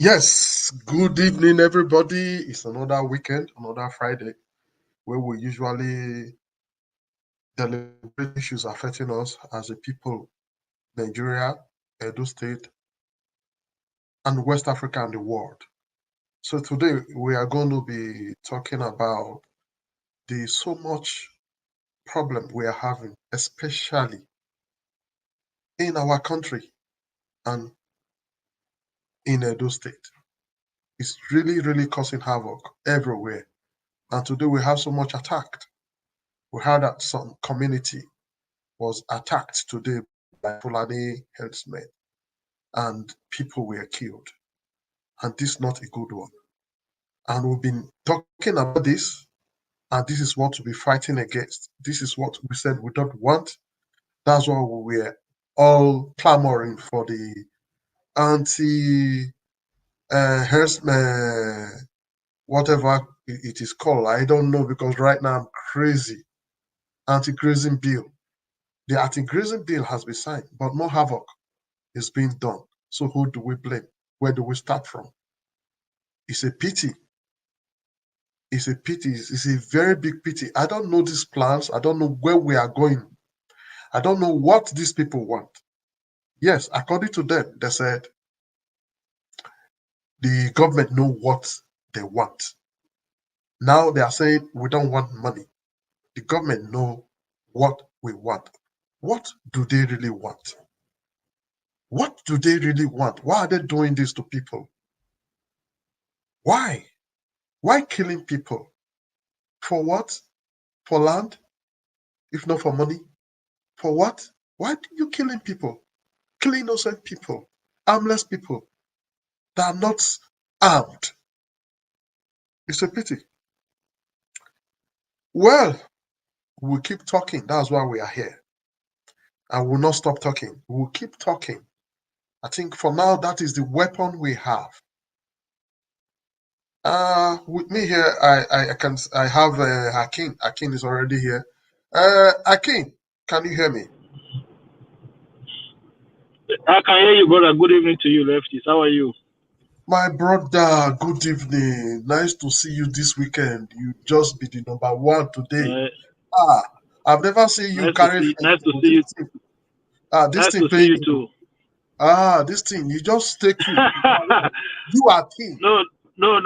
Yes, good evening, everybody. It's another weekend, another Friday, where we usually deliberate issues affecting us as a people, Nigeria, Edo State, and West Africa and the world. So today we are going to be talking about the so much problem we are having, especially in our country and in Edo State. It's really, really causing havoc everywhere. And today we have so much attacked. We heard that some community was attacked today by Fulani Herdsmen and people were killed. And this is not a good one. And we've been talking about this, and this is what we'll be fighting against. This is what we said we don't want. That's why we were all clamoring for the anti herdsmen, whatever it is called. I don't know because right now I'm crazy. Anti-grazing bill. The anti-grazing bill has been signed, but no havoc is being done. So who do we blame? Where do we start from? It's a pity. It's a pity. It's a very big pity. I don't know these plans. I don't know where we are going. I don't know what these people want. Yes, according to them, they said the government know what they want. Now they are saying we don't want money. The government know what we want. What do they really want? What do they really want? Why are they doing this to people? Why? Why killing people? For what? For land? If not for money? For what? Why are you killing people? Killing innocent people, armless people that are not armed. It's a pity. Well, we'll keep talking. That's why we are here. And we'll not stop talking. We'll keep talking. I think for now, that is the weapon we have. With me here, I have Hakim. Hakim is already here. Hakim, can you hear me? I can hear you, brother. Good evening to you, lefties. How are you? My brother, good evening. Nice to see you this weekend. You just be the number one today. Uh, Ah, I've never seen you carry nice to oh, see you. this Nice thing to see paying you you. too. This thing, you just stay tuned. You are king. no, no,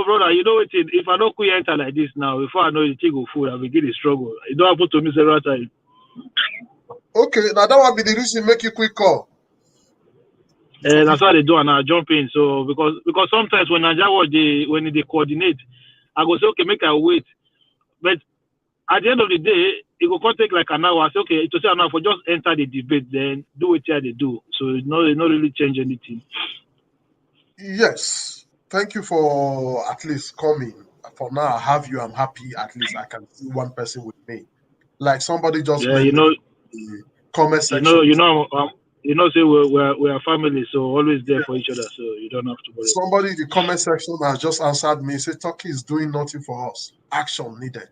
brother. You know what? If I don't quit enter like this now, before I know the thing go full, I begin to struggle. It don't happen to me several times. Okay, now that will be the reason make you quick call. And that's why they do, and I jump in. So because sometimes when when they coordinate, I go say okay, make I wait. But at the end of the day, it will take like an hour. I say, okay, to say an hour for just enter the debate, then do what they do. So it not really change anything. Yes. Thank you for at least coming. For now, I have you. I'm happy. At least I can see one person with me. Like somebody just Yeah, mentioned the comment you know, section. you know, um, say we're family, so always there for each other. So you don't have to worry about Somebody in the comment section has just answered me. Say Turkey is doing nothing for us. Action needed.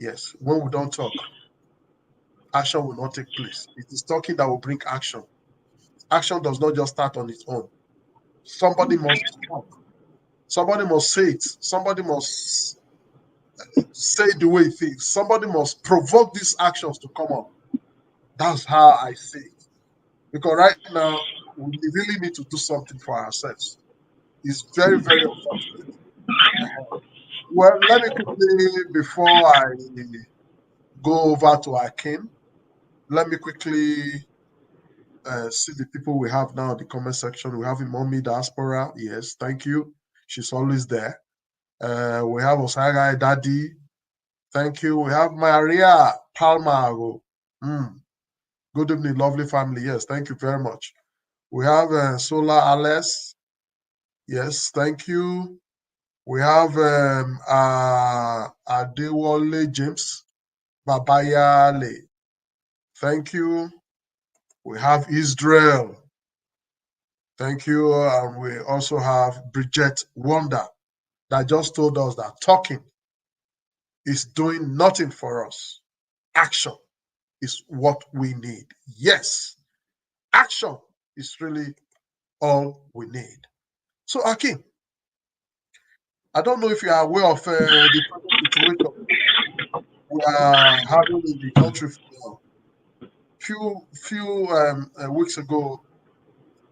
Yes. When we don't talk, action will not take place. It is talking that will bring action. Action does not just start on its own. Somebody must talk. Somebody must say it. Somebody must say it the way it is. Somebody must provoke these actions to come up. That's how I see it. Because right now, we really need to do something for ourselves. It's very, very unfortunate. Well, let me quickly, before I go over to Akin, let me quickly see the people we have now in the comment section. We have Mommy Diaspora. Yes, thank you. She's always there. We have Osagai Daddy. Thank you. We have Maria Palmago. Good evening, lovely family. Yes, thank you very much. We have Sola Alice. Yes, thank you. We have Adewale James Babayale. Thank you. We have Israel. Thank you. And we also have Bridget Wonder that just told us that talking is doing nothing for us. Action is what we need. Yes, action is really all we need. So, Akim, I don't know if you are aware of the present situation we are having in the country now. Few weeks ago,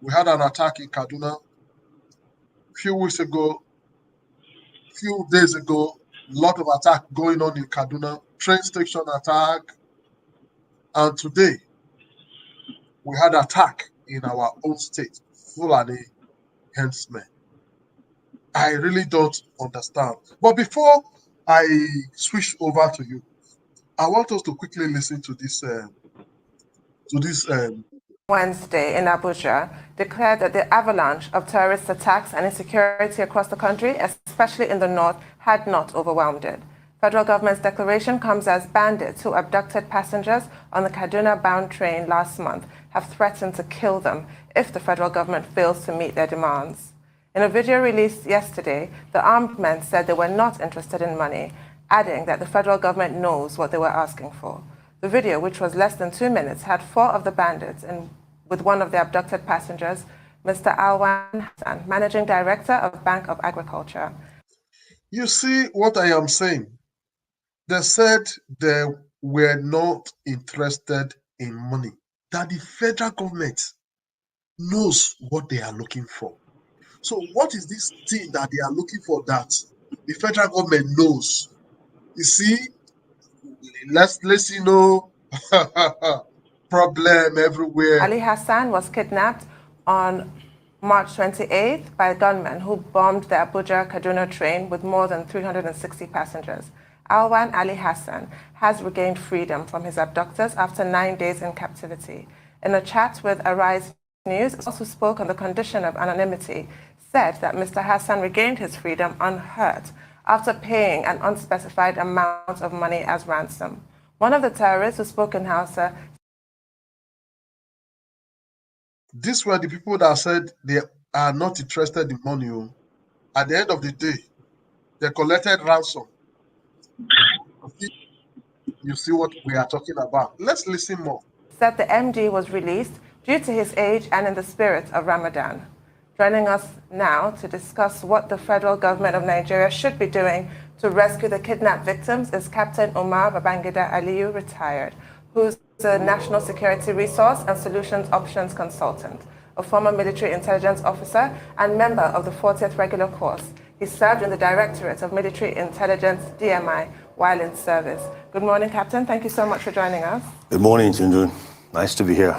we had an attack in Kaduna. Few weeks ago, few days ago, lot of attack going on in Kaduna, train station attack, and today we had attack in our own state, Fulani Herdsmen. I really don't understand. But before I switch over to you, I want us to quickly listen to this. Wednesday in Abuja declared that the avalanche of terrorist attacks and insecurity across the country, especially in the north, had not overwhelmed it. Federal government's declaration comes as bandits who abducted passengers on the Kaduna-bound train last month have threatened to kill them if the federal government fails to meet their demands. In a video released yesterday, the armed men said they were not interested in money, adding that the federal government knows what they were asking for. The video, which was less than 2 minutes, had 4 of the bandits and with one of the abducted passengers, Mr. Alwan Hassan, Managing Director of Bank of Agriculture. You see what I am saying? They said they were not interested in money, that the federal government knows what they are looking for. So what is this thing that they are looking for that the federal government knows? You see, let's problem everywhere. Ali Hassan was kidnapped on March 28th by gunmen who bombed the Abuja-Kaduna train with more than 360 passengers. Alwan Ali Hassan has regained freedom from his abductors after 9 days in captivity. In a chat with Arise News, also spoke on the condition of anonymity, said that Mr. Hassan regained his freedom unhurt after paying an unspecified amount of money as ransom. One of the terrorists who spoke in Hausa. These were the people that said they are not interested in money. At the end of the day, they collected ransom. You see what we are talking about. Let's listen more. Said the MD was released due to his age and in the spirit of Ramadan. Joining us now to discuss what the federal government of Nigeria should be doing to rescue the kidnapped victims is Captain Umar Babangida Aliyu, retired, who's a National Security Resource and Solutions Options Consultant, a former military intelligence officer and member of the 40th Regular Course. He served in the Directorate of Military Intelligence, DMI, while in service. Good morning, Captain. Thank you so much for joining us. Good morning, Tindun. Nice to be here.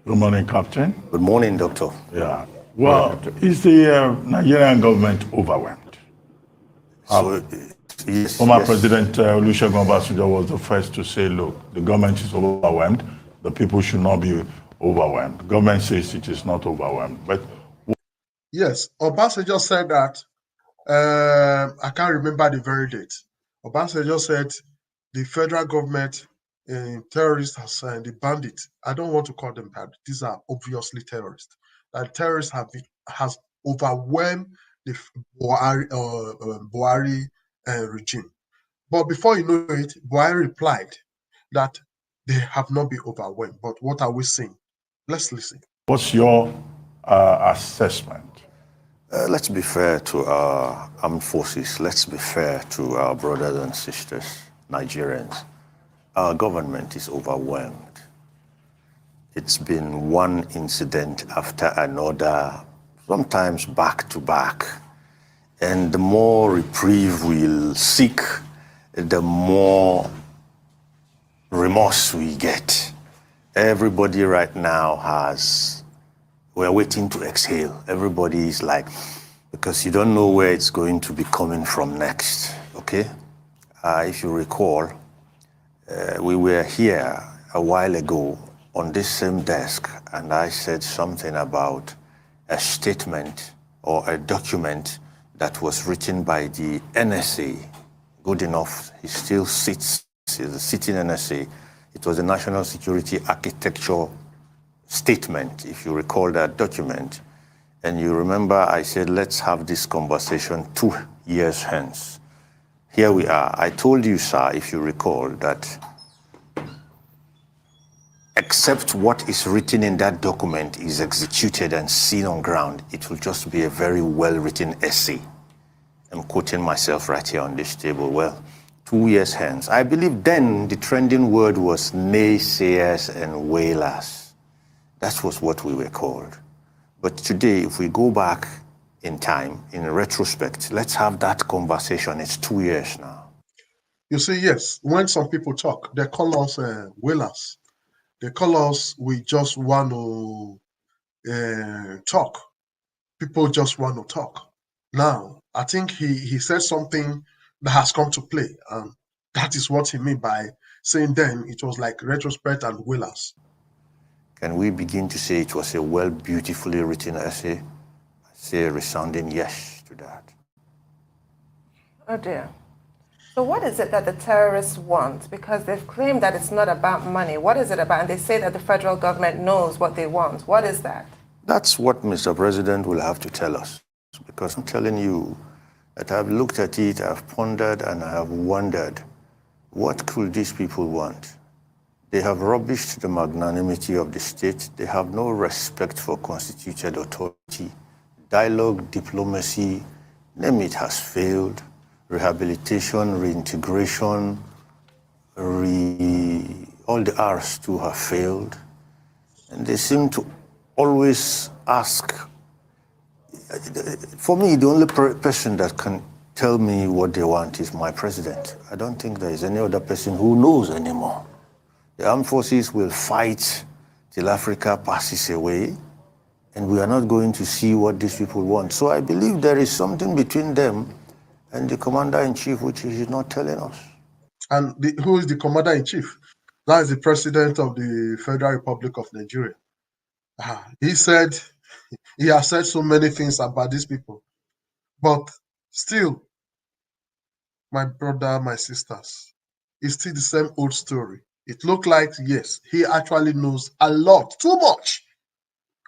Good morning, Captain. Good morning, Doctor. Yeah. Well, is the Nigerian government overwhelmed? Yes, Former President Olusegun Obasanjo was the first to say, look, the government is overwhelmed. The people should not be overwhelmed. The government says it is not overwhelmed. But yes, Obasanjo said that. I can't remember the very date. Obasanjo said the federal government terrorists the bandits. I don't want to call them bandits. These are obviously terrorists. That terrorists has overwhelmed the Buhari regime. But before you know it, Buhari replied that they have not been overwhelmed. But what are we seeing? Let's listen. what's your assessment? Let's be fair to our armed forces. Let's be fair to our brothers and sisters, Nigerians. Our government is overwhelmed. It's been one incident after another, sometimes back to back. And the more reprieve we'll seek, the more remorse we get. Everybody right now we're waiting to exhale. Everybody is like, because you don't know where it's going to be coming from next, okay? If you recall, we were here a while ago on this same desk, and I said something about a statement or a document that was written by the NSA. Good enough, he still sits, he's a sitting NSA. It was a National Security Architecture Statement, if you recall that document. And you remember I said, let's have this conversation 2 years hence. Here we are. I told you, sir, if you recall, that except what is written in that document is executed and seen on ground, it will just be a very well-written essay. I'm quoting myself right here on this table. Well, 2 years hence, I believe then the trending word was naysayers and wailers. That was what we were called. But today, if we go back in time, in retrospect, let's have that conversation. It's 2 years now. You see, yes, when some people talk, they call us wailers. They call us, we just want to talk. People just want to talk. Now, I think he said something that has come to play. And that is what he meant by saying then it was like retrospect and wailers. Can we begin to say it was a well, beautifully written essay? I say a resounding yes to that. Oh dear. So what is it that the terrorists want? Because they've claimed that it's not about money. What is it about? And they say that the federal government knows what they want. What is that? That's what Mr. President will have to tell us. Because I'm telling you that I've looked at it, I've pondered, and I have wondered, what could these people want? They have rubbished the magnanimity of the state. They have no respect for constituted authority. Dialogue, diplomacy, name it, has failed. Rehabilitation, reintegration, all the R's too have failed. And they seem to always ask. For me, the only person that can tell me what they want is my president. I don't think there is any other person who knows anymore. The armed forces will fight till Africa passes away, and we are not going to see what these people want. So I believe there is something between them and the commander-in-chief, which he is not telling us. And who is the commander-in-chief? That is the president of the Federal Republic of Nigeria. He said, he has said so many things about these people. But still, my brother, my sisters, it's still the same old story. It looked like, yes, he actually knows a lot, too much,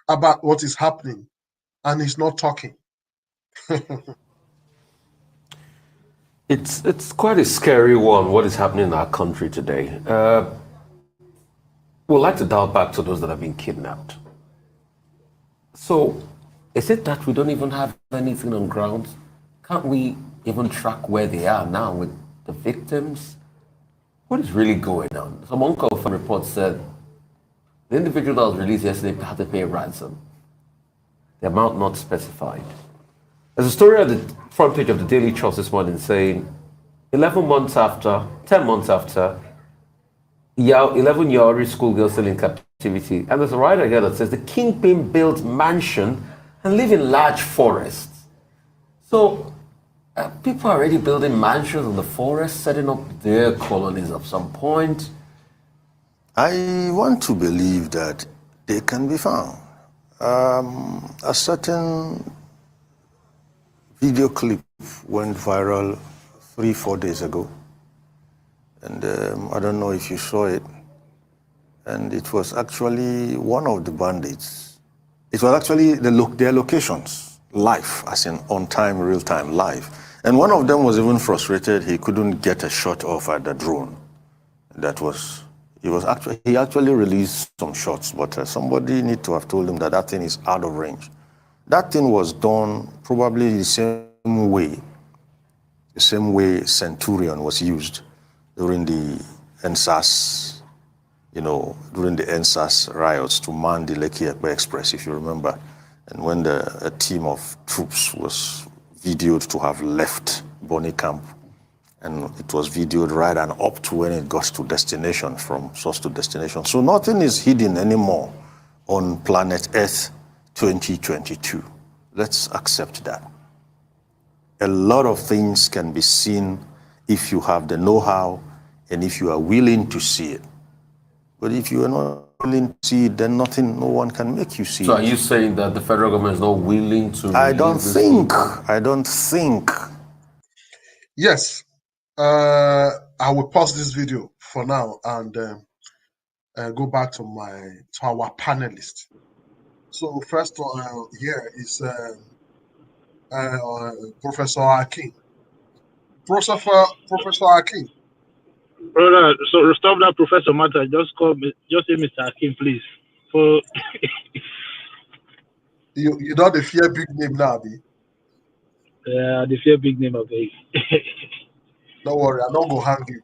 about what is happening, and he's not talking. It's quite a scary one, what is happening in our country today. We'd like to dial back to those that have been kidnapped. So, is it that we don't even have anything on ground? Can't we even track where they are now with the victims? What is really going on? Some unconfirmed reports said the individual that was released yesterday had to pay a ransom. The amount not specified. There's a story at the front page of the Daily Trust this morning saying 10 months after, 11 Yaori schoolgirls still in captivity. And there's a writer here that says the kingpin built mansion and live in large forests. So people are already building mansions in the forest, setting up their colonies at some point. I want to believe that they can be found. A certain video clip went viral 3-4 days ago. And I don't know if you saw it. And it was actually one of the bandits. It was actually their locations, live, as in on time, real time, live. And one of them was even frustrated. He couldn't get a shot off at the drone. He actually released some shots, but somebody need to have told him that thing is out of range. That thing was done probably the same way Centurion was used during the NSAS, during the NSAS riots to man the Lekki Ekpe Express, if you remember. And when a team of troops was videoed to have left Bonny Camp, and it was videoed right and up to when it got to destination, from source to destination. So nothing is hidden anymore on planet Earth 2022. Let's accept that. A lot of things can be seen if you have the know-how and if you are willing to see it. But if you are not willing to see it, then no one can make you see it. So are you saying that the federal government is not willing to? I don't think. Yes. I will pause this video for now and go back to our panelists. So first one here is Professor Akin. Professor Akin, Brother, so stop that, Professor Matter. Just call me. Just say Mr. Akin, please. For You know the fear big name now, Abi. the fear big name of it. Don't worry, I don't go hang you.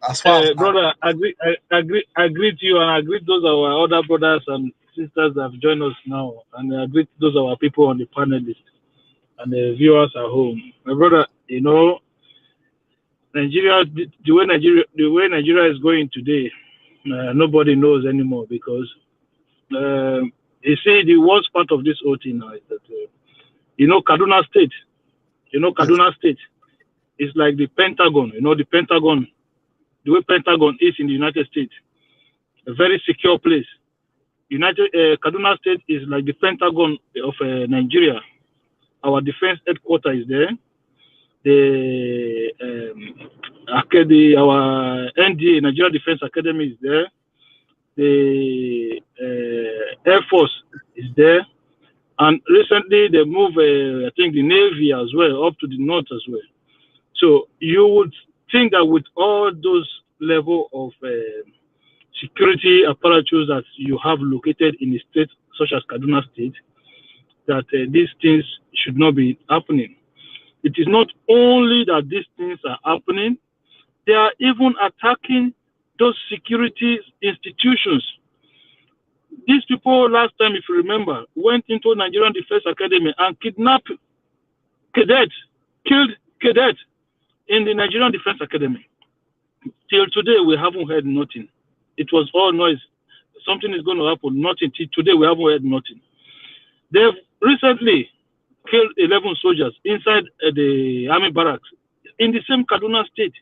As far as Brother, I greet you, and I greet those our other brothers and sisters that have joined us now, and I greet those our people on the panelists and the viewers at home. My brother, you know, Nigeria, the way Nigeria is going today, nobody knows anymore because you see the worst part of this whole thing now is that you know Kaduna State, State is like the Pentagon. You know the Pentagon, the way Pentagon is in the United States, a very secure place. Kaduna State is like the Pentagon of Nigeria. Our defense headquarters is there. Our NDA, Nigeria Defense Academy, is there. The Air Force is there, and recently they moved, I think, the Navy as well up to the north as well. So you would think that with all those level of security apparatus that you have located in a state such as Kaduna State, that these things should not be happening. It is not only that these things are happening, they are even attacking those security institutions. These people last time, if you remember, went into Nigerian Defense Academy and kidnapped cadets, killed cadets in the Nigerian Defense Academy. Till today, we haven't heard nothing. It was all noise. Something is going to happen. Nothing. Till today, we haven't heard nothing. They've recently killed 11 soldiers inside the army barracks in the same Kaduna State.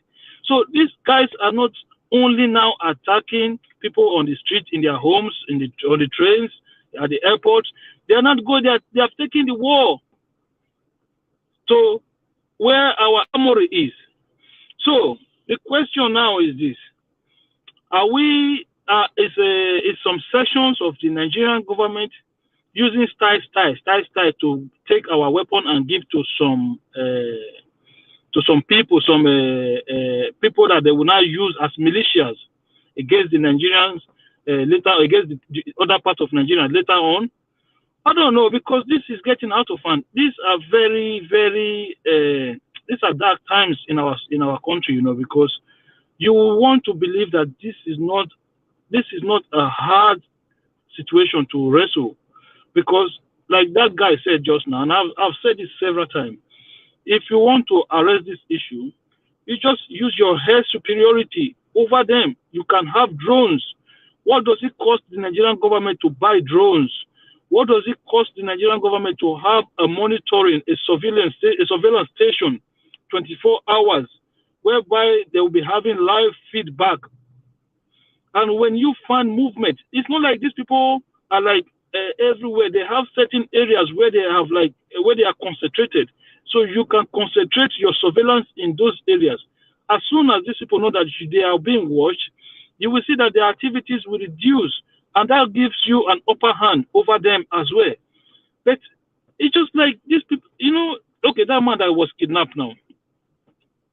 So these guys are not only now attacking people on the street, in their homes, on the trains, at the airports. They are not going. They have taken the war to where our armory is. So the question now is this: are we? Is some sections of the Nigerian government using style to take our weapon and give to some people, people that they will now use as militias against the Nigerians later, against the other part of Nigeria later on? I don't know, because this is getting out of hand. These are very, very these are dark times in our country, you know, because you will want to believe that this is not a hard situation to wrestle, because like that guy said just now, and I've said this several times, if you want to arrest this issue, you just use your air superiority over them. You can have drones. What does it cost the Nigerian government to buy drones? What does it cost the Nigerian government to have a monitoring, a surveillance station 24 hours, whereby they will be having live feedback? And when you find movement, it's not like these people are like everywhere. They have certain areas where they have where they are concentrated. So you can concentrate your surveillance in those areas. As soon as these people know that they are being watched, you will see that their activities will reduce, and that gives you an upper hand over them as well. But it's just like these people, you know, okay, that man that was kidnapped now,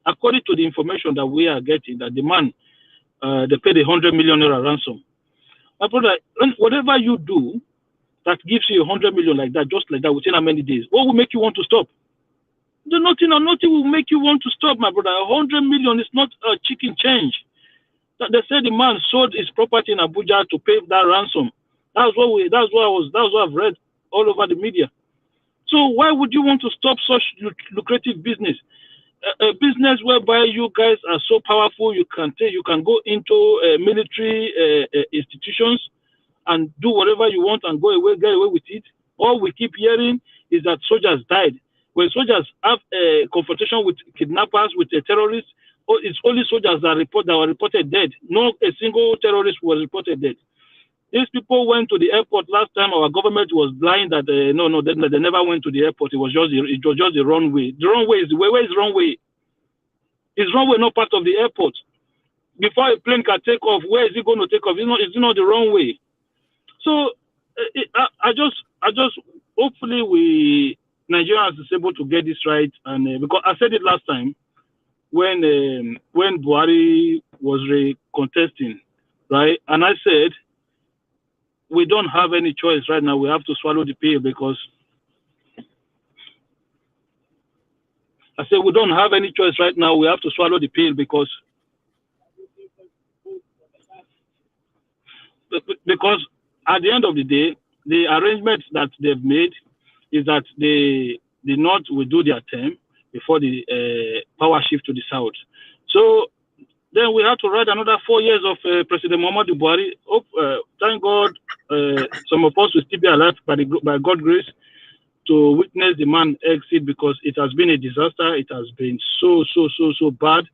according to the information that we are getting, that the man, they paid 100 million naira ransom. My brother, whatever you do that gives you 100 million like that, just like that, within how many days, what will make you want to stop? Nothing will make you want to stop, my brother. 100 million is not a chicken change. They said the man sold his property in Abuja to pay that ransom. That's what I've read all over the media. So why would you want to stop such lucrative business? A business whereby you guys are so powerful, you can go into military institutions and do whatever you want and get away with it. All we keep hearing is that soldiers died. When soldiers have a confrontation with kidnappers, with terrorists, it's only soldiers that were reported dead. Not a single terrorist was reported dead. These people went to the airport last time. Our government was blind that they never went to the airport. It was just the runway. The runway is where is runway? Is runway not part of the airport? Before a plane can take off, where is it going to take off? It's not the runway. So I just hopefully Nigerians is able to get this right, and because I said it last time, when Buhari was contesting, right? And I said, we don't have any choice right now. We have to swallow the pill because I said we don't have any choice right now. We have to swallow the pill because at the end of the day, the arrangements that they've made is that the North will do their term before the power shift to the South. So then we have to ride another 4 years of President Muhammadu Buhari. Thank God, some of us will still be alive by God's grace to witness the man exit, because it has been a disaster. It has been so bad,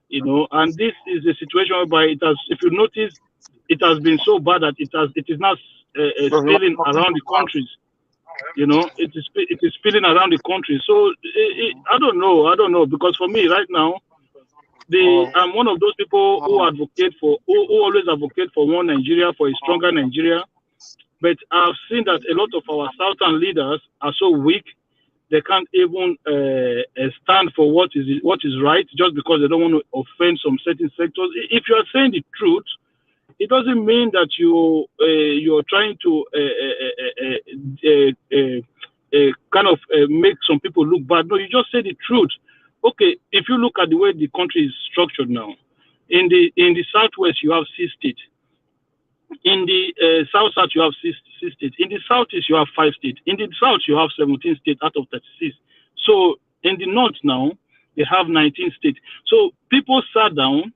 you know. And this is a situation whereby it has, if you notice, it has been so bad that it is now spilling around the countries. You know, it is spilling around the country. So I don't know, because for me right now, I'm one of those people who always advocate for one Nigeria, for a stronger Nigeria. But I've seen that a lot of our southern leaders are so weak, they can't even stand for what is right, just because they don't want to offend some certain sectors. If you are saying the truth, it doesn't mean that you're trying to kind of make some people look bad. No, you just say the truth. Okay, if you look at the way the country is structured now, in the southwest you have 6 states. In the south you have 6 states. In the southeast you have 5 states. In the south you have 17 states out of 36. So in the north now they have 19 states. So people sat down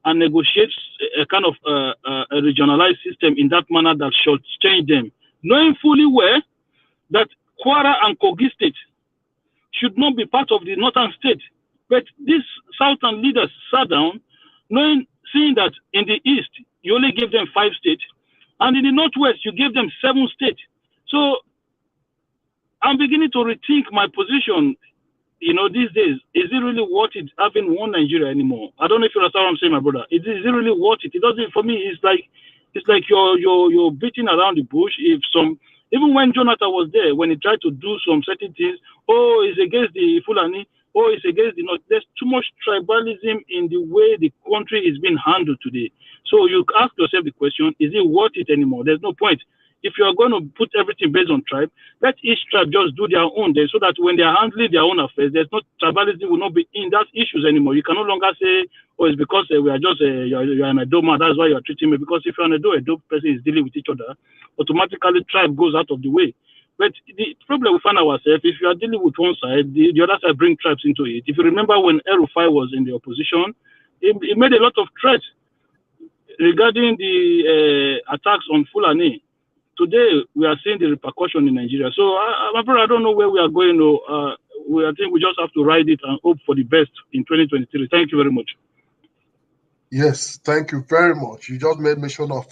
and negotiate a kind of a regionalized system in that manner that should change them, knowing fully well that Kwara and Kogi State should not be part of the northern state. But these southern leaders sat down, seeing that in the east you only give them 5 states, and in the northwest you give them 7 states. So I'm beginning to rethink my position. You know, these days, is it really worth it having one Nigeria anymore? I don't know if you understand what I'm saying, my brother. Is it really worth it? It doesn't. For me, it's like you're beating around the bush. Even when Jonathan was there, when he tried to do some certain things, it's against the Fulani, it's against the North. There's too much tribalism in the way the country is being handled today. So you ask yourself the question: is it worth it anymore? There's no point. If you are going to put everything based on tribe, let each tribe just do their own there, so that when they are handling their own affairs, there's no tribalism will not be in that issues anymore. You can no longer say, it's because we are just you're an Edo man, that's why you are treating me. Because if you're an Edo person is dealing with each other, automatically tribe goes out of the way. But the problem we find ourselves, if you are dealing with one side, the other side bring tribes into it. If you remember when El-Rufai was in the opposition, he made a lot of threats regarding the attacks on Fulani. Today, we are seeing the repercussion in Nigeria. So, my brother, I don't know where we are going. I think we just have to ride it and hope for the best in 2023. Thank you very much. Yes, thank you very much. You just made mention of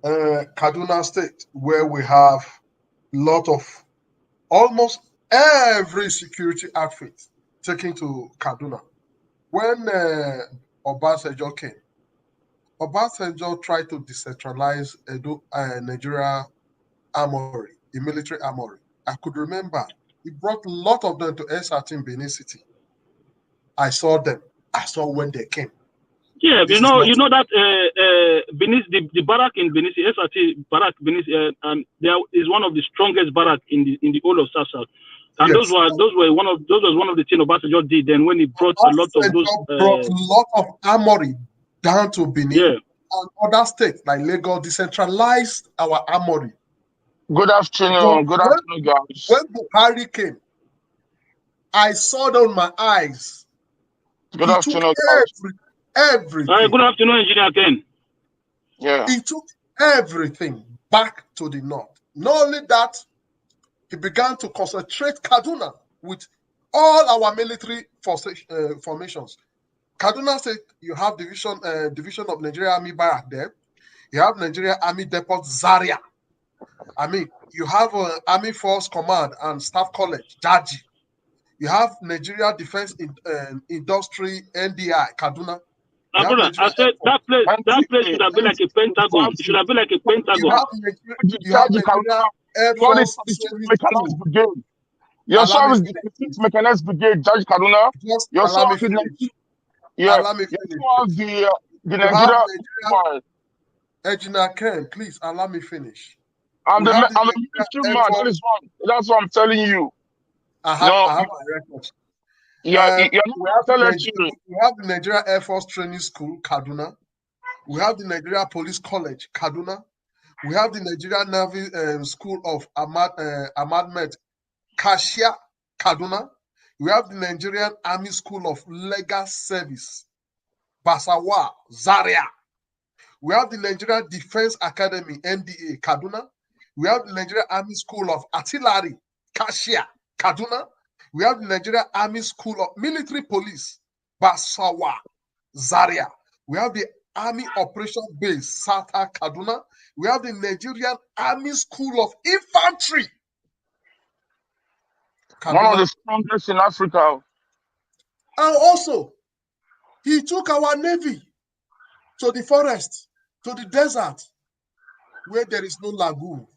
Kaduna State, where we have a lot of almost every security outfit taken to Kaduna. When Obasanjo came, Obasanjo tried to decentralize Nigeria armory, the military armory. I could remember he brought a lot of them to S13 Benin City. I saw them. I saw when they came. Yeah, you know that Benin, the barrack in Benin City, S13 barrack Benin, and there is one of the strongest barrack in the whole of South. And yes, those was one of the things Obasanjo did then when he brought a lot of those. Brought a lot of armory down to Benin and other states like Lagos, decentralized our armory. Good afternoon. Good afternoon, guys. When Buhari came, I saw it on my eyes. Good afternoon, everything. Good afternoon, Engineer Ken. Yeah. He took everything back to the north. Not only that, he began to concentrate Kaduna with all our military formations. Kaduna State, you have division of Nigeria Army Barrack there. You have Nigeria Army Depot Zaria. I mean, you have Army Force Command and Staff College, Jaji. You have Nigeria Defense Industry, NDI, Kaduna. I said that place should have been like a Pentagon. It should have been like a Pentagon. You have Nigeria Air Force. Your Allow me source is the finish, 19th please. Mechanized Brigade, Judge Kaduna. Just Your allow me source is finish. yeah. Allow me Your finish, source please. the You have Nigeria. Nigeria, Ejina Ken, please allow me finich. I'm We have the I'm a Nigeria military Air man. That Force. is what. That's what I'm telling you. I No, have my records. you're not We have military. the Nigeria Air Force Training School, Kaduna. We have the Nigeria Police College, Kaduna. We have the Nigeria Navy School of Ahmad Kashia, Kaduna. We have the Nigerian Army School of Legal Service, Basawa, Zaria. We have the Nigerian Defense Academy, NDA, Kaduna. We have the Nigerian Army School of Artillery, Kashia, Kaduna. We have the Nigerian Army School of Military Police, Basawa, Zaria. We have the Army Operation Base, Sata, Kaduna. We have the Nigerian Army School of Infantry, One of Kaduna. the strongest in Africa. And also, he took our Navy to the forest, to the desert, where there is no lagoon.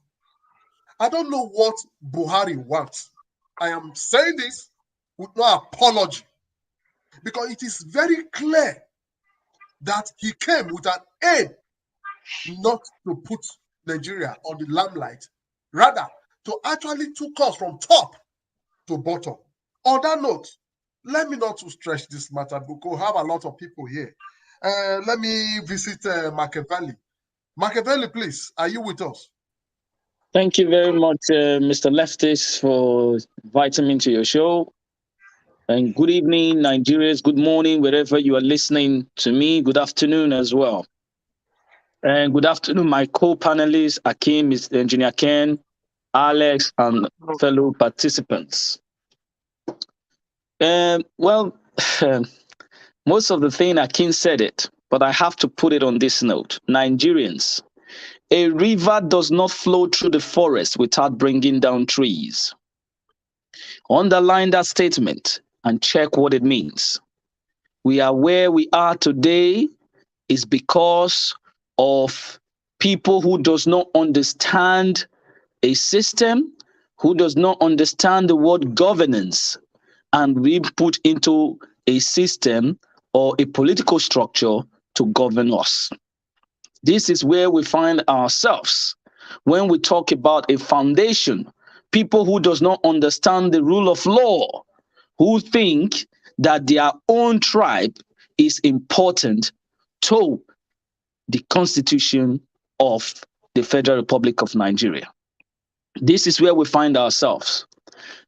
I don't know what Buhari wants. I am saying this with no apology, because it is very clear that he came with an aim not to put Nigeria on the limelight, rather to actually took us from top to bottom. On that note, let me not to stretch this matter because we have a lot of people here. Let me visit Machiavelli. Machiavelli, please, are you with us? Thank you very much, Mr. Leftis, for inviting me to your show. And good evening, Nigerians. Good morning, wherever you are listening to me. Good afternoon as well. And good afternoon, my co-panelists, Akim, Mr. Engineer Ken, Alex, and fellow participants. Well, most of the thing Akim said it, but I have to put it on this note. Nigerians, a river does not flow through the forest without bringing down trees. Underline that statement and check what it means. We are where we are today is because of people who does not understand a system, who does not understand the word governance, and we put into a system or a political structure to govern us. This is where we find ourselves when we talk about a foundation, people who does not understand the rule of law, who think that their own tribe is important to the Constitution of the Federal Republic of Nigeria. This is where we find ourselves.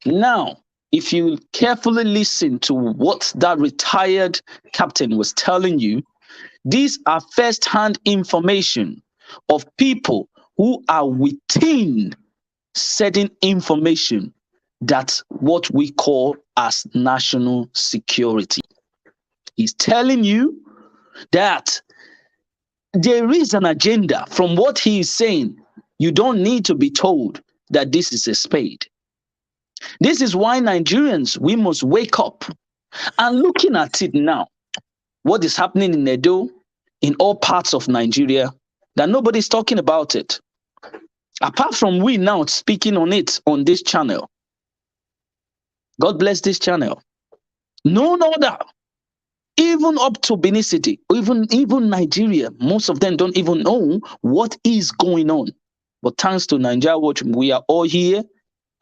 Now, if you carefully listen to what that retired captain was telling you, these are first-hand information of people who are within certain information that's what we call as national security. He's telling you that there is an agenda. From what he is saying, you don't need to be told that this is a spade. This is why Nigerians, we must wake up. And looking at it now, what is happening in Edo, in all parts of Nigeria, that nobody's talking about it. Apart from we now speaking on it on this channel. God bless this channel. None other, even up to Benin City, even Nigeria, most of them don't even know what is going on. But thanks to Nigeria Watch, we are all here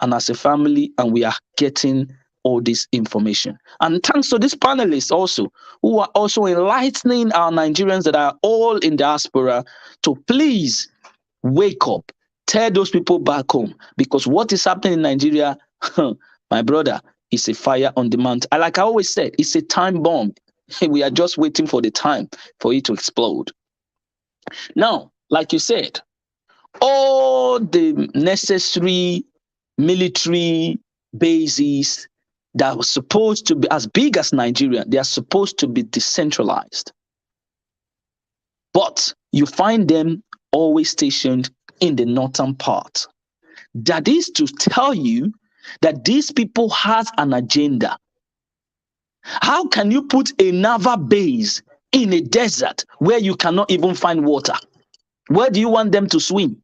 and as a family, and we are getting all this information. And thanks to these panelists also, who are also enlightening our Nigerians that are all in diaspora to please wake up, tell those people back home, because what is happening in Nigeria, my brother, is a fire on demand. Like I always said, it's a time bomb. We are just waiting for the time for it to explode. Now, like you said, all the necessary military bases that were supposed to be as big as Nigeria, they are supposed to be decentralized. But you find them always stationed in the northern part. That is to tell you that these people has an agenda. How can you put a naval base in a desert where you cannot even find water? Where do you want them to swim?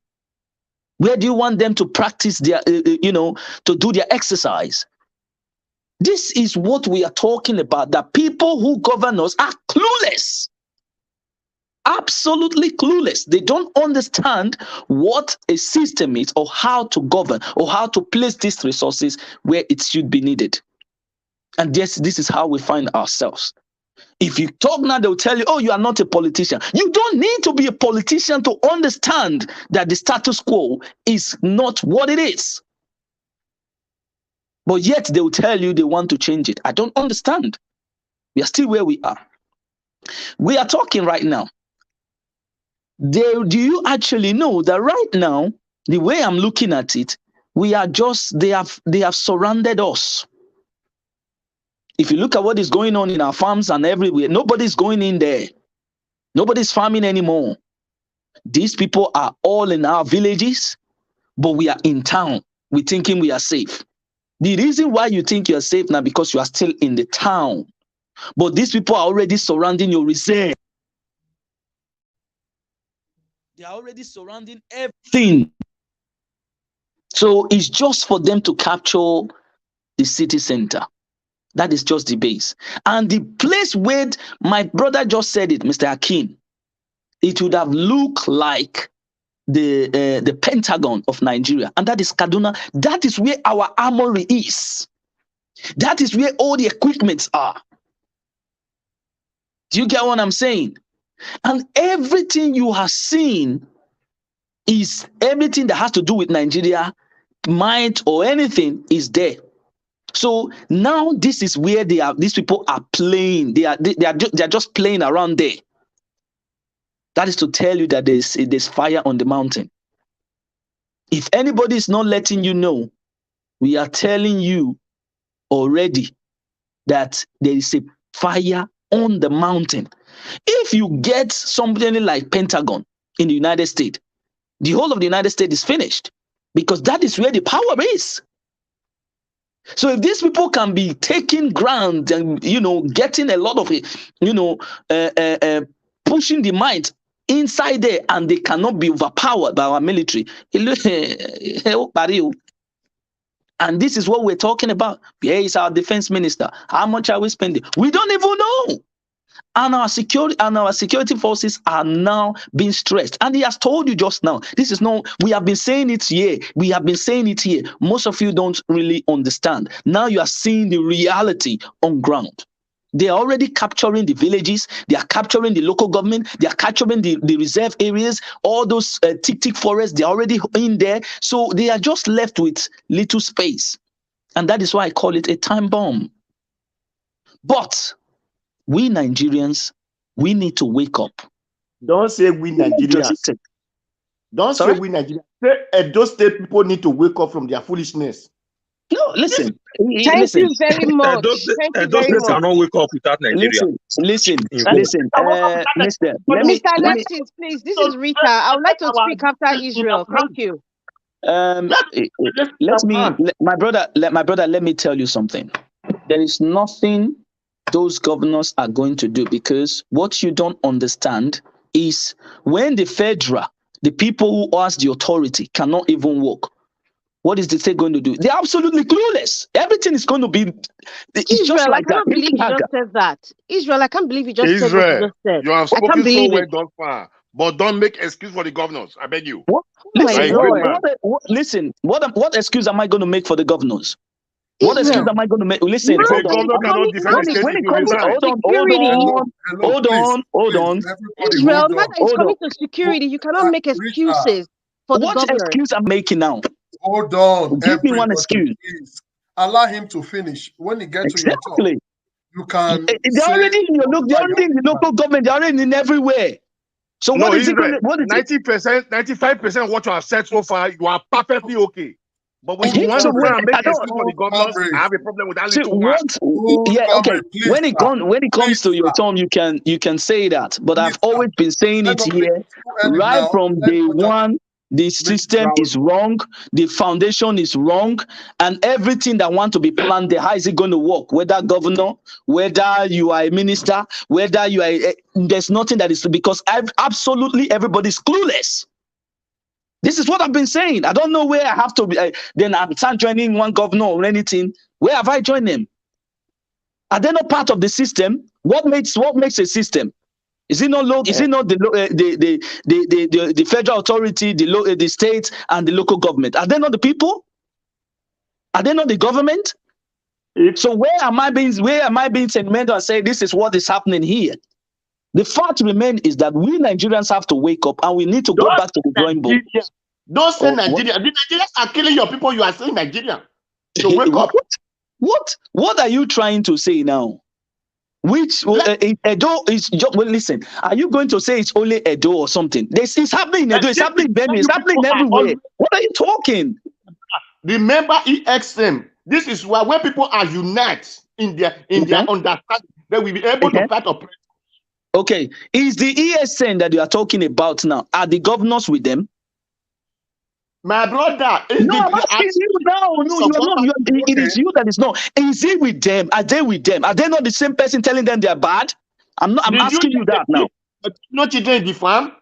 Where do you want them to practice their, to do their exercise? This is what we are talking about. The people who govern us are clueless. Absolutely clueless. They don't understand what a system is or how to govern or how to place these resources where it should be needed. And yes, this is how we find ourselves. If you talk now, they'll tell you, oh, you are not a politician. You don't need to be a politician to understand that the status quo is not what it is. But yet they will tell you they want to change it. I don't understand. We are still where we are. We are talking right now. Do you actually know that right now, the way I'm looking at it, we are just, they have surrounded us. If you look at what is going on in our farms and everywhere, nobody's going in there. Nobody's farming anymore. These people are all in our villages, but we are in town. We're thinking we are safe. The reason why you think you are safe now because you are still in the town. But these people are already surrounding your reserve. They are already surrounding everything. So it's just for them to capture the city center. That is just the base. And the place where my brother just said it, Mr. Akin, it would have looked like the Pentagon of Nigeria. And that is Kaduna. That is where our armory is. That is where all the equipments are. Do you get what I'm saying? And everything you have seen is everything that has to do with Nigeria, might or anything is there. So now this is where these people are playing. They are just playing around there. That is to tell you that there's fire on the mountain. If anybody is not letting you know, we are telling you already that there is a fire on the mountain. If you get something like Pentagon in the United States, the whole of the United States is finished because that is where the power is. So if these people can be taking ground and, getting a lot of it, pushing the might inside there and they cannot be overpowered by our military. And this is what we're talking about. Here is our defense minister. How much are we spending? We don't even know. And our security forces are now being stressed. And he has told you just now, we have been saying it here. We have been saying it here. Most of you don't really understand. Now you are seeing the reality on ground. They are already capturing the villages. They are capturing the local government. They are capturing the reserve areas, all those tick forests. They are already in there. So they are just left with little space. And that is why I call it a time bomb. But we Nigerians, we need to wake up. Don't say we Nigerians. Don't Sorry? say we Nigerians. Say Edo State people need to wake up from their foolishness. No, listen. Thank you very much. Thank you very much. Cannot wake up without Nigeria. Listen. Mister, Mr. Alexis, please. This is Rita. I would like to speak after Israel. Thank you. My brother, let me tell you something. There is nothing those governors are going to do, because what you don't understand is when the people who has the authority cannot even work, what is the state going to do? They're absolutely clueless. Everything is going to be just like that. I can't believe you just said that. Israel, I can't believe you just said what you just said. You have spoken so well thus far, but don't make excuse for the governors. I beg you. Listen, what excuse am I going to make for the governors? What excuse am I going to make? Listen, hold on. Israel, now that it's coming to security, you cannot make excuses for the governor. What excuse I'm making now? Hold on. Give me one excuse. Please. Allow him to finish. When he gets to your talk, you can. They're already in the local government. They're already in everywhere. So what is it? 90%, 95% of what you have said so far, you are perfectly okay. But when you want to try and make excuse for the governors, I have a problem with that little one. Yeah, okay. When it comes to your term, you can say that. But I've always been saying it here, right from day one. The system is wrong, the foundation is wrong, and everything that want to be planned there, how is it going to work? Whether governor, whether you are a minister, whether you are, there's nothing that is, because absolutely everybody is clueless. This is what I've been saying. I don't know where I have to be. Then I'm start joining one governor or anything. Where have I joined them? Are they not part of the system? What makes a system? Is it not Is it not the federal authority, the state, and the local government? Are they not the people? Are they not the government? So where am I being sentimental and say this is what is happening here? The fact remains is that we Nigerians have to wake up and we need to go back to the drawing board. Don't say Nigeria. The Nigerians are killing your people. You are saying Nigeria. So wake up. What are you trying to say now? Which Edo is? Well, listen. Are you going to say it's only Edo or something? This is happening in Edo. It's happening in Benue. It's happening everywhere. What are you talking? Remember EXM. This is where when people are unite in their understanding, they will be able to fight oppression. Okay, is the ESN that you are talking about now? Are the governors with them? My brother, no, I'm asking you now. No, you are not. It is you that is not. Is it with them? Are they with them? Are they not the same person telling them they are bad? I'm asking you that now. Not children in the farm.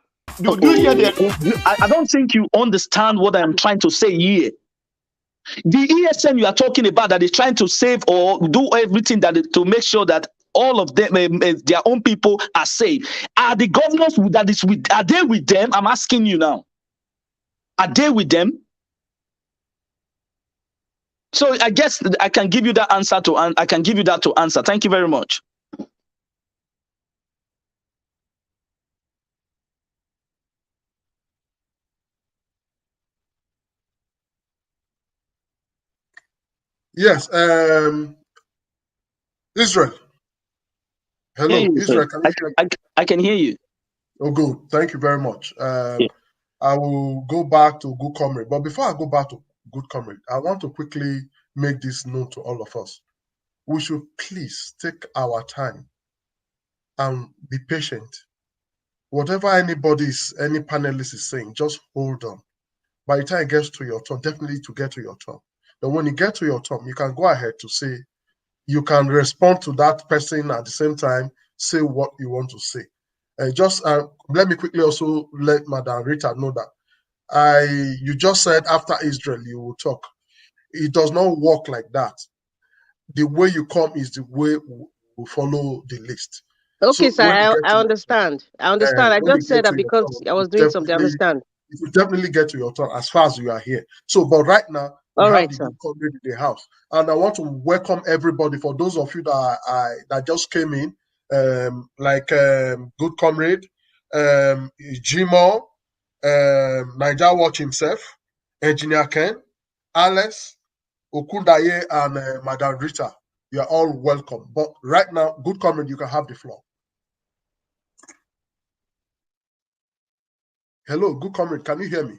Do you hear that? I don't think you understand what I'm trying to say here. The ESN you are talking about that is trying to save or do everything to make sure that all of them, their own people are safe. Are the governors are they with them? I'm asking you now. Are they with them? So I guess I can give you that answer to answer. Thank you very much. Yes, Israel. Hello, Israel. Can you hear me? I can hear you. Oh, good. Thank you very much. I will go back to Good Comrade. But before I go back to Good Comrade, I want to quickly make this known to all of us. We should please take our time and be patient. Whatever any panelist is saying, just hold on. By the time it gets to your turn, definitely to get to your turn. Then when you get to your turn, you can go ahead to say, you can respond to that person at the same time, say what you want to say. Just let me quickly also let Madam Rita know that you just said after Israel you will talk. It does not work like that. The way you come is the way we follow the list. Okay, so I understand. I understand. I just said that because I was doing something. I understand. It will definitely get to your turn as far as you are here. So, but right now, we have the Good Comrade in the house. And I want to welcome everybody. For those of you that just came in, Good Comrade, Jimo, Niger Watch himself, Engineer Ken, Alex, Okundaye, and Madam Rita. You are all welcome. But right now, Good Comrade, you can have the floor. Hello, Good Comrade, can you hear me?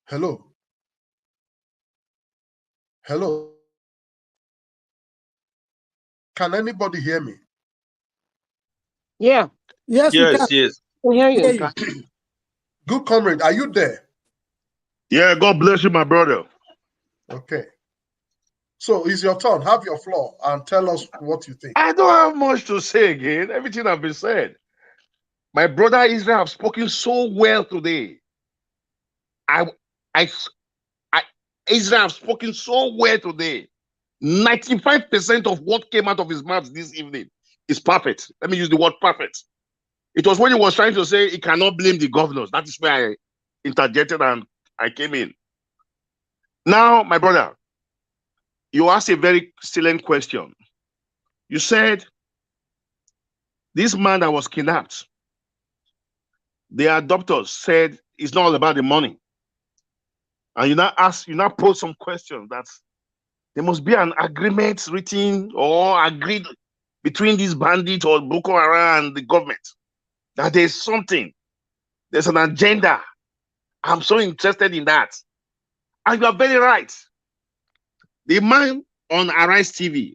Hello. Hello. Can anybody hear me? Yeah. Yes. Yes. I hear you. Good Comrade, are you there? Yeah, God bless you, my brother. Okay. So it's your turn. Have your floor and tell us what you think. I don't have much to say again. Everything has been said. My brother Israel have spoken so well today. Israel have spoken so well today. 95% of what came out of his mouth this evening is perfect. Let me use the word perfect. It was when he was trying to say he cannot blame the governors. That is where I interjected and I came in. Now, my brother, you asked a very salient question. You said, this man that was kidnapped, the adopters said it's not all about the money. And you now pose some questions that there must be an agreement written or agreed between these bandits or Boko Haram and the government. That there's something, there's an agenda. I'm so interested in that. And you are very right. The man on Arise TV,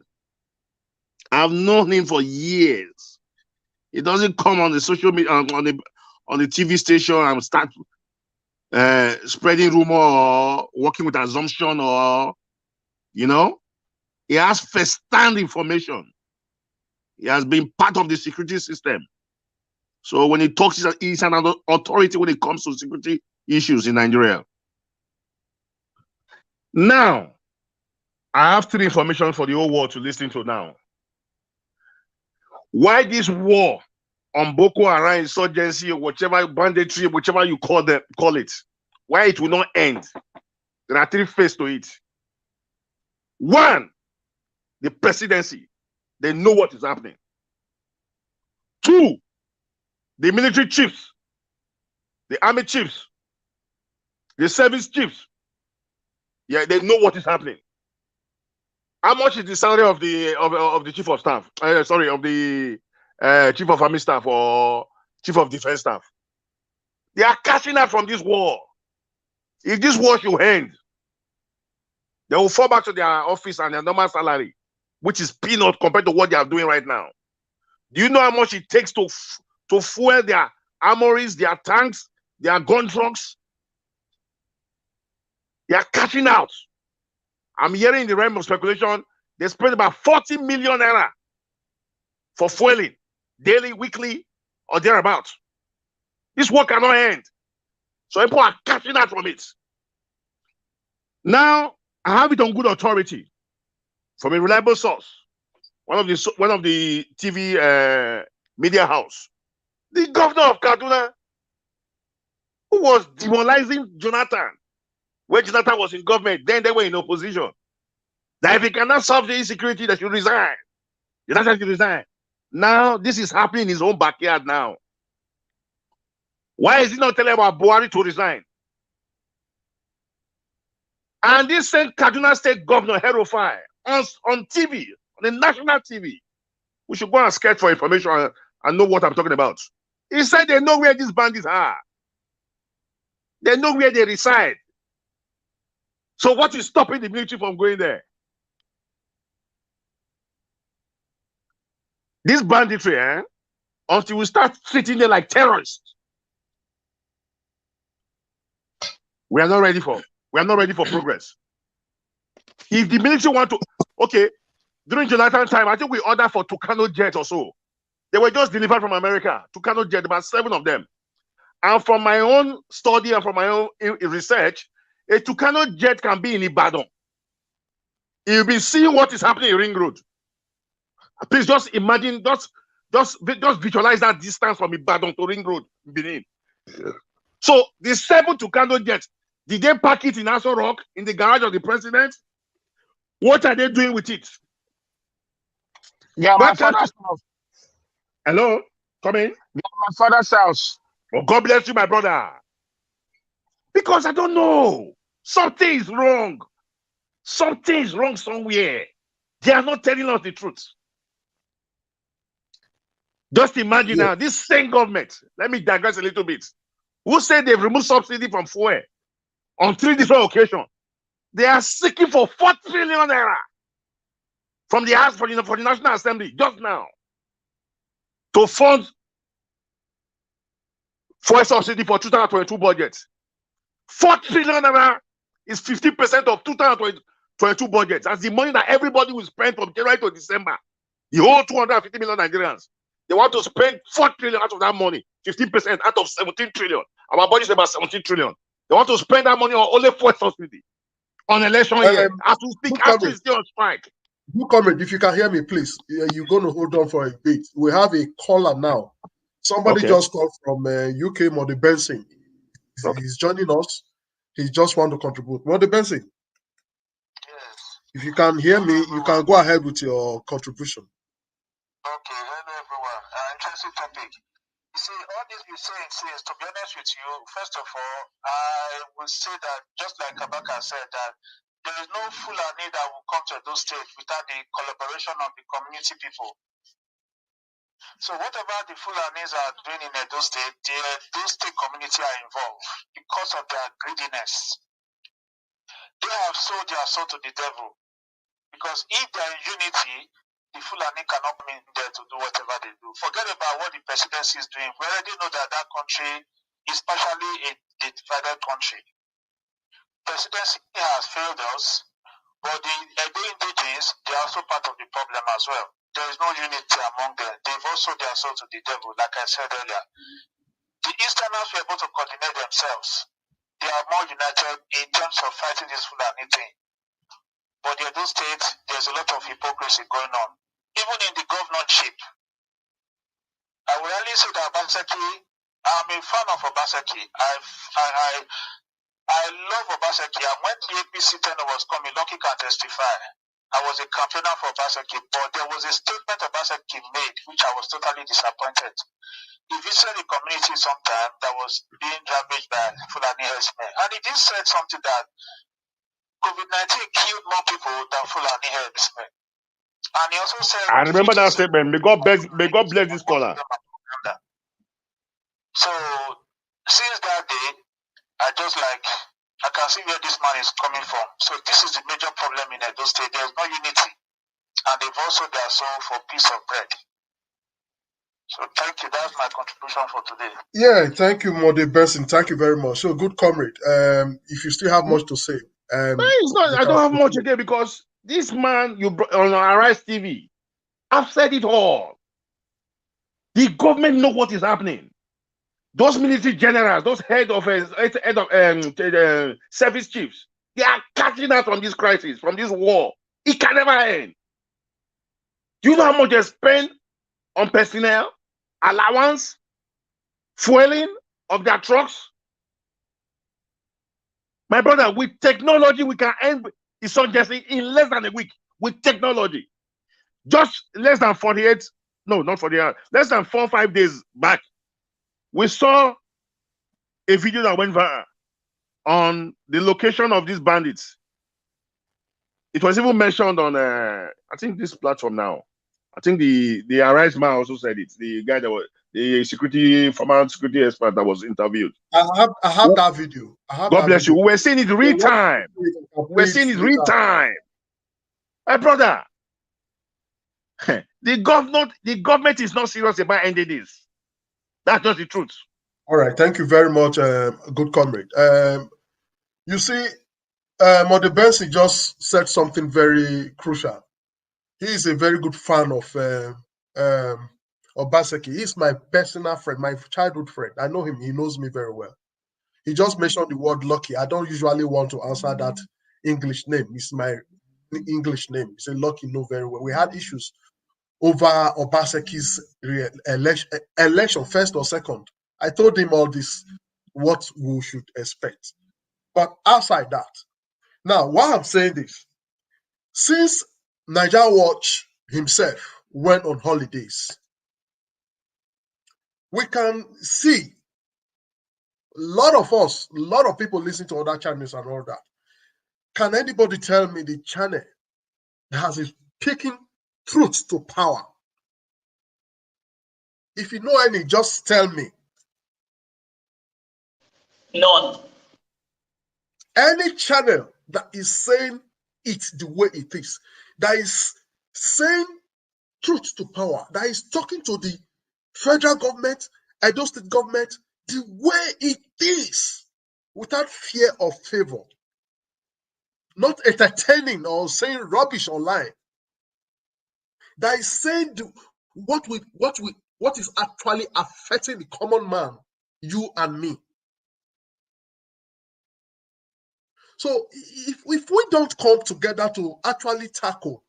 I've known him for years. He doesn't come on the social media, on the TV station and start spreading rumor or working with assumption or, he has first-hand information. He has been part of the security system. So when he talks, he's an authority when it comes to security issues in Nigeria. Now, I have three information for the whole world to listen to now. Why this war on Boko Haram insurgency or whatever banditry, whichever you call it, why it will not end? There are three phases to it. One, the presidency. They know what is happening. Two, the military chiefs, the army chiefs, the service chiefs. Yeah, they know what is happening. How much is the salary of the chief of staff? Sorry, of the chief of army staff or chief of defense staff? They are cashing out from this war. If this war should end, they will fall back to their office and their normal salary, which is peanut compared to what they are doing right now. Do you know how much it takes to fuel their armories, their tanks, their gun trucks? They are cashing out. I'm hearing in the realm of speculation, they spend about 40 million naira for fueling, daily, weekly, or thereabouts. This war cannot end. So people are cashing out from it. Now, I have it on good authority from a reliable source, one of the TV media house. The governor of Kaduna, who was demoralizing Jonathan when Jonathan was in government, then they were in opposition. That if he cannot solve the insecurity, they should resign. Jonathan should resign. Now, this is happening in his own backyard now. Why is he not telling about Buhari to resign? And this same Kaduna State Governor, Herofai, on TV, on the national TV, we should go and sketch for information and know what I'm talking about. He said they know where these bandits are. They know where they reside. So what is stopping the military from going there? This banditry, until we start treating them like terrorists, we are not ready for progress. If the military want to, okay, during Jonathan time, I think we ordered for Tucano jet or so. They were just delivered from America, Tucano jet, about 7 of them. And from my own study and from my own research, a Tucano jet can be in Ibadan. You'll be seeing what is happening in Ring Road. Please just imagine, just visualize that distance from Ibadan to Ring Road, Benin. So the 7 Tucano jets, did they park it in Aso Rock in the garage of the president? What are they doing with it? Yeah, my father's house. Hello, come in. Yeah, my father's house. Oh, God bless you, my brother. Because I don't know. Something is wrong. Something is wrong somewhere. They are not telling us the truth. Just imagine now, this same government, let me digress a little bit, who said they've removed subsidy from fuel on 3 different occasions. They are seeking for 4 trillion naira from the House for the National Assembly just now to fund fuel subsidy for 2022 budget. 4 trillion naira is 50% of 2022 budget. That's the money that everybody will spend from January to December. The whole 250 million Nigerians. They want to spend 4 trillion out of that money, 15% out of 17 trillion. Our budget is about 17 trillion. They want to spend that money on only fuel subsidy on election year. As we speak, after still on strike. Comrade, if you can hear me, please. You're going to hold on for a bit. We have a caller now. Somebody just called from UK, Modi Benson. He's joining us. He just want to contribute. Modi Benson, yes. If you can hear me, you can go ahead with your contribution. Okay, hello everyone. Interesting topic. You see, all this you're saying, to be honest with you, first of all, I will say that, just like Kabaka said, that there is no Fulani that will come to Edo State without the collaboration of the community people. So whatever the Fulanis are doing in Edo State, the Edo State community are involved because of their greediness. They have sold their soul to the devil. Because if they are in unity, the Fulani cannot come in there to do whatever they do. Forget about what the presidency is doing. We already know that that country is partially a divided country. Presidency has failed us, but the Edo indigenes, they are also part of the problem as well. there is no unity among them. They've also their soul to the devil, like I said earlier. The Easterners were able to coordinate themselves. They are more united in terms of fighting this Fulani thing. But in Edo State, there's a lot of hypocrisy going on. Even in the governorship, I will only say that Obaseki, I'm a fan of Obaseki. I love Obaseki. And when the APC tenure was coming, Lucky can testify. I was a campaigner for Obaseki, but there was a statement Obaseki made, which I was totally disappointed. He visited the community sometime that was being ravaged by Fulani Herdsmen. And he did say something that COVID-19 killed more people than Fulani Herdsmen. And he also said, I remember that statement. May God bless this scholar. So since that day, I can see where this man is coming from. So this is the major problem in Edo State. There's no unity. And they've also their soul for piece of bread. So thank you. That's my contribution for today. Yeah, thank you, Mode Benson. Thank you very much. So good comrade. If you still have much to say. It's not, I don't have much again because this man you brought on Arise TV, I've said it all. The government know what is happening. Those military generals, those head of service chiefs, they are catching out from this crisis, from this war. It can never end. Do you know how much they spend on personnel, allowance, fueling of their trucks? My brother, with technology, we can end insurgency in less than a week. With technology. Just less than 48, no, not 48, less than 4 or 5 days back, we saw a video that went viral on the location of these bandits. It was even mentioned on, I think, this platform now. I think the Arise man also said it. The guy that was the former security expert that was interviewed. I have that video. God bless you. We were seeing it real time. We're seeing it real time. My brother, the government is not serious about ending this. That's just the truth. All right. Thank you very much, good comrade. You see, Mode Benson just said something very crucial. He is a very good fan of Obaseki. He's my personal friend, my childhood friend. I know him. He knows me very well. He just mentioned the word lucky. I don't usually want to answer that English name. It's my English name. He said lucky, know very well. We had issues over Obaseki's election, first or second. I told him all this, what we should expect. But outside that, now, why I'm saying this, since Niger Watch himself went on holidays, we can see a lot of people listen to other channels and all that. Can anybody tell me the channel that has is picking truth to power? If you know any, just tell me. None. Any channel that is saying it the way it is, that is saying truth to power, that is talking to the federal government, Edo State government, the way it is, without fear of favor, not entertaining or saying rubbish online, that is saying what is actually affecting the common man, you and me. So if we don't come together to actually tackle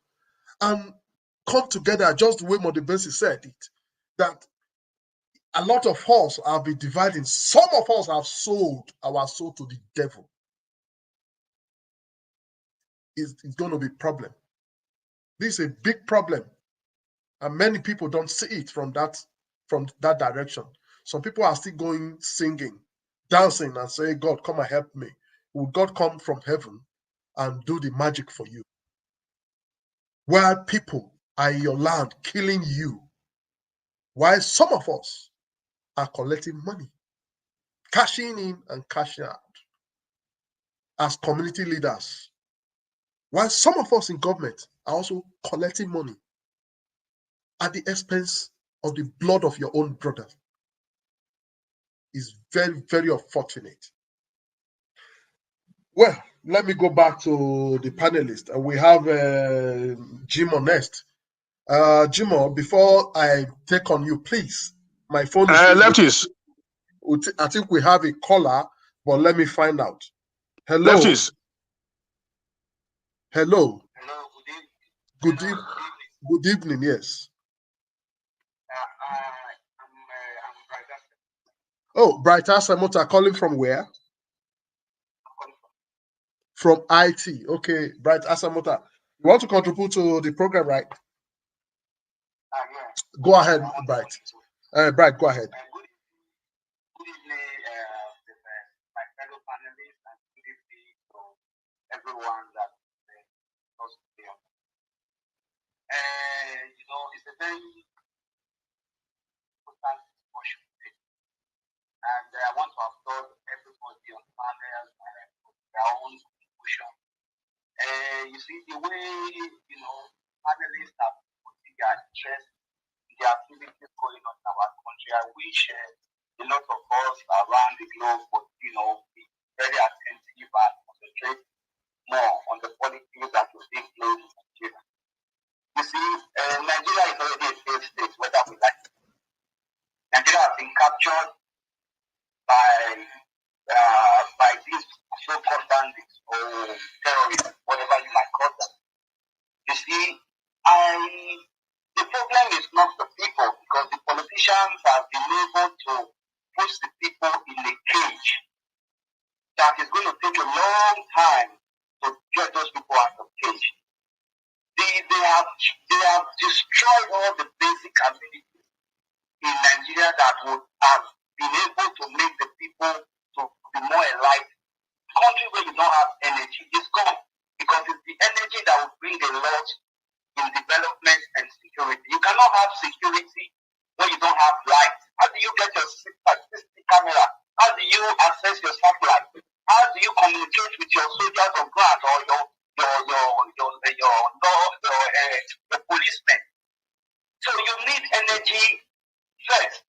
and come together just the way Mode Benson said it, that a lot of us have been dividing. Some of us have sold our soul to the devil. It's going to be a problem. This is a big problem. And many people don't see it from that direction. Some people are still going singing, dancing, and saying, God, come and help me. Will God come from heaven and do the magic for you? While people are in your land killing you, while some of us are collecting money, cashing in and cashing out as community leaders, while some of us in government are also collecting money at the expense of the blood of your own brother, is very, very unfortunate. Well, let me go back to the panelists. We have Jim Honest. Jimo, before I take on you, please. My phone is Lefties. I think we have a caller, but let me find out. Hello. Lefties. Hello. Hello, Good evening, yes. I'm Bright. Oh, Bright Asamota calling from where? From IT. Okay, Bright Asamota. You want to contribute to the program, right? Yeah. Go ahead, Bright. Bright, go ahead. Good evening, my fellow panelists, and good evening to everyone that knows me. It's a very important discussion, and I want to applaud everybody on panel for their own contribution. You see, the way panelists have put their interest in the activities going on in our country, I wish a lot of us around the globe would, be very attentive and concentrate more on the politics that will take place in Nigeria. You see, Nigeria is already a failed state, whether we like it. Nigeria has been captured by these so-called bandits or terrorists, whatever you might call them. You see, the problem is not the people, because the politicians have been able to push the people in a cage that is going to take a long time to get those people out of cage. They have destroyed all the basic abilities in Nigeria that would have been able to make the people to be more enlightened. Country where you don't have energy is gone, because it's the energy that will bring a lot in development and security. You cannot have security when you don't have light. How do you get your 360 camera? How do you access your satellite? How do you communicate with your soldiers on ground or your policemen? So you need energy first.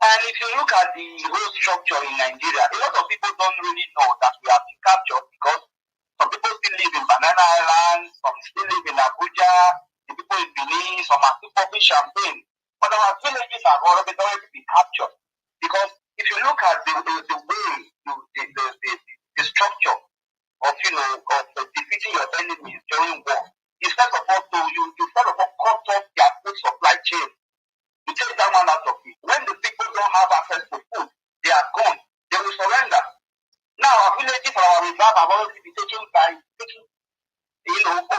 And if you look at the whole structure in Nigeria, a lot of people don't really know that we have been captured, because some people still live in Banana Island, some still live in Abuja, the people in Benin, some are still popping champagne. But our villages have already been captured. Because if you look at the way, the structure of defeating your enemies during war, you first of all cut off their food supply chain. You take that one out of it. When the people don't have access to food, they are gone. They will surrender. Now our villages, our reserve have already been taken over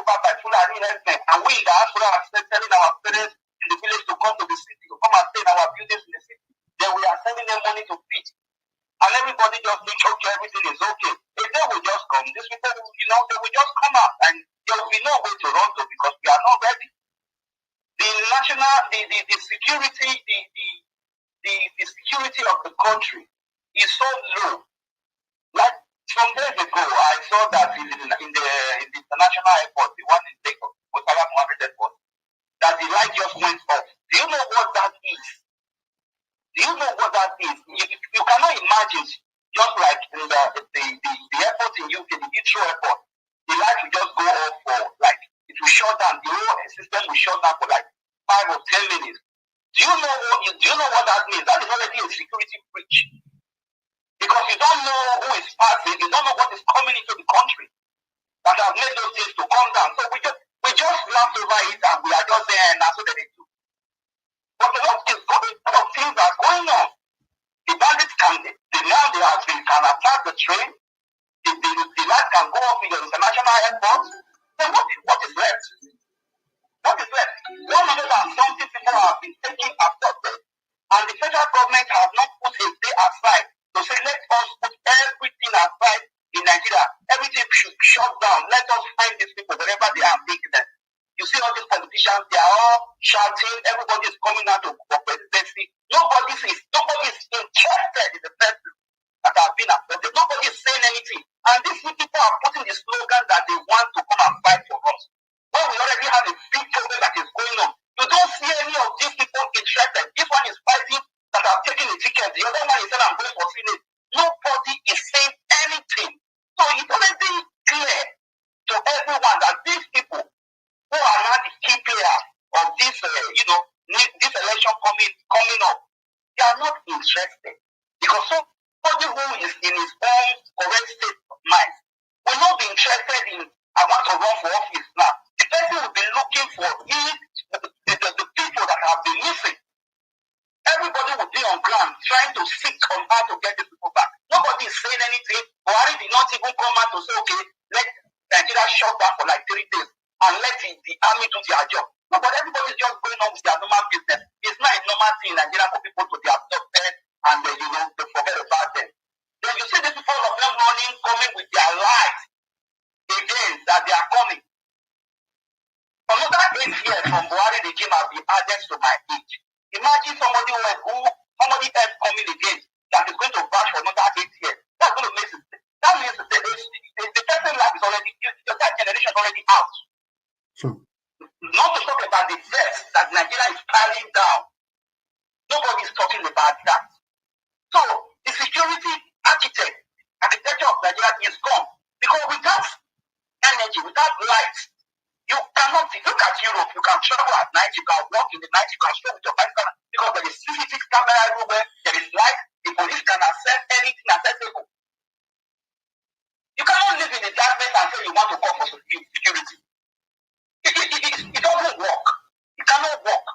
by Fulani Herdsmen, and we in the diaspora are telling our parents in the village to come to the city, to come and stay in our buildings in the city. Then we are sending them money to feed, and everybody just thinks, okay, everything is okay. If they will just come, these people, they will just come out, and there will be no way to run to, because we are not ready. The security, the security of the country is so low. Like some days ago, I saw that in the international airport, the one in Lagos, Murtala Mohammed Airport, that the light just went off. Do you know what that is? You cannot imagine, just like in the airport in UK, the Heathrow airport, the light will just go off for it will shut down. The whole system will shut down for 5 or 10 minutes. Do you know what that means? That is already a security breach. Because you don't know who is passing, you don't know what is coming into the country that has made those things to come down. So we just laugh over it, and we are just saying, that's what they do. But what is going on? Things are going on. The bandits can attack the train. The light can go off in your international airport. Then what is left? What is left? 100 and something people have been taken abducted, and the federal government has not put a day aside to say, let us put everything aside in Nigeria. Everything should shut down. Let us find these people wherever they are, taking them. You see all these politicians, they are all shouting, everybody is coming out for presidency. Nobody is interested in the person that have been abducted. Nobody is saying anything. And these people are putting the slogan that they want to come and fight for us. When we already have a big problem that is going on, you don't see any of these people interested. This one is fighting that have taken a ticket. The other one is saying, I'm going for Senate. Nobody is saying anything. So it's already clear to everyone that these people who are not the key players interested. Because somebody who is in his own correct state of mind will not be interested in I want to run for office now. The person will be looking for the people that have been missing. Everybody will be on ground trying to seek on how to get the people back. Nobody is saying anything. Buhari did not even come out to say, okay, let Nigeria shut down for like 3 days and let the army do their job. No, but everybody's just going on with their normal business. It's not a normal thing in Nigeria for people to be abducted and they forget about them. Then you see the people of them running, coming with their lives again, that they are coming. Another 8 years from Buhari regime have been added to my age. Imagine somebody else coming again that is going to bash for another 8 years. That's going to make it. That means the person life is already, that generation is already out. Not to talk about the deaths that Nigeria is piling down. Nobody is talking about that. So the security architecture of Nigeria is gone. Because without energy, without light, you cannot look at Europe. You can travel at night, you can walk in the night, you can show with your bicycle because there is CCTV camera everywhere, there is light, the police can access anything accessible. You cannot live in the darkness and say you want to call for security. It doesn't work. It cannot work.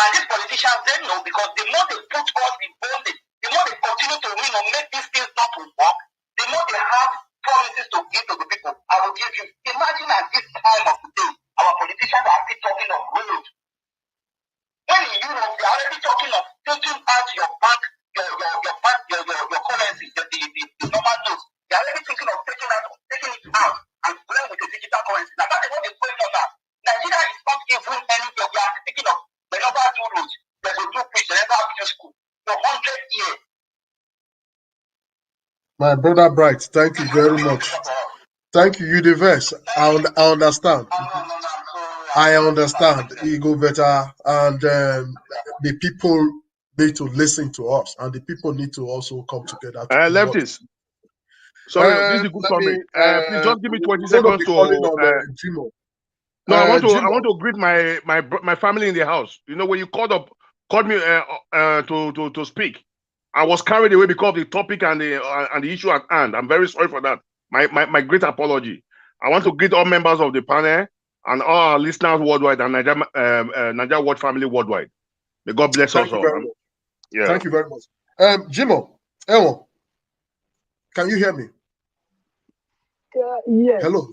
And these politicians, they know because the more they put us in bondage, the more they continue to make these things not to work, the more they have promises to give to the people. I will give you. Imagine at this time of the day, our politicians are still talking of road. When in Europe, they are already talking of taking out your bank, your currency, the normal notes. They are already thinking of taking it out and playing with the digital currency. Now that is what is going on now. Nigeria is not even anywhere. We are thinking of the never do roads, they will do preach, they never do school for 100 years. My brother Bright, thank you very much. Thank you, Universe. I understand. I understand. You go better, and the people need to listen to us, and the people need to also come together. Lefties. Sorry, this is a good comment. Please just give me 20 seconds to. Jimo. No, I want to greet my family in the house. You know, when you called me to speak, I was carried away because of the topic and the issue at hand. I'm very sorry for that. My great apology. I want to greet all members of the panel and all our listeners worldwide and Nigeria World family worldwide. May God bless us all. Yeah. Thank you very much. Jimo, can you hear me? Yes. Hello.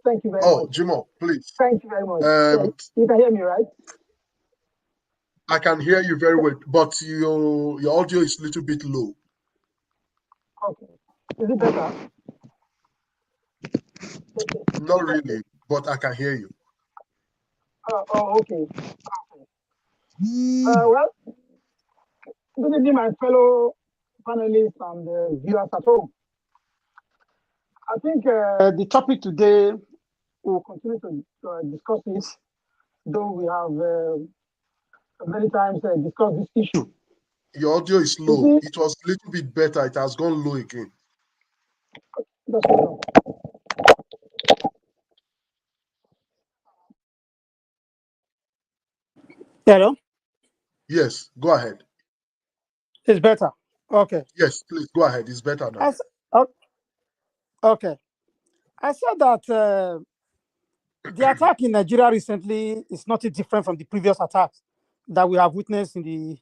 Thank you very much. Oh, Jimo, please. Thank you very much. You can hear me, right? I can hear you very well, but your audio is a little bit low. Okay. Is it better? Not really, but I can hear you. Okay. Well, good evening, my fellow panelists and viewers at home. I think the topic today, we'll continue to discuss this, though we have many times discussed this issue. Your audio is low. It was a little bit better. It has gone low again. That's right. Hello? Yes, go ahead. It's better. Okay. Yes, please go ahead. It's better now. Okay. I said that the attack in Nigeria recently is not different from the previous attacks that we have witnessed in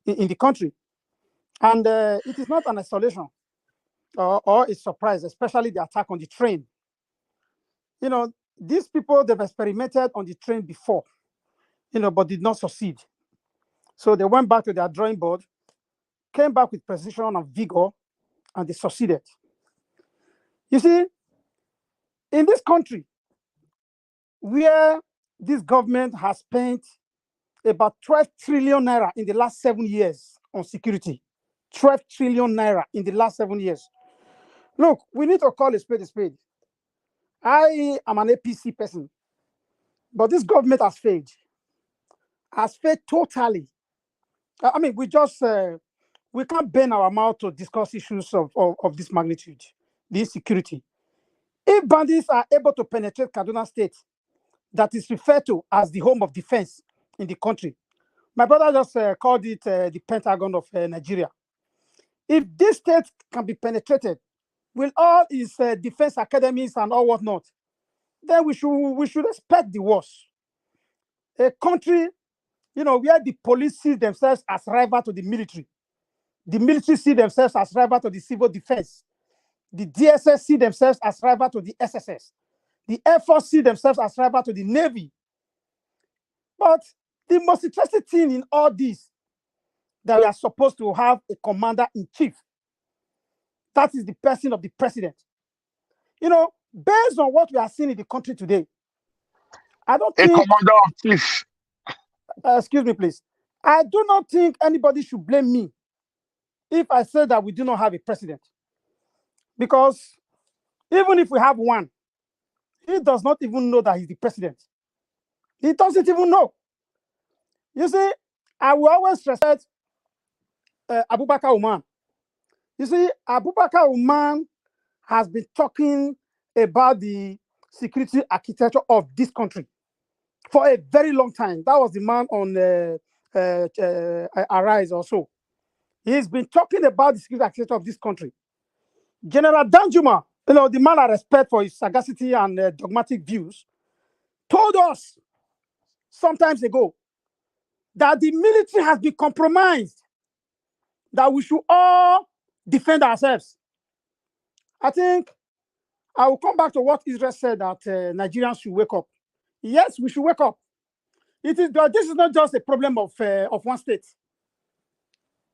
the country. And it is not an isolation or a surprise, especially the attack on the train. You know, these people, they've experimented on the train before, but did not succeed. So they went back to their drawing board, came back with precision and vigor, and they succeeded. You see, in this country, where this government has spent about 12 trillion naira in the last 7 years on security, 12 trillion naira in the last 7 years. Look, we need to call a spade a spade. I am an APC person, but this government has failed totally. I mean, we can't bend our mouth to discuss issues of this magnitude, the insecurity. If bandits are able to penetrate Kaduna State, that is referred to as the home of defense in the country, my brother just called it the Pentagon of Nigeria. If this state can be penetrated with all its defense academies and all whatnot, then we should expect the worst. A country, where the police see themselves as rival to the military see themselves as rival to the civil defense, the DSS see themselves as rival to the SSS, the Air Force see themselves as rival to the Navy. But the most interesting thing in all this, that we are supposed to have a commander-in-chief. That is the person of the president. Based on what we are seeing in the country today, I don't think... commander-in-chief. Excuse me, please. I do not think anybody should blame me if I say that we do not have a president. Because even if we have one, he does not even know that he's the president. He doesn't even know. You see, I will always respect Abubakar Uman. You see, Abubakar Uman has been talking about the security architecture of this country for a very long time. That was the man on Arise also. He's been talking about the security architecture of this country. General Danjuma, the man I respect for his sagacity and dogmatic views, told us sometimes ago that the military has been compromised, that we should all defend ourselves. I think I will come back to what Israel said, that Nigerians should wake up. Yes, we should wake up. This is not just a problem of one state.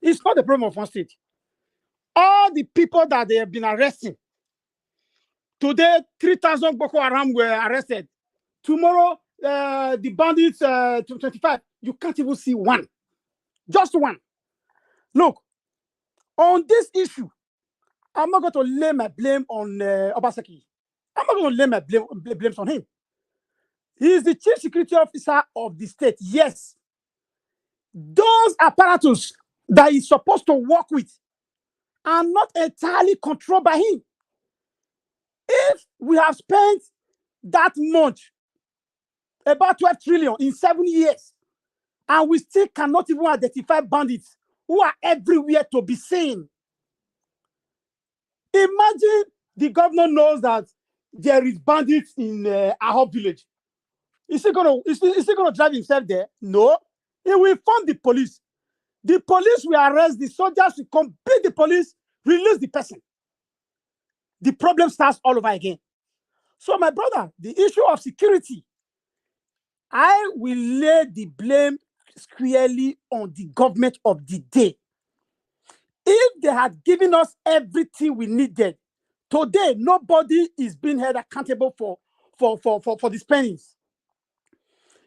It's not the problem of one state. All the people that they have been arresting, today 3,000 Boko Haram were arrested. Tomorrow, the bandits, 25, you can't even see one. Just one. Look, on this issue, I'm not going to lay my blame on Obaseki. I'm not going to lay my blame on him. He is the chief security officer of the state. Yes. Those apparatus that he's supposed to work with are not entirely controlled by him. If we have spent that much, about 12 trillion in 7 years, and we still cannot even identify bandits who are everywhere to be seen. Imagine the governor knows that there is bandits in Ahop village. Is he gonna drive himself there? No. He will fund the police. The police will arrest the soldiers, will come beat the police, release the person. The problem starts all over again. So, my brother, the issue of security, I will lay the blame squarely on the government of the day. If they had given us everything we needed, today nobody is being held accountable for the spendings.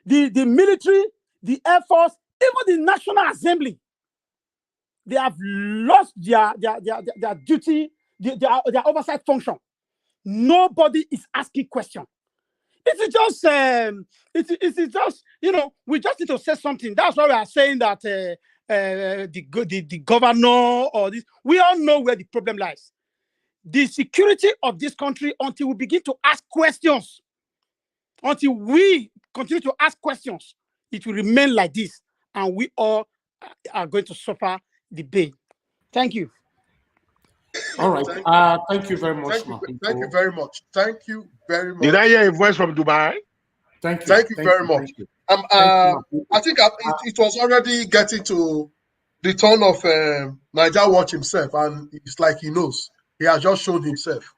The military, the Air Force, even the National Assembly, they have lost their duty, their oversight function. Nobody is asking questions. It's just, we just need to say something. That's why we are saying that the governor or this, we all know where the problem lies. The security of this country, until we begin to ask questions, until we continue to ask questions, it will remain like this, and we all are going to suffer the pain. Thank you. All right. Thank you very much. Thank you very much. Thank you very much. Did I hear a voice from Dubai? Thank you. Thank you very much. I think it was already getting to the turn of Niger Watch himself, and it's like he knows. He has just shown himself.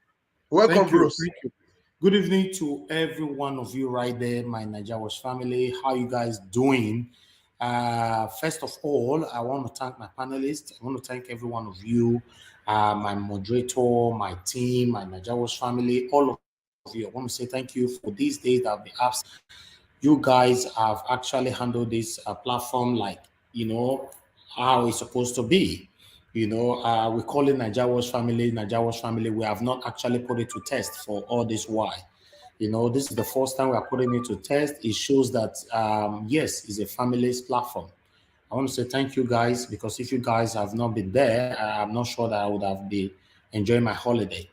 Welcome, Bruce. Thank you. Good evening to every one of you right there, my Niger Watch family. How you guys doing? First of all, I want to thank my panelists. I want to thank every one of you, my moderator, my team, my Niger Watch family, all of you. I want to say thank you for these days that the apps. You guys have actually handled this platform like, how it's supposed to be. We call it Niger Watch family, Niger Watch family. We have not actually put it to test for all this while. This is the first time we are putting it to test. It shows that, yes, it's a family's platform. I want to say thank you guys, because if you guys have not been there, I'm not sure that I would have been enjoying my holiday.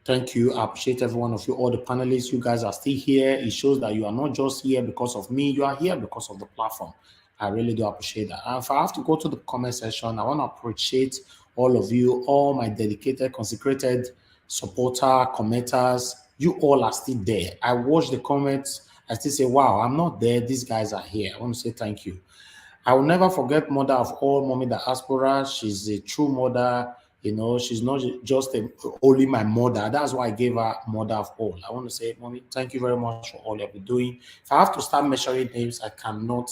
Thank you. I appreciate every one of you, all the panelists. You guys are still here. It shows that you are not just here because of me. You are here because of the platform. I really do appreciate that. If I have to go to the comment section, I want to appreciate all of you, all my dedicated, consecrated supporter, commenters. You all are still there. I watch the comments. I still say, wow, I'm not there. These guys are here. I want to say thank you. I will never forget mother of all, Mommy Diaspora. She's a true mother. You know, she's not just only my mother. That's why I gave her mother of all. I want to say, Mommy, thank you very much for all you've been doing. If I have to start measuring names, I cannot.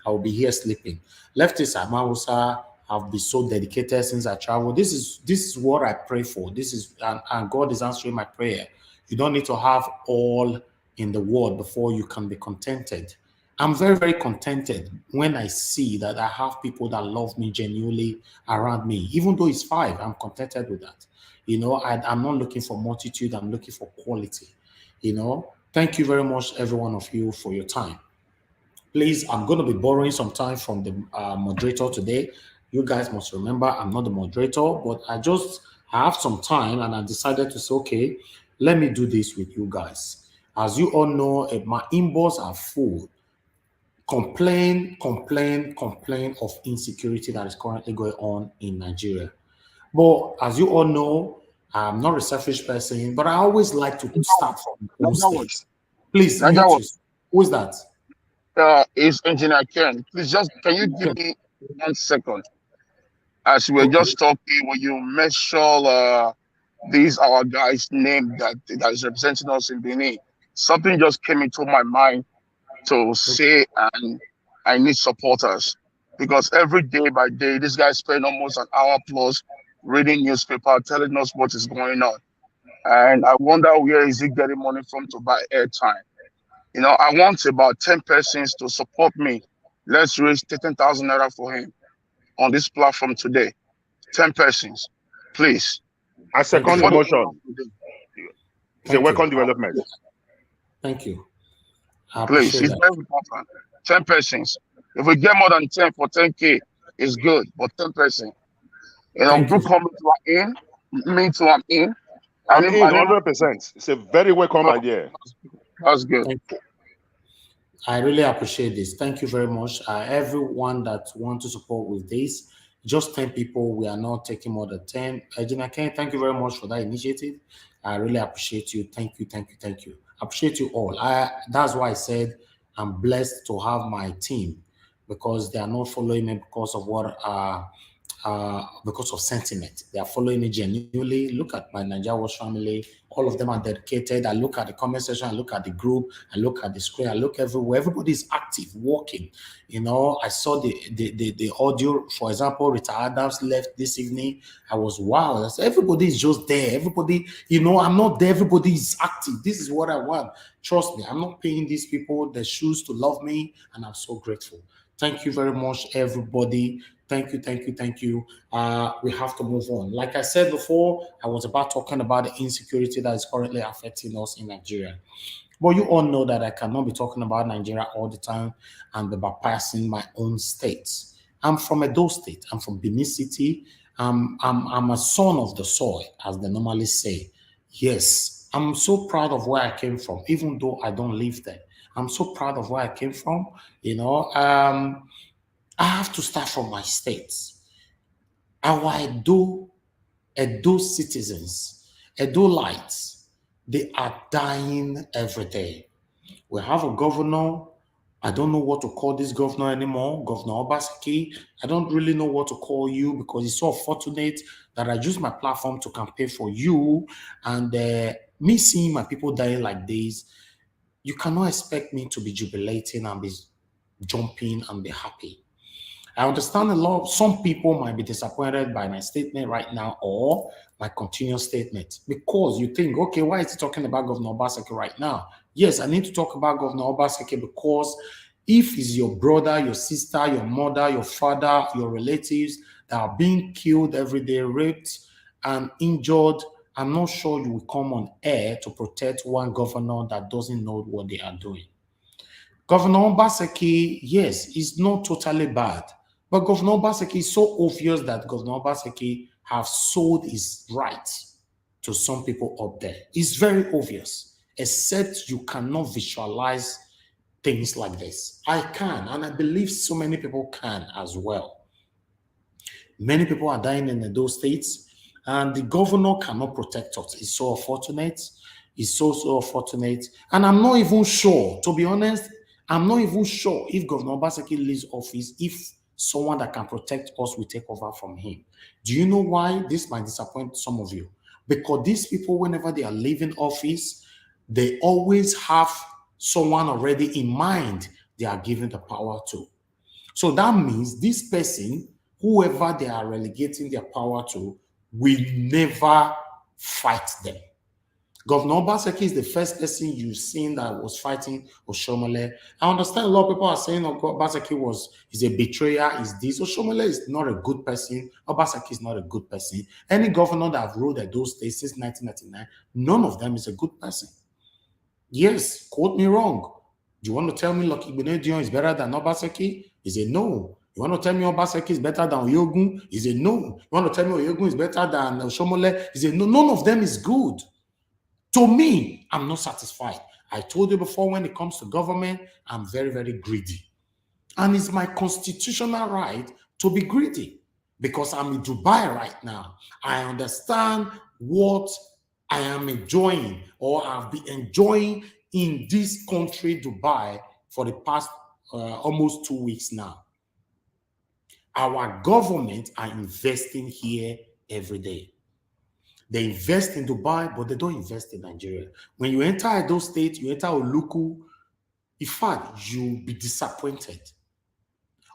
I will be here sleeping. Leftist Amausa have been so dedicated since I traveled. This is what I pray for. This is and God is answering my prayer. You don't need to have all in the world before you can be contented. I'm very, very contented when I see that I have people that love me genuinely around me. Even though it's 5, I'm contented with that. You know, I'm not looking for multitude. I'm looking for quality. You know, thank you very much, every one of you, for your time. Please, I'm going to be borrowing some time from the moderator today. You guys must remember I'm not the moderator, but I have some time and I decided to say, okay, let me do this with you guys. As you all know, my inbox are full. Complain of insecurity that is currently going on in Nigeria. But as you all know, I'm not a selfish person, but I always like to start from my own state. Please, mute you. Who is that? Is Engineer Ken. Please can you give me 1 second? As we're just talking, when you mention these our guys' name that is representing us in Benin, something just came into my mind to say, and I need supporters, because every day by day, this guy spend almost an hour plus reading newspaper, telling us what is going on. And I wonder, where is he getting money from to buy airtime? You know, I want about 10 persons to support me. Let's raise 13,000 naira for him on this platform today. 10 persons, please. I second the motion. It's a welcome development. Thank you. Please, it's very important. 10 persons. If we get more than 10 for 10K, it's good. But 10 persons. You know, group comment to I'm in. Me too, I'm in. I'm in 100%. It's a very welcome idea. That's good. I really appreciate this. Thank you very much. Everyone that wants to support with this, just 10 people. We are not taking more than 10. Ejina Ken, thank you very much for that initiative. I really appreciate you. Thank you. I appreciate you all. That's why I said I'm blessed to have my team, because they are not following me because of because of sentiment. They are following me genuinely. Look at my Nigeria family. All of them are dedicated. I look at the comment section. I look at the group. I look at the screen. I look everywhere. Everybody is active, working. You know, I saw the audio. For example, Rita Adams left this evening. I was wow. Everybody is just there. Everybody, you know, I'm not there. Everybody is active. This is what I want. Trust me, I'm not paying these people the shoes to love me, and I'm so grateful. Thank you very much, everybody. Thank you. We have to move on. Like I said before, I was about talking about the insecurity that is currently affecting us in Nigeria. But you all know that I cannot be talking about Nigeria all the time and be bypassing my own states. I'm from Edo State. I'm from Benin City. I'm a son of the soil, as they normally say. Yes, I'm so proud of where I came from, even though I don't live there. I'm so proud of where I came from. You know, I have to start from my states. Our Edo citizens, Edo-lights, they are dying every day. We have a governor. I don't know what to call this governor anymore, Governor Obaseki. I don't really know what to call you, because it's so fortunate that I use my platform to campaign for you. And me seeing my people dying like this, you cannot expect me to be jubilating and be jumping and be happy. I understand some people might be disappointed by my statement right now or my continuous statement, because you think, okay, why is he talking about Governor Obaseki right now? Yes, I need to talk about Governor Obaseki because if it's your brother, your sister, your mother, your father, your relatives that are being killed every day, raped and injured, I'm not sure you will come on air to protect one governor that doesn't know what they are doing. Governor Obaseki, yes, is not totally bad. But Governor Obaseki is so obvious that Governor Obaseki have sold his rights to some people up there. It's very obvious, except you cannot visualize things like this. I can, and I believe so many people can as well. Many people are dying in those states, and the governor cannot protect us. It's so unfortunate. It's so unfortunate. And I'm not even sure, to be honest, I'm not even sure if Governor Obaseki leaves office, if someone that can protect us will take over from him. Do you know why? This might disappoint some of you. Because these people, whenever they are leaving office, they always have someone already in mind they are giving the power to. So that means this person, whoever they are relegating their power to, will never fight them. Governor Obaseki is the first person you've seen that was fighting Oshomole. I understand a lot of people are saying Obaseki is a betrayer, is this. Oshomole is not a good person. Obaseki is not a good person. Any governor that have ruled at those states since 1999, none of them is a good person. Yes, quote me wrong. Do you want to tell me Lucky Benedion is better than Obaseki? Is a no. You want to tell me Obaseki is better than Oyogun? Is a no. You want to tell me Oyogun is better than Oshomole? Is a no. None of them is good. To me, I'm not satisfied. I told you before, when it comes to government, I'm very, very greedy. And it's my constitutional right to be greedy because I'm in Dubai right now. I understand what I am enjoying or I've been enjoying in this country, Dubai, for the past almost 2 weeks now. Our government are investing here every day. They invest in Dubai, but they don't invest in Nigeria. When you enter Edo State, you enter Oluku, in fact, you'll be disappointed.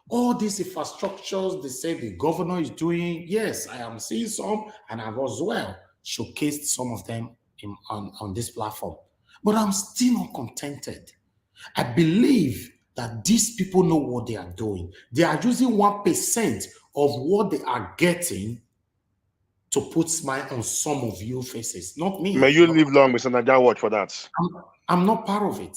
All these infrastructures, they say the governor is doing, yes, I am seeing some, and I've as well showcased some of them on this platform. But I'm still not contented. I believe that these people know what they are doing. They are using 1% of what they are getting to put smile on some of you faces, not me. May you live long, Mr. Naija Watch, for that. I'm not part of it.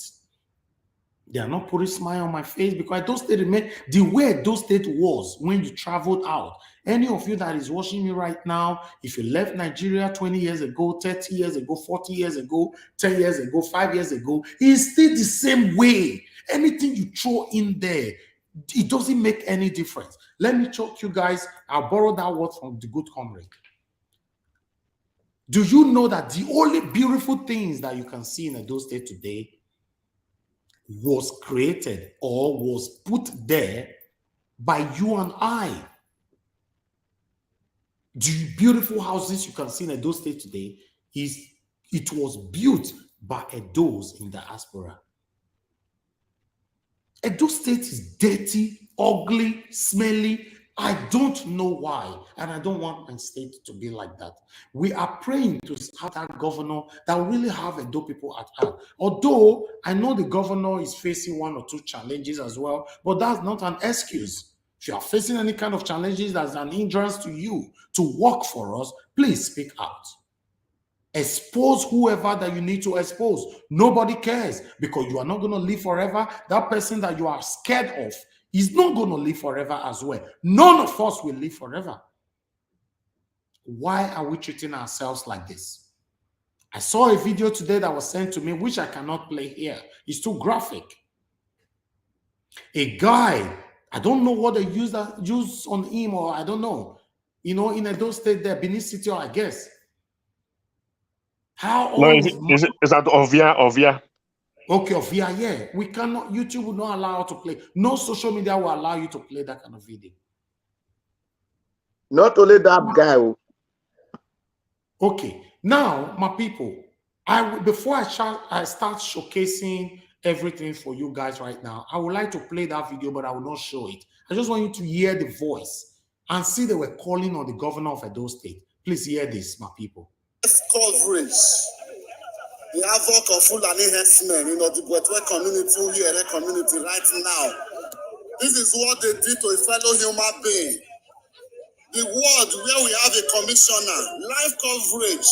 They are not putting smile on my face because those state remain the way those state was when you traveled out. Any of you that is watching me right now, if you left Nigeria 20 years ago, 30 years ago, 40 years ago, 10 years ago, 5 years ago, it's still the same way. Anything you throw in there, it doesn't make any difference. Let me talk you guys. I'll borrow that word from the good comrade. Do you know that the only beautiful things that you can see in Edo State today was created or was put there by you and I? The beautiful houses you can see in Edo State today, it was built by Edos in the diaspora. Edo State is dirty, ugly, smelly. I don't know why, and I don't want my state to be like that. We are praying to have that governor that will really have Edo people at heart. Although I know the governor is facing 1 or 2 challenges as well, but that's not an excuse. If you are facing any kind of challenges that's an hindrance to you to work for us, please speak out. Expose whoever that you need to expose. Nobody cares because you are not going to live forever. That person that you are scared of is not going to live forever as well. None of us will live forever. Why are we treating ourselves like this? I saw a video today that was sent to me, which I cannot play here. It's too graphic. A guy, I don't know what they use on him, or I don't know. You know, in Edo State there, Benin City, I guess. How No, old is that Ovia? Okay, Ovia, yeah. We cannot, YouTube will not allow us to play. No social media will allow you to play that kind of video. Not only that guy. Okay, now, my people, before I start showcasing everything for you guys right now, I would like to play that video, but I will not show it. I just want you to hear the voice and see they were calling on the governor of Edo State. Please hear this, my people. Coverage. The havoc of Fulani Herdsmen in the Bwetwe community, here community right now. This is what they did to a fellow human being. The world where we have a commissioner, live coverage,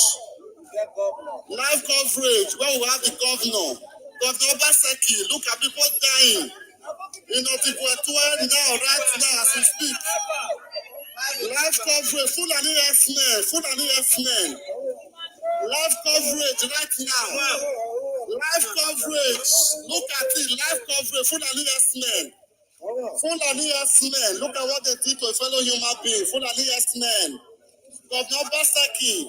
where we have the governor, Governor Obaseki. Look at people dying. You know, the Bwetwe now, right now, as we speak. Live coverage, Fulani Herdsmen. Live coverage right now. Live coverage. Look at it. Live coverage. Fulani Herdsmen. Fulani Herdsmen, look at what they did to a fellow human being. Fulani Herdsmen. Governor Basaki,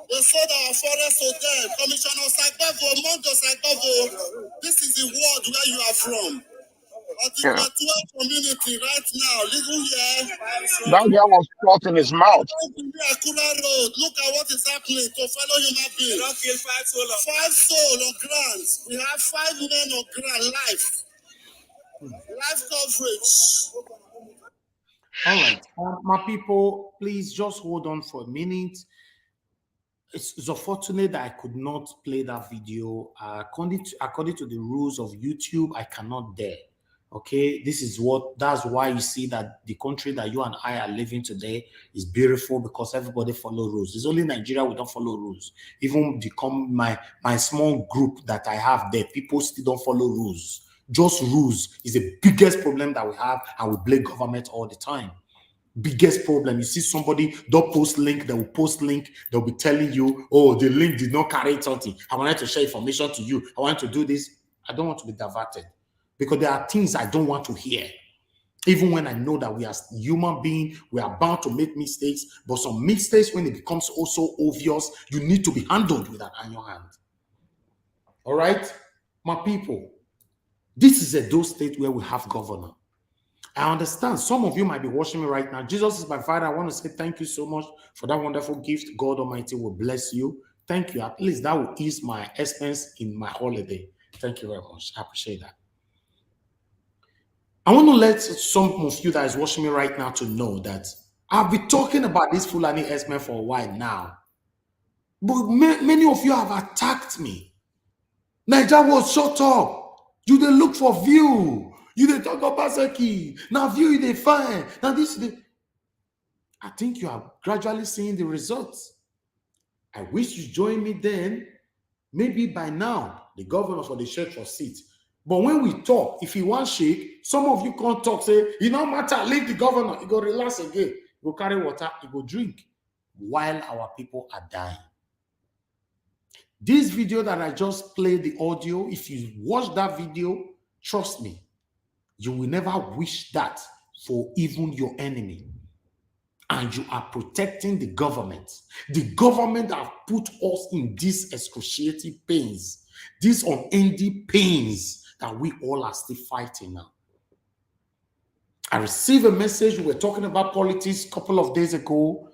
they sold our forest to them. Commissioner Sagbavo, Mongo Sagbavo, this is the world where you are from. Yeah. Article 12 community right now, legal here. That guy was caught in his mouth. Akura Road, look at what is happening to fellow human beings. Don't kill 5 souls. 5 souls on ground. We have 5 men on ground, life. Life coverage. All right, my people, please just hold on for a minute. It's unfortunate that I could not play that video. According to the rules of YouTube, I cannot dare. Okay, that's why you see that the country that you and I are living today is beautiful, because everybody follow rules. It's only Nigeria we don't follow rules. Even my small group that I have there, people still don't follow rules. Just rules is the biggest problem that we have, and we blame government all the time. Biggest problem. You see somebody don't post link, they will post link, they'll be telling you, oh, the link did not carry something. I wanted to share information to you. I want to do this. I don't want to be diverted, because there are things I don't want to hear. Even when I know that we are human beings, we are bound to make mistakes, but some mistakes, when it becomes also obvious, you need to be handled with an iron hand. All right, my people, this is Edo State where we have governor. I understand some of you might be watching me right now. Jesus is my Father. I want to say thank you so much for that wonderful gift. God Almighty will bless you. Thank you. At least that will ease my expense in my holiday. Thank you very much. I appreciate that. I want to let some of you that is watching me right now to know that I've been talking about this Fulani Herdsmen for a while now. But many of you have attacked me. Nigeria was shut up. You dey look for view. You dey talk about Seki. Now view they fine. Now this. I think you are gradually seeing the results. I wish you join me then. Maybe by now the governor for the church for seat. But when we talk, if he want shake, some of you can't talk. Say, it no matter. Leave the governor. He go relax again. Go carry water. He go drink. While our people are dying. This video that I just played the audio, if you watch that video, trust me, you will never wish that for even your enemy. And you are protecting the government. The government have put us in these excruciating pains, these unending pains that we all are still fighting now. I received a message. We were talking about politics a couple of days ago.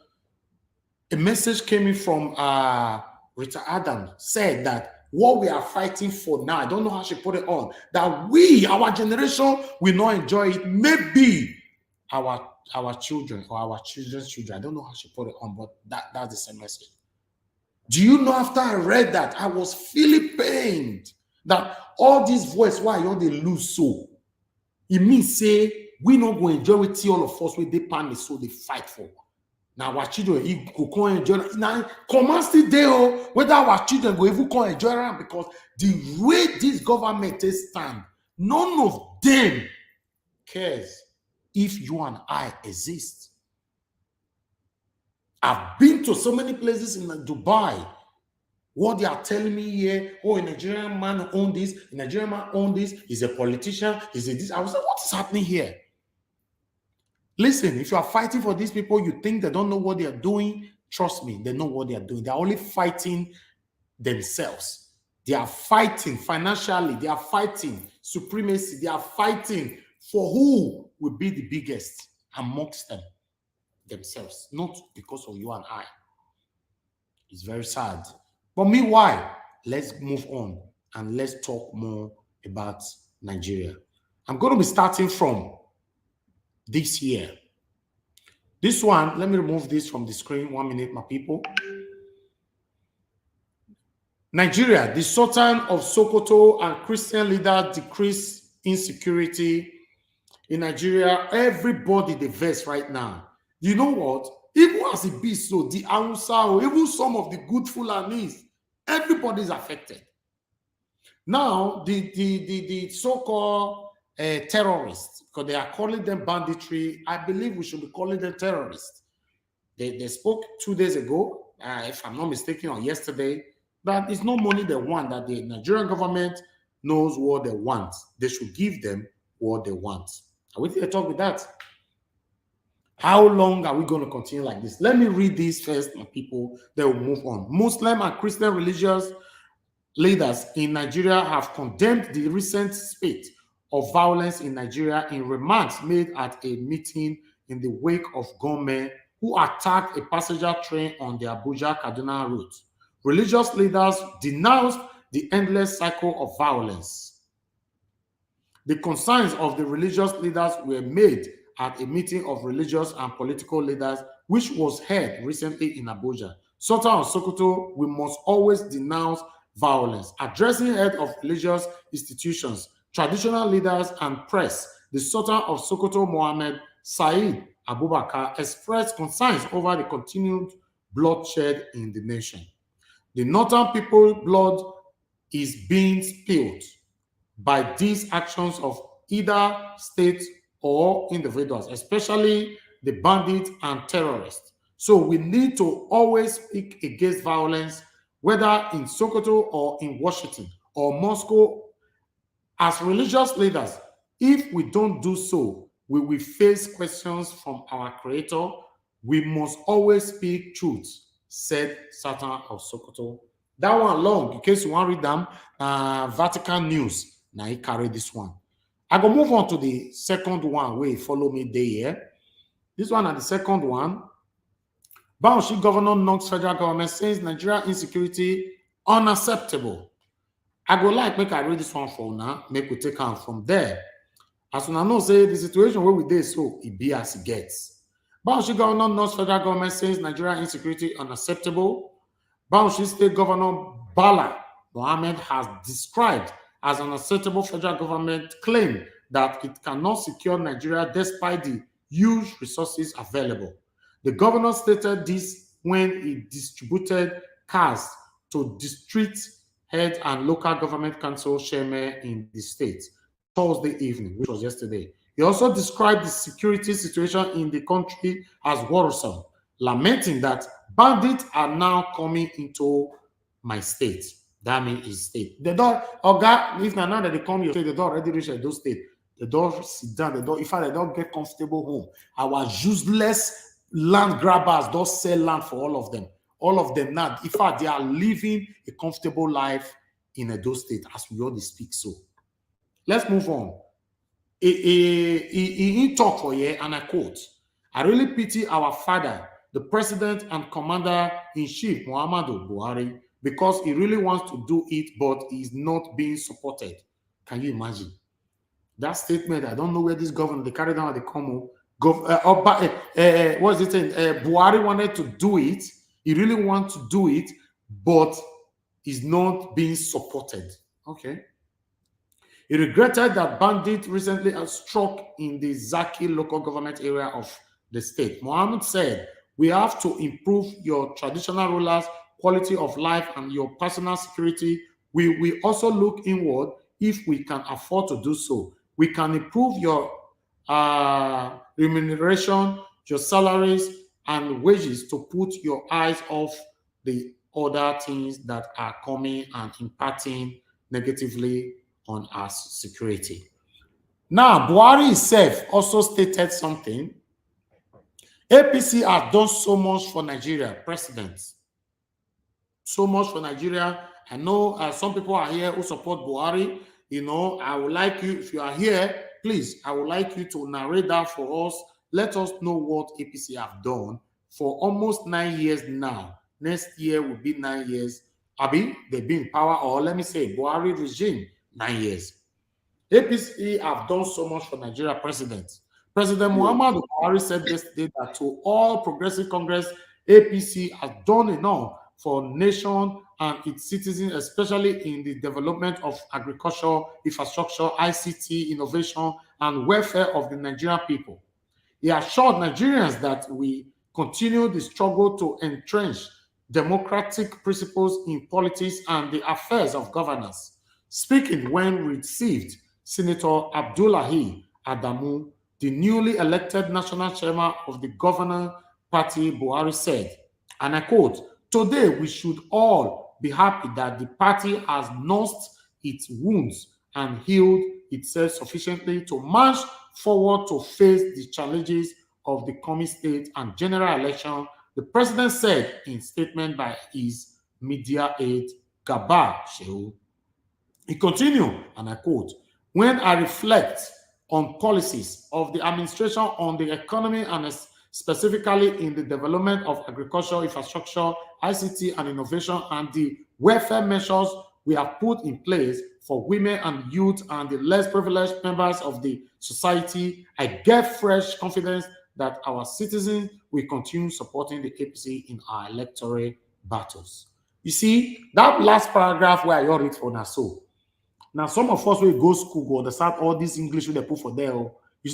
A message came in from Rita Adams, said that what we are fighting for now, I don't know how she put it on, that we, our generation, will not enjoy it. Maybe our children or our children's children. I don't know how she put it on, but that's the same message. Do you know, after I read that, I was feeling pained that all this voice, why you they lose so? It means say we not going to enjoy with all of us where they pan so they fight for. Now our children go enjoy. Now command still there whether our children go even come enjoy around, because the way this government takes stand, none of them cares if you and I exist. I've been to so many places in Dubai. What they are telling me here, oh, a Nigerian man own this, a Nigerian man own this, he's a politician, he's a this. I was like, what is happening here? Listen, if you are fighting for these people, you think they don't know what they are doing, trust me, they know what they are doing. They're only fighting themselves. They are fighting financially, they are fighting supremacy, they are fighting for who will be the biggest amongst them, themselves, not because of you and I. It's very sad. But meanwhile, let's move on and let's talk more about Nigeria. I'm going to be starting from this year. This one, let me remove this from the screen. 1 minute, my people. Nigeria, the Sultan of Sokoto and Christian leader decrease insecurity in Nigeria. Everybody the verse right now. You know what? Even as it be so, the Hausa, even some of the good Fulanis, everybody is affected. Now, the so-called terrorists, because they are calling them banditry, I believe we should be calling them terrorists. They spoke 2 days ago, if I'm not mistaken, or yesterday, that it's no money they want, that the Nigerian government knows what they want. They should give them what they want. Are we here talk with that? How long are we going to continue like this? Let me read this first, my people, then we'll move on. Muslim and Christian religious leaders in Nigeria have condemned the recent spate of violence in Nigeria in remarks made at a meeting in the wake of gunmen who attacked a passenger train on the Abuja-Kaduna route. Religious leaders denounced the endless cycle of violence. The concerns of the religious leaders were made at a meeting of religious and political leaders, which was held recently in Abuja. Sultan of Sokoto, we must always denounce violence. Addressing head of religious institutions, traditional leaders, and press, the Sultan of Sokoto, Mohammed Said Abubakar, expressed concerns over the continued bloodshed in the nation. The northern people's blood is being spilled by these actions of either state or individuals, especially the bandits and terrorists. So we need to always speak against violence, whether in Sokoto or in Washington or Moscow. As religious leaders, if we don't do so, we will face questions from our Creator. We must always speak truth, said Sultan of Sokoto. That one long, in case you want to read them, Vatican News. Now he carry this one. I go move on to the second one where you follow me there. This one and the second one. Bauchi Governor knocks federal government says Nigeria insecurity unacceptable. I go like make I read this one for now, make we take on from there. As una know, say the situation where we dey so it be as it gets. Bauchi Governor knocks federal government says Nigeria insecurity unacceptable. Bauchi State Governor Bala Mohammed has described as an unacceptable federal government claim that it cannot secure Nigeria despite the huge resources available. The governor stated this when he distributed cars to district head and local government council chairmen in the state Thursday evening, which was yesterday. He also described the security situation in the country as worrisome, lamenting that bandits are now coming into my state. That means his state. The door, if now that they come your state, the door already reach Edo State. The door sit down, the door, if I don't get comfortable home. Our useless land grabbers don't sell land for all of them. All of them now, in fact, they are living a comfortable life in Edo State as we already speak so. Let's move on. He talked for here, and I quote, I really pity our father, the president and commander-in-chief, Muhammadu Buhari, because he really wants to do it, but he's not being supported. Can you imagine? That statement, I don't know where this governor, they carried down at the Como, what is it saying? Buhari wanted to do it. He really wants to do it, but he's not being supported. Okay. He regretted that bandits recently struck in the Zaki local government area of the state. Mohammed said, we have to improve your traditional rulers' quality of life and your personal security. We will also look inward if we can afford to do so. We can improve your remuneration, your salaries, and wages to put your eyes off the other things that are coming and impacting negatively on our security. Now, Buhari himself also stated something. APC has done so much for Nigeria, President. So much for Nigeria. I know some people are here who support Buhari. You know, I would like you, if you are here, please, I would like you to narrate that for us. Let us know what APC have done for almost 9 years now. Next year will be 9 years. Abi, they've been in power, or let me say, Buhari regime, 9 years. APC have done so much for Nigeria, President. President Muhammadu Buhari said yesterday that to all Progressive Congress, APC has done enough for nation and its citizens, especially in the development of agriculture, infrastructure, ICT, innovation, and welfare of the Nigerian people. He assured Nigerians that we continue the struggle to entrench democratic principles in politics and the affairs of governance. Speaking when received, Senator Abdullahi Adamu, the newly elected national chairman of the governing party, Buhari said, and I quote, today we should all be happy that the party has nursed its wounds and healed itself sufficiently to march forward to face the challenges of the coming state and general election, the president said in statement by his media aide, Gaba Shehu. He continued, and I quote, "When I reflect on policies of the administration on the economy and specifically in the development of agricultural infrastructure, ICT and innovation, and the welfare measures we have put in place for women and youth and the less privileged members of the society, I get fresh confidence that our citizens will continue supporting the APC in our electoral battles." You see, that last paragraph where I read for Naso. Now, some of us will go school, go understand all this English they put for there.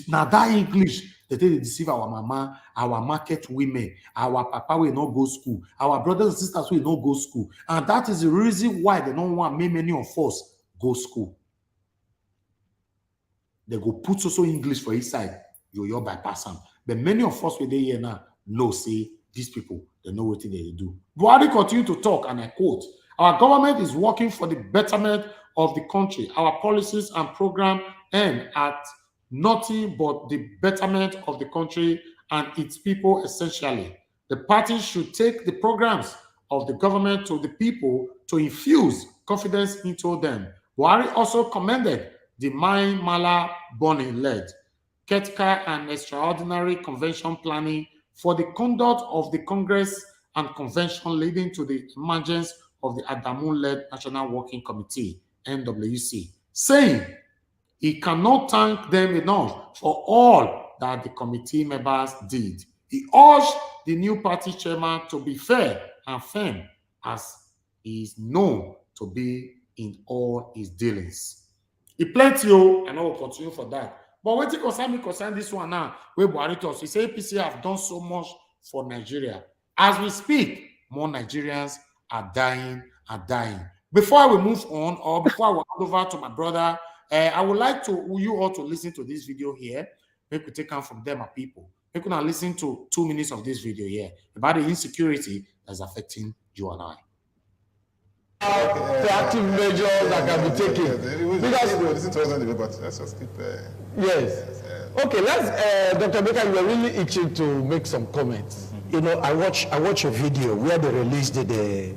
Now, that English, they deceive our mama, our market women, our papa will not go school, our brothers and sisters will not go school. And that is the reason why they don't want many of us go school. They go put also English for each side, you're bypass them. But many of us with here now know, say, these people, they know what they do. Buhari continue to talk, and I quote, "Our government is working for the betterment of the country. Our policies and program aim at nothing but the betterment of the country and its people essentially. The party should take the programs of the government to the people to infuse confidence into them." Buhari also commended the Mai Mala Boni-led Ketka and extraordinary convention planning for the conduct of the Congress and convention leading to the emergence of the Adamu-led National Working Committee, NWC, saying he cannot thank them enough for all that the committee members did. He urged the new party chairman to be fair and firm as he is known to be in all his dealings. He plenty, and I will continue for that. But what it concern this one now, where Buhari talks, he say APC have done so much for Nigeria. As we speak, more Nigerians are dying and dying. Before we move on, or before I will hand over to my brother, I would like you all to listen to this video here. Maybe we take on from them, my people. We can listen to 2 minutes of this video here about the insecurity that's affecting you and I. The active measures that can be taken. Because let's just keep. Yes. Okay. Let's. Dr. Baker, you are really itching to make some comments. You know, I watch a video where they released the.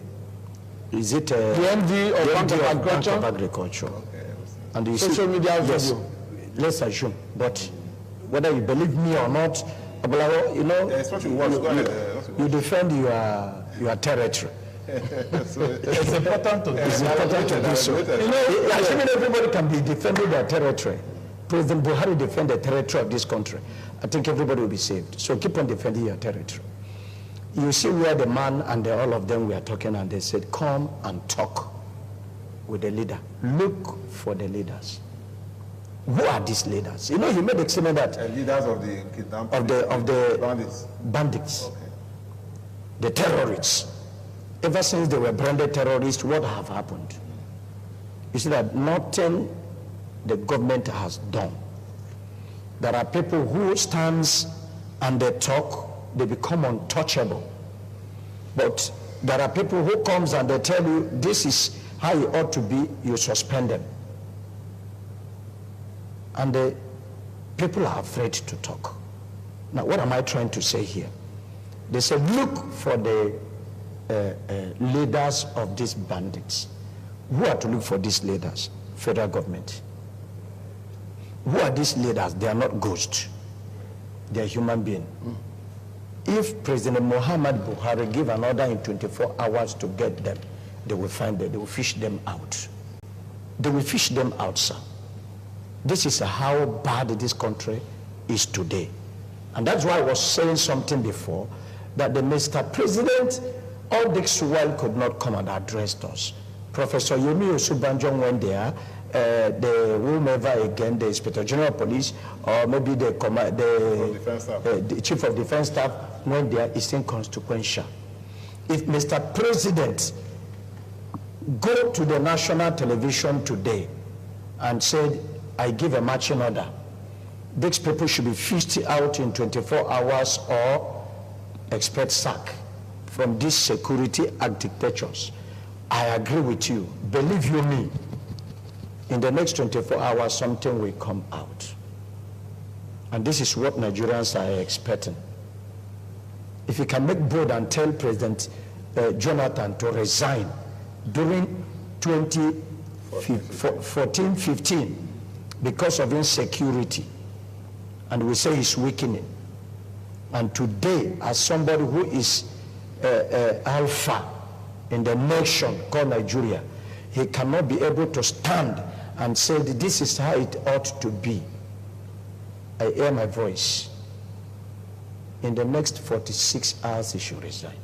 Is it the MD of Bank of Agriculture? Okay. And you social see, media yes, video. Let's assume, but whether you believe me or not, you know, you defend your territory. It's important to do so. You know, assuming everybody can be defending their territory, President Buhari defend the territory of this country, I think everybody will be saved. So keep on defending your territory. You see where the man and all of them were talking, and they said, "Come and talk with the leader. Look for the leaders." Who are these leaders? You know, he made the statement that leaders of the kidnappers, of the Okay. bandits, the terrorists. Ever since they were branded terrorists, what have happened? You see that nothing the government has done. There are people who stands and they talk, they become untouchable. But there are people who comes and they tell you this is how you ought to be, you suspend them. And the people are afraid to talk. Now, what am I trying to say here? They said, look for the leaders of these bandits. Who are to look for these leaders? Federal government. Who are these leaders? They are not ghosts. They are human beings. If President Muhammad Buhari give an order in 24 hours to get them, they will find them, they will fish them out. They will fish them out, sir. This is how bad this country is today. And that's why I was saying something before, that the Mr. President, all this while could not come and address us. Professor Yemi Osubanjo went there, the whomever again, the Inspector General of Police, or maybe the Chief of Defense Staff went there, is inconsequential. If Mr. President go to the national television today and said, I give a marching order, these people should be fished out in 24 hours or expect sack from these security act dictators. I agree with you. Believe you me, in the next 24 hours, something will come out. And this is what Nigerians are expecting. If you can make bold and tell President Jonathan to resign during 2014-15 because of insecurity, and we say he's weakening. And today, as somebody who is alpha in the nation called Nigeria, he cannot be able to stand and say that this is how it ought to be. I hear my voice. In the next 46 hours, he should resign.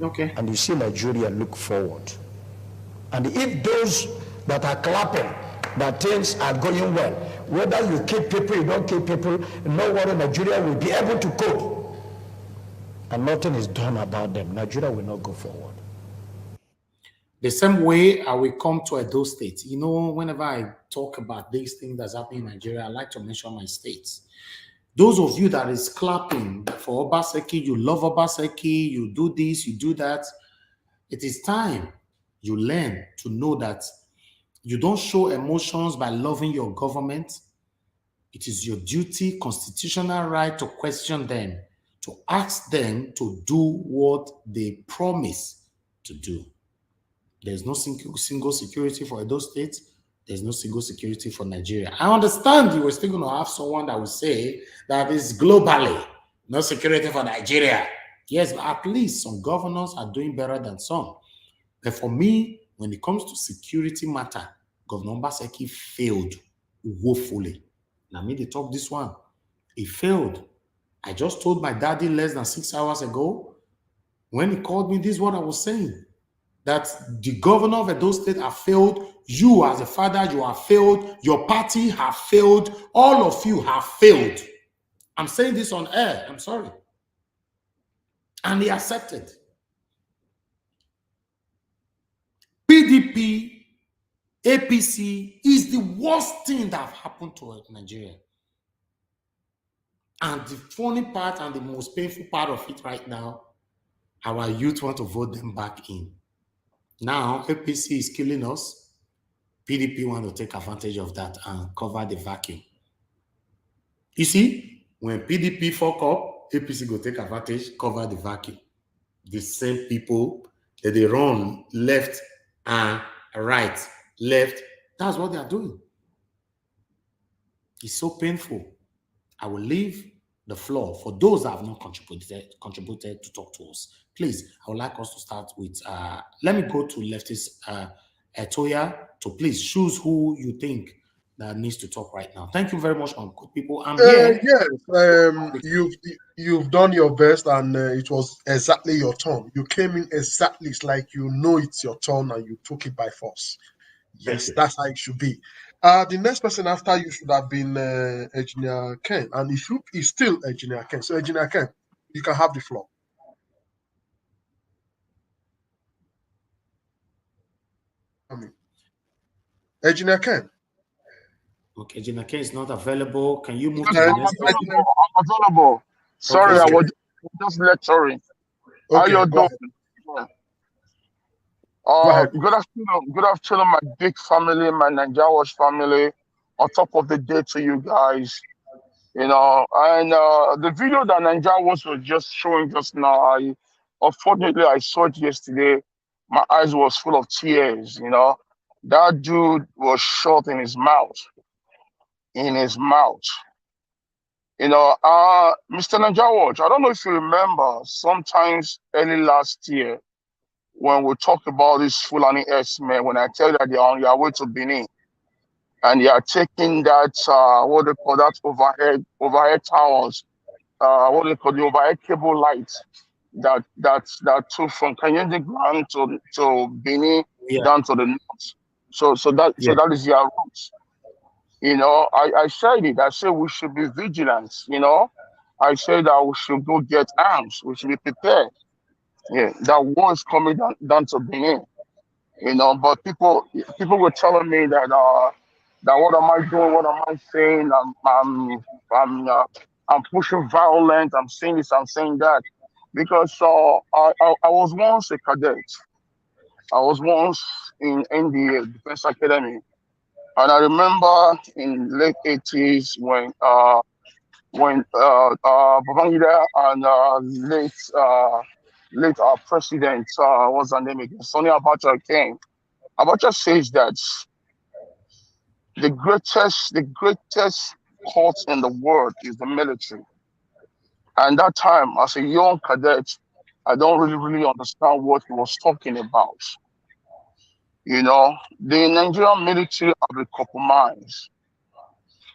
Okay. And you see Nigeria look forward. And if those that are clapping that things are going well, whether you keep people, you don't keep people, no worry, Nigeria will be able to cope. And nothing is done about them. Nigeria will not go forward. The same way I will come to Edo State. You know, whenever I talk about these things that's happening in Nigeria, I like to mention my states. Those of you that is clapping for Obaseki, you love Obaseki, you do this, you do that. It is time you learn to know that you don't show emotions by loving your government. It is your duty, constitutional right to question them, to ask them to do what they promise to do. There's no single security for Edo State. There's no single security for Nigeria. I understand you were still going to have someone that will say that is globally no security for Nigeria. Yes, but at least some governors are doing better than some. But for me, when it comes to security matter, Governor Obaseki failed woefully. Now, me they talk this one. He failed. I just told my daddy less than 6 hours ago. When he called me, this is what I was saying. That the governor of Edo State have failed. You as a father, you have failed. Your party have failed. All of you have failed. I'm saying this on air. I'm sorry. And he accepted. PDP, APC is the worst thing that have happened to Nigeria. And the funny part and the most painful part of it right now, our youth want to vote them back in. Now, APC is killing us. PDP want to take advantage of that and cover the vacuum. You see, when PDP fuck up, APC go take advantage, cover the vacuum. The same people that they run left and right, left. That's what they are doing. It's so painful. I will leave the floor for those that have not contributed to talk to us. Please, I would like us to start with, let me go to leftist Toya to please choose who you think that needs to talk right now. Thank you very much, good people. I'm here. Yes, you've done your best, and it was exactly your turn. You came in exactly, it's like you know it's your turn, and you took it by force. Yes, that's how it should be. The next person after you should have been Engineer Ken, and he's still Engineer Ken. So Engineer Ken, you can have the floor. Engineer Ken. Okay, Engineer Ken is not available. Can you move to I'm the next person? I'm available. Sorry, Okay, I was just lecturing. How Okay, you doing? Go Good afternoon, my big family, my Nigeria Watch family. On top of the day to you guys, you know, and the video that Nigeria Watch was just showing just now, unfortunately I saw it yesterday. My eyes was full of tears. You know, that dude was shot in his mouth. You know, Mr. Nigeria Watch, I don't know if you remember, sometimes early last year, when we talked about this Fulani Herdsmen, when I tell you that they are on their way to Benin, and they are taking that, what they call that overhead towers, what they call the overhead cable lights that took from Kanyende ground to Benin down to the north. So that is their route. You know, I said it. I said we should be vigilant. You know, I said that we should go get arms. We should be prepared. Yeah, that war is coming down to Benin. You know, but people were telling me that that what am I doing? What am I saying? I'm pushing violence. I'm saying this. I'm saying that, because I was once a cadet. I was once in the Defense Academy, and I remember in late 80s when Babangida and late president what's her name again, Sonny Abacha came. Abacha says that the greatest court in the world is the military. And that time, as a young cadet, I don't really understand what he was talking about. You know, the Nigerian military have been compromised.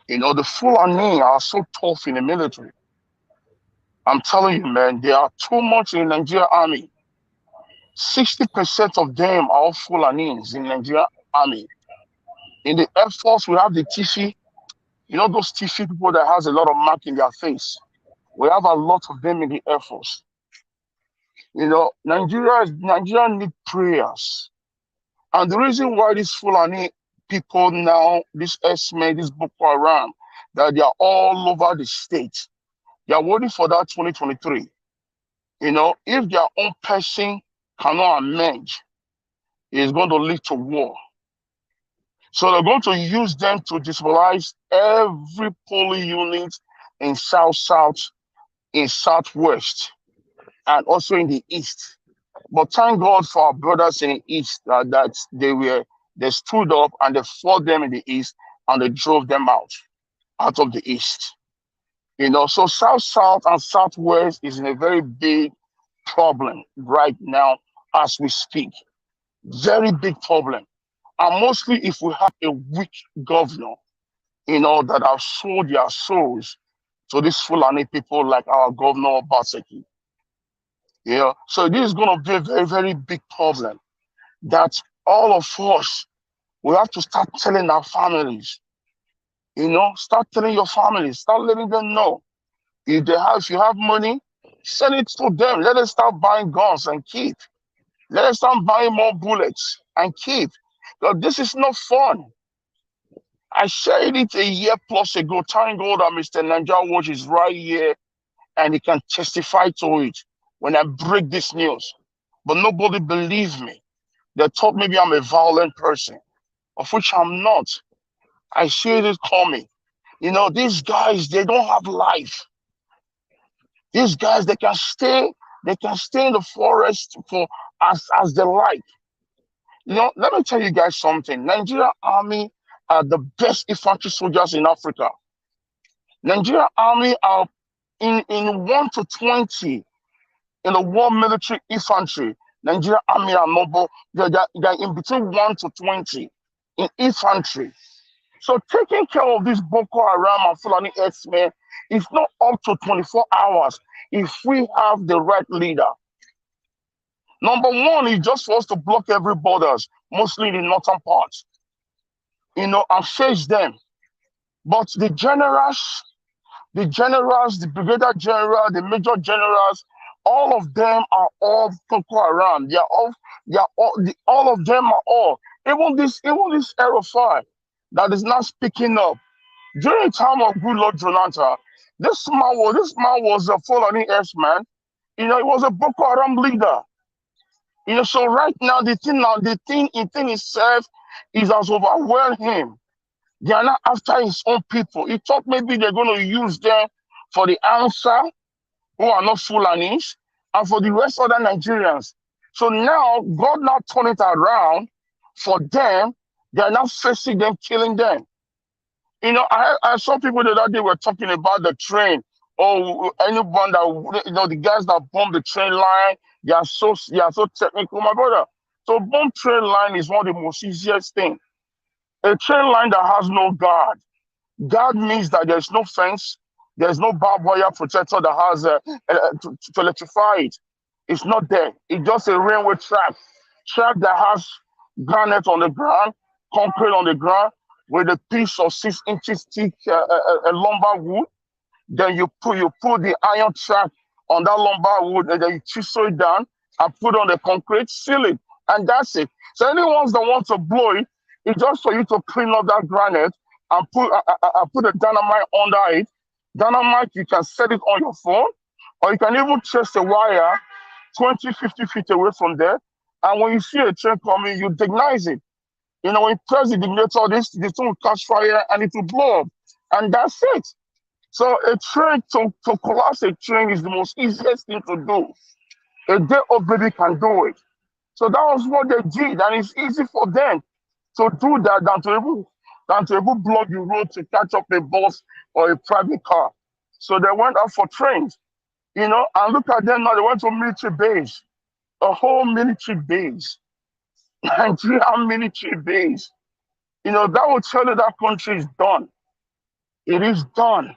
You know, the Fulani are so tough in the military. I'm telling you, man, they are too much in the Nigerian army. 60% of them are all Fulanis in the Nigerian army. In the Air Force, we have the Tifi. You know those Tifi people that has a lot of mark in their face? We have a lot of them in the Air Force. You know, Nigeria need prayers. And the reason why these Fulani people now, this Herdsmen, this Boko Haram, that they are all over the state, they are waiting for that 2023. You know, if their own person cannot amend, it's going to lead to war. So they're going to use them to destabilize every polling unit in South, in Southwest, and also in the East. But thank God for our brothers in the East that they stood up and they fought them in the East and they drove them out of the East. You know, so South and Southwest is in a very big problem right now as we speak. Very big problem. And mostly if we have a weak governor, you know, that have sold their souls to these Fulani people like our governor Baseki. Yeah, so this is going to be a very, very big problem that all of us, we have to start telling our families, you know, start telling your families, start letting them know. If you have money, send it to them. Let them start buying guns and keep. Let them start buying more bullets and keep. Because this is not fun. I shared it a year plus ago. Thank God that Mr. Ninja Watch is right here and he can testify to it when I break this news. But nobody believed me. They thought maybe I'm a violent person, of which I'm not. I see it coming. You know, these guys, they don't have life. These guys, they can stay in the forest for as they like. You know, let me tell you guys something. Nigeria Army are the best infantry soldiers in Africa. Nigeria Army are in 1 to 20 in the world military infantry. Nigeria Army are noble. They're in between 1 to 20 in infantry. So taking care of this Boko Haram and Fulani Herdsmen is not up to 24 hours if we have the right leader. Number one is just for us to block every borders, mostly in the northern parts, you know, and face them. But the generals, the brigadier general, the major generals, all of them are all Boko Haram. All of them are all. Even this Erufai that is not speaking up. During the time of good Lord Jonathan, this man was a Fulani Herdsman. You know, he was a Boko Haram leader. You know, so right now the thing itself is has overwhelmed him. They are not after his own people. He thought maybe they're going to use them for the answer, who are not Fulanis, and for the rest of the Nigerians. So now God now turn it around for them. They are now facing them, killing them. You know, I saw people the other day were talking about the train. Oh, anyone that, you know, the guys that bombed the train line, they are so technical, my brother. So bomb train line is one of the most easiest thing. A train line that has no guard. Guard means that there's no fence, there's no barbed wire protector that has to electrify it. It's not there. It's just a railway track that has granite on the ground, concrete on the ground, with a piece of 6 inches thick lumber wood. Then you put the iron track on that lumber wood, and then you chisel it down and put on the concrete, seal it, and that's it. So anyone that wants to blow it, it's just for you to clean up that granite and put a dynamite under it. Dynamite, you can set it on your phone, or you can even trace the wire 20, 50 feet away from there. And when you see a train coming, you recognize it. You know, when you press the ignitor, this thing will catch fire and it will blow up. And that's it. So a train, to collapse a train is the most easiest thing to do. A day old baby can do it. So that was what they did, and it's easy for them to do that than to even block the road to catch up a bus or a private car. So they went out for trains, you know, and look at them now, they went to military base, a whole military base, Nigerian military base. You know, that will tell you that country is done. It is done.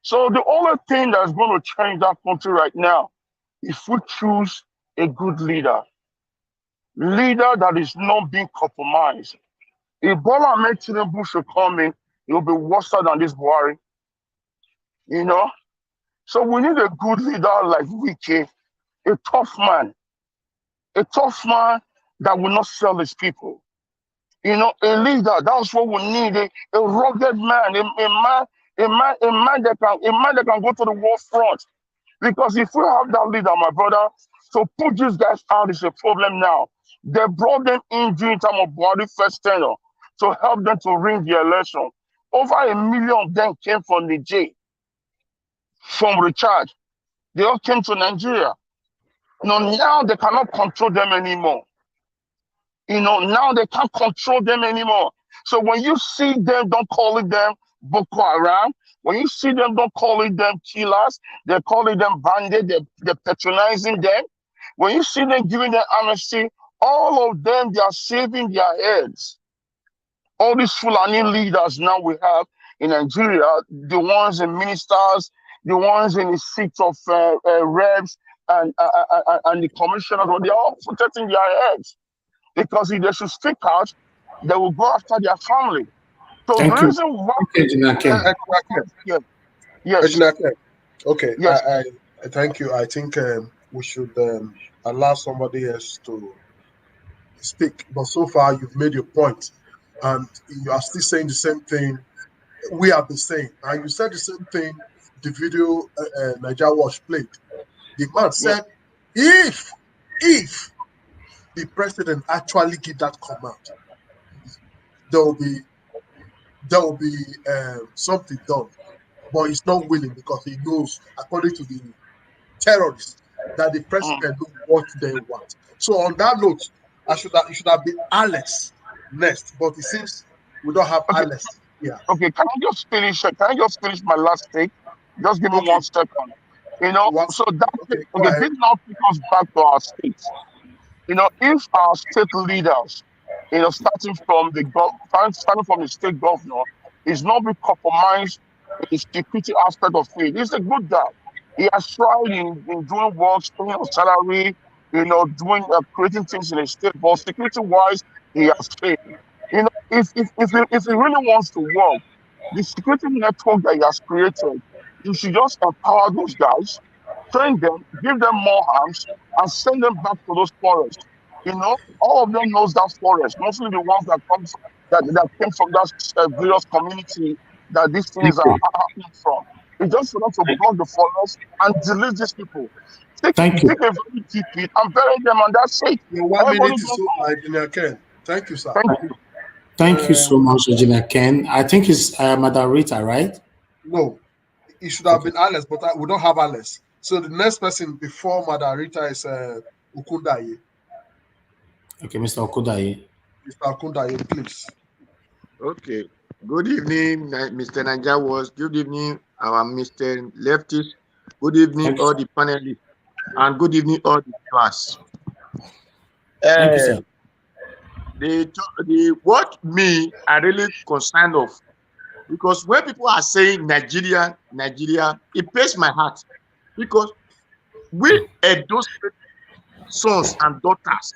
So the only thing that's going to change that country right now, if we choose a good leader that is not being compromised. If Bola Ahmed Tinubu should come in, it will be worse than this Buhari. You know? So we need a good leader like Wike, a tough man that will not sell his people. You know, a leader, that's what we need, a rugged man, a man that can go to the war front. Because if we have that leader, my brother, to put these guys out is a problem now. They brought them in during time of Buhari first tenure to help them to win the election. Over 1 million of them came from Niger, from Richard. They all came to Nigeria. You know, now they cannot control them anymore. You know, now they can't control them anymore. So when you see them, don't call it them Boko Haram. When you see them, don't call it them killers. They're calling them bandits. They're patronizing them. When you see them giving them amnesty, all of them, they are saving their heads. All these Fulani leaders now we have in Nigeria, the ones in ministers, the ones in the seats of reps and the commissioners, they're all protecting their heads. Because if they should speak out, they will go after their family. So Thank the you. reason why... Yes. Okay, yes. I thank you. I think we should allow somebody else to speak. But so far, you've made your point, and you are still saying the same thing we have been saying. And you said the same thing the video Niger Watch played. The man said, if the president actually give that command, there will be something done. But he's not willing because he knows, according to the terrorists, that the president knows what they want. So on that note, it should have been Alex next, but it seems we don't have Alex. Yeah. Okay, can I just finish my last take? Just give me 1 second. You know, so that this now takes us back to our states. You know, if our state leaders, you know, starting from the state governor, is not being compromised in the security aspect of it, he's a good guy. He has tried in doing work, paying on salary, you know, doing creating things in the state, but security-wise, he has failed. You know, if he really wants to work, the security network that he has created, you should just empower those guys, train them, give them more arms, and send them back to those forests. You know, all of them knows that forest, mostly the ones that came from that various community that these things are happening from. It's just for them to block the forest and delete these people. Take a very deep hit and bury them, and that's it. Your 1 minute is so Engineer Ken. Thank you, sir. Thank you so much, Engineer Ken. I think it's Madam Rita, right? No, it should have been Alex, but we don't have Alex. So the next person before Madam Rita is Okundaye. Okay, Mr. Okundaye. Mr. Okundaye, please. Okay. Good evening, Mr. Niger was. Good evening, our Mr. Leftist. Good evening, all the panelists. And good evening, all the viewers. Thank you, sir. What me are really concerned of, because when people are saying Nigeria, it pains my heart, because we Edo State sons and daughters,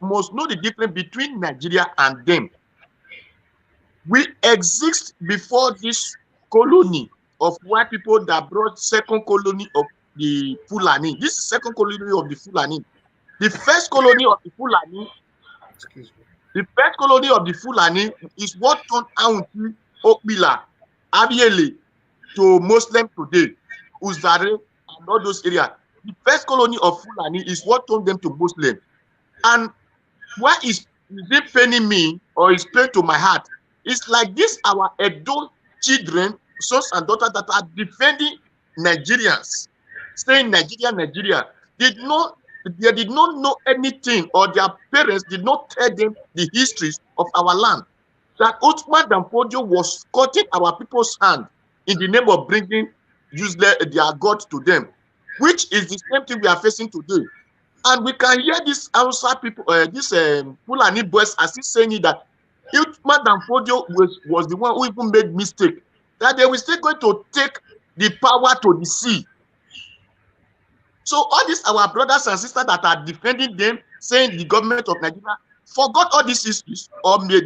must know the difference between Nigeria and them. We exist before this colony of white people that brought second colony of the Fulani. This is second colony of the Fulani. The first colony of the Fulani, is what turned Auntie, Okbila, Abiele to Muslim today, Uzare, and all those areas. the first colony of Fulani is what turned them to Muslim. And why is it paining me or is pain to my heart? It's like this, our Edo children, sons and daughters that are defending Nigerians, saying Nigeria, they did not know anything, or their parents did not tell them the histories of our land. That Usman Danfodio was cutting our people's hand in the name of bringing useless their God to them, which is the same thing we are facing today. And we can hear this Hausa people, this Fulani boys, as he's saying it, that Usman Danfodio was the one who even made mistake, that they were still going to take the power to the sea. So all these our brothers and sisters that are defending them, saying the government of Nigeria forgot all these issues, or they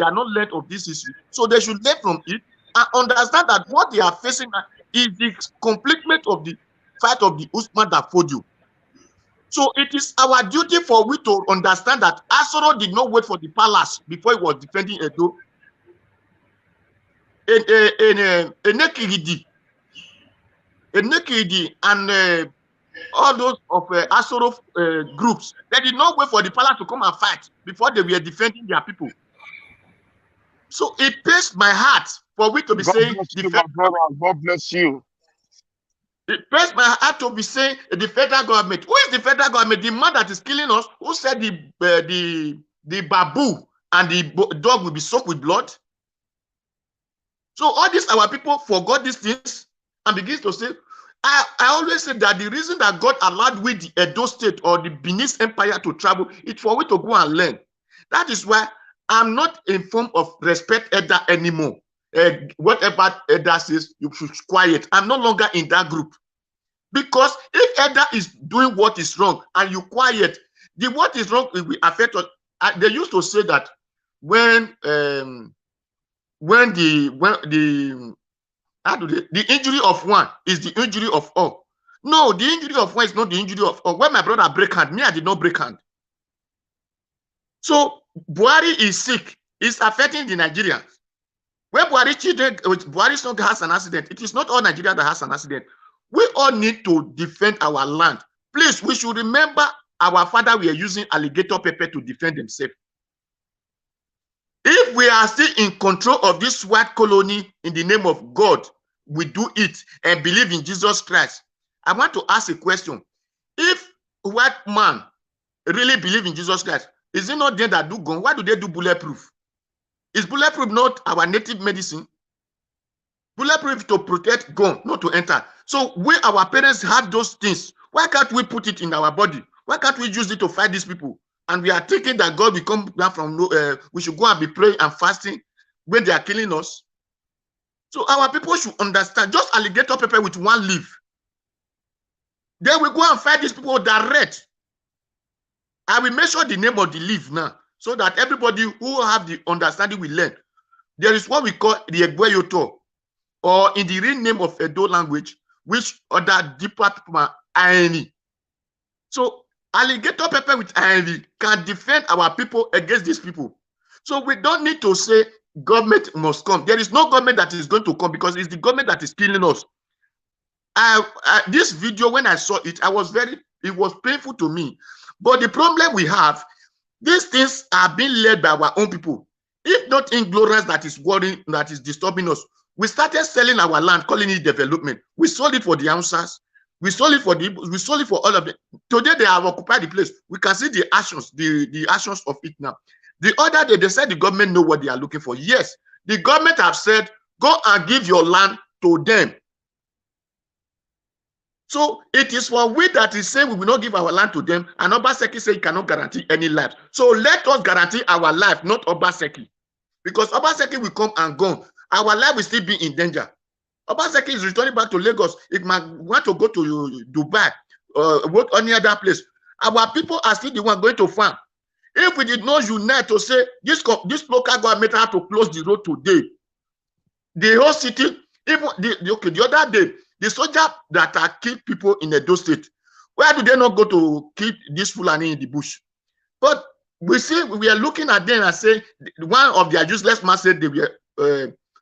are not learned of this issue. So they should learn from it and understand that what they are facing is the completement of the fight of the Usman Danfodio. So it is our duty for we to understand that Asoro did not wait for the palace before he was defending Edo. Enekidi and all those of Asoro groups, they did not wait for the palace to come and fight before they were defending their people. So it pains my heart for we to be saying, God bless you. It pains my heart to be saying the federal government. Who is the federal government? The man that is killing us, who said the babu and the dog will be soaked with blood? So all these our people forgot these things and begins to say, I always say that the reason that God allowed we the Edo State or the Benin Empire to travel is for we to go and learn. That is why I'm not in form of respect Eda anymore. Whatever Eda says, you should quiet. I'm no longer in that group. Because if Eda is doing what is wrong and you quiet, the what is wrong will affect us. They used to say that when the injury of one is the injury of all. No, the injury of one is not the injury of all. When my brother break hand, me, I did not break hand. So Buhari is sick. It's affecting the Nigerians. When Buhari's son has an accident, it is not all Nigeria that has an accident. We all need to defend our land. Please, we should remember our father were using alligator pepper to defend themselves. If we are still in control of this white colony in the name of God, we do it and believe in Jesus Christ. I want to ask a question. If white man really believe in Jesus Christ, is it not them that do gun? Why do they do bulletproof? Is bulletproof not our native medicine? Bulletproof to protect gun, not to enter. So we, our parents, have those things. Why can't we put it in our body? Why can't we use it to fight these people? And we are thinking that God will come down from we should go and be praying and fasting when they are killing us. So our people should understand, just alligator pepper with one leaf. They will go and fight these people direct. I will mention the name of the leaf now, so that everybody who have the understanding will learn. There is what we call the Egweyoto, or in the real name of Edo language, which other deeper people are Aeni. So alligator pepper with Aeni can defend our people against these people. So we don't need to say government must come. There is no government that is going to come, because it's the government that is killing us. This video, when I saw it, it was painful to me. But the problem we have, these things are being led by our own people. If not ignorance that is worrying, that is disturbing us, we started selling our land, calling it development. We sold it for the Hausas. We sold it for all of them. Today they have occupied the place. We can see the actions, the actions of it now. The other day they said the government know what they are looking for. Yes, the government have said, go and give your land to them. So it is for we that is saying we will not give our land to them, and Obaseki say he cannot guarantee any life. So let us guarantee our life, not Obaseki. Because Obaseki will come and go. Our life will still be in danger. Obaseki is returning back to Lagos. It might want to go to Dubai or any other place. Our people are still the one going to farm. If we did not unite to say this local government had to close the road today, the whole city, even the other day, the soldiers that are killing people in Edo State, where do they not go to kill this Fulani in the bush? But we see, we are looking at them and say one of their useless men said they were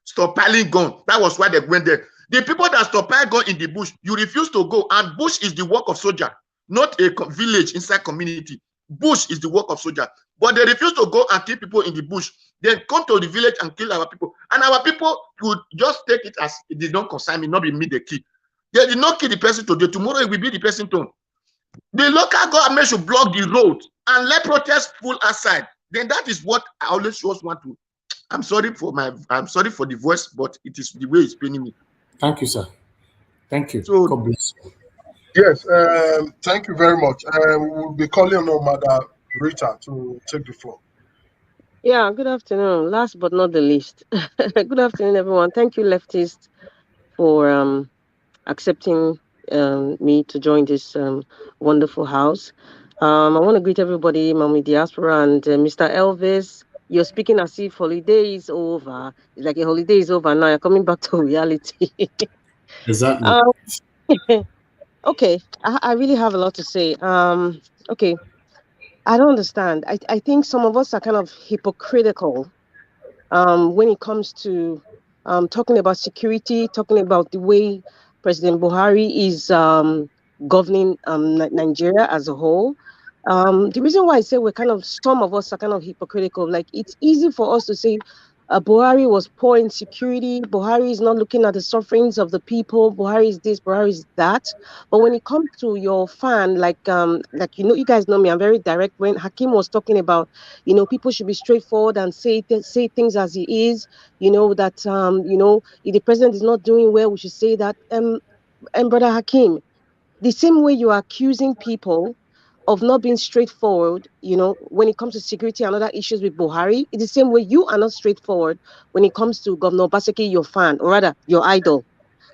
stockpiling guns. That was why they went there. The people that supply gun in the bush, you refuse to go, and bush is the work of soldier, not a village inside community. Bush is the work of soldier, but they refuse to go and kill people in the bush. Then come to the village and kill our people, and our people would just take it as it did not concern me, not be me the kill. They did not kill the person today. Tomorrow it will be the person turn. The local government should block the road and let protests full outside. Then that is what I always just want to. I'm sorry for the voice, but it is the way it's paining me. Thank you, sir. Thank you. So, God bless you. Yes, thank you very much. We'll be calling on Mother Rita to take the floor. Yeah, good afternoon. Last but not the least. Good afternoon, everyone. Thank you, leftists, for accepting me to join this wonderful house. I want to greet everybody, Mami Diaspora and Mr. Elvis. You're speaking as if holiday is over. It's like a holiday is over now. You're coming back to reality. Exactly. Okay, I really have a lot to say. Okay, I don't understand. I think some of us are kind of hypocritical when it comes to talking about security, talking about the way President Buhari is governing Nigeria as a whole. The reason why I say some of us are kind of hypocritical, like it's easy for us to say Buhari was poor in security, Buhari is not looking at the sufferings of the people, Buhari is this, Buhari is that. But when it comes to your fan, like you guys know me, I'm very direct. When Hakim was talking about, people should be straightforward and say things as it is, that if the president is not doing well, we should say that. And Brother Hakim, the same way you are accusing people of not being straightforward, when it comes to security and other issues with Buhari, it's the same way you are not straightforward when it comes to Governor Obaseki, your fan, or rather, your idol.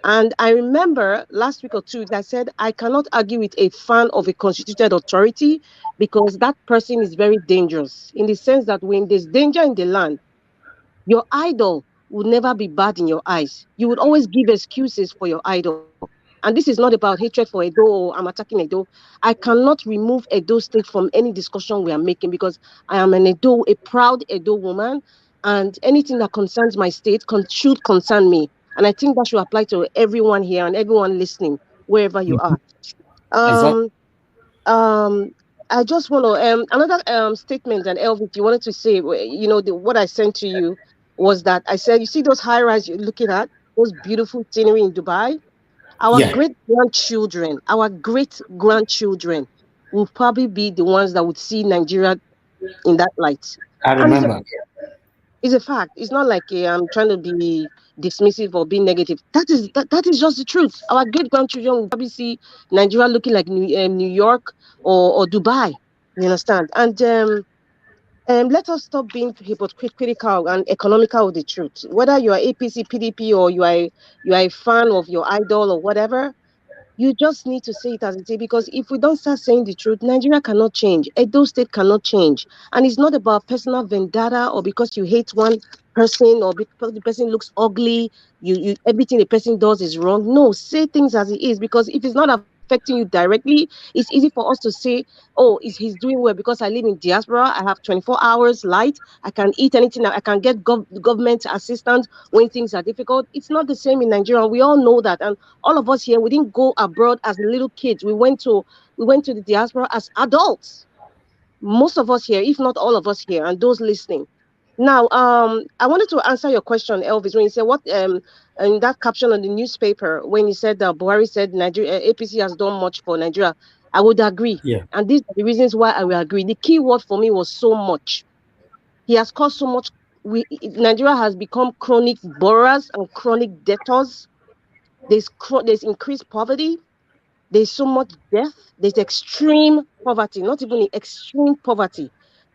And I remember last week or two, I said, I cannot argue with a fan of a constituted authority because that person is very dangerous in the sense that when there's danger in the land, your idol would never be bad in your eyes. You would always give excuses for your idol. And this is not about hatred for Edo or I'm attacking Edo. I cannot remove Edo State from any discussion we are making because I am a proud Edo woman, and anything that concerns my state should concern me. And I think that should apply to everyone here and everyone listening, wherever you are. Exactly. I just want to another statement, and Elvis, you wanted to say, what I sent to you was that I said, you see those high rise you're looking at, those beautiful scenery in Dubai. Our Yeah. great grandchildren will probably be the ones that would see Nigeria in that light. I And remember. it's a fact. It's not like I'm trying to be dismissive or be negative. That is just the truth. Our great grandchildren will probably see Nigeria looking like New York or Dubai. You understand? And let us stop being hypocritical and economical with the truth. Whether you are APC, PDP, or you are a fan of your idol or whatever, you just need to say it as it is, because if we don't start saying the truth, Nigeria cannot change. Edo State cannot change. And it's not about personal vendetta or because you hate one person or because the person looks ugly, you everything the person does is wrong. No, say things as it is, because if it's not affecting you directly, it's easy for us to say, oh, he's doing well because I live in diaspora, I have 24 hours light, I can eat anything, I can get government assistance when things are difficult. It's not the same in Nigeria. We all know that. And all of us here, we didn't go abroad as little kids. We went to the diaspora as adults. Most of us here, if not all of us here, and those listening. Now, I wanted to answer your question, Elvis, when you said what in that caption on the newspaper when you said that Buhari said Nigeria APC has done much for Nigeria. I would agree. Yeah. And these are the reasons why I will agree. The key word for me was so much. He has caused so much. Nigeria has become chronic borrowers and chronic debtors. There's increased poverty. There's so much death. There's extreme poverty, not even extreme poverty.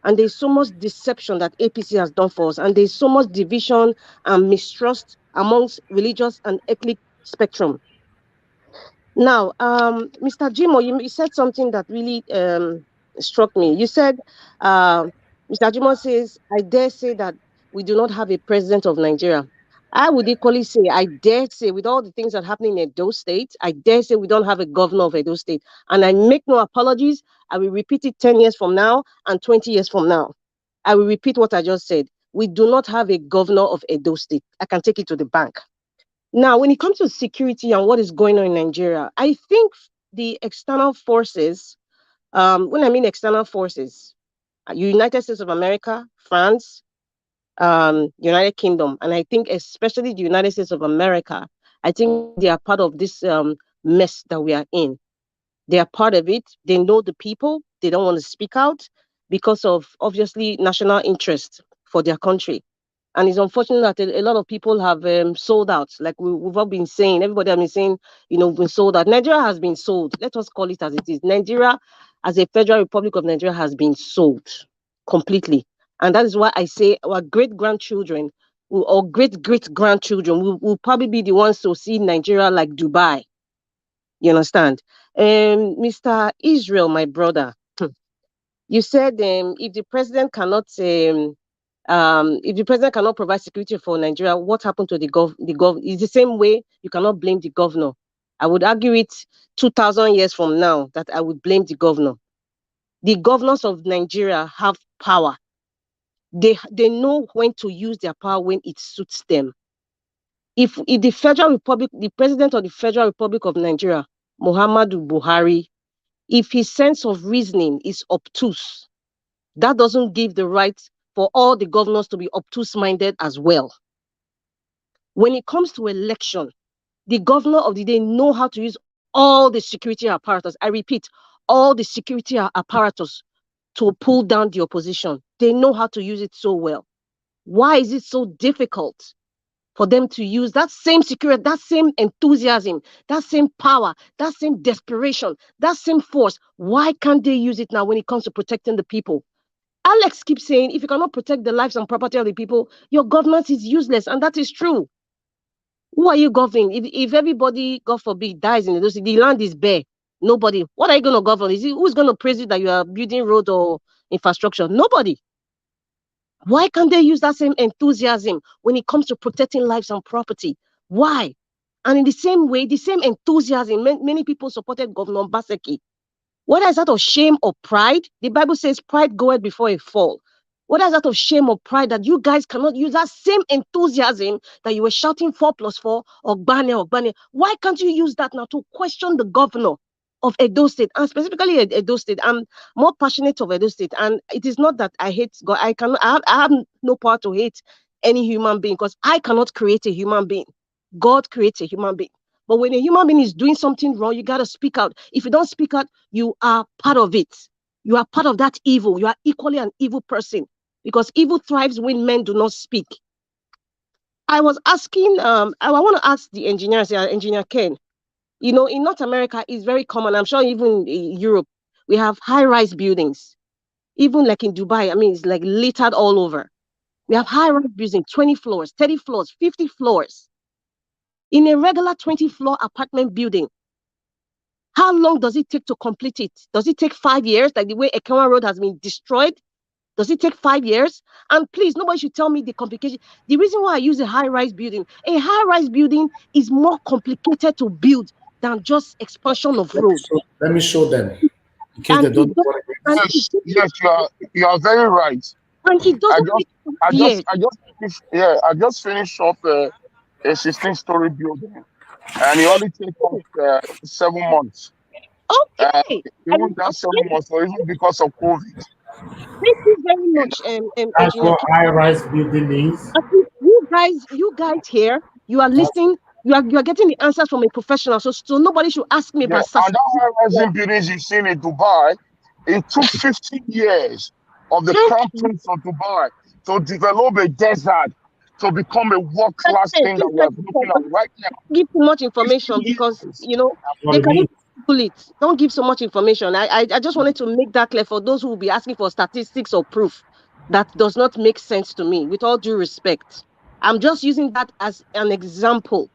And there's so much deception that APC has done for us. And there's so much division and mistrust amongst religious and ethnic spectrum. Now, Mr. Jimo, you said something that really struck me. You said, Mr. Jimo says, I dare say that we do not have a president of Nigeria. I would equally say, I dare say, with all the things that are happening in Edo State, I dare say we don't have a governor of Edo State. And I make no apologies. I will repeat it 10 years from now and 20 years from now. I will repeat what I just said. We do not have a governor of Edo State. I can take it to the bank. Now, when it comes to security and what is going on in Nigeria, I think the external forces, when I mean external forces, United States of America, France, United Kingdom, and I think especially the United States of America, I think they are part of this mess that we are in. They are part of it. They know the people. They don't want to speak out because of obviously national interest for their country. And it's unfortunate that a lot of people have sold out. Like we've all been saying, everybody has been saying, been sold out. Nigeria has been sold. Let us call it as it is. Nigeria, as a Federal Republic of Nigeria, has been sold completely. And that is why I say our great-grandchildren or great-great-grandchildren will probably be the ones to see Nigeria like Dubai. You understand? Mr. Israel, my brother, you said if the president cannot provide security for Nigeria, what happened to the gov? It's the same way you cannot blame the governor. I would argue it 2,000 years from now that I would blame the governor. The governors of Nigeria have power. They know when to use their power when it suits them. If the Federal Republic, the president of the Federal Republic of Nigeria, Muhammadu Buhari, if his sense of reasoning is obtuse, that doesn't give the right for all the governors to be obtuse-minded as well. When it comes to election, the governor of the day know how to use all the security apparatus. I repeat, all the security apparatus to pull down the opposition. They know how to use it so well. Why is it so difficult for them to use that same security, that same enthusiasm, that same power, that same desperation, that same force? Why can't they use it now when it comes to protecting the people? Alex keeps saying, if you cannot protect the lives and property of the people, your governance is useless. And that is true. Who are you governing? If everybody, God forbid, dies in the land is bare. Nobody. What are you going to govern? Who's going to praise you that you are building road or infrastructure? Nobody. Why can't they use that same enthusiasm when it comes to protecting lives and property? Why? And in the same way, the same enthusiasm, many people supported Governor Baseki. Whether it's out of shame or pride, the Bible says pride goeth before a fall. Whether it's out of shame or pride that you guys cannot use that same enthusiasm that you were shouting 4+4 or Ogbane. Why can't you use that now to question the governor of Edo State, and specifically Edo State? I'm more passionate of Edo State, and it is not that I hate God. I have no power to hate any human being because I cannot create a human being. God creates a human being. But when a human being is doing something wrong, you got to speak out. If you don't speak out, you are part of it. You are part of that evil. You are equally an evil person because evil thrives when men do not speak. I was asking, I want to ask the engineer, Engineer Ken, in North America, it's very common. I'm sure even in Europe, we have high-rise buildings. Even like in Dubai, I mean, it's like littered all over. We have high-rise buildings, 20 floors, 30 floors, 50 floors. In a regular 20-floor apartment building, how long does it take to complete it? Does it take 5 years, like the way Ekenwa Road has been destroyed? Does it take 5 years? And please, nobody should tell me the complication. The reason why I use a high-rise building is more complicated to build than just expansion of road. Let me show them. In case they don't Yes, you are very right. And it doesn't I just finished up a 16-story building, and it only takes us 7 months. Okay. Even that 7 months, or even because of COVID. Thank you very much, That's what high-rise building means. You guys here, you are listening. You are getting the answers from a professional. So nobody should ask me about and that high-rise buildings you've seen in Dubai, it took 15 years of the Crown Prince of Dubai to develop a desert to become a world-class thing that we are looking at right now. Give too much information because they can Google it. Don't give so much information. I just wanted to make that clear for those who will be asking for statistics or proof. That does not make sense to me, with all due respect. I'm just using that as an example.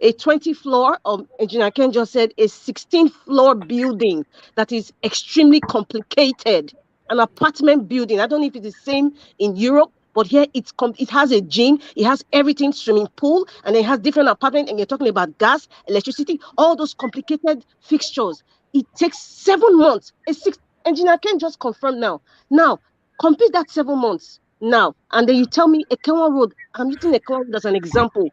A 20-floor, Engineer Ken just said, a 16-floor building that is extremely complicated. An apartment building. I don't know if it's the same in Europe, but here it has a gym, it has everything, swimming pool, and it has different apartments, and you're talking about gas, electricity, all those complicated fixtures. It takes 7 months. Engineer Ken just confirmed now. Now, complete that 7 months now, and then you tell me Ekenwa Road. I'm using Ekenwa Road as an example.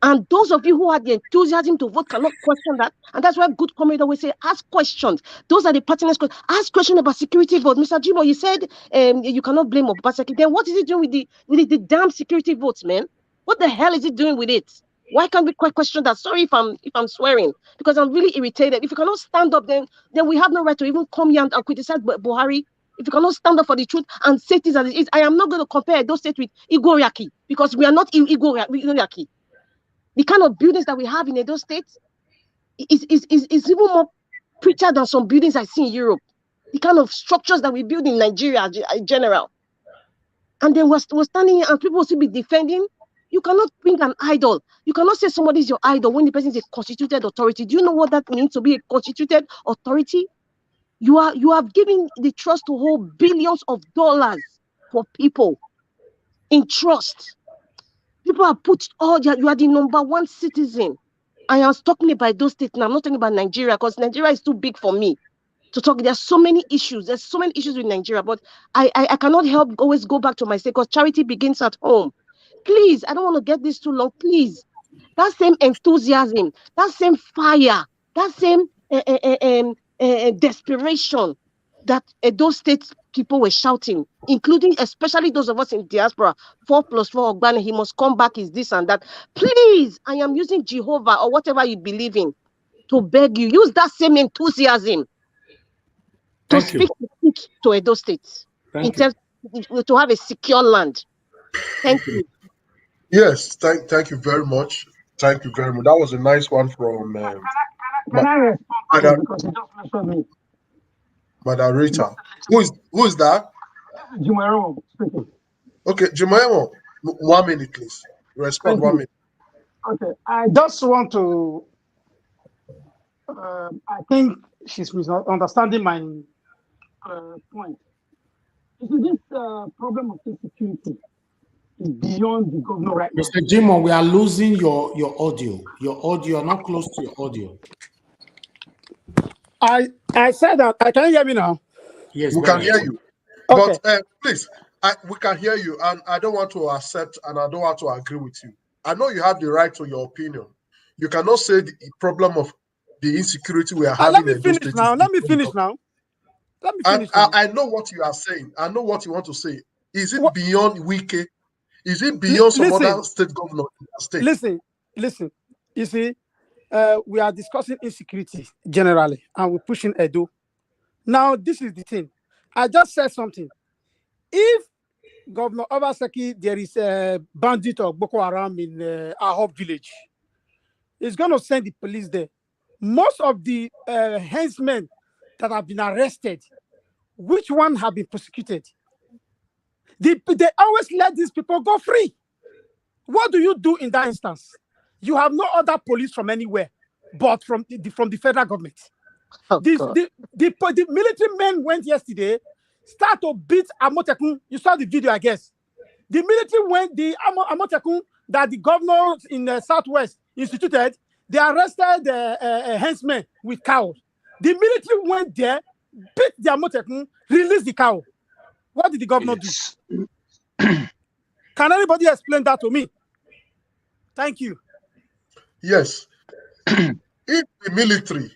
And those of you who had the enthusiasm to vote cannot question that. And that's why good comrade always say, ask questions. Those are the pertinent questions. Ask questions about security vote. Mr. Jimo, you said you cannot blame Obaseki. Then what is he doing with the damn security votes, man? What the hell is he doing with it? Why can't we question that? Sorry if I'm swearing, because I'm really irritated. If you cannot stand up, then we have no right to even come here and criticize Buhari. If you cannot stand up for the truth and say things as it is, I am not going to compare those states with Igoriaki, because we are not Igoriaki. The kind of buildings that we have in Edo State is even more prettier than some buildings I see in Europe. The kind of structures that we build in Nigeria in general. And then we're standing here and people will still be defending. You cannot bring an idol. You cannot say somebody is your idol when the person is a constituted authority. Do you know what that means to be a constituted authority? You have given the trust to hold billions of dollars for people in trust. People are put you are the number one citizen. I am talking about those states now. I'm not talking about Nigeria, because Nigeria is too big for me to talk. There's so many issues. There's so many issues with Nigeria, but I cannot help always go back to my state, because charity begins at home. Please, I don't want to get this too long. Please, that same enthusiasm, that same fire, that same desperation that those state people were shouting, including especially those of us in diaspora, 4+4 Ogbani, he must come back, is this and that. Please, I am using Jehovah or whatever you believe in to beg you, use that same enthusiasm to speak to Edo State in terms to have a secure land. Thank you. Yes, thank you very much. Thank you very much. That was a nice one from Madam Rita. Who is that? Jumairo speaking. Okay, Jumairo, 1 minute, please. Respond. 1 minute. Okay, I just want to. I think she's misunderstanding my point. This problem of insecurity is beyond the governor right now. Mr. Jimo, we are losing your audio. Your audio, not close to your audio. I said that. Can you hear me now? Yes, we can hear you. Okay. But please, we can hear you, and I don't want to accept and I don't want to agree with you. I know you have the right to your opinion. You cannot say the problem of the insecurity we are having. Let me finish now. Let me finish now. I know what you are saying. I know what you want to say. Is it beyond Wike? Is it beyond some other state governor in the state? Listen. You see, we are discussing insecurity generally, and we're pushing Edo. Now, this is the thing. I just said something. If Governor Obaseki, there is a bandit of Boko Haram in Ahop village, he's going to send the police there. Most of the herdsmen that have been arrested, which one have been prosecuted? They always let these people go free. What do you do in that instance? You have no other police from anywhere but from the federal government. The military men went yesterday, start to beat Amotekun. You saw the video, I guess. The military went, the Amotekun that the governor in the Southwest instituted, they arrested the herdsmen with cows. The military went there, beat the Amotekun, released the cow. What did the governor do? Can anybody explain that to me? Thank you. Yes. If the military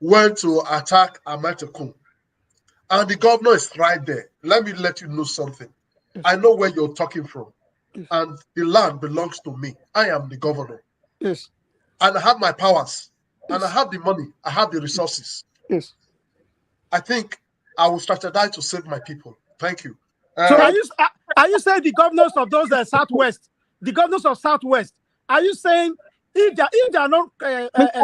went to attack Amatekun and the governor is right there, let me let you know something. Yes. I know where you're talking from. Yes. And the land belongs to me. I am the governor. Yes. And I have my powers. Yes. And I have the money. I have the resources. Yes. I think I will strategize to save my people. Thank you. So are you saying the governors of those Southwest, the governors of Southwest, are you saying if they are not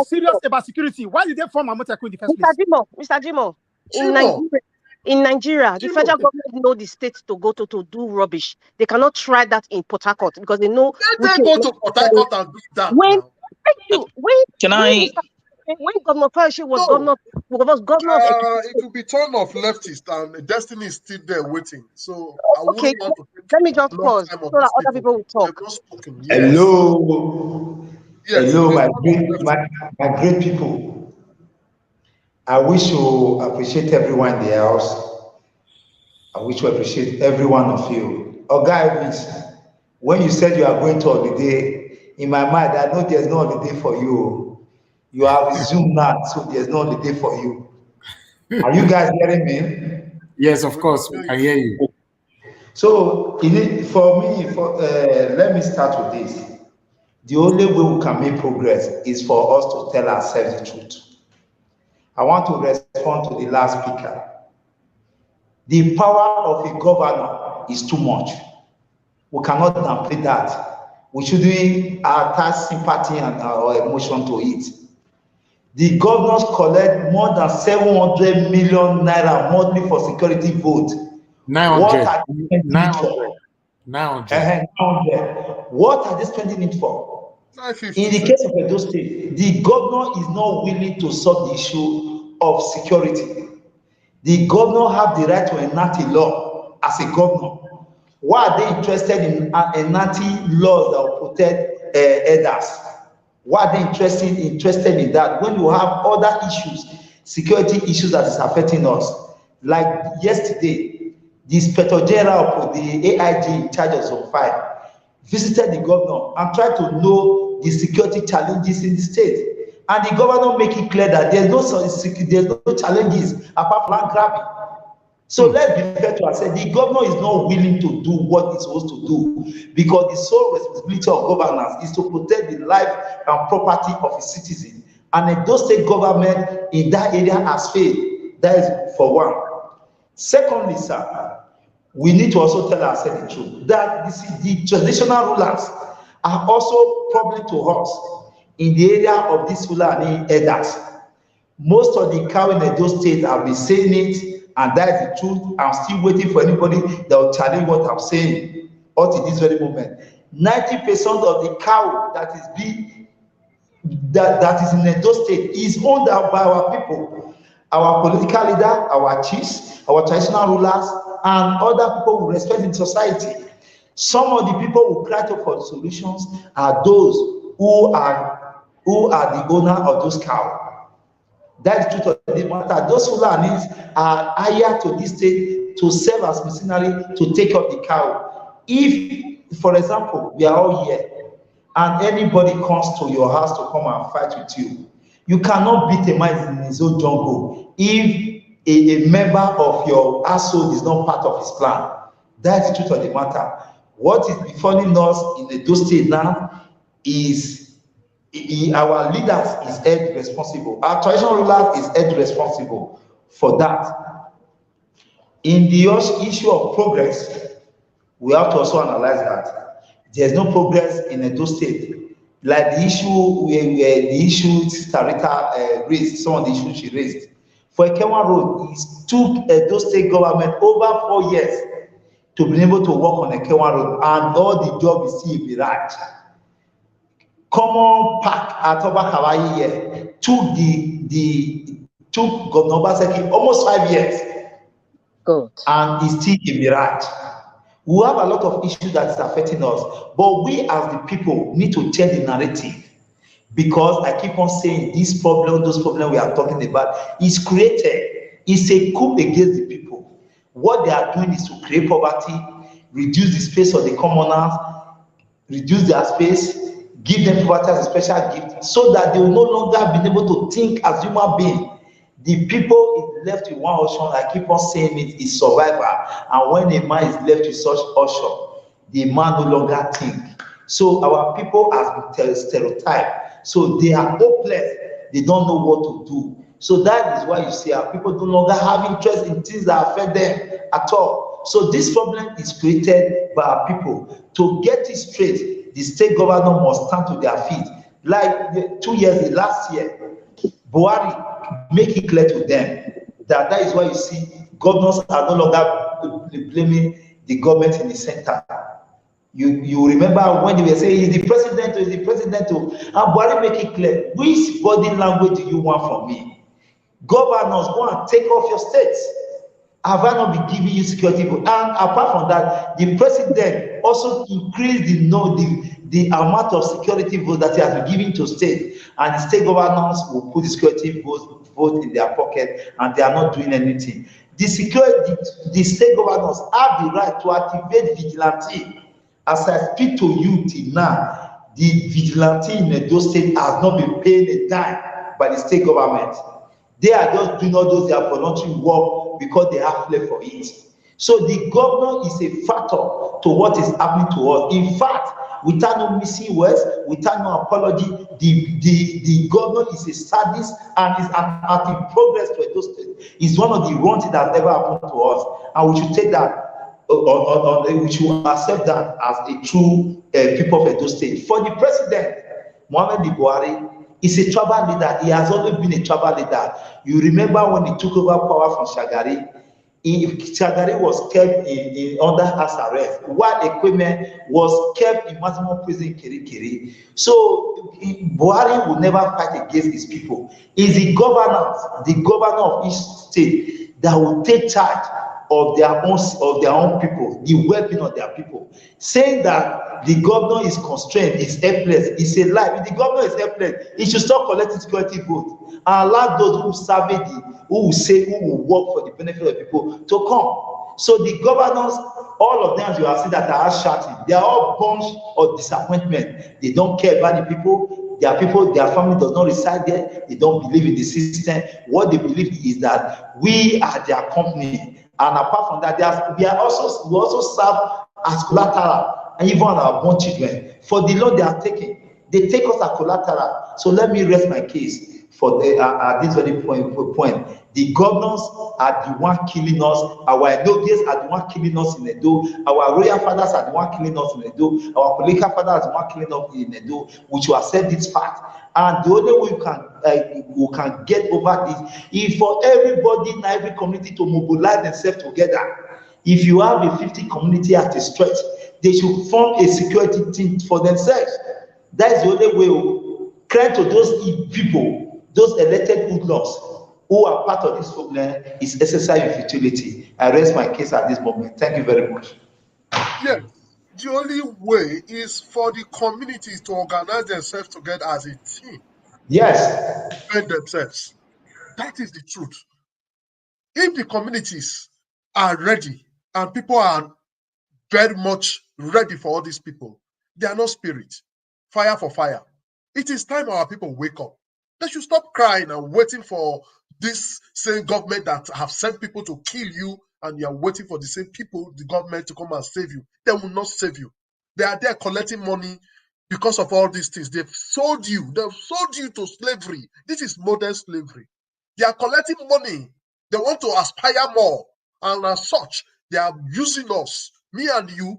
serious about security, why did they form Amotekun in the first place? Mr. Jimo, in Nigeria, the federal government know the states to go to do rubbish. They cannot try that in Port Harcourt because they know. They go to Port Harcourt and do that. When Governor Fayose was governor it will be turn off leftist and Destiny is still there waiting. So I wouldn't want to. Let me just pause so that other people will talk. Yes. Hello. Yes. Hello, my great people. I wish to appreciate everyone in the house. I wish to appreciate every one of you. Oh, guys, when you said you are going to holiday, In my mind, I know there's no holiday for you. You have resumed now, so there's no holiday for you. Are you guys hearing me? Yes, of course, we can hear you. So, for me, let me start with this. The only way we can make progress is for us to tell ourselves the truth. I want to respond to the last speaker. The power of a governor is too much. We cannot downplay that. We shouldn't attach sympathy and our emotion to it. The governors collect more than 700 million naira monthly for security vote. 900. What are they spending it for? 900. What are they spending it for? In the case of Edo State, the governor is not willing to solve the issue of security. The governor have the right to enact a law as a governor. Why are they interested in enacting laws that will protect elders? Why are they interested in that when you have other issues, security issues that is affecting us? Like yesterday, the Inspector General of the AIG in charge of Zone 5 visited the governor and tried to know the security challenges in the state. And the governor make it clear that there's no challenges apart from land grabbing. So let's be fair to ourselves. The governor is not willing to do what he's supposed to do because the sole responsibility of governance is to protect the life and property of his citizens. And Edo State government in that area has failed. That is for one. Secondly, sir, we need to also tell ourselves the truth that the traditional rulers are also a problem to us in the area of these Fulani elders. Most of the cow in Edo State have been saying it, and that is the truth. I'm still waiting for anybody that will challenge what I'm saying up to this very moment. 90% of the cow that is in Edo State is owned by our people, our political leader, our chiefs, our traditional rulers, and other people we respect in society. Some of the people who cry for solutions are those who are the owner of those cows. That is true to the matter. Those Fulanis are hired to this state to serve as mercenary to take up the cow. If, for example, we are all here and anybody comes to your house to come and fight with you, you cannot beat a man in his own jungle if a member of your household is not part of his plan. That is the truth of the matter. What is befalling us in the Edo State now is our leaders is held responsible. Our traditional rulers is held responsible for that. In the issue of progress, we have to also analyze that there's no progress in Edo State. Like the issue Sister Rita raised, some of the issues she raised. For Ekenwa Road, it took Edo State government over 4 years to be able to work on Ekenwa Road, and all the job is still a mirage. Common Park at Obakawaii here took Governor Obaseki almost 5 years. Good. And it's still a mirage. We have a lot of issues that is affecting us, but we as the people need to change the narrative, because I keep on saying those problems we are talking about is created. It's a coup against the people. What they are doing is to create poverty, reduce the space of the commoners, reduce their space, give them poverty as a special gift, so that they will no longer be able to think as human beings. The people is left with one option. I keep on saying it, is survival. And when a man is left with such option, the man no longer think. So our people have been stereotyped. So they are hopeless. They don't know what to do. So that is why you see our people no longer have interest in things that affect them at all. So this problem is created by our people. To get it straight, the state governor must stand to their feet. Like last year, Buhari make it clear to them that is why you see governors are no longer blaming the government in the center. You remember when they were saying he's the president, and Buhari make it clear, which body language do you want from me? Governors, go and take off your states. Have I not been giving you security? And apart from that, the president also increased the amount of security votes that he has been giving to state, and the state governors will put the security vote in their pocket, and they are not doing anything. The state governors have the right to activate vigilance. As I speak to you till now, the vigilante in Edo State has not been paying a dime by the state government. They are just doing all those their voluntary work because they have flair for it. So the governor is a factor to what is happening to us. In fact, without no missing words, without no apology, the governor is a sadist and is an anti-progress to Edo State. It's one of the wrong things that ever happened to us, and we should take that we should accept that as a true people of Edo State. For the president, Muhammadu Buhari is a tribal leader. He has always been a tribal leader. You remember when he took over power from Shagari? Shagari was kept in under house arrest, while Ekweme was kept in maximum prison in Kirikiri. So Buhari will never fight against his people. It's the governor of each state that will take charge of their own people, the well-being of their people. Saying that the governor is constrained, is helpless, is a lie. If the governor is helpless, he should stop collecting security votes and allow those who serve who will work for the benefit of people to come. So the governors, all of them, you are seeing that are shouting. They are all bunch of disappointment. They don't care about the people. Their family does not reside there. They don't believe in the system. What they believe is that we are their company. And apart from that, we also serve as collateral, and even our born children. For the loan they are taking, they take us as collateral. So let me rest my case for at this very point. The governors are the one killing us. Our Edogies are the one killing us in Edo. Our royal fathers are the one killing us in Edo. Our political fathers are the one killing us in Edo. We should accept this fact. And the only way we can get over this is for everybody in every community to mobilize themselves together. If you have a 50 community at a stretch, they should form a security team for themselves. That is the only way. Credit to those people, those elected hoodlums who are part of this problem is exercise in futility. I rest my case at this moment. Thank you very much. Yes, the only way is for the communities to organize themselves together as a team. Yes. Defend themselves. That is the truth. If the communities are ready and people are very much ready for all these people, they are not spirit. Fire for fire. It is time our people wake up. They should stop crying and waiting for this same government that have sent people to kill you, and you are waiting for the same people, the government, to come and save you. They will not save you. They are there collecting money because of all these things. They've sold you. They've sold you to slavery. This is modern slavery. They are collecting money. They want to aspire more. And as such, they are using us, me and you,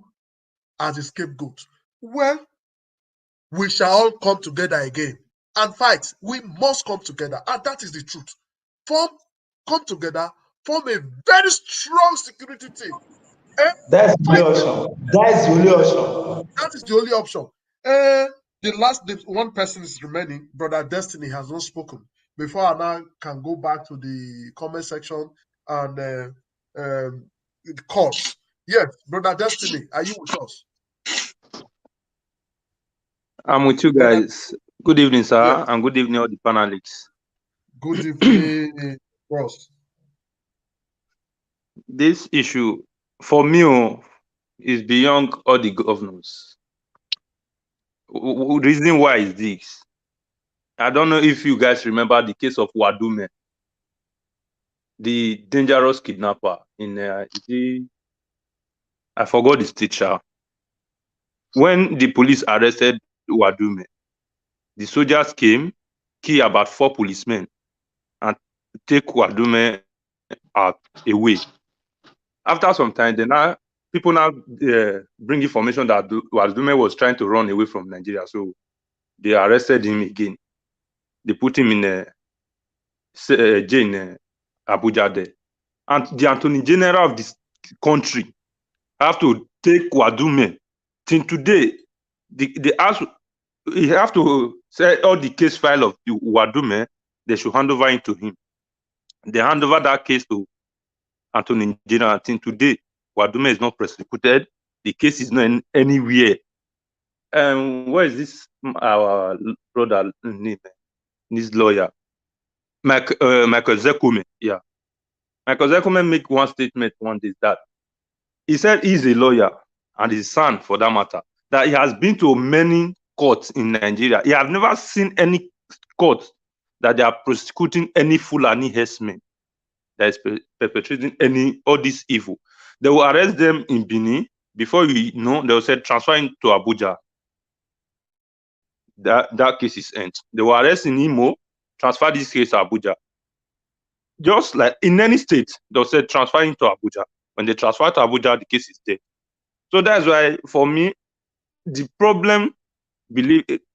as a scapegoat. Well, we shall all come together again and fight. We must come together, and that is the truth. Come together, form a very strong security team. That's the only option. That is the only option. That is the only option. The one person is remaining. Brother Destiny has not spoken. Before I now can go back to the comment section and calls. Yes, Brother Destiny, are you with us? I'm with you guys. Good evening, sir, yes. And good evening, all the panelists. Good evening, Ross. This issue, for me, is beyond all the governors. Reason why is this? I don't know if you guys remember the case of Wadume, the dangerous kidnapper in I forgot his teacher. When the police arrested Wadume, the soldiers came, kill about 4 policemen, and take Wadume away. After some time, people bring information that Wadume was trying to run away from Nigeria, so they arrested him again. They put him in a jail in Abuja there. And the Attorney General of this country have to take Wadume. Till today, he have to say all the case file of the Wadume, they should hand over into him. They hand over that case to Attorney General. Until today, Wadume is not prosecuted. The case is not anywhere. Where is this our brother name? This lawyer, Michael Zekome. Yeah, Michael Zekome make one statement one day that he said he's a lawyer and his son, for that matter, that he has been to many court in Nigeria. I have never seen any court that they are prosecuting any Fulani herdsmen that is perpetrating all this evil. They will arrest them in Benin. Before you know, they will say transfer him to Abuja. That case is end. They will arrest in Imo, transfer this case to Abuja. Just like in any state, they'll say transfer him to Abuja. When they transfer to Abuja, the case is dead. So that's why, for me, the problem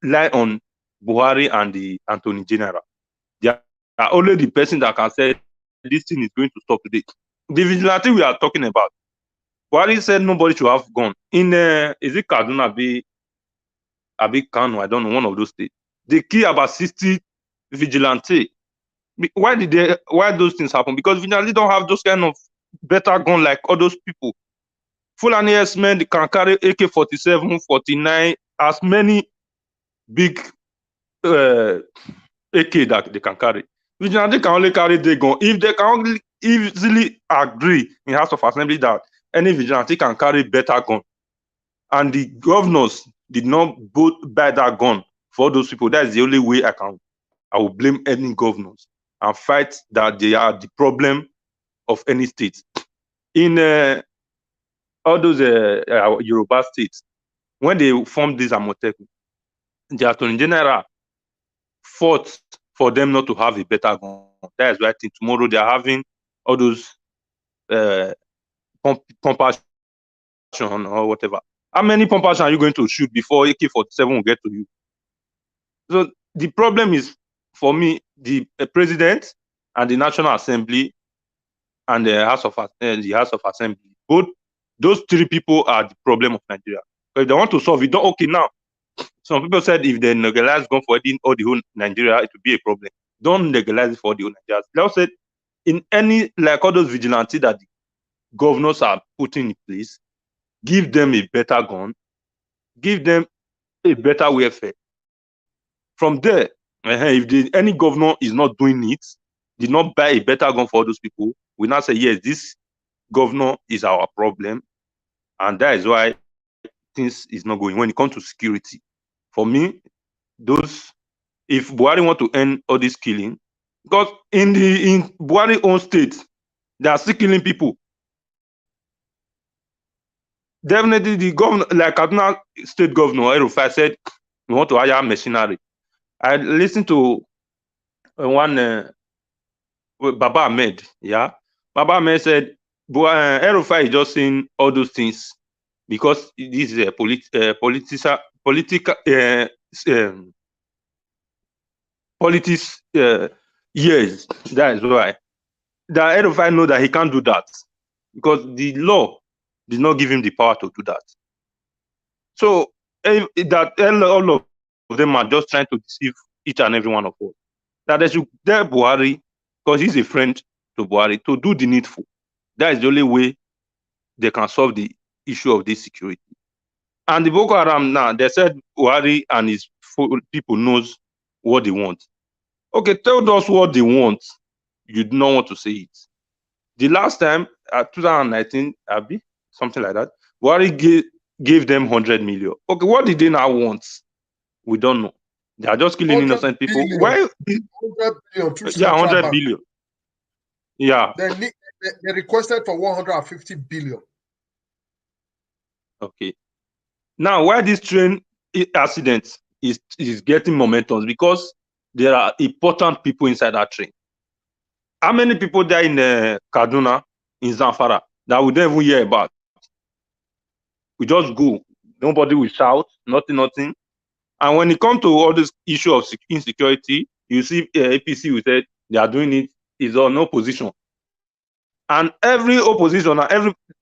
lie on Buhari and the Attorney General. They are only the person that can say this thing is going to stop today. The vigilante we are talking about, Buhari said nobody should have gun. In is it Kaduna, Abi Kano, I don't know, one of those states. They kill about 60 vigilante. Why those things happen? Because vigilante don't have those kind of better gun like all those people. Fulani Herdsmen, they can carry AK-47, 49, as many big AK that they can carry. Vigilante can only carry their gun. If they can only easily agree in House of Assembly that any vigilante can carry better gun, and the governors did not both buy that gun for those people, that is the only way I will blame any governors and fight that they are the problem of any state. In all those Yoruba states, when they formed this Amotekun, the Attorney General fought for them not to have a better gun. That is why I think tomorrow they are having all those pumpers or whatever. How many pumpers are you going to shoot before AK-47 will get to you? So the problem is, for me, the president and the National Assembly and the House of Assembly. Both those three people are the problem of Nigeria. But if they want to solve it, okay, now. Some people said if they legalize gun for all the whole Nigeria, it would be a problem. Don't legalize it for the whole Nigeria. They also said in any, like all those vigilantes that the governors are putting in place, give them a better gun, give them a better welfare. From there, if any governor is not doing it, did not buy a better gun for all those people, we now say, yes, this governor is our problem. And that is why things is not going. When it comes to security, for me, if Buhari want to end all this killing, because in Buhari's own state, they are still killing people. Definitely, the governor, like Kaduna State Governor El-Rufai said, we want to hire machinery. I listened to one Baba Ahmed. Yeah, Baba Ahmed said, El-Rufai is just saying all those things because this is a political politics. Yes, that is why. The El-Rufai know that he can't do that because the law did not give him the power to do that. So that all of them are just trying to deceive each and every one of us. That they should tell Buhari, because he's a friend to Buhari, to do the needful. That is the only way they can solve the issue of this security. And the Boko Haram now, they said Buhari and his people knows what they want. Okay, tell us what they want. You do not want to say it. The last time, 2019, Abi, something like that, Buhari gave them 100 million. Okay, what did they now want? We don't know. They are just killing innocent people. Why? 100 billion through yeah, 100 billion. Yeah. They requested for 150 billion. Okay. Now, why this train accident is getting momentum? Because there are important people inside that train. How many people die in Kaduna, in Zamfara, that we don't even hear about? We just go. Nobody will shout, nothing. And when it comes to all this issue of insecurity, you see APC, we said they are doing it, is on opposition. And every opposition,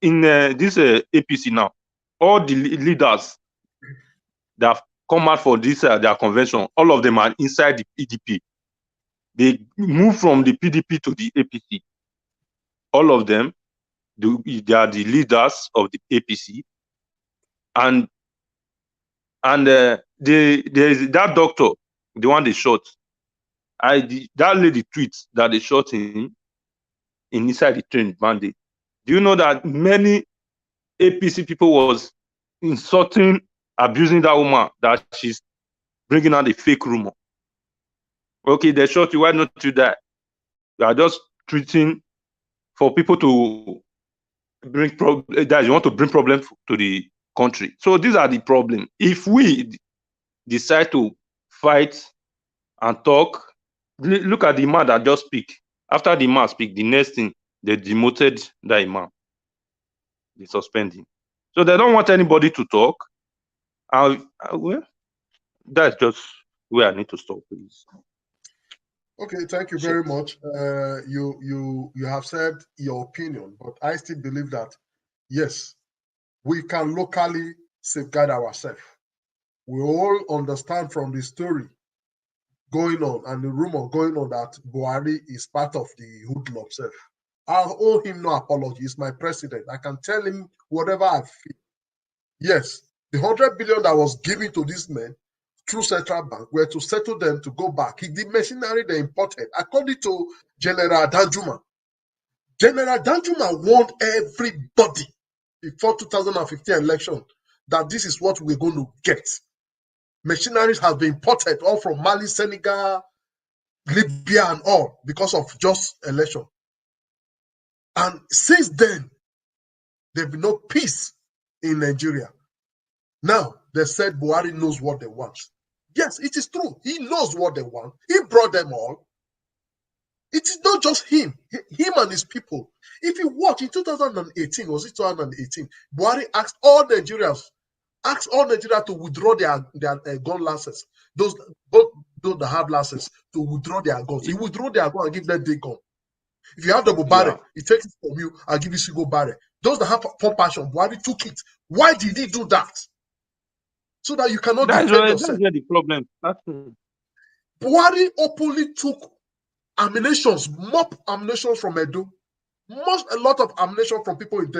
in this APC now, all the leaders that have come out for this their convention, all of them are inside the PDP. They move from the PDP to the APC. All of them, they are the leaders of the APC. And there is that doctor, the one they shot. That lady tweets that they shot him inside the train bandit. Do you know that many APC people was insulting, abusing that woman, that she's bringing out a fake rumor. Okay, they shot you. Why not you die? You are just treating for people to bring that you want to bring problems to the country. So these are the problem. If we decide to fight and talk, look at the man that just speak. After the man speak, the next thing they demoted that imam. They suspend him. So they don't want anybody to talk. Well, that's just where I need to stop, please. Okay, thank you very much. You have said your opinion, but I still believe that yes, we can locally safeguard ourselves. We all understand from the story going on and the rumor going on that Buhari is part of the hoodlum self. I owe him no apology. He's my president. I can tell him whatever I feel. Yes, the 100 billion that was given to this man through Central Bank were to settle them to go back. The machinery they imported, according to General Danjuma. General Danjuma warned everybody before 2015 election that this is what we're going to get. Machineries have been imported all from Mali, Senegal, Libya, and all because of just election. And since then, there's been no peace in Nigeria. Now, they said Buhari knows what they want. Yes, it is true. He knows what they want. He brought them all. It is not just him and his people. If you watch in 2018, was it 2018, Buhari asked all Nigerians to withdraw their gun licenses. Those that have licenses to withdraw their guns. He withdraw their gun and give them their gun. If you have double barrel, he takes it from you, I'll give you single barrel. Those that have pump passion, Buhari took it. Why did he do that? So that you cannot defend yourself. That's where the problem. Buhari openly took ammunitions, mob ammunition from Edo, a lot of ammunition from people in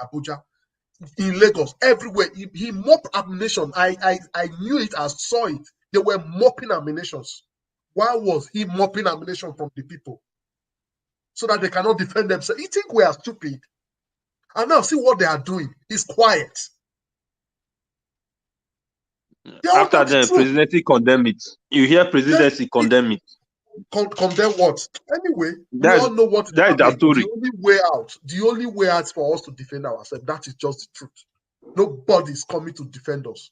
Abuja, in Lagos, everywhere. He mopped ammunition. I knew it, I saw it. They were mopping ammunitions. Why was he mopping ammunition from the people? So that they cannot defend themselves. You think we are stupid? And now see what they are doing. It's quiet. After the presidency condemn it. You hear presidency condemn it. Condemn what? Anyway, we all know what that is the story. The only way out for us to defend ourselves, that is just the truth. Nobody's coming to defend us.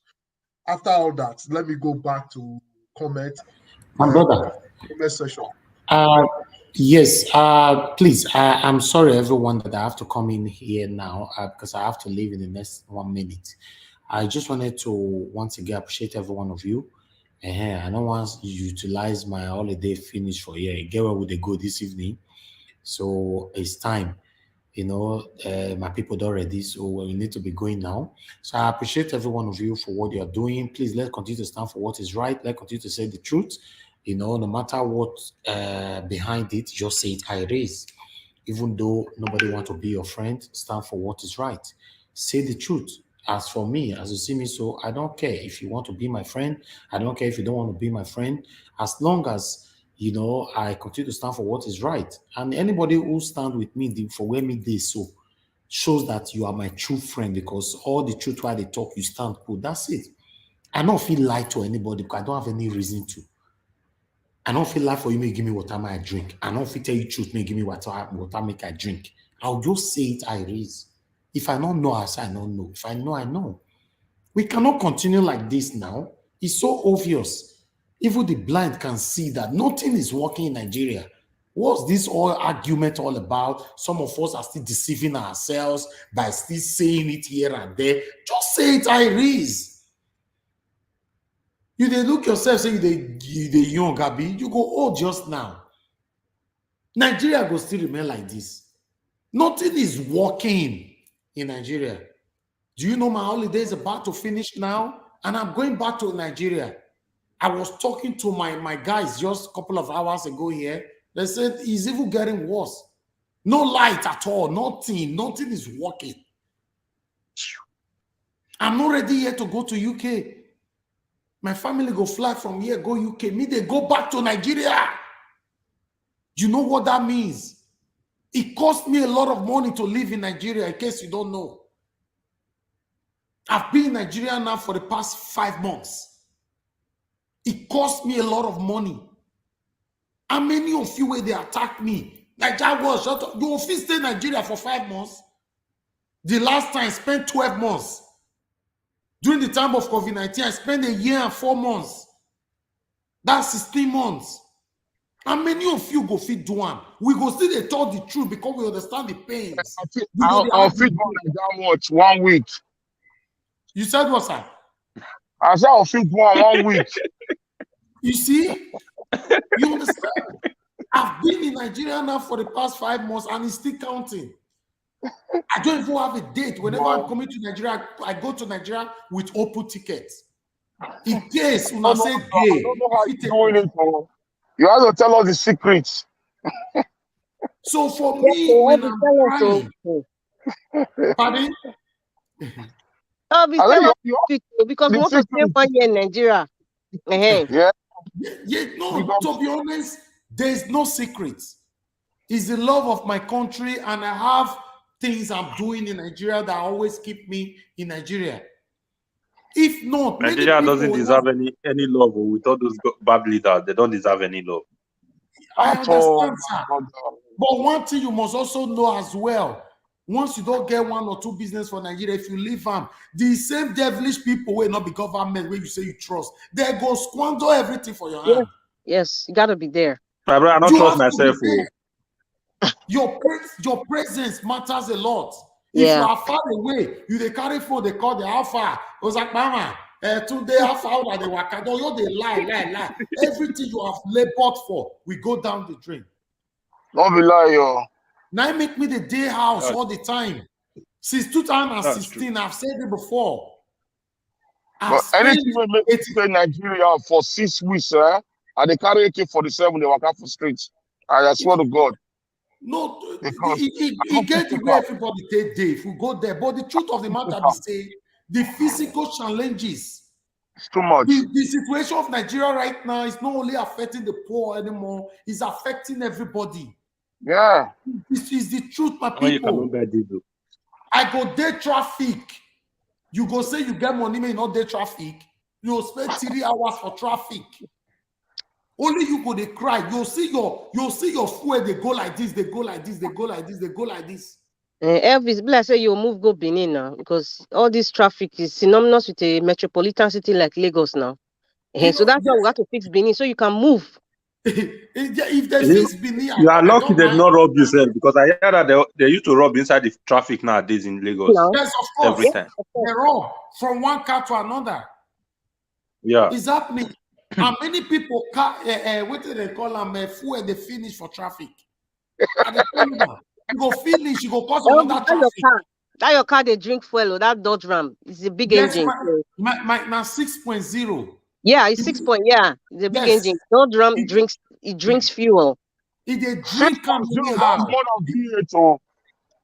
After all that, let me go back to comment. My brother. Comment session. Yes, please. I'm sorry, everyone, that I have to come in here now because I have to leave in the next 1 minute. I just wanted to once again appreciate every one of you. I don't want to utilize my holiday finish for here. Get where would they go this evening? So it's time. My people are ready, so we need to be going now. So I appreciate every one of you for what you are doing. Please, let's continue to stand for what is right. Let's continue to say the truth. No matter what behind it, just say it high raise. Even though nobody wants to be your friend, stand for what is right. Say the truth. As for me, as you see me, so I don't care if you want to be my friend. I don't care if you don't want to be my friend. As long as, I continue to stand for what is right. And anybody who stands with me for where me this so shows that you are my true friend, because all the truth while they talk, you stand cool. That's it. I don't feel like to anybody because I don't have any reason to. I don't feel like for you may give me water I drink. I don't feel tell you truth may give me water make I drink. I'll just say it I raise. If I don't know, I say I don't know. If I know, I know. We cannot continue like this now. It's so obvious. Even the blind can see that nothing is working in Nigeria. What's this all argument all about? Some of us are still deceiving ourselves by still saying it here and there. Just say it I raise. You they look yourself saying they young, Gabi. You go old just now. Nigeria will still remain like this. Nothing is working in Nigeria. Do you know my holiday is about to finish now? And I'm going back to Nigeria. I was talking to my guys just a couple of hours ago here. They said it's even getting worse. No light at all. Nothing is working. I'm not ready yet to go to UK. My family go fly from here, go UK. Me, they go back to Nigeria. You know what that means? It cost me a lot of money to live in Nigeria, in case you don't know. I've been in Nigeria now for the past 5 months. It cost me a lot of money. How many of you where they attack me? Nigeria was shut up. You will stay in Nigeria for 5 months. The last time I spent 12 months. During the time of COVID-19, I spent a year and 4 months. That's 16 months. How many of you go fit do one? We go see they tell the truth because we understand the pains. I'll fit one that watch 1 week. You said what, sir? I said I'll fit one week. You see? You understand? I've been in Nigeria now for the past 5 months and it's still counting. I don't even have a date. Whenever I'm coming to Nigeria, I go to Nigeria with open tickets. In case when I say gay, I don't know how you're doing it. You have to tell us the secrets. So for me, when I'm crying, pardon? Because we want to stay 1 year in Nigeria. Yeah. No, to be honest, there's no secrets. It's the love of my country, and I have things I'm doing in Nigeria that always keep me in Nigeria. If not, Nigeria doesn't deserve any love with all those bad leaders. They don't deserve any love. I understand, sir. But one thing you must also know as well, once you don't get 1 or 2 business for Nigeria, if you leave them, the same devilish people will not be government where you say you trust. They go squander everything for your hand. Yes, you gotta be there. I don't trust myself. Your presence matters a lot. If you are far away, you they carry phone, they call the alpha. I was like, Mama, today alpha out they work. You they lie. Everything you have labored for, we go down the drain. Don't be lying, yo. Now make me the day house all the time. Since 2016, I've said it before. But anything we make it in Nigeria for 6 weeks, and they carry AK-47, they walk out for streets. I swear to God. No, it get the way everybody take day if we go there. But the truth of the matter is say the physical challenges. It's too much. The situation of Nigeria right now is not only affecting the poor anymore, it's affecting everybody. Yeah. This is the truth, my people. I go day traffic. You go say you get money, may not day traffic. You'll spend 3 hours for traffic. Only you go they cry. You'll see your fuel, they go like this, they go like this, they go like this, they go like this. Elvis, like say you move go Benin now because all this traffic is synonymous with a metropolitan city like Lagos now. So that's why we got to fix Benin so you can move. If they fix Benin, you are lucky they not rob yourself because I heard that they used to rob inside the traffic nowadays in Lagos. Yes, of course. Every time. They rob from one car to another. Yeah. Is happening. And many people, what do they call them? Fuel they finish for traffic. You go finish, you go cause another traffic. That your car they drink fuel or that Dodge Ram. It's a big engine. My 6.0. Yeah, it's 6 point. Yeah, it's a big engine. Dodge Ram drinks fuel. It a drink come that's more than V8.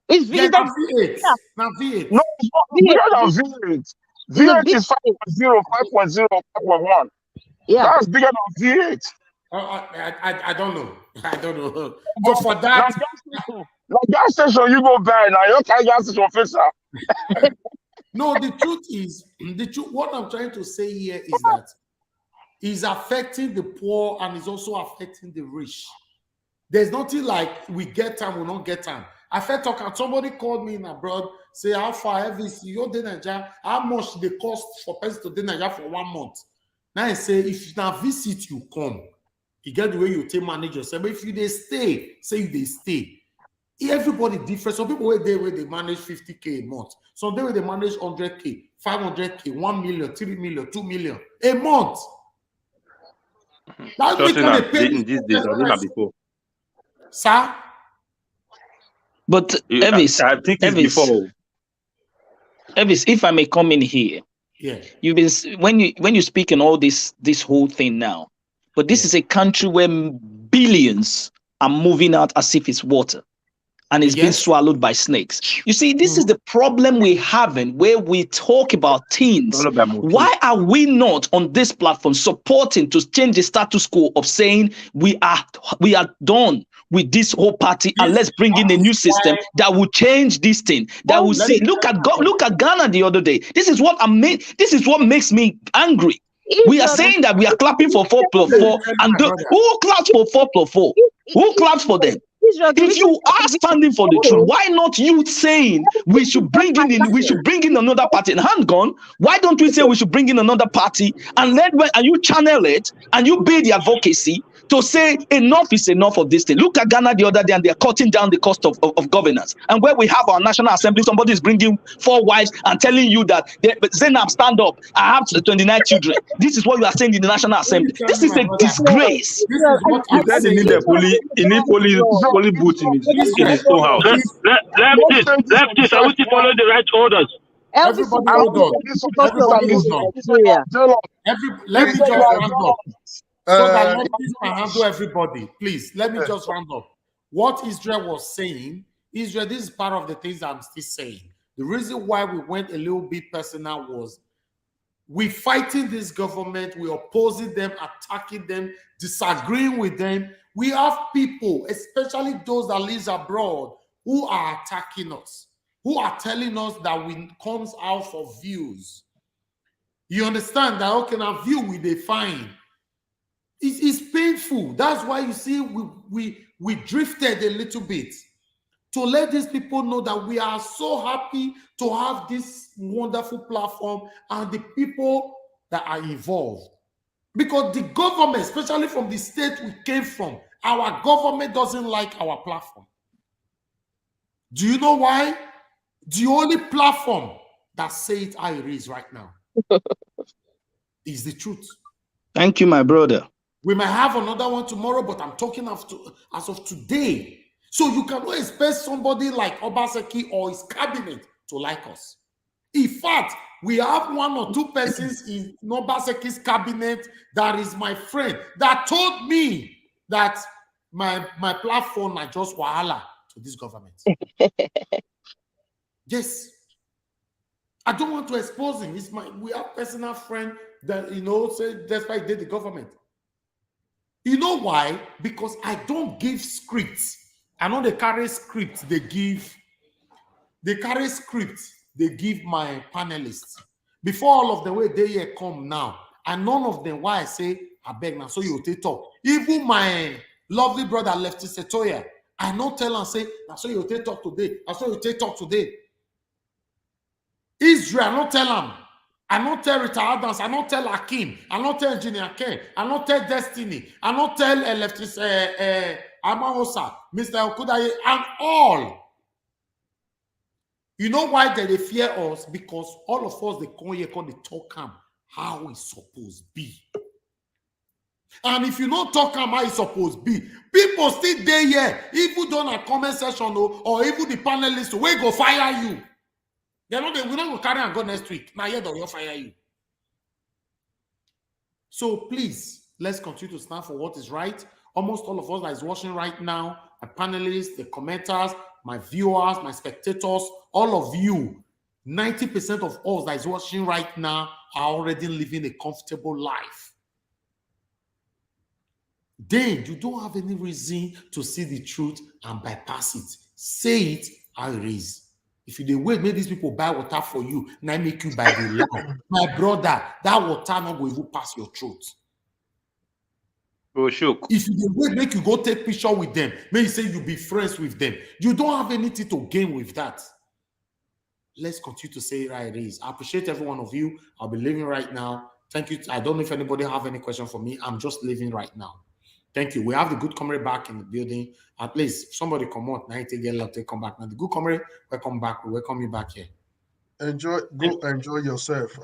It's V8. Now V8. No, it's not bigger than V8. V8 is 5.0, 5.0, 5.1. Yeah, that's bigger than V8. I don't know. I don't know. But for that, like gas station, you go buy now. You can't gas station officer. No, the truth is, what I'm trying to say here is that it's affecting the poor and it's also affecting the rich. There's nothing like we get time, we don't get time. I felt talking. Somebody called me in abroad, say how far Elvis, you dey Nigeria, how much they cost for person to dey Nigeria for 1 month. Now I say if you now visit, you come. You get the way you take manage yourself. But if you they stay, say you they stay. Everybody different. Some people where they manage 50K a month. Some where they manage 100K, 500K, 1 million, 3 million, 2 million a month. That's what they pay these days. I don't before. Sir? But Elvis, I think it's before. Elvis, if I may come in here, yeah, you've been when you speak in all this whole thing now, but this is a country where billions are moving out as if it's water, and it's being swallowed by snakes. You see, this is the problem we're having, where we talk about teens. Why are we not on this platform supporting to change the status quo of saying we are done with this whole party and let's bring in a new system that will change this thing, that will see. Look at Ghana the other day. This is what this is what makes me angry. We are saying that we are clapping for 4+4, and who claps for 4+4? Who claps for them? If you are standing for the truth, why not you saying we should bring in another party? And handgun, why don't we say we should bring in another party and you channel it and you build the advocacy to say enough is enough of this thing? Look at Ghana the other day, and they're cutting down the cost of governance. And where we have our National Assembly, somebody is bringing 4 wives and telling you that Zainab, stand up, I have 29 children. This is what you are saying in the National Assembly. This is a disgrace. He said he need police boots in his own house. Leftists, are we following the right orders? Everybody hold on. Everybody hold on. Let me just round up. So that let me handle everybody. Please, let me just round up. What Israel was saying, this is part of the things I'm still saying. The reason why we went a little bit personal was we fighting this government, we opposing them, attacking them, disagreeing with them. We have people, especially those that live abroad, who are attacking us, who are telling us that we comes out for views. You understand that, okay, now view we define. It's painful. That's why you see we drifted a little bit to let these people know that we are so happy to have this wonderful platform and the people that are involved. Because the government, especially from the state we came from, our government doesn't like our platform. Do you know why? The only platform that says it how it is right now is the truth. Thank you, my brother. We might have another one tomorrow, but I'm talking as of today. So you cannot expect somebody like Obaseki or his cabinet to like us. In fact, we have 1 or 2 persons in Obaseki's cabinet that is my friend that told me that my platform are just wahala to this government. Yes. I don't want to expose him. We have personal friend that, say that's why he did the government. You know why? Because I don't give scripts. I know they carry scripts they give. They carry scripts they give my panelists. Before all of the way they here come now, and none of them why I say I beg now so you take talk. Even my lovely brother Lefty Setoya, I not tell and say now so you take talk today. I saw you take talk today. Israel, I not tell him. I not tell Rita Adams, I not tell Akim, I not tell Engineer Ken, I not tell Destiny, I not tell Amahosa, Mr. Okudaye, and all. You know why they fear us? Because all of us, they come here, they talk how it's supposed to be. And if you don't talk how it's supposed to be, people still there here, even done a comment section or even the panelists, we go fire you. We're not going to carry and go next week. Now, yeah, they'll fire you. So please, let's continue to stand for what is right. Almost all of us that is watching right now, my panelists, the commenters, my viewers, my spectators, all of you, 90% of us that is watching right now are already living a comfortable life. Then you don't have any reason to see the truth and bypass it. Say it how it is. If you wait, make these people buy water for you, now make you buy the land. My brother, that water not going to pass your throat. Oh, sure. If you wait, make you go take picture with them, may you say you be friends with them. You don't have anything to gain with that. Let's continue to say it right it is. I appreciate every one of you. I'll be leaving right now. Thank you. I don't know if anybody have any question for me. I'm just leaving right now. Thank you. We have the good comrade back in the building. At least somebody come out. Now they get love, they come back. Now the good comrade, welcome back. We welcome you back here. Enjoy yourself.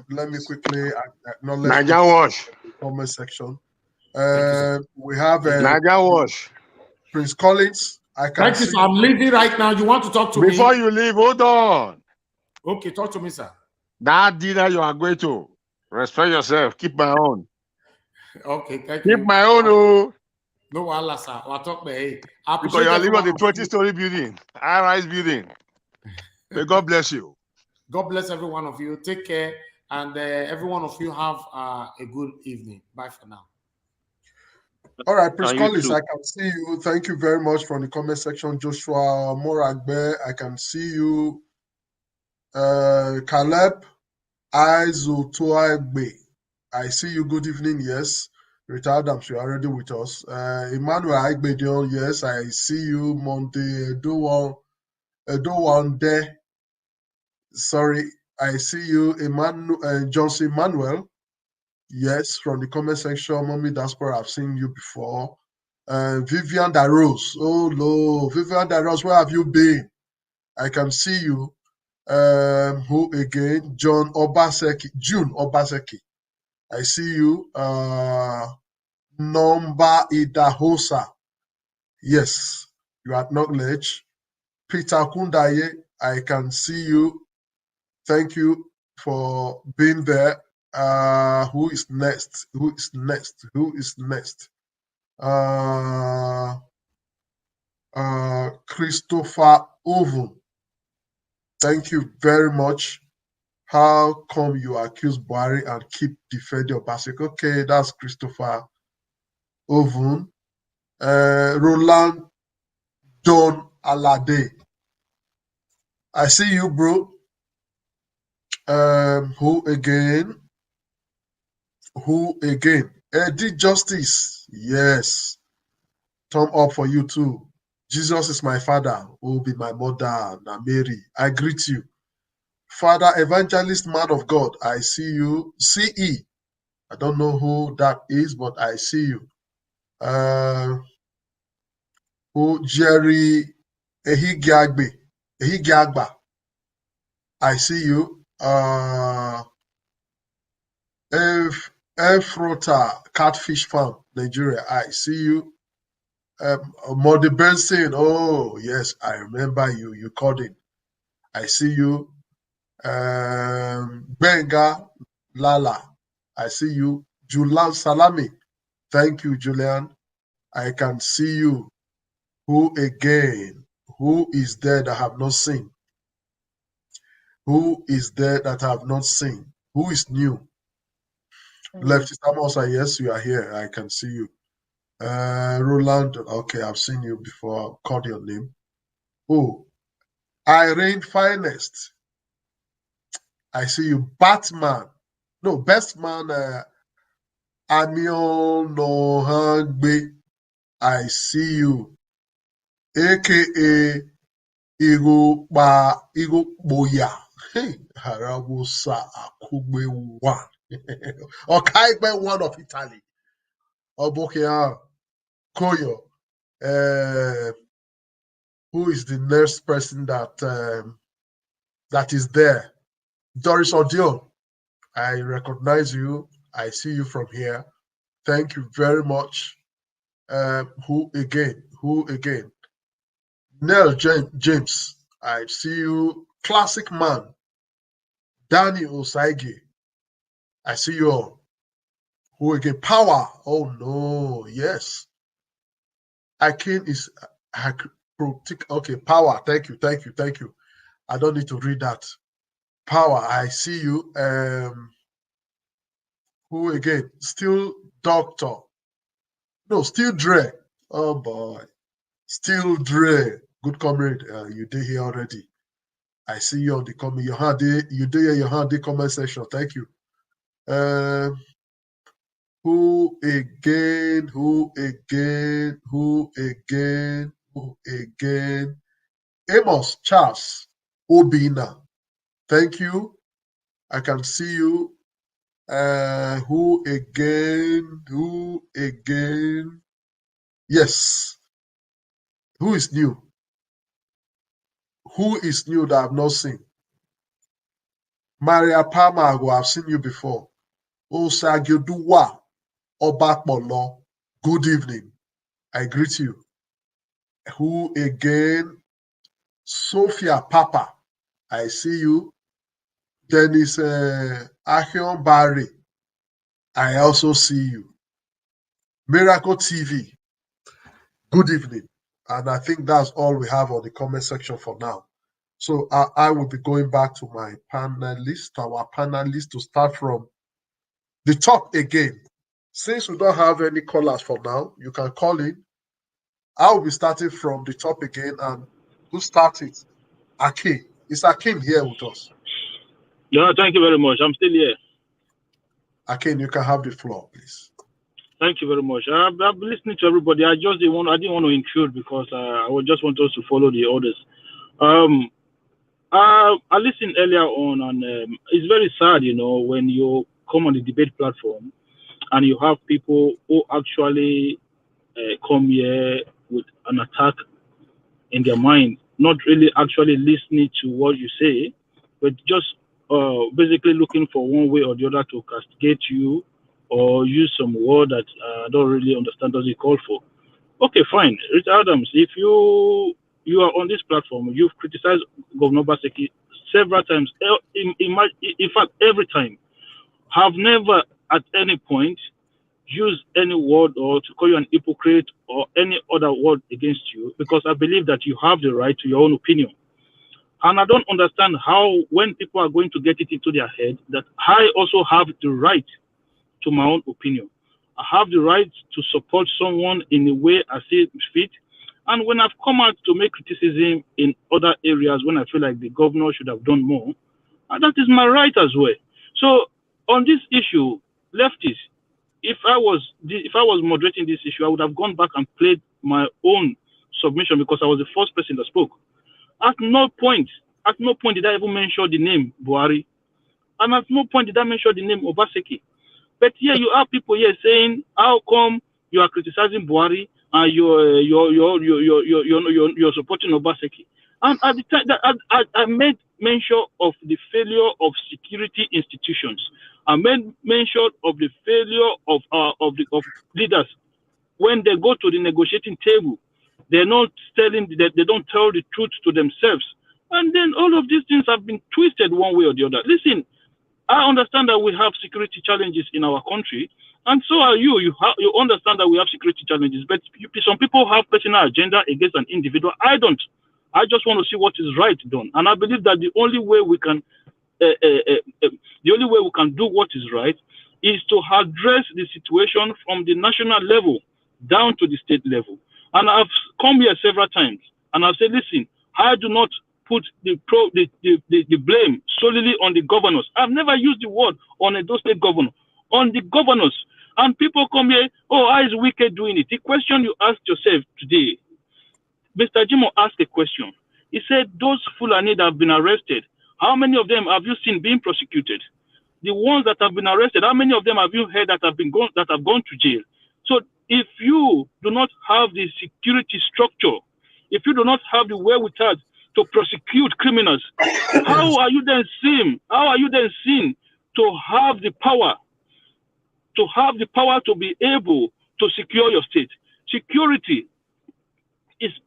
Let me quickly acknowledge Naija Wash. the comment section. We have Naija Wash. Prince Collins. Thank you, sir. I'm leaving right now. You want to talk to me? Before you leave, hold on. Okay, talk to me, sir. That dinner you are going to respect yourself. Keep my own. Okay, thank you. Keep my own. Oh. No, Allah, sir. I'll talk to you. Because you are living on the 20-story building, high-rise building. May God bless you. God bless every one of you. Take care, and every one of you have a good evening. Bye for now. All right, Prince Collins, I can see you. Thank you very much from the comment section. Joshua Moragbe, I can see you. Caleb Aizutuagbe, I see you. Good evening. Yes. Retired Adams, you're already with us. Emmanuel Aigbedion, yes, I see you. Monte Edowande, sorry, I see you. Johnson Manuel, yes, from the comment section. Mommy Diaspora, I've seen you before. Vivian Darose, oh no, Vivian Darose, where have you been? I can see you. Who again? June Obaseki. I see you. Nomba Idahosa. Yes, you acknowledge. Peter Kundaye, I can see you. Thank you for being there. Who is next? Who is next? Who is next? Christopher Oven. Thank you very much. How come you accuse Buhari and keep defending Obaseki? Okay, that's Christopher Oven. Roland Don Alade. I see you, bro. Who again? Who again? Eddie Justice. Yes. Thumb up for you too. Jesus is my father, who will be my mother, na Mary. I greet you. Father, evangelist, man of God, I see you. CE. I don't know who that is, but I see you. Who Jerry Ehigiagba. I see you. Efrota Catfish Farm, Nigeria. I see you. Modi Benson. Oh, yes, I remember you. You called in. I see you. Benga Lala. I see you. Julian Salami. Thank you, Julian. I can see you. Who again? Who is there that have not seen? Who is there that have not seen? Who is new? Lefty Samosa, yes, you are here. I can see you. Roland, okay, I've seen you before. I've called your name. Oh, Irene Finest. I see you. Batman. No, Best Man. Amion Nohangbe. I see you. AKA Igo Boya. Hey, Harabusa Akugbe one. Okaigbe one of Italy. Obokia Koyo. Who is the next person that is there? Doris Odion. I recognize you. I see you from here. Thank you very much. Who again? Who again? Neil James. I see you. Classic man. Danny Osaigi. I see you all. Who again? Power. Oh no. Yes. Akin is okay. Power. Thank you. Thank you. Thank you. I don't need to read that. Power. I see you. Who again? Still Doctor. No, Still Dre. Oh boy. Still Dre. Good comrade. You did here already. I see you on the comment. You did your hand the comment section. Thank you. Who again? Who again? Who again? Who again? Amos Charles Obina. Thank you. I can see you. Who again? Who again? Yes. Who is new? Who is new that I've not seen? Maria Palmer, who I've seen you before. Osagiduwa Obakmolo. Good evening. I greet you. Who again? Sophia Papa. I see you. Dennis Ahion Barry. I also see you. Miracle TV. Good evening. And I think that's all we have on the comment section for now. So I will be going back to my panelists, our panelists, to start from the top again. Since we don't have any callers for now, you can call in. I will be starting from the top again. And who started? Akin. Is Akin here with us? Yeah, thank you very much. I'm still here. Akin, you can have the floor, please. Thank you very much. I've been listening to everybody. I didn't want to intrude because I would just want us to follow the orders. I listened earlier on, and it's very sad, when you come on the debate platform and you have people who actually come here with an attack in their mind, not really actually listening to what you say, but just basically looking for one way or the other to castigate you or use some word that I don't really understand what it call for. Okay, fine. Richard Adams, if you are on this platform, you've criticized Governor Obaseki several times. In fact, every time. Have never at any point use any word or to call you an hypocrite or any other word against you, because I believe that you have the right to your own opinion. And I don't understand how, when people are going to get it into their head, that I also have the right to my own opinion. I have the right to support someone in the way I see fit. And when I've come out to make criticism in other areas, when I feel like the governor should have done more, that is my right as well. So on this issue, leftists, if I was moderating this issue, I would have gone back and played my own submission because I was the first person that spoke. At no point did I even mention the name Buhari, and at no point did I mention the name Obaseki. But here you have people here saying, "How come you are criticizing Buhari and you're supporting Obaseki?" And at the time that I made mention of the failure of security institutions. I made mention of the failure of leaders when they go to the negotiating table. They're not telling that they don't tell the truth to themselves, and then all of these things have been twisted one way or the other. Listen, I understand that we have security challenges in our country, and so are you. You understand that we have security challenges, but some people have personal agenda against an individual. I don't. I just want to see what is right done, and I believe that the only way we can do what is right is to address the situation from the national level down to the state level. And I've come here several times, and I've said, listen, I do not put the blame solely on the governors. I've never used the word on a Edo State governor, on the governors. And people come here, oh, how is Wike doing it? The question you asked yourself today, Mr. Jimo asked a question. He said, those Fulani that have been arrested, how many of them have you seen being prosecuted? The ones that have been arrested, how many of them have you heard that have gone to jail? So if you do not have the security structure, if you do not have the wherewithal to prosecute criminals, how are you then seen to have the power to be able to secure your state? Security is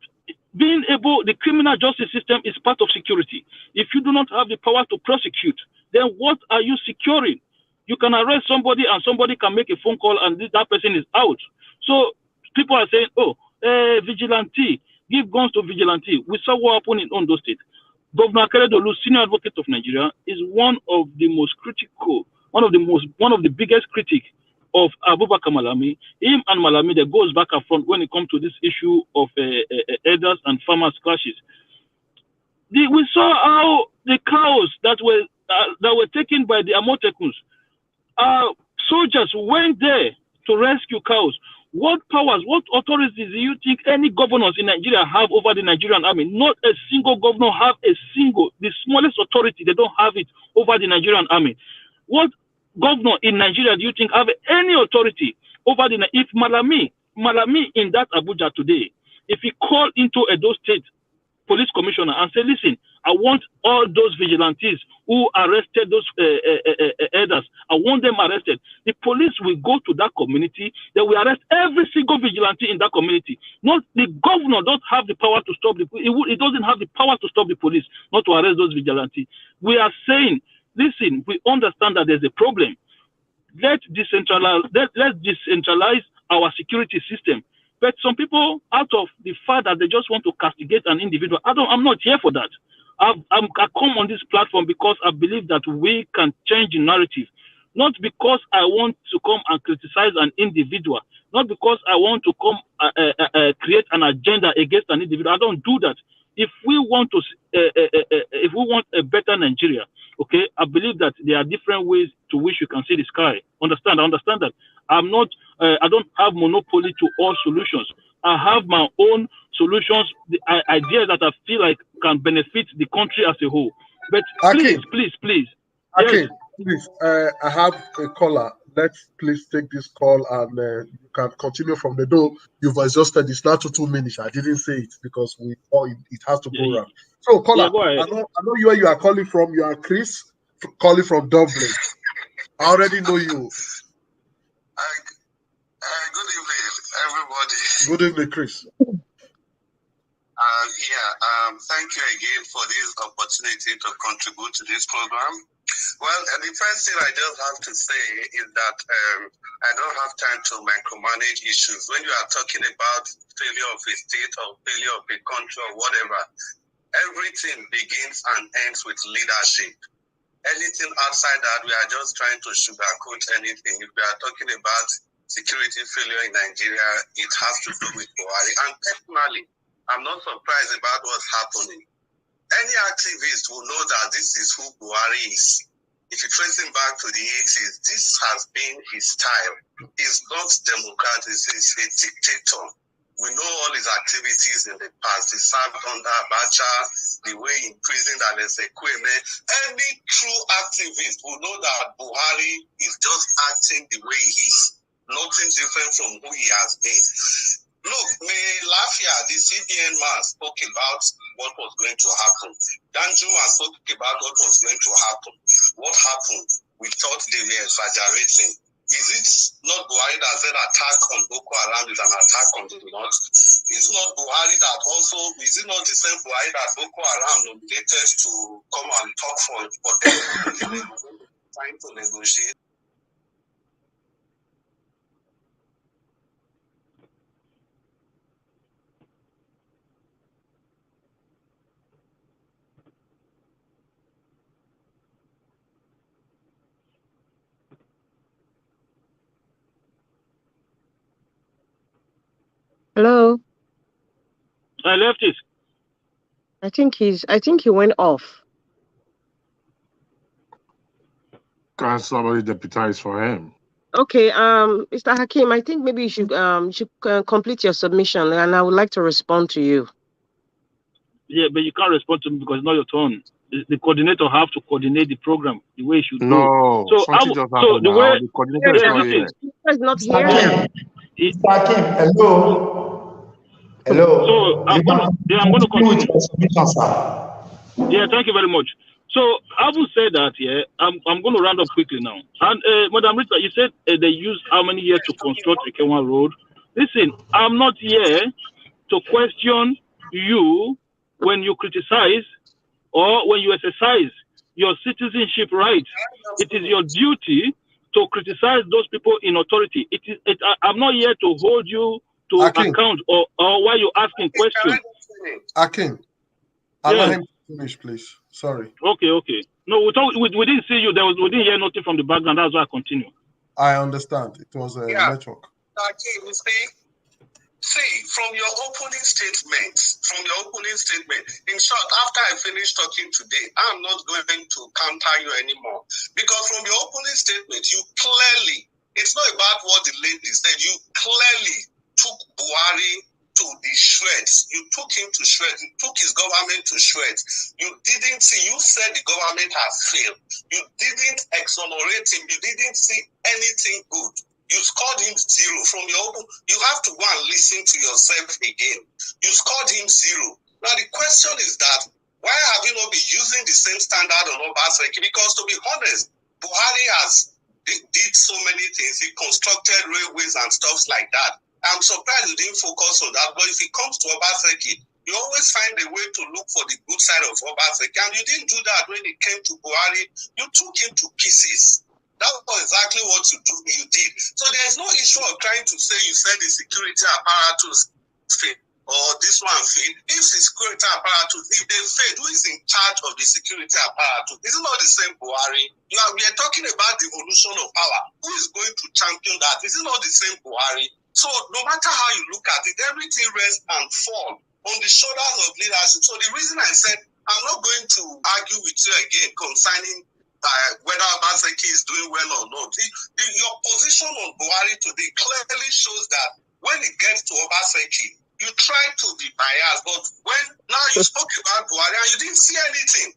being able, the criminal justice system is part of security. If you do not have the power to prosecute, then what are you securing? You can arrest somebody and somebody can make a phone call and that person is out. So people are saying, oh, vigilante, give guns to vigilante. We saw what happened in Ondo State. Governor Akeredolu, senior advocate of Nigeria, is one of the most critical, one of the biggest critics of Abubakar Malami. Him and Malami, that goes back and front when it comes to this issue of herders and farmers clashes. We saw how the cows that were taken by the Amotekuns, soldiers went there to rescue cows. What powers, what authorities do you think any governors in Nigeria have over the Nigerian army? Not a single governor have the smallest authority, they don't have it over the Nigerian army. What governor in Nigeria do you think have any authority over if Malami in that Abuja today, if he called into Edo State police commissioner and say, listen, I want all those vigilantes who arrested those elders, I want them arrested. The police will go to that community, they will arrest every single vigilante in that community. Not the governor don't have the power to stop he doesn't have the power to stop the police, not to arrest those vigilantes. We are saying, listen, we understand that there's a problem. Let's decentralize our security system. But some people, out of the fact that they just want to castigate an individual, I'm not here for that. I come on this platform because I believe that we can change the narrative. Not because I want to come and criticize an individual. Not because I want to come create an agenda against an individual. I don't do that. if we want to, if we want a better Nigeria, okay, I believe that there are different ways to which you can see the sky. Understand? I understand that. I'm not, I don't have monopoly to all solutions. I have my own solutions, the ideas that I feel like can benefit the country as a whole. But Akin, please. Akin, Yes. please, I have a caller. Let's please take this call and you can continue from the door. You've adjusted it's now to 2 minutes. I didn't say it because it has to go around. So, caller, go ahead. I know where you are calling from. You are Chris, calling from Dublin. I already know you. Good evening, everybody. Good evening, Chris. Thank you again for this opportunity to contribute to this program. Well, the first thing I just have to say is that I don't have time to micromanage issues. When you are talking about failure of a state or failure of a country or whatever, everything begins and ends with leadership. Anything outside that, we are just trying to sugarcoat anything. If we are talking about security failure in Nigeria, it has to do with Buhari. And personally, I'm not surprised about what's happening. Any activist will know that this is who Buhari is. If you trace him back to the 80s, this has been his style. He's not democratic, he's a dictator. We know all his activities in the past. He served under Abacha, the way he imprisoned Kwame. Any true activist will know that Buhari is just acting the way he is. Nothing different from who he has been. Look, last year, the CBN man spoke about what was going to happen. Danjuma spoke about what was going to happen. What happened? We thought they were exaggerating. Is it not Buhari that said attack on Boko Haram is an attack on the north? Is it not Buhari that also, is it not the same Buhari that Boko Haram nominated to come and talk for them, trying to negotiate? Hello. I left it. I think he went off. Can somebody deputize for him? Okay, Mr. Hakim, I think maybe you should complete your submission, and I would like to respond to you. Yeah, but you can't respond to me because it's not your turn. The coordinator have to coordinate the program the way it should No, go. something just happened now. The coordinator is not here. He's not here. Hakim, hello. Hello. So I'm going to continue with your submission, sir. Yeah, thank you very much. So I will say that, yeah, I'm going to round up quickly now. And Madam Rita, you said they used how many years to construct a Kenwa road? Listen, I'm not here to question you when you criticize or when you exercise your citizenship rights. It is your duty to criticize those people in authority. I'm not here to hold you to account or while you're asking questions. Akin, allow him to finish, please. Sorry. Okay. No, we didn't see you. We didn't hear nothing from the background. That's why I continue. I understand. It was a network. Akin, see, from your opening statement, in short, after I finish talking today, I'm not going to counter you anymore. Because from your opening statement, you clearly, it's not about what the lady said, you clearly took Buhari to the shreds. You took him to shreds. You took his government to shreds. You said the government has failed. You didn't exonerate him. You didn't see anything good. You scored him 0 from your own. You have to go and listen to yourself again. You scored him 0. Now the question is that why have you not been using the same standard on Obaseki? Because to be honest, Buhari did so many things. He constructed railways and stuff like that. I'm surprised you didn't focus on that. But if it comes to Obaseki, you always find a way to look for the good side of Obaseki. And you didn't do that when it came to Buhari. You took him to pieces. That was exactly what you did. So there's no issue of trying to say you said the security apparatus failed or this one failed. If the security apparatus, if they failed, who is in charge of the security apparatus? Is it not the same Buhari? We are talking about the evolution of power. Who is going to champion that? Is it not the same Buhari? So no matter how you look at it, everything rests and falls on the shoulders of leadership. So the reason I said I'm not going to argue with you again concerning whether Obaseki is doing well or not. Your position on Buhari today clearly shows that when it gets to Obaseki, you try to be biased, but when now you spoke about Buhari and you didn't see anything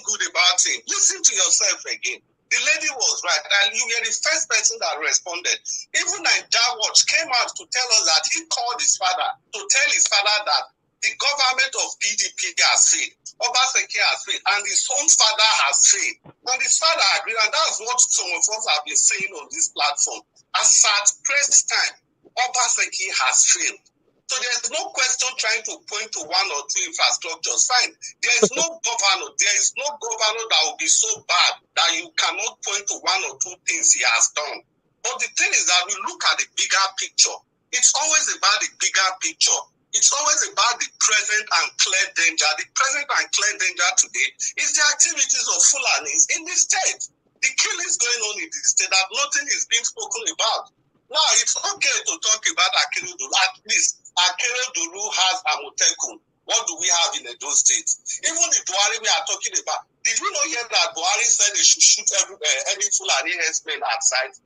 good about him. Listen to yourself again. The lady was right, and you were the first person that responded. Even Nigeria Watch came out to tell us that he called his father to tell his father that the government of PDP has failed, Obaseki has failed, and his own father has failed. And his father agreed, and that's what some of us have been saying on this platform. As at present time, Obaseki has failed. So there's no question trying to point to one or two infrastructures. Fine. There is no governor that will be so bad that you cannot point to one or two things he has done. But the thing is that we look at the bigger picture. It's always about the bigger picture. It's always about the present and clear danger. The present and clear danger today is the activities of Fulanis in the state. The killings going on in the state that nothing is being spoken about. Now, it's okay to talk about Akeredolu. At least Akeredolu has Amotekun. What do we have in Edo State? Even the Buhari we are talking about, did we not hear that Buhari said they should shoot any Fulani Herdsmen outside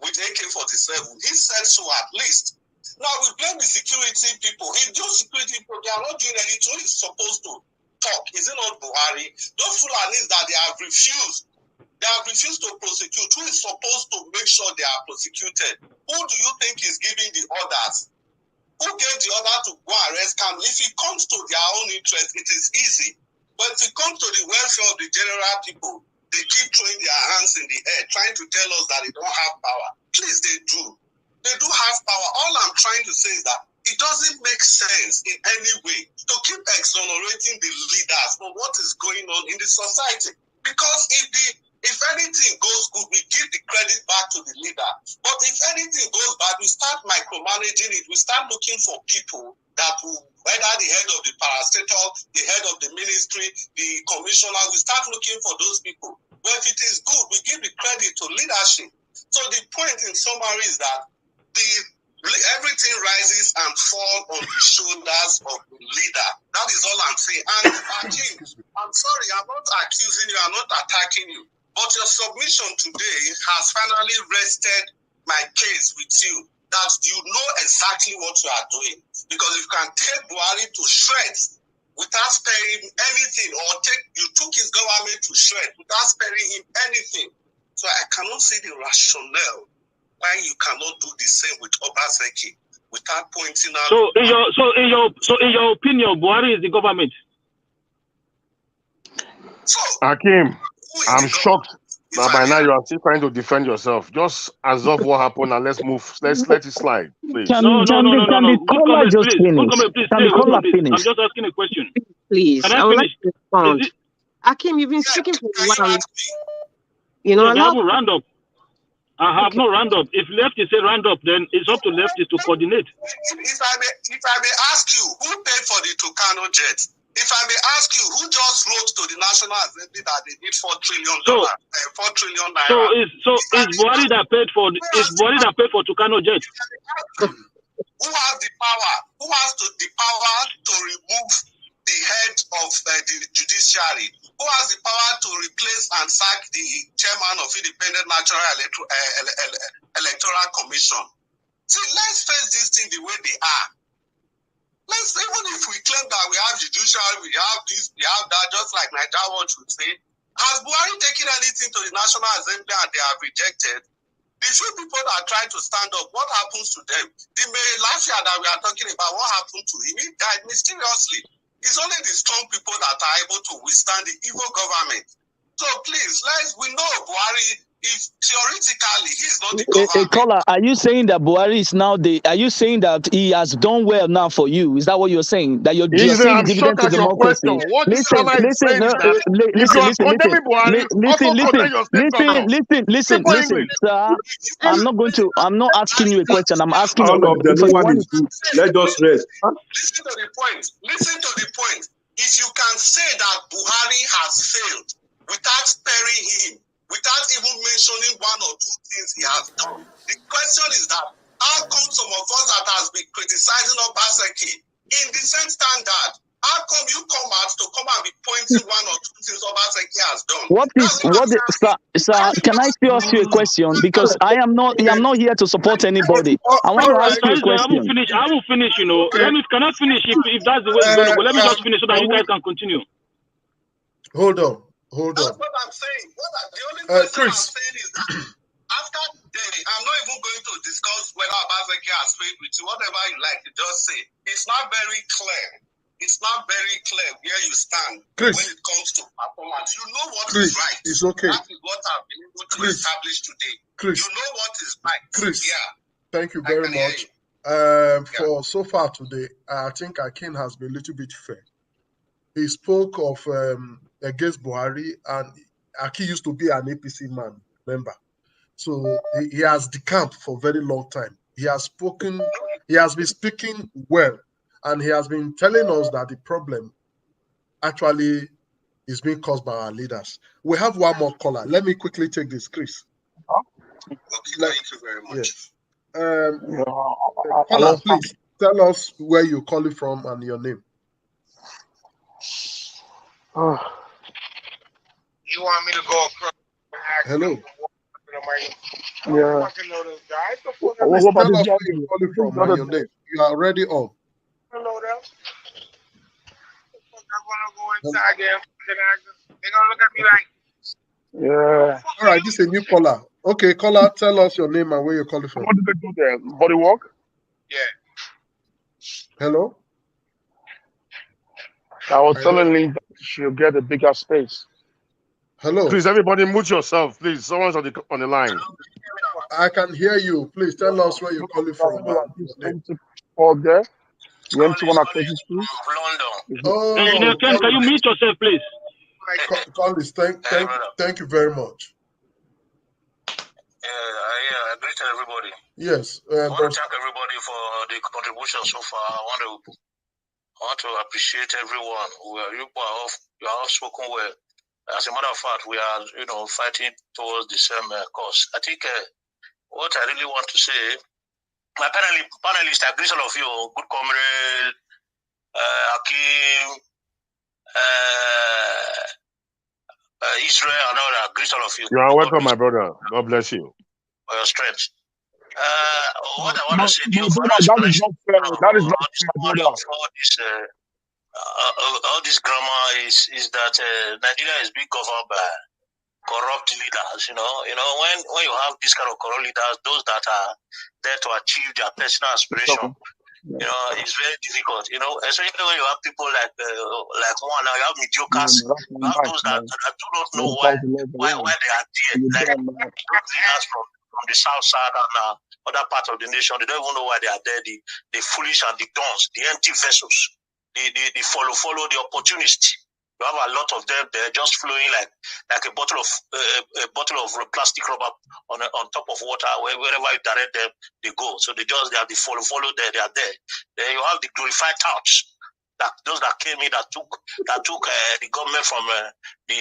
with AK-47? He said so at least. Now, we blame the security people. If those security people, they are not doing anything, who is supposed to talk? Is it not Buhari? Those Fulanis that they have refused to prosecute, who is supposed to make sure they are prosecuted? Who do you think is giving the orders? Who gave the order to go arrest them? If it comes to their own interest, it is easy. But if it comes to the welfare of the general people, they keep throwing their hands in the air, trying to tell us that they don't have power. Please, they do. They do have power. All I'm trying to say is that it doesn't make sense in any way to keep exonerating the leaders for what is going on in the society. Because if anything goes good, we give the credit back to the leader. But if anything goes bad, we start micromanaging it. We start looking for people that will, whether the head of the parastatal, the head of the ministry, the commissioner, we start looking for those people. But if it is good, we give the credit to leadership. So the point in summary is that everything rises and falls on the shoulders of the leader. That is all I'm saying. And Akim, I'm sorry, I'm not accusing you, I'm not attacking you. But your submission today has finally rested my case with you, that you know exactly what you are doing. Because if you can take Buhari to shreds without sparing him anything, or you took his government to shreds without sparing him anything. So I cannot see the rationale why you cannot do the same with Obaseki without pointing out. So in your opinion, Buhari is the government. So Hakim, I'm shocked that by now you are still trying to defend yourself. Just absorb what happened and let's move. Let's let it slide, please. Can the caller just finish? Can the caller finish? I'm just asking a question. Please, Can I would finish? like to respond. Akim, you've been speaking for a while. Yes, I haven't round up. I have no round up. If left is a round up, then it's up to leftists to coordinate. If I may ask you, who paid for the Tucano jet? If I may ask you, who just wrote to the National Assembly that they need $4 trillion? $4 trillion naira. So is Buhari that paid for Tucano jet? Who has the power? Who has the power to remove the head of the judiciary? Who has the power to replace and sack the chairman of Independent National Electoral Commission? See, let's face this thing the way they are. Even if we claim that we have judiciary, we have this, we have that, just like Nigeria Watch would say, has Buhari taken anything to the National Assembly and they have rejected? The few people that try to stand up, what happens to them? The last year that we are talking about, what happened to him? He died mysteriously. It's only the strong people that are able to withstand the evil government. So please, we know Buhari, if theoretically he's not the government. Caller, are you saying that Buhari is now are you saying that he has done well now for you? Is that what you're saying? That you're seeing dividend to democracy? Listen, sir. I'm not asking you a question. I'm asking all of them. No one is good. Let us rest. Listen to the point. If you can say that Buhari has failed without sparing him, without even mentioning one or two things he has done, the question is that how come some of us that has been criticizing Obaseki In the same standard, how come you come out to come and be pointing one or two things Obaseki has done? Sir, can I still ask you a question? Because I'm not here to support anybody. I want to ask you a question. I will finish, you know. Okay. Can I finish if that's the way it's going to go? Let me just finish so that you guys can continue. Hold on. That's what I'm saying. The only question I'm saying is that after today, I'm not even going to discuss whether Obaseki has failed with you, whatever you like to just say. It's not very clear. It's not very clear where you stand when it comes to performance. You know what is right. It's okay. That is what I've been able to establish today. You know what is right. Yeah. Thank you very much. For so far today, I think Akin has been a little bit fair. He spoke of against Buhari, and Aki used to be an APC man, remember? So he has decamped for a very long time. He has been speaking well, and he has been telling us that the problem actually is being caused by our leaders. We have one more caller. Let me quickly take this, Chris. Okay, thank you very much. Yes. Caller, please tell us where you're calling from and your name. You want me to go across? Hello. Yeah. Please tell us where you're calling from and your name. You are already on. Hello there. I'm gonna go inside there. They're gonna look at me like. Yeah. All right, this is a new caller. Okay, caller, tell us your name and where you're calling from. What did they do there? Body walk? Yeah. Hello? I was telling Lee that she'll get a bigger space. Hello? Please, everybody mute yourself, please. Someone's on the line. I can hear you. Please tell us where you're calling from. All there? You empty one at 30 Street? Oh, Engineer Ken, can you mute yourself, please? Collins, thank you very much. I greet everybody. Yes. I want to thank everybody for the contribution so far. I want to appreciate everyone. You are all spoken well. As a matter of fact, we are fighting towards the same cause. I think what I really want to say, my panelists, I greet all of you, good comrade, Hakim, Israel, and all that. Greet all of you. You are welcome, my brother. God bless you. For your strength. What I want to say to you, that is not fair, all this grammar is that Nigeria is being governed by corrupt leaders. You know, when you have this kind of corrupt leaders, those that are there to achieve their personal aspiration, it's very difficult. Especially when you have people like one now, you have mediocres, you have those that do not know why they are there. Like leaders from the south side and other parts of the nation, they don't even know why they are there. The foolish and the dons, the empty vessels, the follow the opportunists. You have a lot of them there just flowing like a bottle of plastic rubber on top of water. Wherever you direct them, they go. So they have the follow there. They are there. Then you have the glorified touts. Those that came in that took the government from the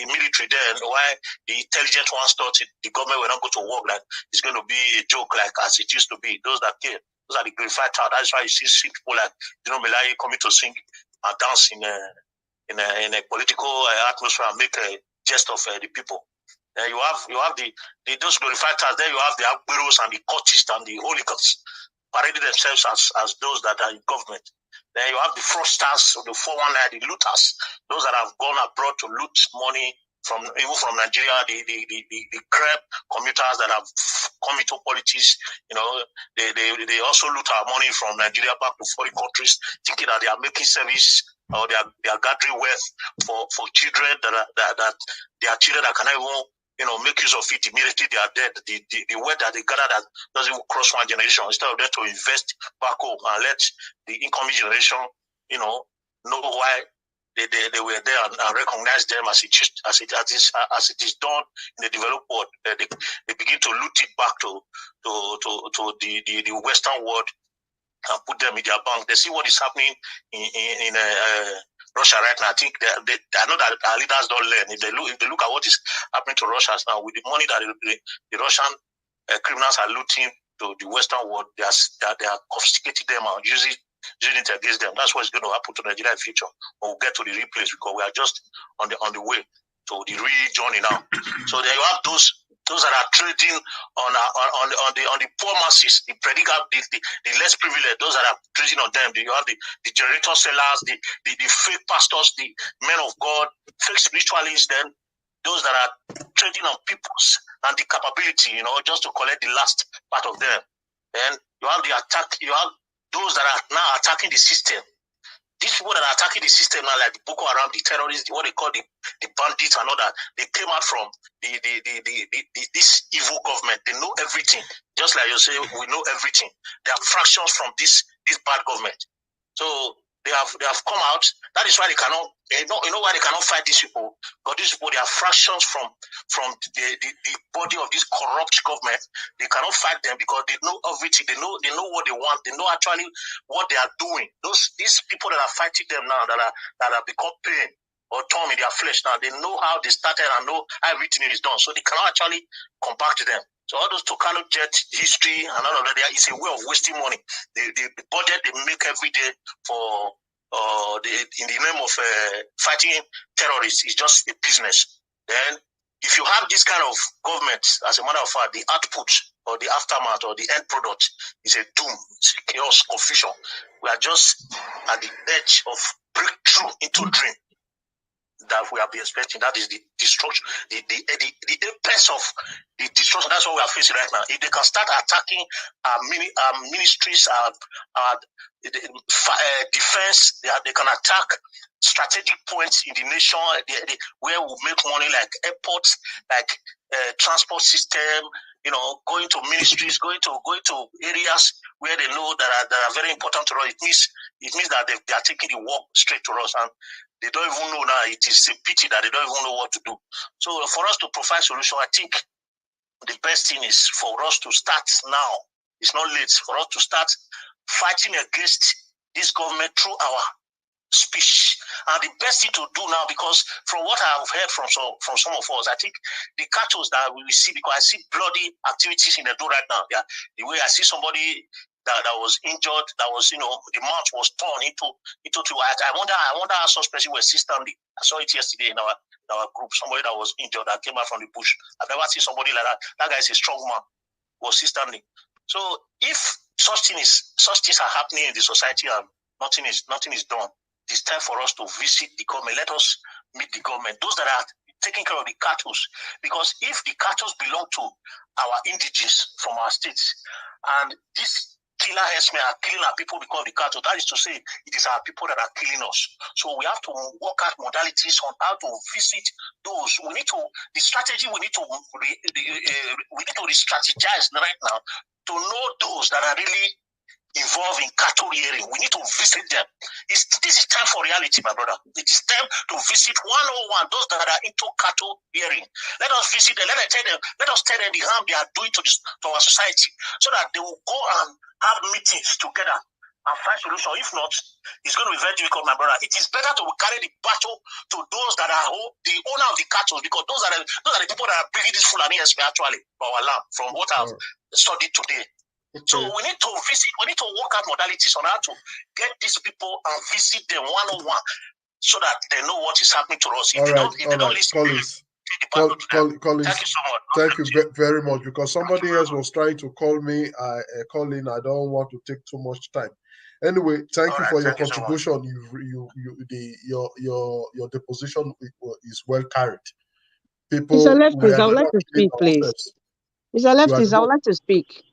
military. Then why the intelligent ones thought the government will not go to work, like it's going to be a joke, like as it used to be. Those that came, those are the glorified touts. That's why you see people like Melai coming to sing and dance in a political atmosphere and make a jest of the people. Then you have those glorified touts. Then you have the Agberos and the cultists and the hooligans parading themselves as those that are in government. Then you have the fraudsters, the 419, the looters, those that have gone abroad to loot money even from Nigeria, the crab commuters that have come into politics. They also loot our money from Nigeria back to foreign countries, thinking that they are making service or they are gathering wealth for children that they are children that can even make use of it immediately they are dead. The wealth that they gather that doesn't even cross one generation, instead of them to invest back home and let the incoming generation, know why they were there and recognize them as it is done in the developed world. They begin to loot it back to the Western world and put them in their bank. They see what is happening in Russia right now. I think I know that our leaders don't learn. If they look at what is happening to Russia now, with the money that the Russian criminals are looting to the Western world, they are confiscating them and using using it against them. That's what's going to happen to Nigeria in the future when we get to the real place, because we are just on the way to the real journey now. So there you have those that are trading on the poor masses, the less privileged, those that are trading on them. You have the generator sellers, the fake pastors, the men of God, fake spiritualists, then those that are trading on people's and the capability, just to collect the last part of them. Then you have those that are now attacking the system. These people that are attacking the system now, like the Boko Haram, the terrorists, what they call the bandits and all that, they came out from this evil government. They know everything. Just like you say, we know everything. They are fractions from this bad government. So they have come out. That is why they cannot. You know why they cannot fight these people? Because these people, they are fractions from the body of this corrupt government. They cannot fight them because they know everything. They know what they want. They know actually what they are doing. These people that are fighting them now, that have become pain or torn in their flesh now, they know how they started and know how everything is done. So they cannot actually come back to them. So all those Tokalo jet history and all of that, it's a way of wasting money. The budget they make every day for in the name of fighting terrorists is just a business. Then if you have this kind of government, as a matter of fact, the output or the aftermath or the end product is a doom, it's a chaos, confusion. We are just at the edge of breakthrough into dream that we have been expecting. That is the destruction, the apex of the destruction. That's what we are facing right now. If they can start attacking our ministries, our defense, they can attack strategic points in the nation where we make money, like airports, like transport system, going to ministries, going to areas where they know that are very important to us. It means that they are taking the work straight to us, and they don't even know now. It is a pity that they don't even know what to do. So for us to provide solution, I think the best thing is for us to start now. It's not late for us to start fighting against this government through our speech. And the best thing to do now, because from what I have heard from some of us, I think the catchers that we will see, because I see bloody activities in the door right now. Yeah, the way I see somebody that was injured, that was, the mouth was torn into two. I wonder how such person was still standing. I saw it yesterday in our group, somebody that was injured that came out from the bush. I've never seen somebody like that. That guy is a strong man, was still standing. So if such things are happening in the society and nothing is done, it's time for us to visit the government. Let us meet the government, those that are taking care of the cattle. Because if the cattle belong to our indigenes from our states, and these killer herdsmen are killing our people because of the cattle, that is to say, it is our people that are killing us. So we have to work out modalities on how to visit those. The strategy we need to re-strategize right now to know those that are really involved in cattle rearing. We need to visit them. This is time for reality, my brother. It is time to visit 101 those that are into cattle rearing. Let us visit them. Let us tell them the harm they are doing to our society, so that they will go and have meetings together and find solution. If not, it's going to be very difficult, my brother. It is better to carry the battle to those that are the owner of the cattle, because those are the people that are bringing this Fulani Herdsmen actually for our land, from what I've studied today. Okay. So we need to visit, we need to work out modalities on how to get these people and visit them one-on-one, so that they know what is happening to us. If they don't listen, Collins. Thank you so much. Thank you very much, because somebody else was trying to call me. Colin, I don't want to take too much time. Anyway, thank you for your contribution. Your deposition is well carried. People, Mr. Lefties, I would like to speak, please. Mr. Lefties, I would like to speak.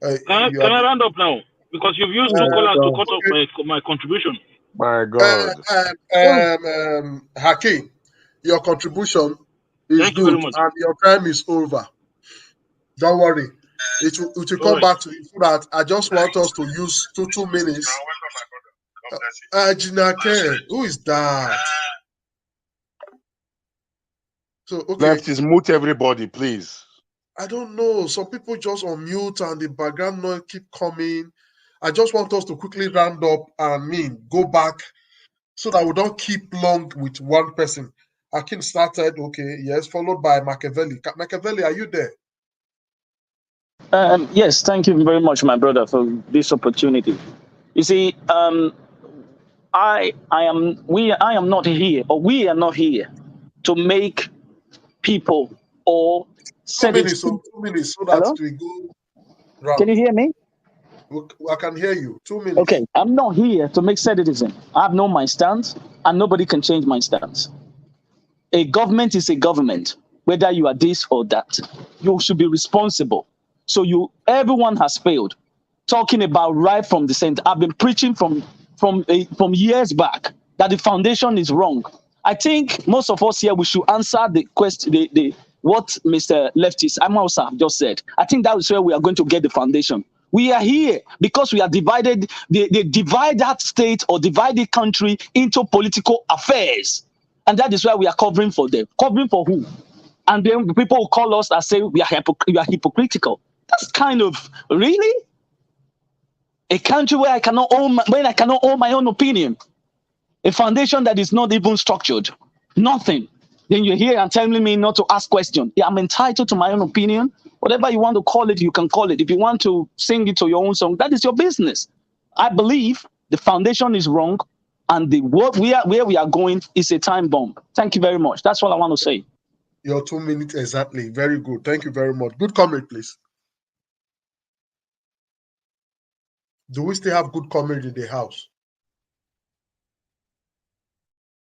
Can I round up now? Because you've used two callers to cut off my contribution. My God. Hakeem, your contribution is good, and your time is over. Don't worry. It will come back to you, so that I just want us to use 2 minutes. Gina Ken, who is that? So, okay. Lefties, mute everybody, please. I don't know. Some people just unmute and the background noise keep coming. I just want us to quickly round up and go back, so that we don't keep long with one person. Akin started, okay, yes, followed by Machiavelli. Machiavelli, are you there? Yes, thank you very much, my brother, for this opportunity. You see, I am not here, or we are not here to make people or 2 set it. minutes, so 2 minutes, so that Hello? we go Can round. you hear me? I can hear you. 2 minutes. Okay, I'm not here to make citizen. I've known my stance, and nobody can change my stance. A government is a government, whether you are this or that. You should be responsible. So everyone has failed. Talking about right from the center. I've been preaching from years back that the foundation is wrong. I think most of us here we should answer the question. What Mr. Leftist Amausa just said. I think that is where we are going to get the foundation. We are here because we are divided. They divide that state or divide the country into political affairs. And that is why we are covering for them. Covering for who? And then people will call us and say we are hypocritical. That's kind of really a country where I cannot own my own opinion. A foundation that is not even structured. Nothing. Then you're here and telling me not to ask questions. Yeah, I'm entitled to my own opinion. Whatever you want to call it, you can call it. If you want to sing it to your own song, that is your business. I believe the foundation is wrong, and where we are going is a time bomb. Thank you very much. That's all I want to say. Your 2 minutes exactly. Very good. Thank you very much. Good comment, please. Do we still have good comment in the house?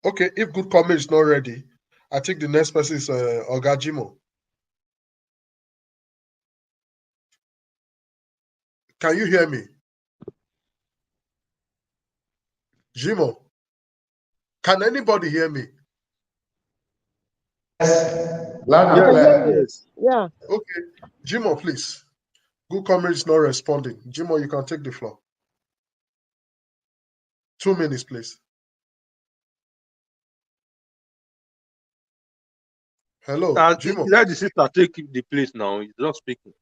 Okay, if good comment is not ready, I think the next person is Oga Jimo. Can you hear me? Jimo, can anybody hear me? Loud and clear. Yes. Yeah. Okay, Jimo, please. Good comment is not responding. Jimo, you can take the floor. 2 minutes, please. Hello, Jimo. Let the sister take the place now. He's not speaking.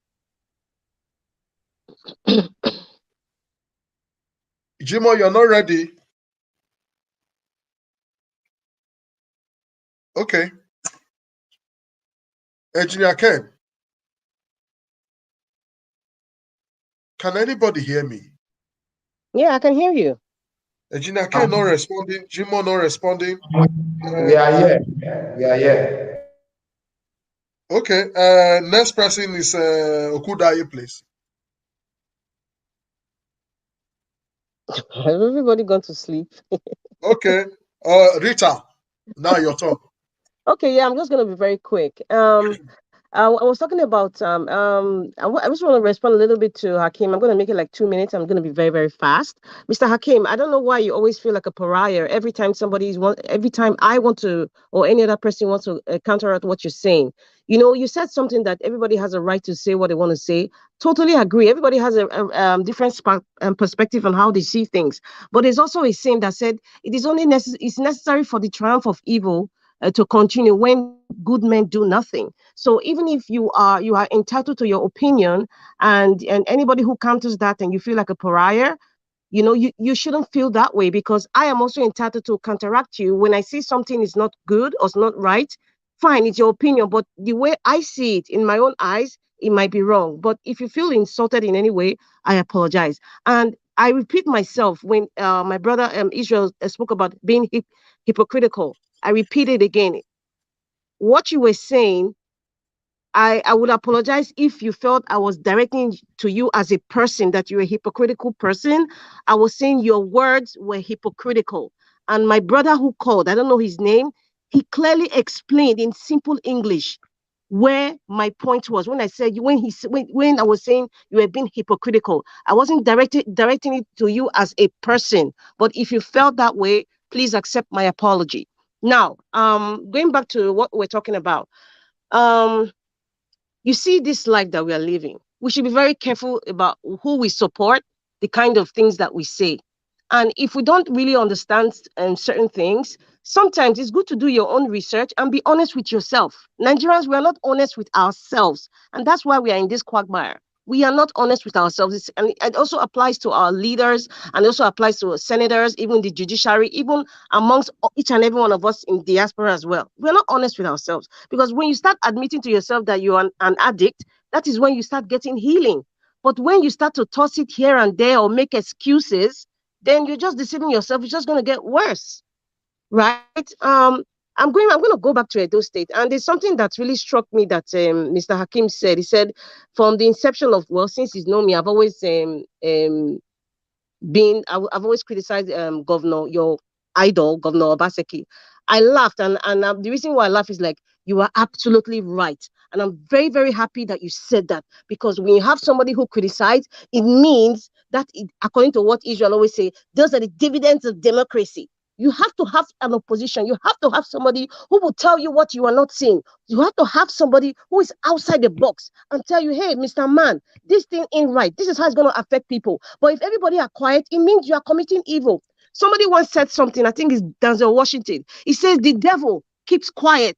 Jimo, you're not ready. Okay. Engineer Ken. Can anybody hear me? Yeah, I can hear you. Engineer Ken not responding. Jimo not responding. We are here. We are here. Okay. Next person is Okudaye, please. Has everybody gone to sleep? Okay. Rita, now your turn. Okay, yeah, I'm just gonna be very quick. I was talking about I just want to respond a little bit to Hakeem. I'm going to make it like 2 minutes. I'm going to be very, very fast. Mr. Hakeem, I don't know why you always feel like a pariah every time every time I want to, or any other person wants to counteract what you're saying. You know, you said something that everybody has a right to say what they want to say. Totally agree. Everybody has a different perspective on how they see things. But there's also a saying that said it is only it's necessary for the triumph of evil to continue when good men do nothing. So even if you are entitled to your opinion, and anybody who counters that and you feel like a pariah, you know, you shouldn't feel that way, because I am also entitled to counteract you when I see something is not good or it's not right. Fine, it's your opinion, but the way I see it in my own eyes, it might be wrong. But if you feel insulted in any way, I apologize. And I repeat myself when my brother Israel spoke about being hypocritical. I repeat it again. What you were saying, I would apologize if you felt I was directing to you as a person, that you're a hypocritical person. I was saying your words were hypocritical. And my brother who called, I don't know his name, he clearly explained in simple English where my point was. When I said when I was saying you were being hypocritical, I wasn't directing it to you as a person. But if you felt that way, please accept my apology. Now, going back to what we're talking about, you see this life that we are living. We should be very careful about who we support, the kind of things that we say. And if we don't really understand certain things, sometimes it's good to do your own research and be honest with yourself. Nigerians, we are not honest with ourselves. And that's why we are in this quagmire. We are not honest with ourselves. And it also applies to our leaders, and also applies to senators, even the judiciary, even amongst each and every one of us in diaspora as well. We're not honest with ourselves, because when you start admitting to yourself that you're an addict, that is when you start getting healing. But when you start to toss it here and there or make excuses, then you're just deceiving yourself. It's just going to get worse, right? I'm going to go back to Edo State, and there's something that really struck me that Mr. Hakim said. He said, from the inception of, well, since he's known me, I've always I've always criticized Governor, your idol, Governor Obaseki. I laughed, and the reason why I laugh is like, you are absolutely right. And I'm very, very happy that you said that, because when you have somebody who criticizes, it means that, according to what Israel always say, those are the dividends of democracy. You have to have an opposition. You have to have somebody who will tell you what you are not seeing. You have to have somebody who is outside the box and tell you, hey, Mr. Man, this thing ain't right. This is how it's going to affect people. But if everybody are quiet, it means you are committing evil. Somebody once said something, I think it's Denzel Washington. He says the devil keeps quiet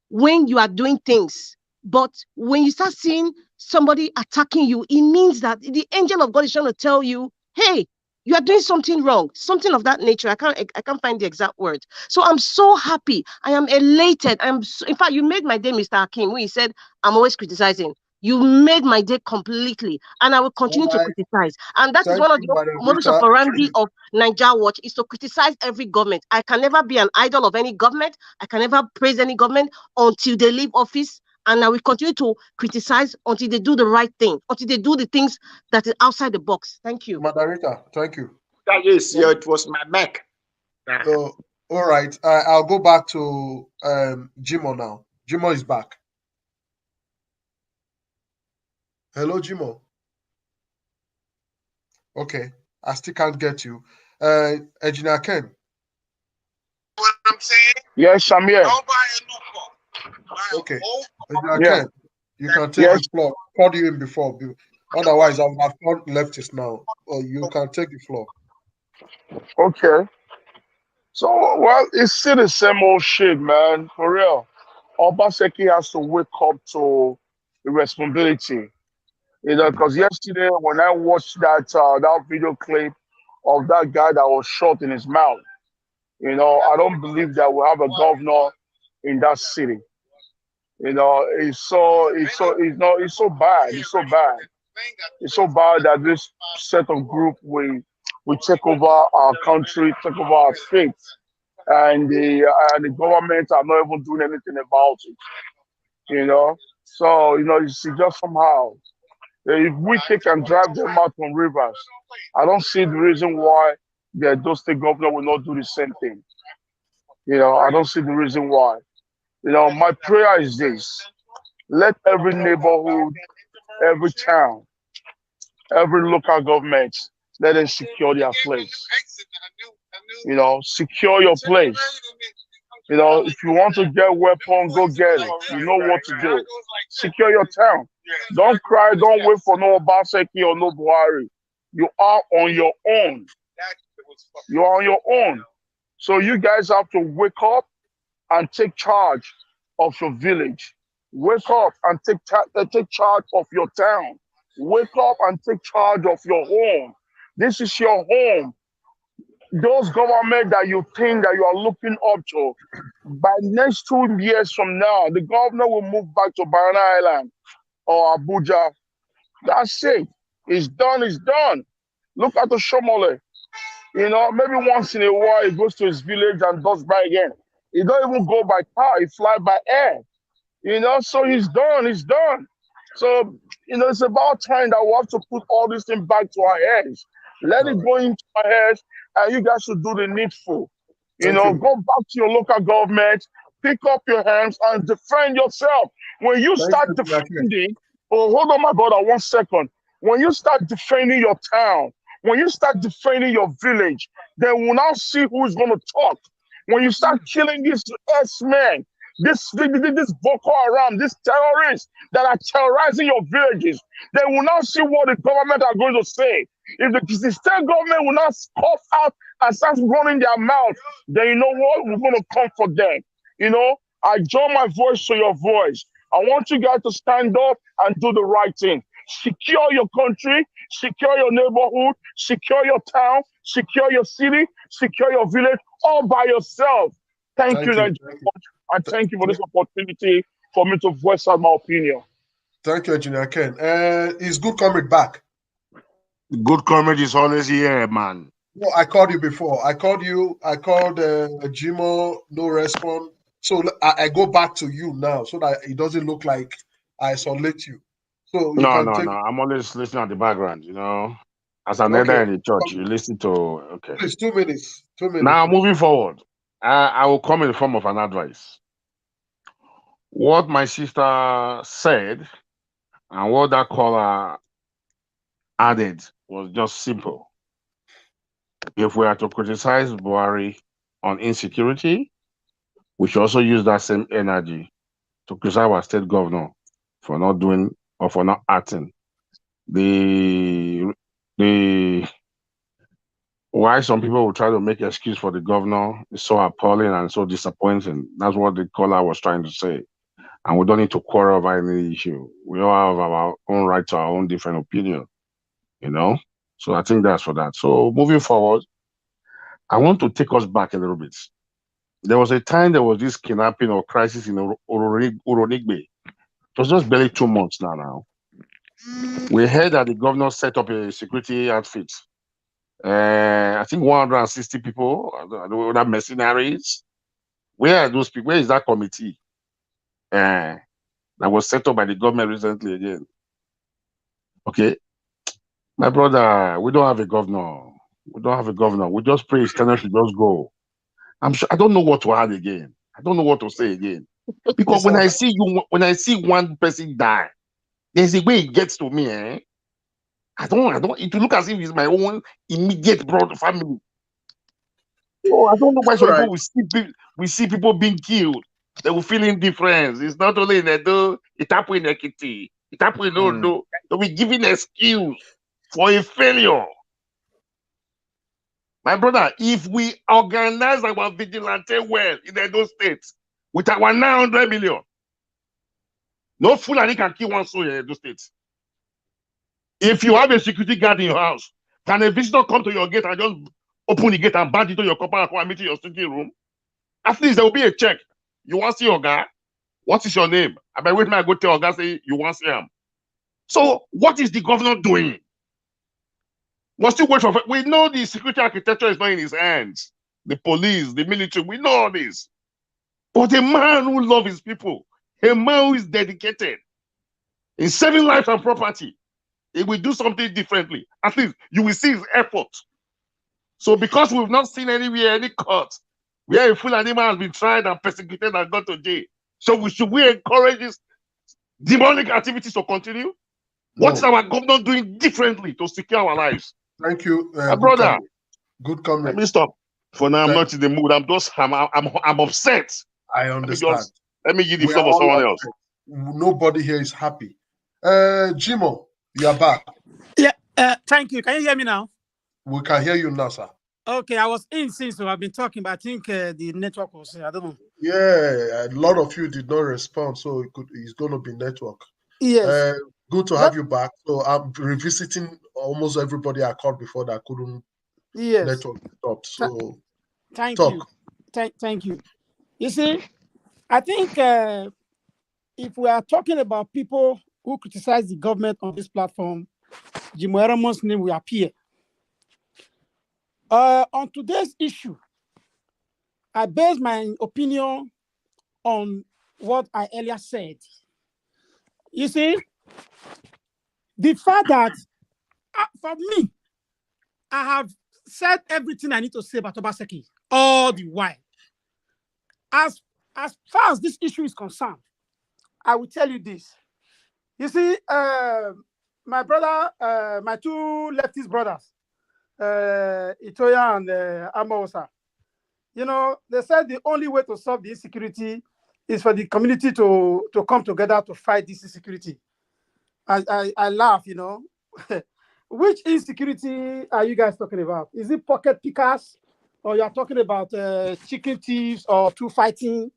when you are doing things. But when you start seeing somebody attacking you, it means that the angel of God is trying to tell you, hey, you are doing something wrong, something of that nature. I can't find the exact word. So I'm so happy. I am elated. In fact, you made my day, Mr. Hakim, when you said I'm always criticizing. You made my day completely, and I will continue to criticize. And that is one of the modus operandi of Naija Watch, is to criticize every government. I can never be an idol of any government. I can never praise any government until they leave office. And I will continue to criticize until they do the right thing, until they do the things that is outside the box. Thank you. Madarita, thank you. Yes, yeah, it was my back. So, all right, I'll go back to Jimo now. Jimo is back. Hello, Jimo. Okay, I still can't get you. Engineer Ken. What I'm saying? Yes, I'm here. Okay, Engineer Ken, you can take the floor. Called you in before. Otherwise, I would have called leftists now. Or you can take the floor. Okay. So, well, it's still the same old shit, man. For real. Obaseki has to wake up to the responsibility. You know, because yesterday when I watched that video clip of that guy that was shot in his mouth, you know, I don't believe that we have a governor in that city. You know, it's so bad. It's so bad. It's so bad that this set of group we take over our country, take over our state, and the government are not even doing anything about it. You know, so it's just somehow. If we can drive them out from rivers, I don't see the reason why the Edo State governor will not do the same thing. You know, I don't see the reason why. You know, my prayer is this: let every neighborhood, every town, every local government, let them secure their place. You know, secure your place. You know, if you want to get weapon, go get it. You know what to do. Secure your town. Don't cry. Don't wait for no Obaseki or no Buhari. You are on your own. You are on your own. So you guys have to wake up and take charge of your village. Wake up and take charge of your town. Wake up and take charge of your home. This is your home. Those government that you think that you are looking up to, by next 2 years from now, the governor will move back to Banana Island or Abuja. That's it. It's done. It's done. Look at the Shomole. You know, maybe once in a while he goes to his village and does by again. He don't even go by car. He fly by air. You know, so he's done. He's done. So, you know, it's about time that we have to put all this thing back to our heads. Let it go into our heads, and you guys should do the needful. You know, go back to your local government, pick up your hands, and defend yourself. When you start defending, hold on, my brother, 1 second. When you start defending your town, when you start defending your village, then we'll now see who's going to talk. When you start killing these S-men, this Boko Haram, these terrorists that are terrorizing your villages, they will now see what the government are going to say. If the state government will not cough out and start running their mouth, then you know what? We're going to come for them. You know, I join my voice to your voice. I want you guys to stand up and do the right thing. Secure your country, secure your neighborhood, secure your town, secure your city, secure your village, all by yourself. Thank you, Nigeria. And thank you for this opportunity for me to voice out my opinion. Thank you, Engineer Ken. Is Good Comrade back? Good Comrade is always here, man. No, I called you before. I called you. I called Jimo. No response. So I go back to you now, so that it doesn't look like I isolate you. So you No, can no, take. no. I'm always listening at the background, you know. As an elder Okay. in the church, you listen to okay. Please, 2 minutes. 2 minutes, Now please. moving forward, I will come in the form of an advice. What my sister said and what that caller added was just simple. If we are to criticize Buhari on insecurity, we should also use that same energy to criticize our state governor for not doing or for not acting. The why some people will try to make excuse for the governor is so appalling and so disappointing. That's what the caller was trying to say. And we don't need to quarrel over any issue. We all have our own right to our own different opinion, you know? So I think that's for that. So moving forward, I want to take us back a little bit. There was a time there was this kidnapping or crisis in Uronigbe. It was just barely 2 months now. We heard that the governor set up a security outfit. I think 160 people, other mercenaries. Where are those people? Where is that committee that was set up by the government recently again? Okay, my brother, we don't have a governor. We don't have a governor. We just pray his tenure should just go. I'm sure I don't know what to add again. I don't know what to say again. Because when I see one person die, there's a way it gets to me, eh? I don't, it will look as if it's my own immediate brother family. So I don't know why some people we see people being killed. They will feel indifference. It's not only in Edo, it happened in Ekiti, it happened in Ondo. They'll be giving excuse for a failure. My brother, if we organize our vigilante well in Edo State with our 900 million, no Fulani can kill one soul in Edo State. If you have a security guard in your house, can a visitor come to your gate and just open the gate and badge into your compound and meet in your sitting room? At least there will be a check. You want to see your guy? What is your name? I bet wait till I go tell your guy say you want to see him. So what is the governor doing? Must still wait for. We know the security architecture is not in his hands. The police, the military, we know all this. But a man who loves his people, a man who is dedicated in saving lives and property, he will do something differently. At least you will see his effort. So because we've not seen anywhere any court where a Fulani man has been tried and persecuted and gone to jail, so should we encourage this demonic activities to continue? What is our government doing differently to secure our lives? Thank you, my brother. Good comment. Let me stop. For now, I'm not in the mood. I'm upset. I understand. Let me give the floor for someone else. Nobody here is happy. Jimo, you are back. Yeah. Thank you. Can you hear me now? We can hear you now, sir. Okay, I was in since so I've been talking, but I think the network was. I don't know. Yeah, a lot of you did not respond, so it's going to be network. Yes. Good to have you back. So I'm revisiting almost everybody I called before that couldn't. Yes. Network stopped. So thank you. Thank you. You see, I think if we are talking about people who criticize the government on this platform, Jimo Eramon's name will appear. On today's issue, I base my opinion on what I earlier said. You see, the fact that for me, I have said everything I need to say about Obaseki all the while. As far as this issue is concerned, I will tell you this. You see, my brother, my two leftist brothers, Itoya and Amosa, you know, they said the only way to solve the insecurity is for the community to come together to fight this insecurity. I laugh, you know. Which insecurity are you guys talking about? Is it pocket pickers, or you are talking about chicken thieves or two fighting?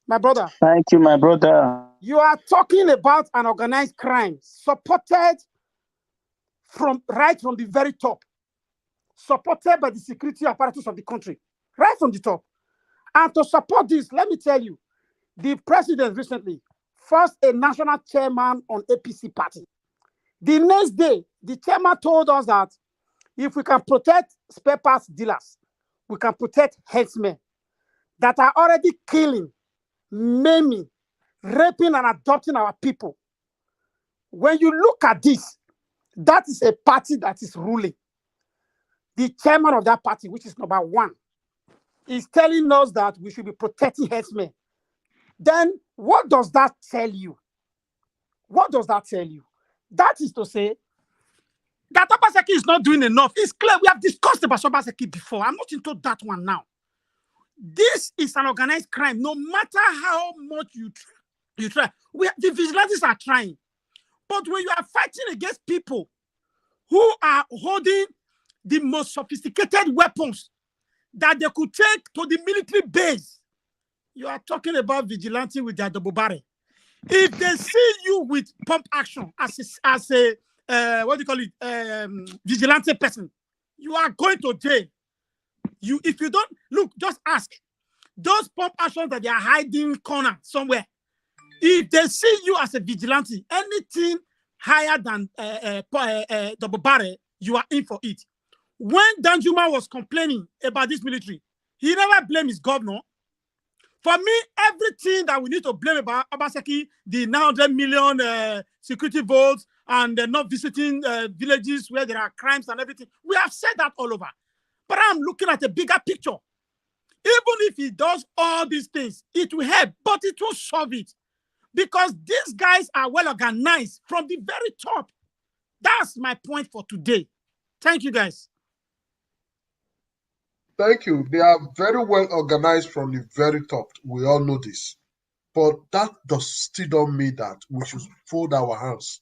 My brother. Thank you, my brother. You are talking about an organized crime supported right from the very top, supported by the security apparatus of the country, right from the top. And to support this, let me tell you, the president recently forced a national chairman on APC party. The next day, the chairman told us that If we can protect spare parts dealers, we can protect herdsmen that are already killing, maiming, raping, and adopting our people. When you look at this, that is a party that is ruling. The chairman of that party, which is number one, is telling us that we should be protecting herdsmen. Then what does that tell you? What does that tell you? That is to say that Obaseki is not doing enough. It's clear. We have discussed about Obaseki before. I'm not into that one now. This is an organized crime. No matter how much you try. The vigilantes are trying. But when you are fighting against people who are holding the most sophisticated weapons that they could take to the military base, you are talking about vigilante with their double barrel. If they see you with pump action as a what do you call it, vigilante person, you are going to jail. If you don't look, just ask those pump actions that they are hiding corner somewhere. If they see you as a vigilante, anything higher than double barrel, you are in for it. When Danjuma was complaining about this military, he never blamed his governor. For me, everything that we need to blame about Obaseki, the 900 million security votes and not visiting villages where there are crimes and everything, we have said that all over. But I'm looking at a bigger picture. Even if he does all these things, it will help, but it will solve it. Because these guys are well organized from the very top. That's my point for today. Thank you, guys. Thank you. They are very well organized from the very top. We all know this. But that does still don't mean that we should fold our hands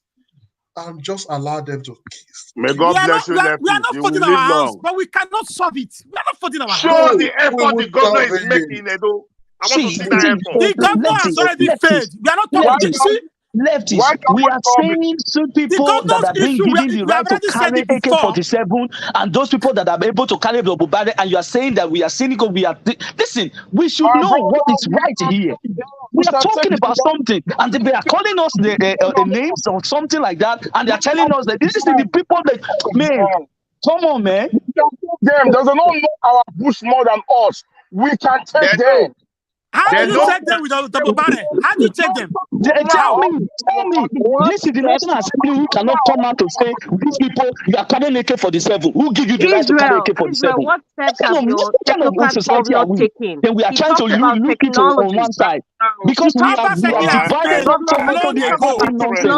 and just allow them to kiss. May God bless you, Lefty. We are not folding our hands, but we cannot solve it. We are not folding our hands. Show the effort the governor is making, Edo. I want to see that effort. The governor has already failed. We are not talking. See, leftists, we are saying some people that are being given the right to carry AK-47 and those people that are able to carry the Obubare, and you are saying that we are cynical. Listen, we should know what is right here. We are talking about something, and they are calling us the names or something like that, and they are telling us that this is the people that, man, come on, man. Them doesn't know our bush more than us. We can take them. How do you take them with the Obubare? How do you take them? Tell me. This is the National Assembly who cannot come out to say these people, you are carrying AK-47. Who give you the right to carry AK-47? What steps have your society are we? taken? Then we are trying to look it on one side. Because we are divided up to nonsense.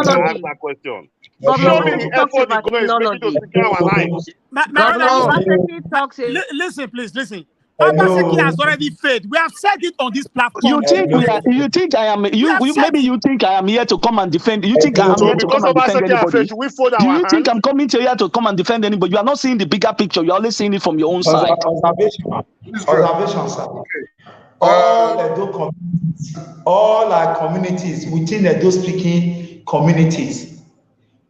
Show me the effort the government is making to secure our lives. Listen, please, listen. Obaseki has already failed. We have said it on this platform. You think I am? Maybe you think I am here to come and defend. You think I am here to come and defend anybody? Do you think I'm coming to here to come and defend anybody? You are not seeing the bigger picture. You are only seeing it from your own side. Observation, sir. All our communities within Edo speaking communities,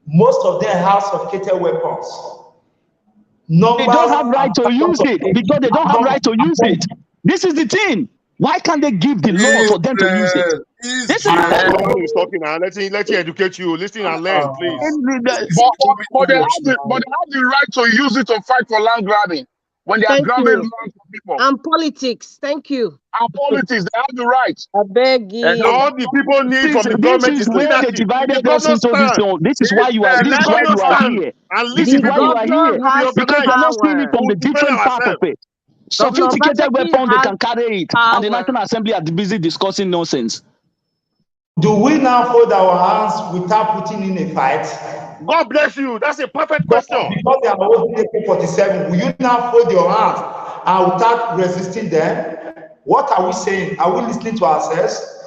most of them have sophisticated weapons. They don't have right to use it because they don't have right to use it. This is the thing. Why can't they give the law for them to use it? This is talking now. Let him educate you. Listen and learn, please. But they have the right to use it to fight for land grabbing when they are grabbing land from people. And politics. Thank you. And politics, they have the right. I beg you. And all the people need from the government is where they divided us into this zone. This is why you are. This is why you are here. This is why you are here because you are not seeing it from the different part of it. Sophisticated weapons, they can carry it, and the National Assembly are busy discussing nonsense. Do we now fold our hands without putting in a fight? God bless you. That's a perfect question. Because they are holding AK-47, will you now fold your hands and without resisting them? What are we saying? Are we listening to ourselves?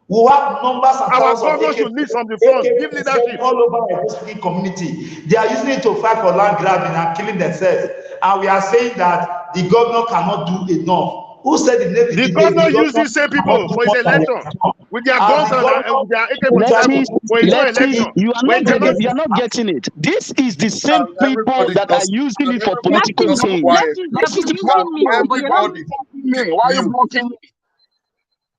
We have numbers and thousands of AK should lead from the front. Give leadership all over the community. They are using it to fight for land grabbing and killing themselves. And we are saying that the governor cannot do enough. Who said the governor used these same people for his election with their guns and with their AK-47 for his election? You are not getting it. This is the same people that are using it for political gain. Why are you blocking me?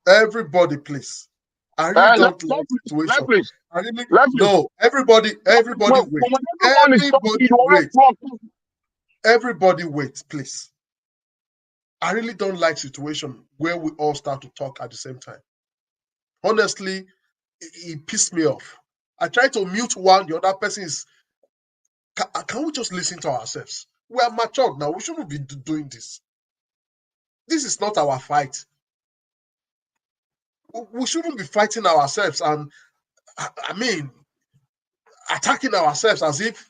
Everybody, please. I really don't like the situation. No, everybody wait. Everybody wait. Everybody wait, please. I really don't like situation where we all start to talk at the same time. Honestly, it pissed me off. I try to mute one, the other person is. Can we just listen to ourselves? We are matured now. We shouldn't be doing this. This is not our fight. We shouldn't be fighting ourselves and, I mean, attacking ourselves as if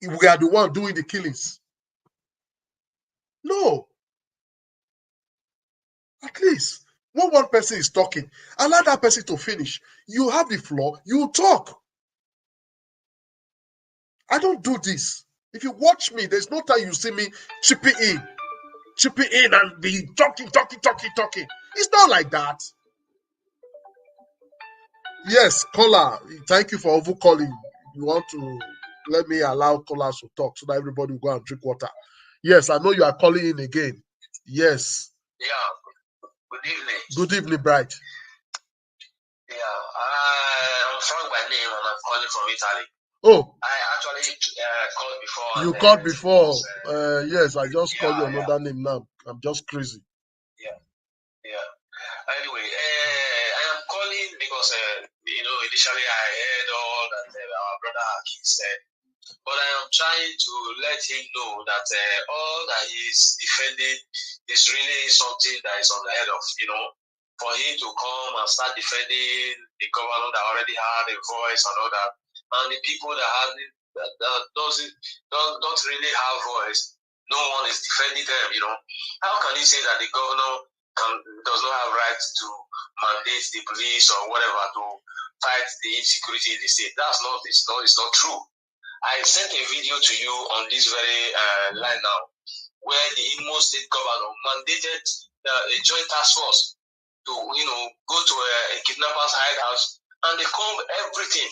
we are the one doing the killings. No. At least when one person is talking, allow that person to finish. You have the floor, you talk. I don't do this. If you watch me, there's no time you see me chipping in and be talking. It's not like that. Yes, caller, thank you for overcalling. You want to let me allow callers to talk so that everybody will go and drink water. Yes, I know you are calling in again. Yes. Yeah. Good evening. Good evening, Bright. Yeah, I'm Frank by name and I'm calling from Italy. Oh. I actually called before. You called before. Yes, I just called you another name now. I'm just crazy. Yeah. Anyway, I am calling because initially I heard all that our brother Aki said, but I am trying to let him know that all that he is defending is really something that is on the head of, for him to come and start defending the governor that already had a voice and all that, and the people that don't really have voice, no one is defending them. How can you say that the governor does not have rights to mandate the police or whatever to fight the insecurity in the state? It's not true. I sent a video to you on this very line now, where the Imo State governor mandated a joint task force to, go to a kidnapper's hideout and they comb everything.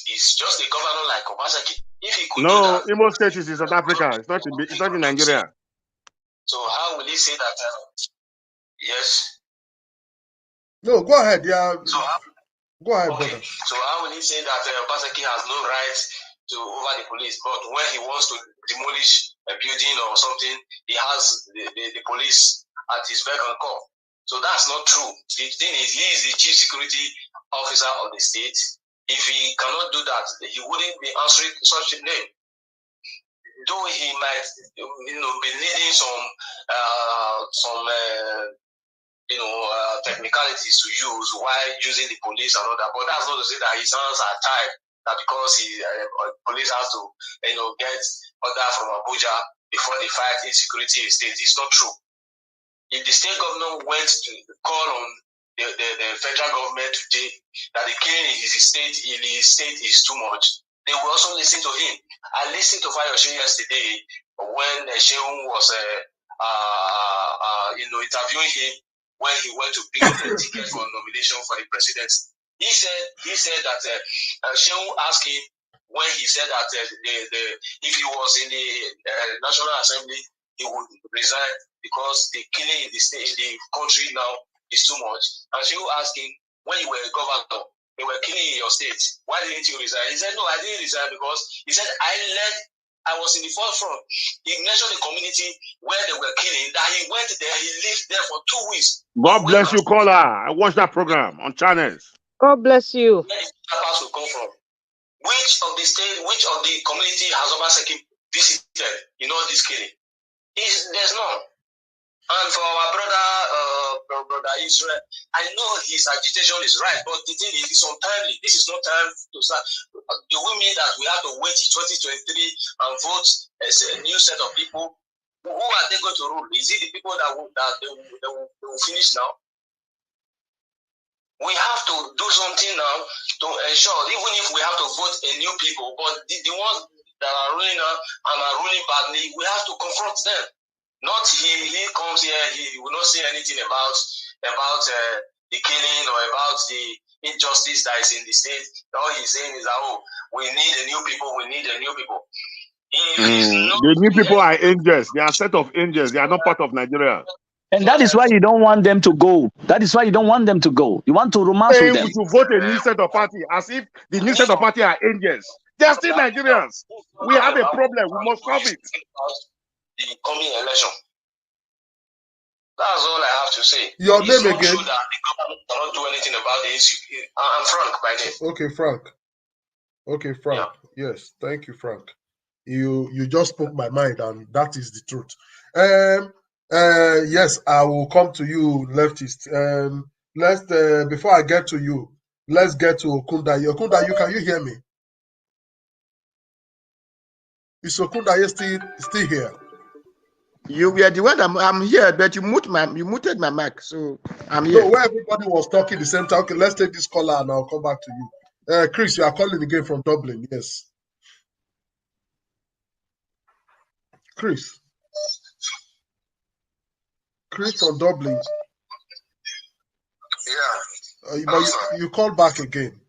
It's just a governor like Obaseki. If he could do that. No, Imo State is in South Africa. It's not in Nigeria. So how will he say that? Yes. No, go ahead. Yeah. So go ahead, okay. Brother. So how will he say that Obaseki has no right to over the police, but when he wants to demolish a building or something, he has the police at his beck and call? So that's not true. The thing is, he is the chief security officer of the state. If he cannot do that, he wouldn't be answering such a name. Though he might, be needing some technicalities to use while using the police and all that, but that's not to say that his hands are tied. That because police has to, get order from Abuja before they fight insecurity in the state. It's not true. If the state governor went to call on the federal government today that the killing in his state is too much, they will also listen to him. I listened to Fayoshe yesterday when Shehu was interviewing him when he went to pick up a ticket for nomination for the presidency. He said that Shehu asked him when he said that if he was in the National Assembly, he would resign because the killing in the country now is too much. And Shehu asked him, when you were a governor, they were killing in your state, why didn't you resign? He said, no, I didn't resign because he said, I was in the forefront. He mentioned the community where they were killing, that he went there, he lived there for 2 weeks. God bless you, caller. I watched that program on channels. God bless you. Where the kidnappers will come from? Which of the community has Obaseki visited in all this killing? There's none. And for our brother Israel, I know his agitation is right, but the thing is, it's untimely. This is not time to start. Do we mean that we have to wait till 2023 and vote as a new set of people? Who are they going to rule? Is it the people that they will finish now? We have to do something now to ensure, even if we have to vote a new people, but the ones that are ruling now and are ruling badly, we have to confront them. Not he comes here, he will not say anything about the killing or about the injustice that is in the state. All he's saying is that, we need a new people, we need a new people. The new people are angels. They are a set of angels. They are not part of Nigeria. And that is why you don't want them to go. That is why you don't want them to go. You want to romance with them. We should vote a new set of party as if the new set of party are angels. They are still Nigerians. We have a problem. We must solve it. The coming election. That's all I have to say. Your it's name not again? true that the government cannot do anything about the issue. I'm Frank by name. Okay, Frank. Okay, Frank. Yeah. Yes, thank you, Frank. You just spoke my mind, and that is the truth. Yes, I will come to you, leftist. Let's before I get to you, let's get to Okunda. Okunda, can you hear me? Is Okunda still here? You were the one. I'm here, but you muted my mic, so I'm here. No, where everybody was talking the same time. Okay, let's take this caller and I'll come back to you. Chris, you are calling again from Dublin. Yes. Chris from Dublin. Yeah. But you called back again.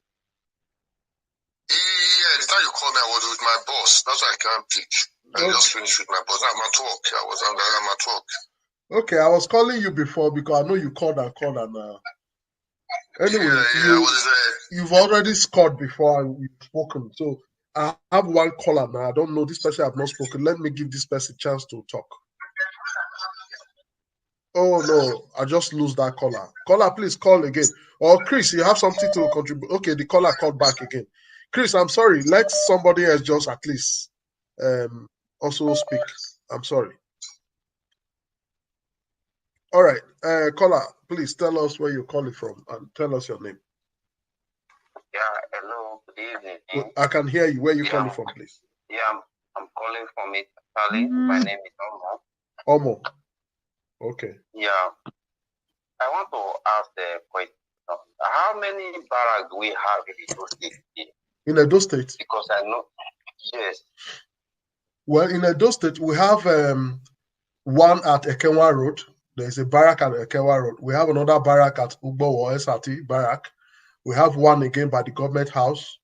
Yeah, the time you called me, I was with my boss. That's why I can't pick. I just finished with my boss. I'm at work. I'm at work. Okay, I was calling you before because I know you called and anyway, you've already scored before and we've spoken. So I have one caller now. I don't know this person. I have not spoken. Let me give this person a chance to talk. Oh no, I just lose that caller. Caller, please call again. Or Chris, you have something to contribute. Okay, the caller called back again. Chris, I'm sorry. Let somebody else just at least also speak. I'm sorry. All right, caller, please tell us where you're calling from and tell us your name. Yeah, hello, good evening. Well, I can hear you. Where are you calling from, please? Yeah, I'm calling from Italy. My name is Omo. Okay. Yeah, I want to ask the question. How many barracks do we have in Edo State? In Edo State? Because I know, yes. Well, in Edo State, we have one at Ekenwa Road. There's a barrack at Ekenwa Road. We have another barrack at Ugbo or SRT barrack. We have one again by the government house.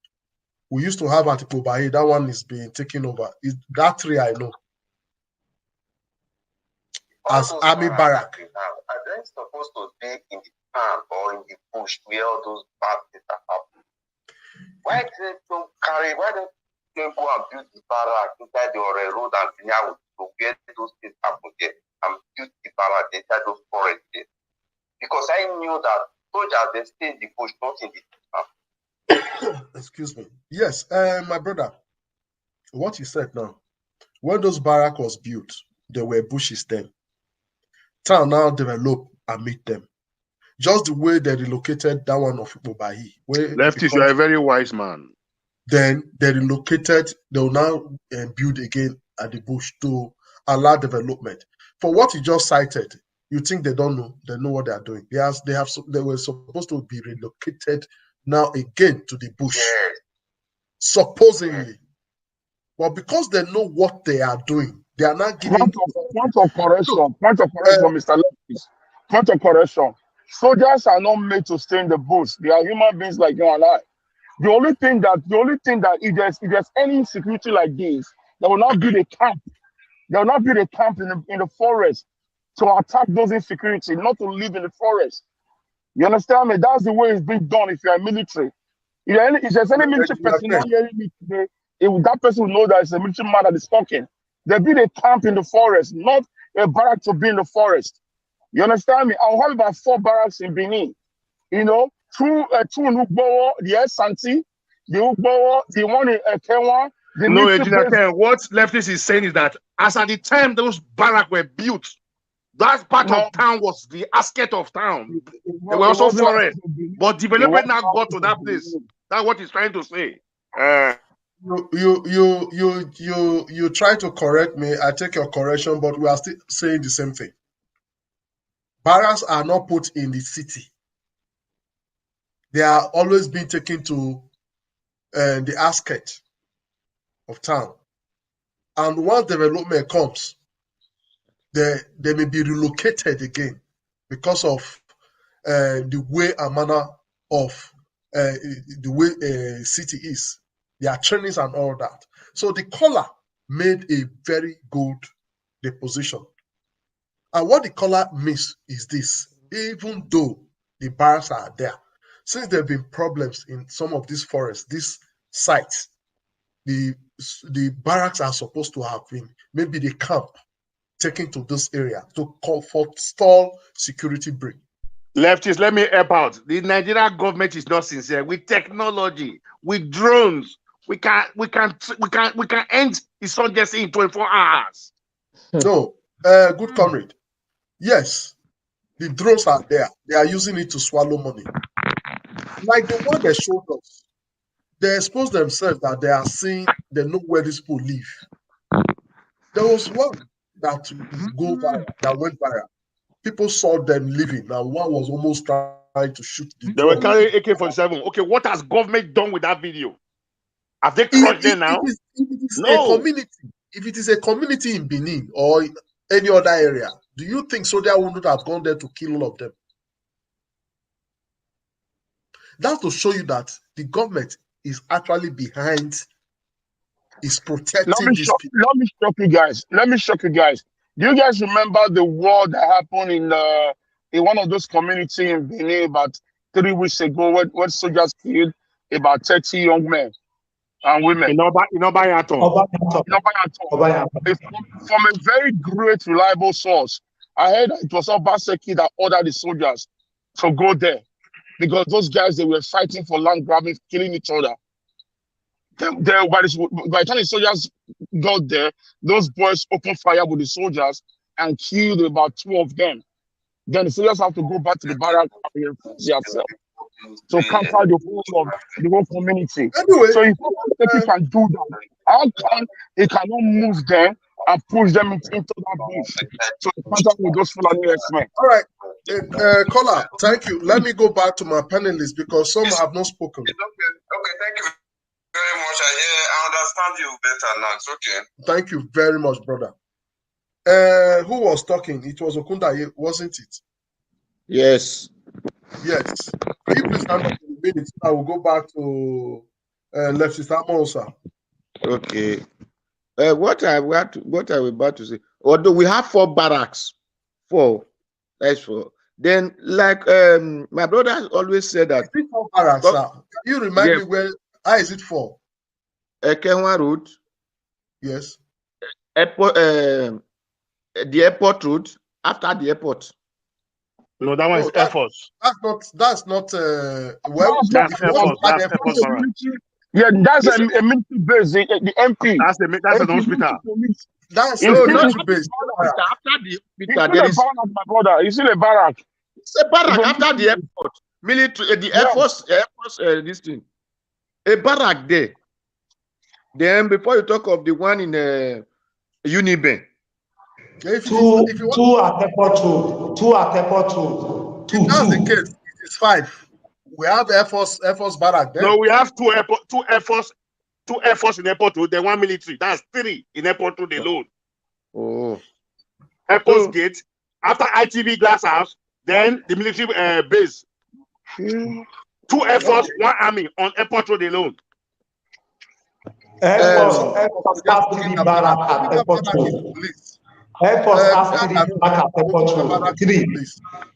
We used to have at Ikobahi. That one is being taken over. That three I know. As army barrack. Are they supposed to be in the town or in the bush where all those bad things are happening? Why don't they go and build the barrack inside the road and Kenya to where those things happen there and build the barrack inside those forests there? Because I knew that soldiers they stay in the bush, not in the town. Excuse me. Yes, my brother. What you said now. When those barracks was built, there were bushes then. Town now develop and meet them. Just the way they relocated that one of Ikobahi. Lefties, you are a very wise man. Then they relocated, they will now build again at the bush to allow development. For what you just cited, you think they don't know? They know what they are doing. They were supposed to be relocated now again to the bush, supposedly. But because they know what they are doing, they are not giving. Point of correction, Mr. Leftis. Point of correction. Soldiers are not made to stay in the bush. They are human beings like you and I. The only thing that if there's any insecurity like this, they will not build a camp. They will not build a camp in the forest to attack those insecurity, not to live in the forest. You understand me? That's the way it's being done if you are military. If there's any military person not hearing me today, that person will know that it's a military man that is talking. They build a camp in the forest, not a barrack to be in the forest. You understand me? I'll have about 4 barracks in Benin. You know, two in Ugbo, the Santi, the Ugbo, the one in Kenwa. No, what Leftist is saying is that as at the time those barracks were built, that part of town was the outskirts of town. There were also forests, but development now got to that place. That's what he's trying to say. You try to correct me. I take your correction, but we are still saying the same thing. Barracks are not put in the city. They are always being taken to the outskirts of town. And once development comes, they may be relocated again because of the way and manner of the way city is. Their trainings and all that. So the caller made a very good deposition. And what the caller means is this: even though the barracks are there, since there have been problems in some of these forests, these sites, the barracks are supposed to have been, maybe the camp, taken to this area to forestall security breach. Leftists, let me help out. The Nigerian government is not sincere. With technology, with drones, we can end insurgency in 24 hours. No, good comrade. Yes, the drones are there. They are using it to swallow money. Like the one they showed us, they expose themselves that they are seeing, they know where these people live. There was one that went viral. People saw them living. Now one was almost trying to shoot the They were carrying AK-47. Okay, what has government done with that video? Have they crushed them now? If it is a community, if it is a community in Benin or any other area, do you think soldiers wouldn't have gone there to kill all of them? That's to show you that the government is actually behind, is protecting these people. Let me shock you guys. Do you guys remember the war that happened in one of those communities in Benin about 3 weeks ago when soldiers killed about 30 young men and women? In Obayaton. From a very great, reliable source, I heard that it was Obaseki that ordered the soldiers to go there because those guys, they were fighting for land grabbing, killing each other. By the time the soldiers got there, those boys opened fire with the soldiers and killed about 2 of them. Then the soldiers have to go back to the barrack and reinforce themselves. So counter the whole community. Anyway, so if he can do that, how come he cannot move them and push them into that bush? So counter with those Fulani Herdsmen. All right. Kola, thank you. Let me go back to my panelists because some have not spoken. Okay, thank you very much. I understand you better now. It's okay. Thank you very much, brother. Who was talking? It was Okunda, wasn't it? Yes. Yes. Can you please stand up for a minute? I will go back to Leftist Amonsa. Okay. What are we about to say? Although we have 4 barracks, 4. That's 4. Then, like my brother has always said that. 4 barracks, sir. Can you remind me where? How is it 4? Kenwa Road. Yes. Airport. The airport road after the airport. No, that one is Air Force. That's not. That's Air Force. That's Air Force barrack. Yeah, that's a military base. The MP. That's an hospital. That's no, military base. After the hospital, there is my brother. You see the barrack. It's a barrack after the airport. Military, the Air Force, this thing. A barrack there. Then before you talk of the one in Uniben. If two at airport road. 2 at airport road. If that's the case, it is 5. We have Air Force barrack there. No, we have 2 Air Force in airport road, then 1 military. That's 3 in airport road alone. Oh. Airport gate, after ITV Glass House, then the military base. 2 Air Force, 1 army on airport road alone. Air Force has 3 barrack at airport road. Air Force has 3 barrack at airport road. 3.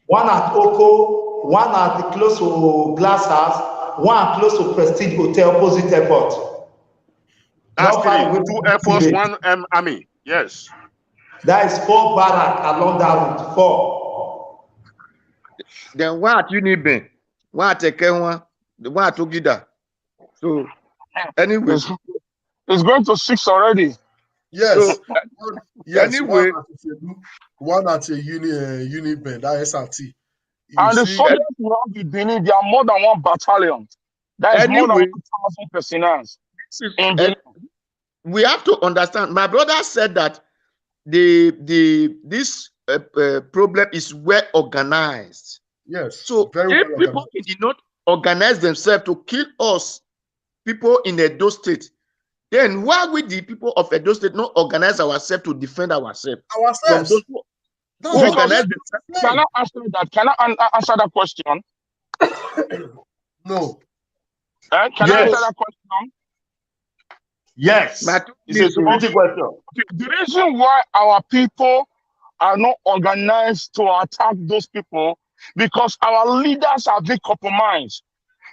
1 at Oko, 1 at close to Glass House, 1 close to Prestige Hotel opposite airport. That's 3. 2 Air Force, 1 army. Yes. That is 4 barrack along that route. 4. Then 1 at Uniben, 1 at Ekenwa, 1 at Ogida. So, anyway, it's going to 6 already. Yes. So, yes. Anyway, 1 at a Uniben, that SRT. And the soldiers will not be Benin. There are more than 1 battalion. That is more than 1,000 personnel. We have to understand. My brother said that this problem is well organized. Yes. So if people did not organize themselves to kill us, people in Edo State, then why would the people of Edo State not organize ourselves to defend ourselves? From those who organize themselves? Can I answer that? Can I answer that question? No. Can I answer that question? Yes. It's a security question. Okay. The reason why our people are not organized to attack those people because our leaders are very compromised.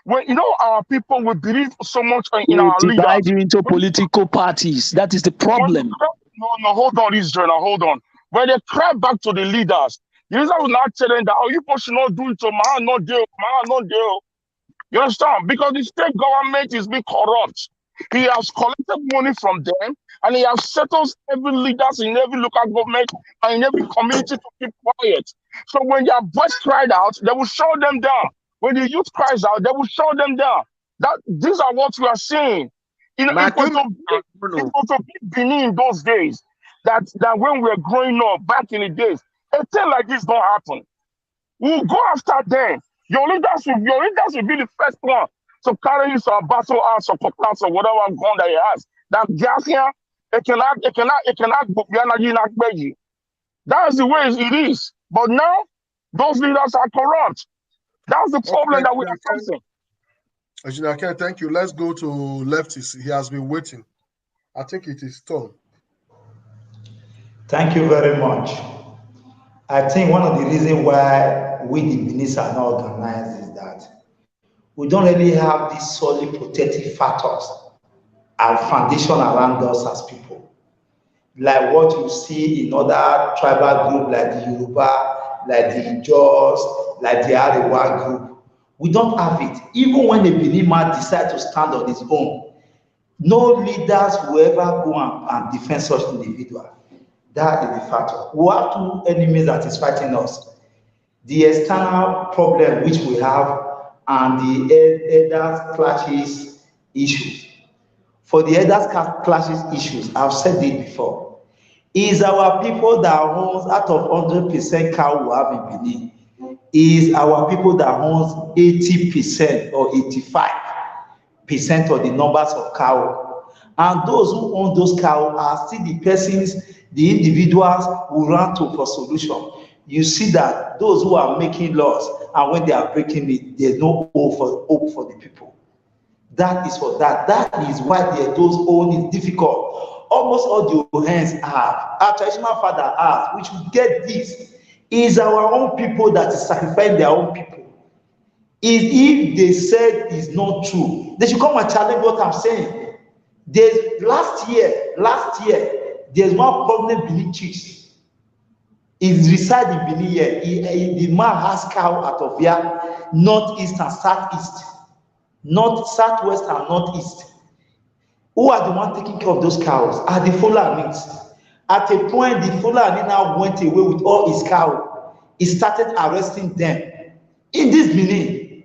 When our people will believe so much in They our divide leaders. you into political parties. That is the problem. No, hold on, Israel. Now, hold on. When they cry back to the leaders, the leaders will not tell them that, you people should not do it to man, not deal, man, not deal. You understand? Because the state government is being corrupt. He has collected money from them, and he has settled every leaders in every local government and in every community to keep quiet. So when their voice cried out, they will shut them down. When the youth cries out, they will shut them down. These are what we are seeing. It was to be Benin in those days. That when we were growing up back in the days, a thing like this don't happen. We'll go after them. Your leaders will be the first one to carry you some battle axe or cutlass or whatever gun that he has. That gas here, it cannot be. That's the way it is. But now, those leaders are corrupt. That's the problem that we are facing. Ajinake, thank you. Let's go to Leftist. He has been waiting. I think it is turn. Thank you very much. I think one of the reasons why we the Benin are not organized is that we don't really have these solid protective factors and foundation around us as people. Like what you see in other tribal groups like the Yoruba, like the Ijaws, like the Arewa group. We don't have it. Even when a Benin man decides to stand on his own, no leaders will ever go and defend such individual. That is the factor. We have two enemies that is fighting us. The external problem which we have and the elders clashes issues. For the elders clashes issues, I've said it before, is our people that owns out of 100% cow we have in Benin, is our people that owns 80% or 85% of the numbers of cow. And those who own those cows are still the persons, the individuals who run to for solution. You see that those who are making laws, and when they are breaking it, there's no hope for the people. That is for that. That is why those own is difficult. Almost all the hands have, our traditional father has, which will get this, is our own people that is sacrificing their own people. If they said it's not true, they should come and challenge what I'm saying. Last year, there's one prominent Benin chief. He resides in Benin here. The man has cow out of here, northeast and southeast, north, southwest and northeast. Who are the ones taking care of those cows? Are the Fulanis. At a point, the Fulani now went away with all his cows. He started arresting them. In this Benin,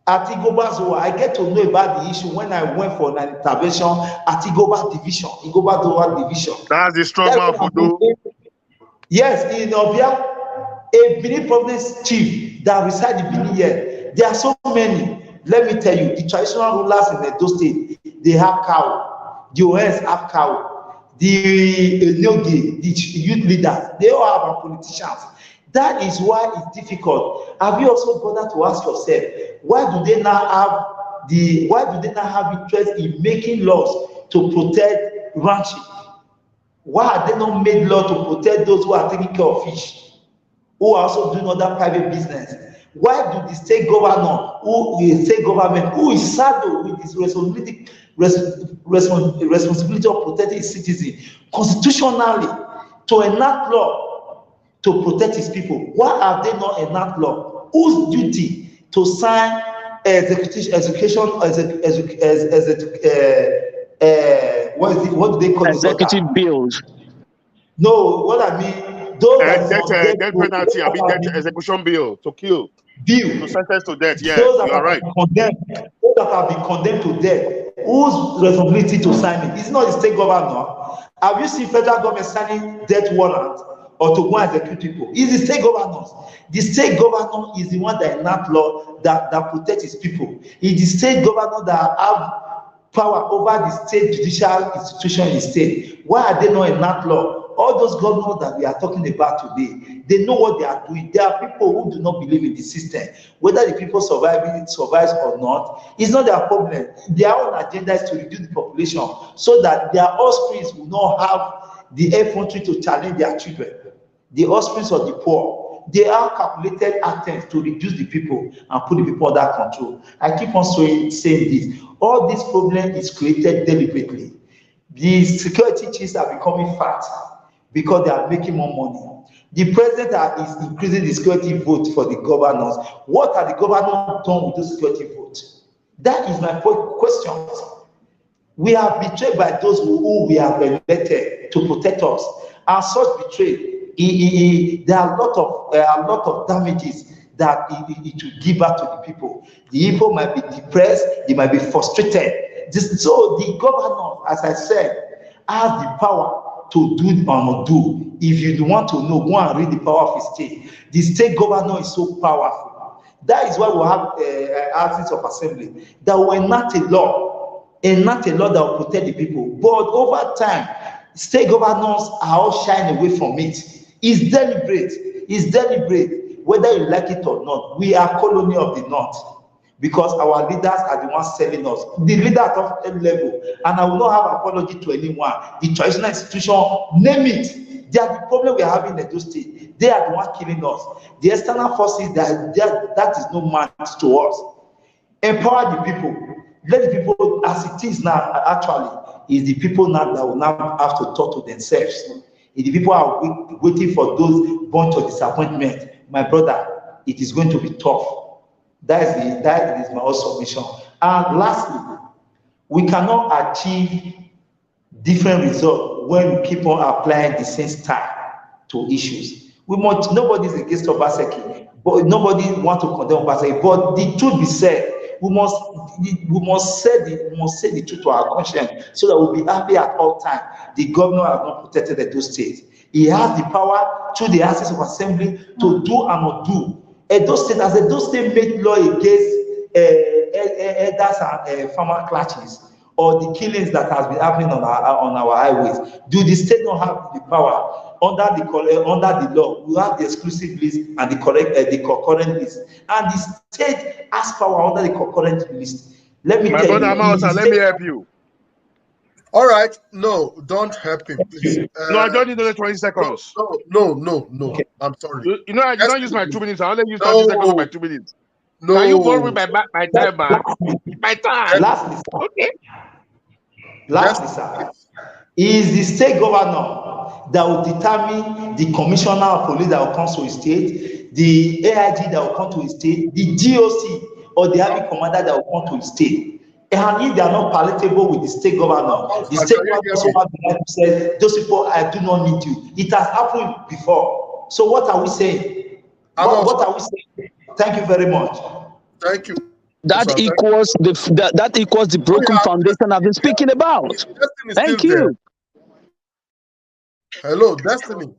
at Igoba, I get to know about the issue when I went for an intervention at Igoba Division. That's the strong man for do. Yes, in Obia, a Benin province chief that resides in Benin here. There are so many. Let me tell you, the traditional rulers in Edo State, they have cow. The OS have cow. The Nogi, the youth leaders, they all have our politicians. That is why it's difficult. Have you also bothered to ask yourself, why do they not have interest in making laws to protect ranching? Why have they not made law to protect those who are taking care of fish, who are also doing other private business? Why do the state government, who is saddled with his responsibility of protecting his citizens constitutionally to enact law to protect his people? Why have they not enact law? Whose duty to sign what do they call executive bills? No, what I mean, those death penalty, I mean death execution bill to kill. To sentence to death, yeah, you are right. Those that have been condemned to death, whose responsibility to sign it? It's not the state governor. Have you seen federal government signing death warrant or to go and execute people? It's the state governors. The state governor is the one that enact law that protects his people. It's the state governor that have power over the state judicial institution in the state. Why are they not enact law? All those governors that we are talking about today, they know what they are doing. There are people who do not believe in the system. Whether the people survives or not, it's not their problem. Their own agenda is to reduce the population so that their offspring will not have the effrontery to challenge their children. The offspring of the poor, They are calculated attempts to reduce the people and put the people under control. I keep on saying this. All this problem is created deliberately. The security chiefs are becoming fat because they are making more money. The president is increasing the security vote for the governors. What are the governors done with the security vote? That is my question. We are betrayed by those who we have elected to protect us. And such betrayal, there are a lot of damages that it will give back to the people. The people might be depressed, they might be frustrated. So the governor, as I said, has the power to do or not do. If you want to know, go and read the power of the state. The state governor is so powerful. That is why we have houses of assembly that will enact a law that will protect the people. But over time, state governors are all shying away from it. It's deliberate. It's deliberate, whether you like it or not. We are colony of the North because our leaders are the ones selling us. The leader at top level, and I will not have apology to anyone. The traditional institution, name it. They are the problem we are having in Edo State. They are the ones killing us. The external forces, that is no match to us. Empower the people. Let the people, as it is now, actually, is the people now that will now have to talk to themselves. If the people are waiting for those bunch of disappointment, my brother, it is going to be tough. That is my also mission. And lastly, we cannot achieve different results when we keep on applying the same style to issues. Nobody is against Obaseki, but nobody wants to condemn Obaseki. But the truth be said, we must say the truth to our conscience so that we'll be happy at all times. The governor has not protected Edo State. He has the power through the Houses of Assembly to do and not do. Edo State, as Edo State made law against elders and farmer clashes, or the killings that has been happening on our highways, do the state not have the power under the law? We have the exclusive list and the concurrent list, and the state has power under the concurrent list. Let me tell you, let me help you. All right, no, don't help him, please. No, I don't need another 20 seconds. No. Okay. I'm sorry. You know, I don't use my 2 minutes. I only use 30 seconds of my 2 minutes. No. Can you borrow my time back? My time. Lastly, okay. Lastly, sir, is the state governor that will determine the commissioner of police that will come to his state, the AIG that will come to his state, the GOC or the army commander that will come to his state. And if they are not palatable with the state governor, the state governor also have the right to say, those people, I do not need you. It has happened before. So what are we saying? What are we saying? Thank you very much. Thank you. That equals the broken foundation I've been speaking about. Thank you. Hello, Destiny.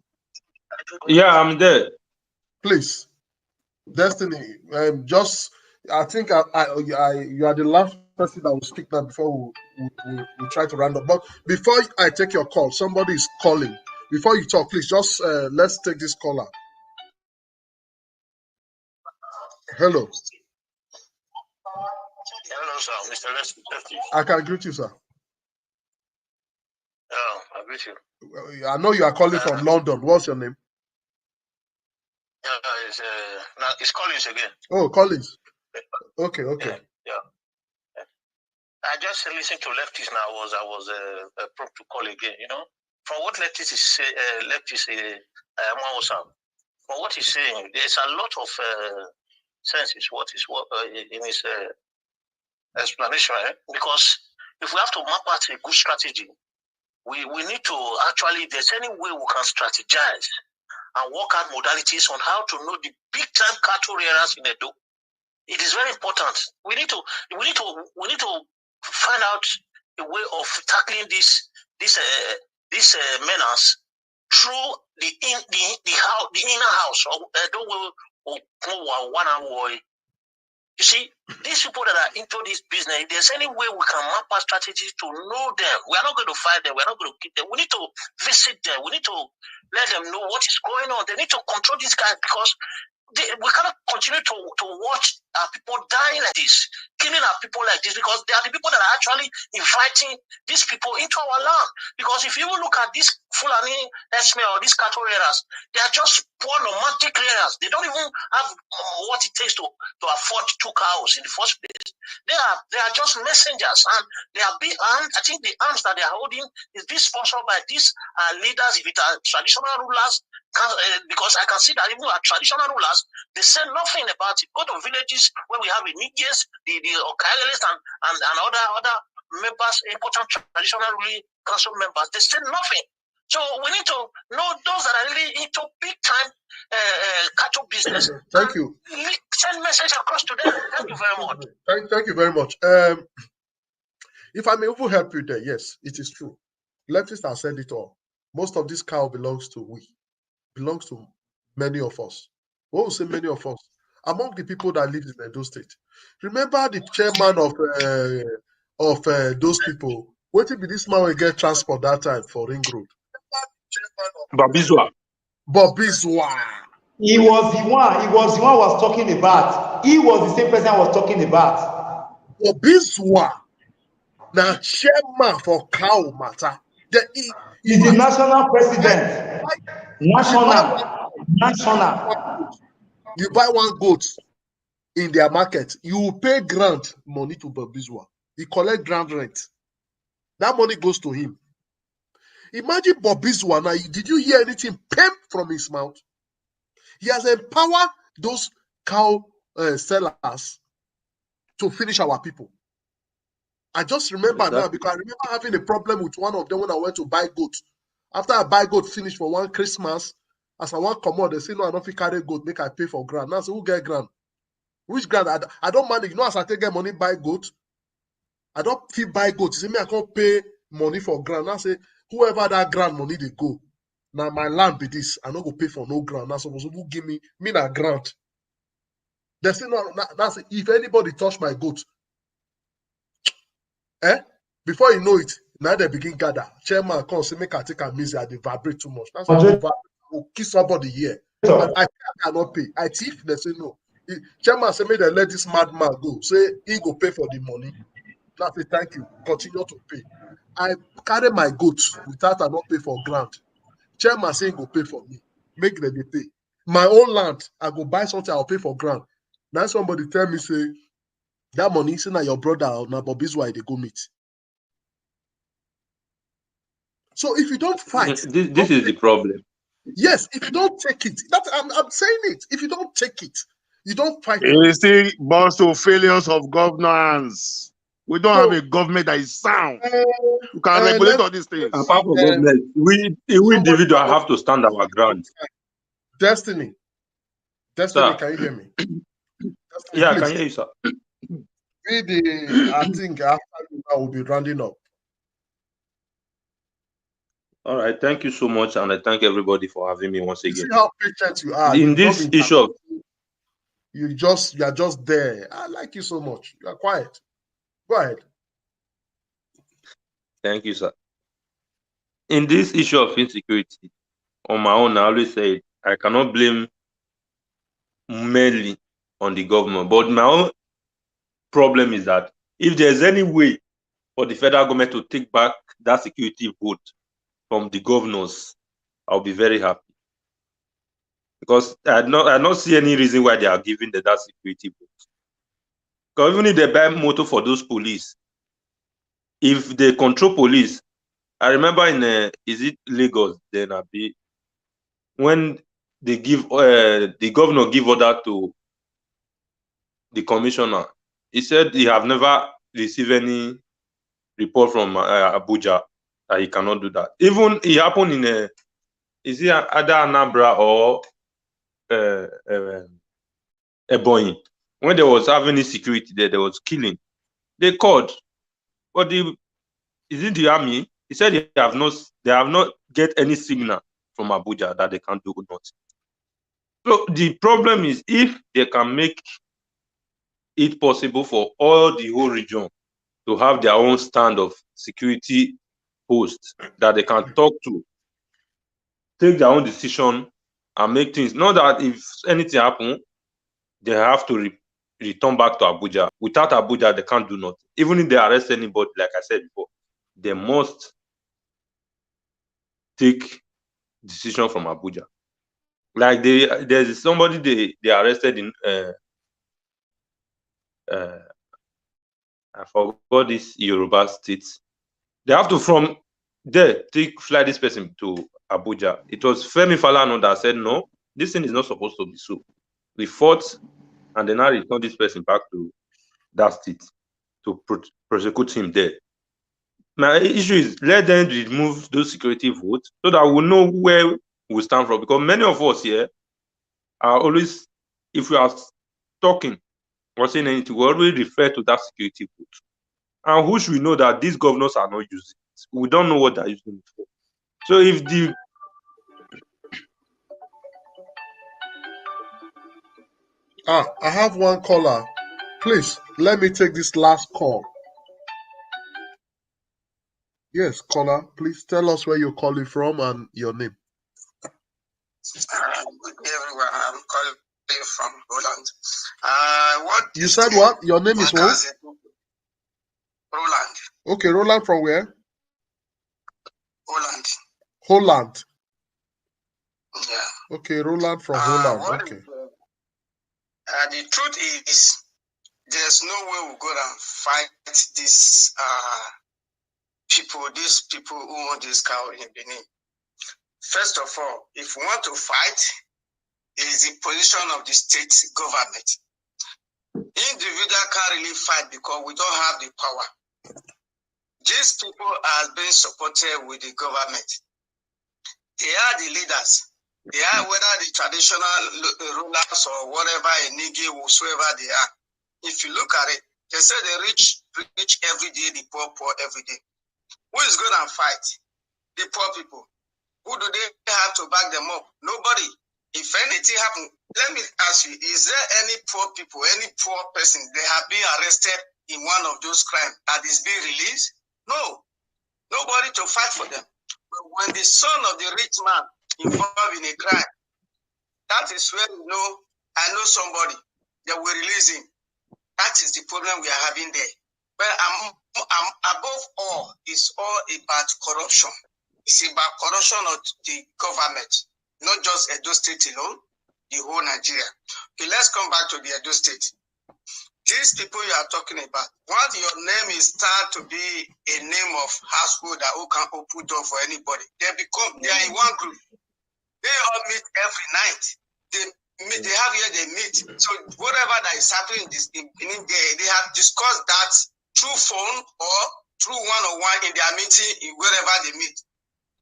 Yeah, I'm there. Please, Destiny. I think you are the last person that will speak now before we try to round up. But before I take your call, somebody is calling. Before you talk, please just let's take this caller. Hello. Hello, sir, Mr. Leslie. I can greet you, sir. Oh, I greet you. I know you are calling from London. What's your name? It's Collins again. Oh, Collins. Okay. Yeah. I just listened to leftists now. I was prompt to call again. You know, from what leftists is from what he's saying, there's a lot of senses. What in his explanation? Because if we have to map out a good strategy, we need to actually. If there's any way we can strategize and work out modalities on how to know the big time cattle rearers in Edo. It is very important. We need to find out a way of tackling this menace through the inner house or one hour. You see, these people that are into this business, if there's any way we can map our strategies to know them, we are not going to fight them, we are not going to keep them. We need to visit them, we need to let them know what is going on. They need to control these guys because we cannot continue to watch our people dying like this, killing our people like this, because they are the people that are actually inviting these people into our land. Because if you look at these Fulani Herdsmen or these cattle raiders, they are just poor nomadic raiders. They don't even have what it takes to afford 2 cows in the first place. They are just messengers, and they are big armed. I think the arms that they are holding is being sponsored by these leaders, if it are traditional rulers, because I can see that even our traditional rulers, they say nothing about it. Go to villages where we have the Nigerians, the Okayales, and other members, important traditional ruling council members, they say nothing. So we need to know those that are really into big time cattle business. Thank you. Send message across to them. Thank you very much. Thank you very much. If I may even help you there, yes, it is true. Leftists have said it all. Most of this cow belongs to many of us. What will say many of us? Among the people that live in Edo State. Remember the chairman of those people. What if this man will get transport that time for Ring Road? Babizwa. Babizwa. He was the one. He was the one I was talking about. He was the same person I was talking about. Babizwa. Now chairman for cow matter. He's the national president. National. You buy one goat in their market, you will pay grant money to Babizwa. He collect grant rent. That money goes to him. Imagine Babizwa now. Did you hear anything pimp from his mouth? He has empowered those cow sellers to finish our people. I just remember now because I remember having a problem with one of them when I went to buy goat. After I buy goat finish for one Christmas, as I want to come out, they say, no, I don't fit carry goat, make I pay for grant. Now I say, who get grant? Which grant? I don't manage. You know, as I take get money, buy goat. I don't fit buy goat. You see me, I can't pay money for grant. Now I say, whoever that grant money they go. Now my land be this. I not go pay for no grant. Now supposed to give me a grant. They say, no, that's if anybody touch my goat, before you know it, now they begin gather. Chairman come say, make I take a miss, they vibrate too much. That's why I will kiss somebody here. And I cannot pay. I thief, they say no. Chairman say, make they let this madman go. Say he go pay for the money. Now say thank you. Continue to pay. I carry my goats without I not pay for grant. Chairman say he go pay for me. Make them they pay. My own land, I go buy something, I'll pay for grant. Now somebody tell me, say, that money, say now your brother or now Bobby's why they go meet. So if you don't fight, this is the problem. Yes, if you don't take it, I'm saying it. If you don't take it, you don't fight. It still boils to failures of governance. We don't have a government that is sound. You can regulate all these things. Apart from government, we individuals have to stand our ground. Destiny, sir. Can you hear me? Destiny, yeah, I can hear you, sir. I think after I will be rounding up. All right, thank you so much, and I thank everybody for having me once again. See how patient you are. In this issue, you are just there. I like you so much. You are quiet. Go ahead. Thank you, sir. In this issue of insecurity, on my own, I always say I cannot blame mainly on the government, but my own problem is that if there's any way for the federal government to take back that security vote from the governors, I'll be very happy. Because I not see any reason why they are giving that security vote. Because even if they buy motor for those police, if they control police, I remember in is it Lagos then when they give the governor give order to the commissioner, he said he have never received any report from Abuja that he cannot do that. Even it happened in is it either Anambra or Ebonyi, when there was having insecurity there was killing. They called, but is it the army? He said they have not get any signal from Abuja that they can do nothing. So the problem is if they can make it possible for all the whole region to have their own stand of security posts that they can talk to, take their own decision and make things. Not that if anything happens, they have to return back to Abuja. Without Abuja, they can't do nothing. Even if they arrest anybody, like I said before, they must take decision from Abuja. Like there's somebody they arrested in I forgot this Yoruba state. They have to from there fly this person to Abuja. It was Femi Falana that said no, this thing is not supposed to be so. We fought and then I returned this person back to that state to prosecute him there. My issue is let them remove those security votes so that we know where we stand from. Because many of us here are always, if we are talking or saying anything, we always refer to that security vote. And who should we know that these governors are not using it? We don't know what they're using it for. So if the I have one caller. Please, let me take this last call. Yes, caller, please tell us where you're calling from and your name. Good day, everyone. I'm calling from Roland. You said what? Your name is what? Roland. Okay, Roland from where? Holland. Holland. Yeah. Okay, Roland from Holland. Okay. The truth is, there's no way we'll go and fight these people who want this cow in Benin. First of all, if we want to fight, it is the position of the state government. Individual can't really fight because we don't have the power. These people are being supported with the government. They are the leaders. They are whether the traditional rulers or whatever, a Nigi, whosoever they are. If you look at it, they say the rich every day, the poor every day. Who is going to fight? The poor people. Who do they have to back them up? Nobody. If anything happens, let me ask you, is there any poor people, any poor person, they have been arrested in one of those crimes that is being released? No. Nobody to fight for them. But when the son of the rich man involved in a crime, that is where I know somebody that will release him. That is the problem we are having there. But above all, it's all about corruption. It's about corruption of the government, not just Edo State alone, the whole Nigeria. Okay, let's come back to the Edo State. These people you are talking about, once your name is start to be a name of household that who can open door for anybody, they are in one group. They all meet every night. They have here, they meet. So whatever that is happening they have discussed that through phone or through one-on-one in their meeting, wherever they meet.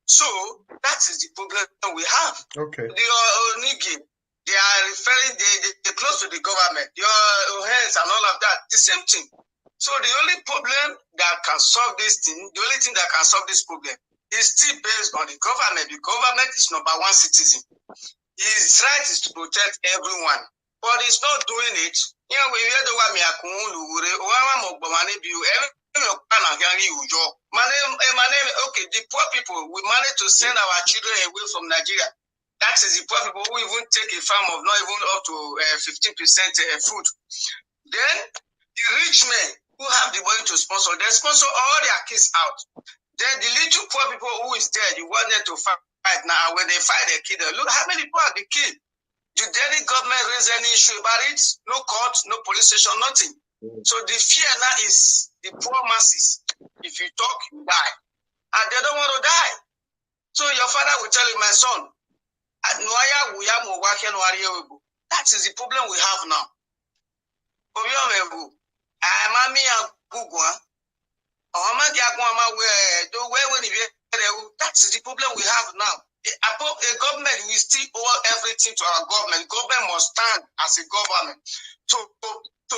So that is the problem we have. Okay. The Onigi, they are referring, they're close to the government, your hands and all of that, the same thing. So the only problem that can solve this thing, the only thing that can solve this problem is still based on the government. The government is number one citizen. His right is to protect everyone, but he's not doing it. Okay, the poor people, we managed to send our children away from Nigeria. That is the poor people who even take a farm of not even up to 15% food. Then the rich men who have the money to sponsor, they sponsor all their kids out. Then the little poor people who is there, you want them to fight now. When they fight their kid, look how many people have been killed. Did any government raise any issue about it? No court, no police station, nothing. So the fear now is the poor masses. If you talk, you die. And they don't want to die. So your father will tell you, my son, that is the problem we have now. That is the problem we have now. A government, we still owe everything to our government. Government must stand as a government to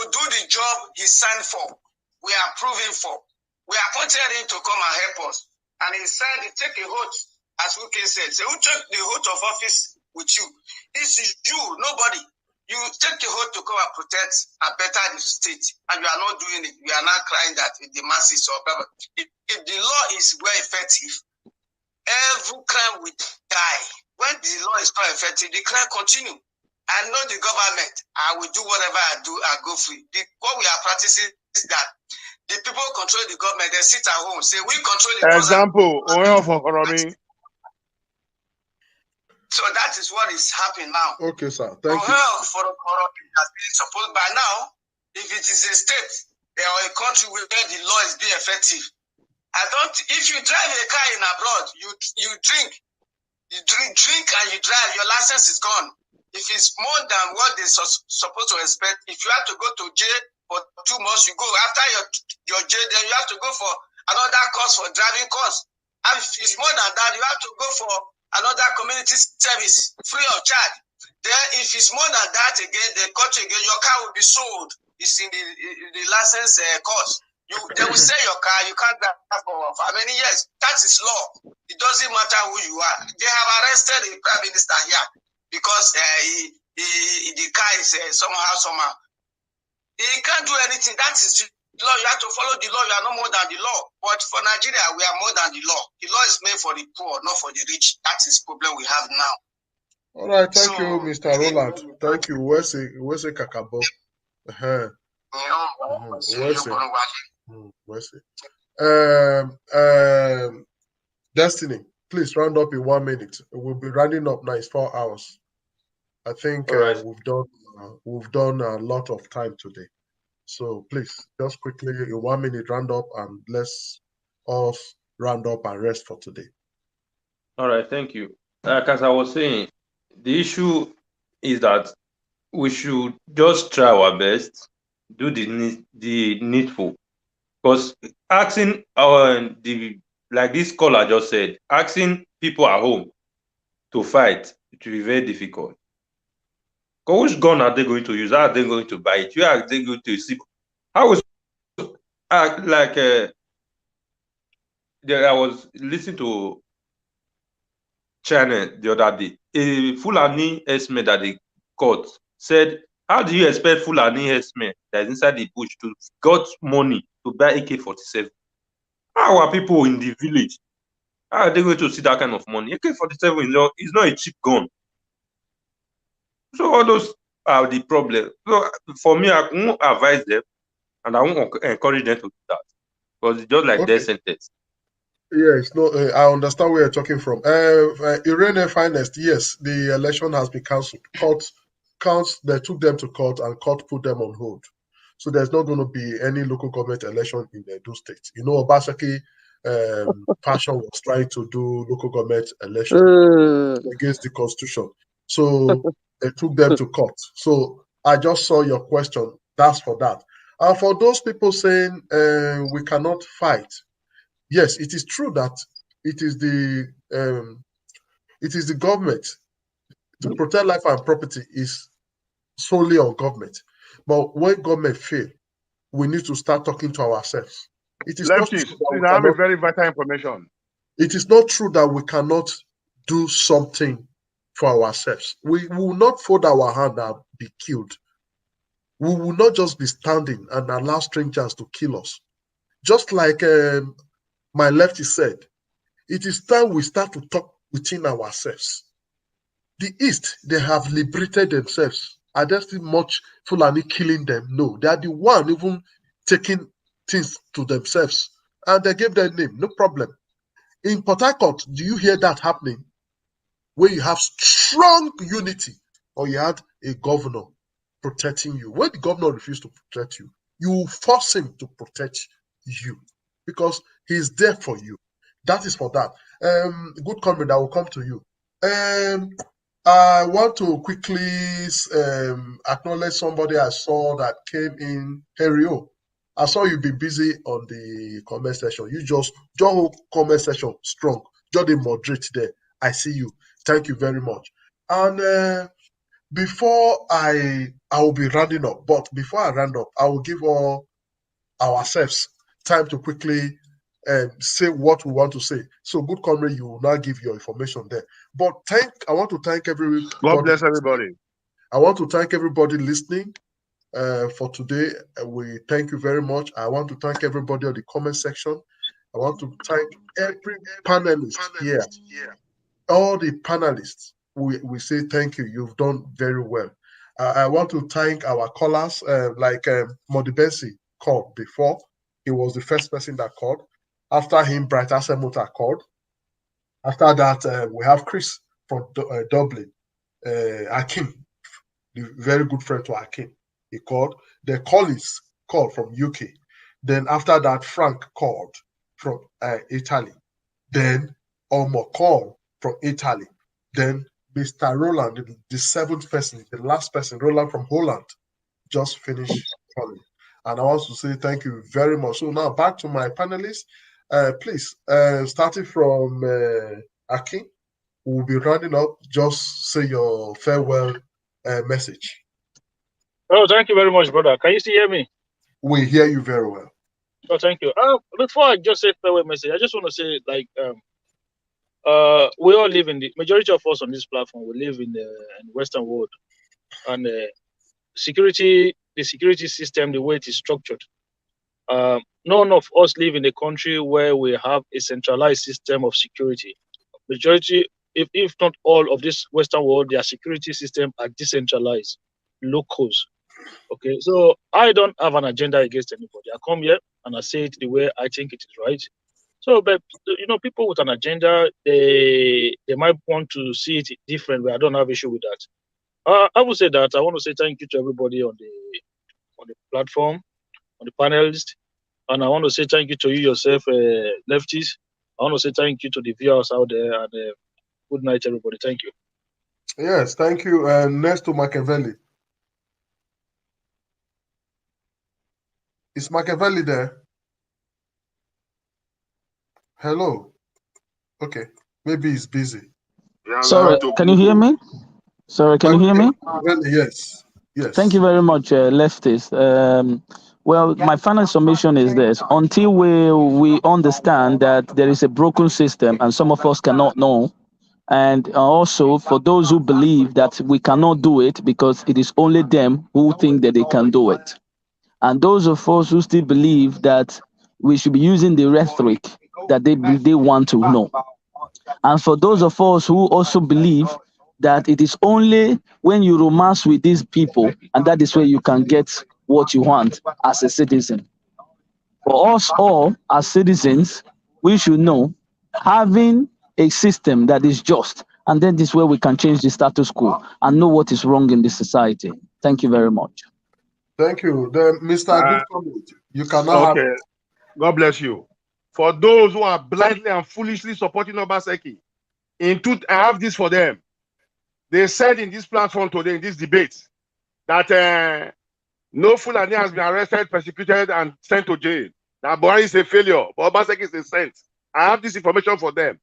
do the job he signed for. We are proving for. We appointed him to come and help us. And he said, he take a oath, as Wike said. So who took the oath of office with you? This is you, nobody. You take the oath to come and protect and better the state, and you are not doing it. You are not crying that the masses or whatever. If the law is well effective, every crime will die. When the law is not effective, the crime continue. I know the government. I will do whatever I do and go free. What we are practicing is that the people control the government. They sit at home, say, we control the Example, So that is what is happening now. Okay, sir. Thank you. For has been supposed by now, if it is a state or a country where the law is being effective, if you drive a car in abroad, you drink and you drive, your license is gone. If it's more than what they're supposed to expect, if you have to go to jail for 2 months, you go. After your jail, then you have to go for another course for driving course. And if it's more than that, you have to go for another community service free of charge. Then if it's more than that again, they cut you again, your car will be sold. It's in the license course. They will sell your car, you can't drive for how many years? That is law. It doesn't matter who you are. They have arrested the prime minister here because the car is somehow. He can't do anything. That is the law. You have to follow the law. You are no more than the law. But for Nigeria, we are more than the law. The law is made for the poor, not for the rich. That is the problem we have now. All right, thank you, Mr. Roland. Thank you. Where's the Kakabo? Where's it? Destiny, please round up in 1 minute. We'll be rounding up now. It's 4 hours. I think we've done a lot of time today. So please, just quickly in 1 minute, round up and let's us round up and rest for today. All right, thank you. Like as I was saying, the issue is that we should just try our best, do the needful, because asking like this caller just said, asking people at home to fight, it will be very difficult. Because which gun are they going to use? How are they going to buy it? Where are they going to see? How is I was listening to channel the other day. A Fulani Herdsmen that they caught said, how do you expect Fulani Herdsmen that is inside the bush to got money to buy AK-47? How are people in the village? How are they going to see that kind of money? AK-47 is not a cheap gun. So all those are the problem. So for me, I won't advise them and I won't encourage them to do that because it's just like their sentence. Yes, no, I understand where you're talking from. Irene Finest, yes, the election has been cancelled. Courts, they took them to court and court put them on hold. So there's not going to be any local government election in the Edo State. You know, Obasaki Passion was trying to do local government election against the constitution. So they took them to court. So I just saw your question. That's for that. And for those people saying we cannot fight, yes, it is true that it is the government to protect life and property is solely on government. But when government fail, we need to start talking to ourselves. It is not true that I have a very vital information. It is not true that we cannot do something for ourselves. We will not fold our hand and be killed. We will not just be standing and allow strangers to kill us. Just like my lefty said, it is time we start to talk within ourselves. The East, they have liberated themselves. Are there still much Fulani killing them? No, they are the one even taking things to themselves. And they gave their name, no problem. In Port Harcourt, do you hear that happening? Where you have strong unity, or you had a governor protecting you. When the governor refused to protect you, you force him to protect you because he's there for you. That is for that. Good comrade, I will come to you. I want to quickly acknowledge somebody I saw that came in. Herio, I saw you be busy on the comment section. You just comment section strong. Just moderate there. I see you. Thank you very much. And before I will be rounding up, but before I round up, I will give all ourselves time to quickly say what we want to say. So, good comrade, you will now give your information there. But I want to thank everybody. God bless everybody. I want to thank everybody listening for today. We thank you very much. I want to thank everybody on the comment section. I want to thank every panelist here. All the panelists. we say thank you. You've done very well. I want to thank our callers, like Modibensi called before. He was the first person that called. After him, Bright Asemota called. After that, we have Chris from Dublin. Akim, the very good friend to Akim, he called. The Collins called from UK. Then after that, Frank called from Italy. Then Omo called from Italy. Then Mr. Roland, the seventh person, the last person, Roland from Holland, just finished calling. And I want to say thank you very much. So now back to my panelists. Please, starting from Akin, we'll be rounding up. Just say your farewell message. Oh, thank you very much, brother. Can you still hear me? We hear you very well. Oh, thank you. Before I just say farewell message, I just want to say, like, we all live in the majority of us on this platform. We live in the Western world, and the security system, the way it is structured. None of us live in a country where we have a centralized system of security. Majority, if not all of this Western world, their security system are decentralized, locals. Okay, so I don't have an agenda against anybody. I come here and I say it the way I think it is right. So, but people with an agenda, they might want to see it different, but I don't have issue with that. I would say that I want to say thank you to everybody on the platform, on the panelists, and I want to say thank you to you yourself, lefties. I want to say thank you to the viewers out there, and good night, everybody. Thank you. Yes, thank you. Next to Machiavelli. Is Machiavelli there? Hello. Okay, maybe he's busy. Yeah, Sorry, can you hear me? Sorry, can you hear me? Yes. Yes. Thank you very much, leftists. Well, my final submission is this: until we understand that there is a broken system and some of us cannot know, and also for those who believe that we cannot do it because it is only them who think that they can do it, and those of us who still believe that we should be using the rhetoric that they want to know, and for those of us who also believe that it is only when you romance with these people and that is where you can get what you want as a citizen. For us all as citizens, we should know having a system that is just, and then this is where we can change the status quo and know what is wrong in the society. Thank you very much. Thank you. Then, Mr. Good comment. You cannot have. God bless you. For those who are blindly and foolishly supporting Obaseki, I have this for them. They said in this platform today, in this debate, that no Fulani has been arrested, persecuted, and sent to jail. Now, Buhari is a failure, but Obaseki is a saint. I have this information for them.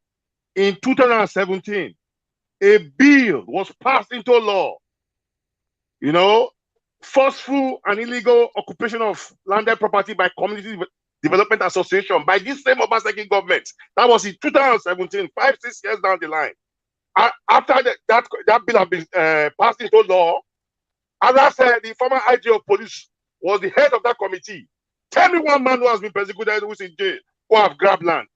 In 2017, a bill was passed into law. Forceful and illegal occupation of landed property by community development association by this same Obaseki government. That was in 2017, 5-6 years down the line. After that bill had been passed into law, as I said, the former IG of police was the head of that committee. Tell me one man who has been persecuted, who is in jail, who have grabbed land.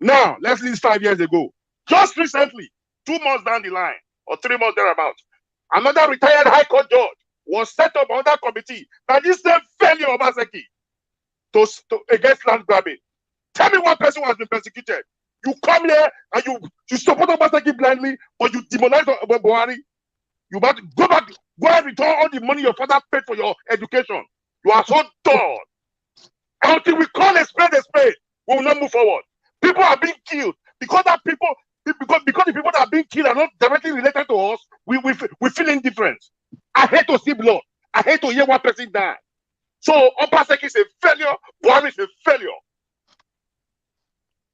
Now, let's leave 5 years ago. Just recently, 2 months down the line, or 3 months thereabouts, another retired high court judge was set up on that committee by this same failure of Obaseki to against land grabbing. Tell me one person who has been persecuted. You come here and you support Obaseki blindly, but you demonize Buhari. You must go back, go and return all the money your father paid for your education. You are so dull. Until we call a spade, we will not move forward. People are being killed because the people that are being killed are not directly related to us. We feel indifferent. I hate to see blood. I hate to hear one person die. So Obaseki is a failure. Buhari is a failure.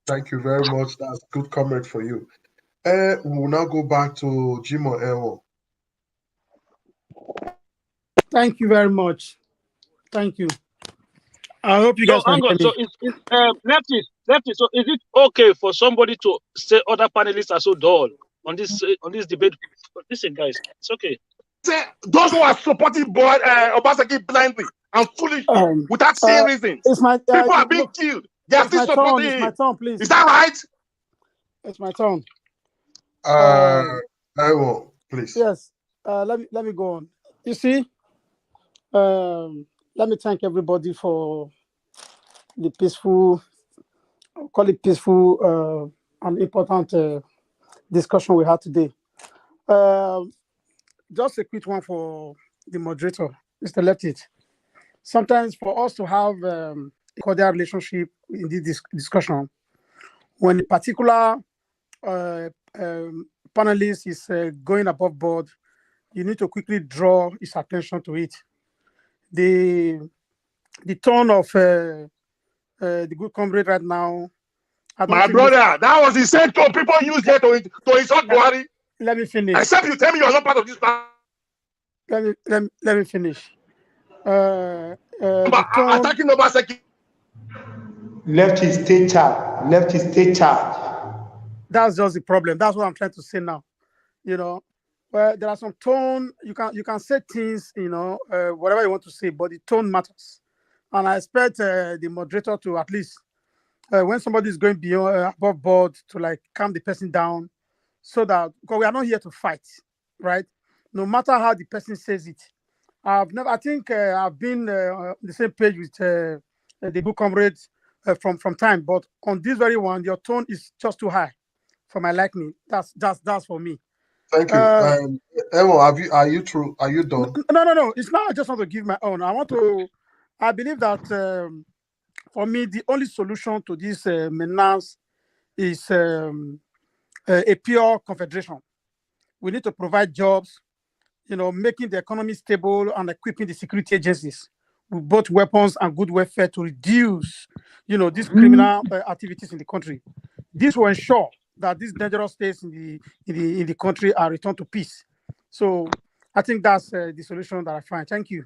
Thank you very much. That's good comment for you. We will now go back to Jimo Ewo. Thank you very much. Thank you. I hope you guys can hear me. So lefty. So is it okay for somebody to say other panelists are so dull on this debate? Listen, guys, it's okay. Say those who are supporting Obaseki blindly and foolish without seeing reasons. People are being killed. They are still supporting him. It's my turn, please. Is that right? It's my turn. Ewo, Please. Yes. Let me go on. You see, let me thank everybody for the peaceful, call it peaceful and important discussion we had today. Just a quick one for the moderator, Mr. Leptit. Sometimes for us to have a cordial relationship in this discussion, when a particular panelist is going above board, you need to quickly draw his attention to it. The tone of the good comrade right now. My brother, that was the same tone people used there to insult Buhari. Let me finish. Except you tell me you are not part of this plan. Let me finish. The tone... Attacking Obaseki. Lefty state charge. Lefty state charge. That's just the problem. That's what I'm trying to say now. You know, well, there are some tone. You can say things, you know, whatever you want to say, but the tone matters. And I expect the moderator to at least, when somebody is going beyond above board, to like calm the person down, so that, because we are not here to fight, right? No matter how the person says it. I think I've been on the same page with the good comrades from time, but on this very one, your tone is just too high for my liking. That's for me. Thank you. Emo, are you through? Are you done? No. It's not. I just want to give my own. I believe that for me, the only solution to this menace is a pure confederation. We need to provide jobs, you know, making the economy stable and equipping the security agencies with both weapons and good welfare to reduce, you know, these criminal activities in the country. This will ensure that these dangerous states in the country are returned to peace. So I think that's the solution that I find. Thank you.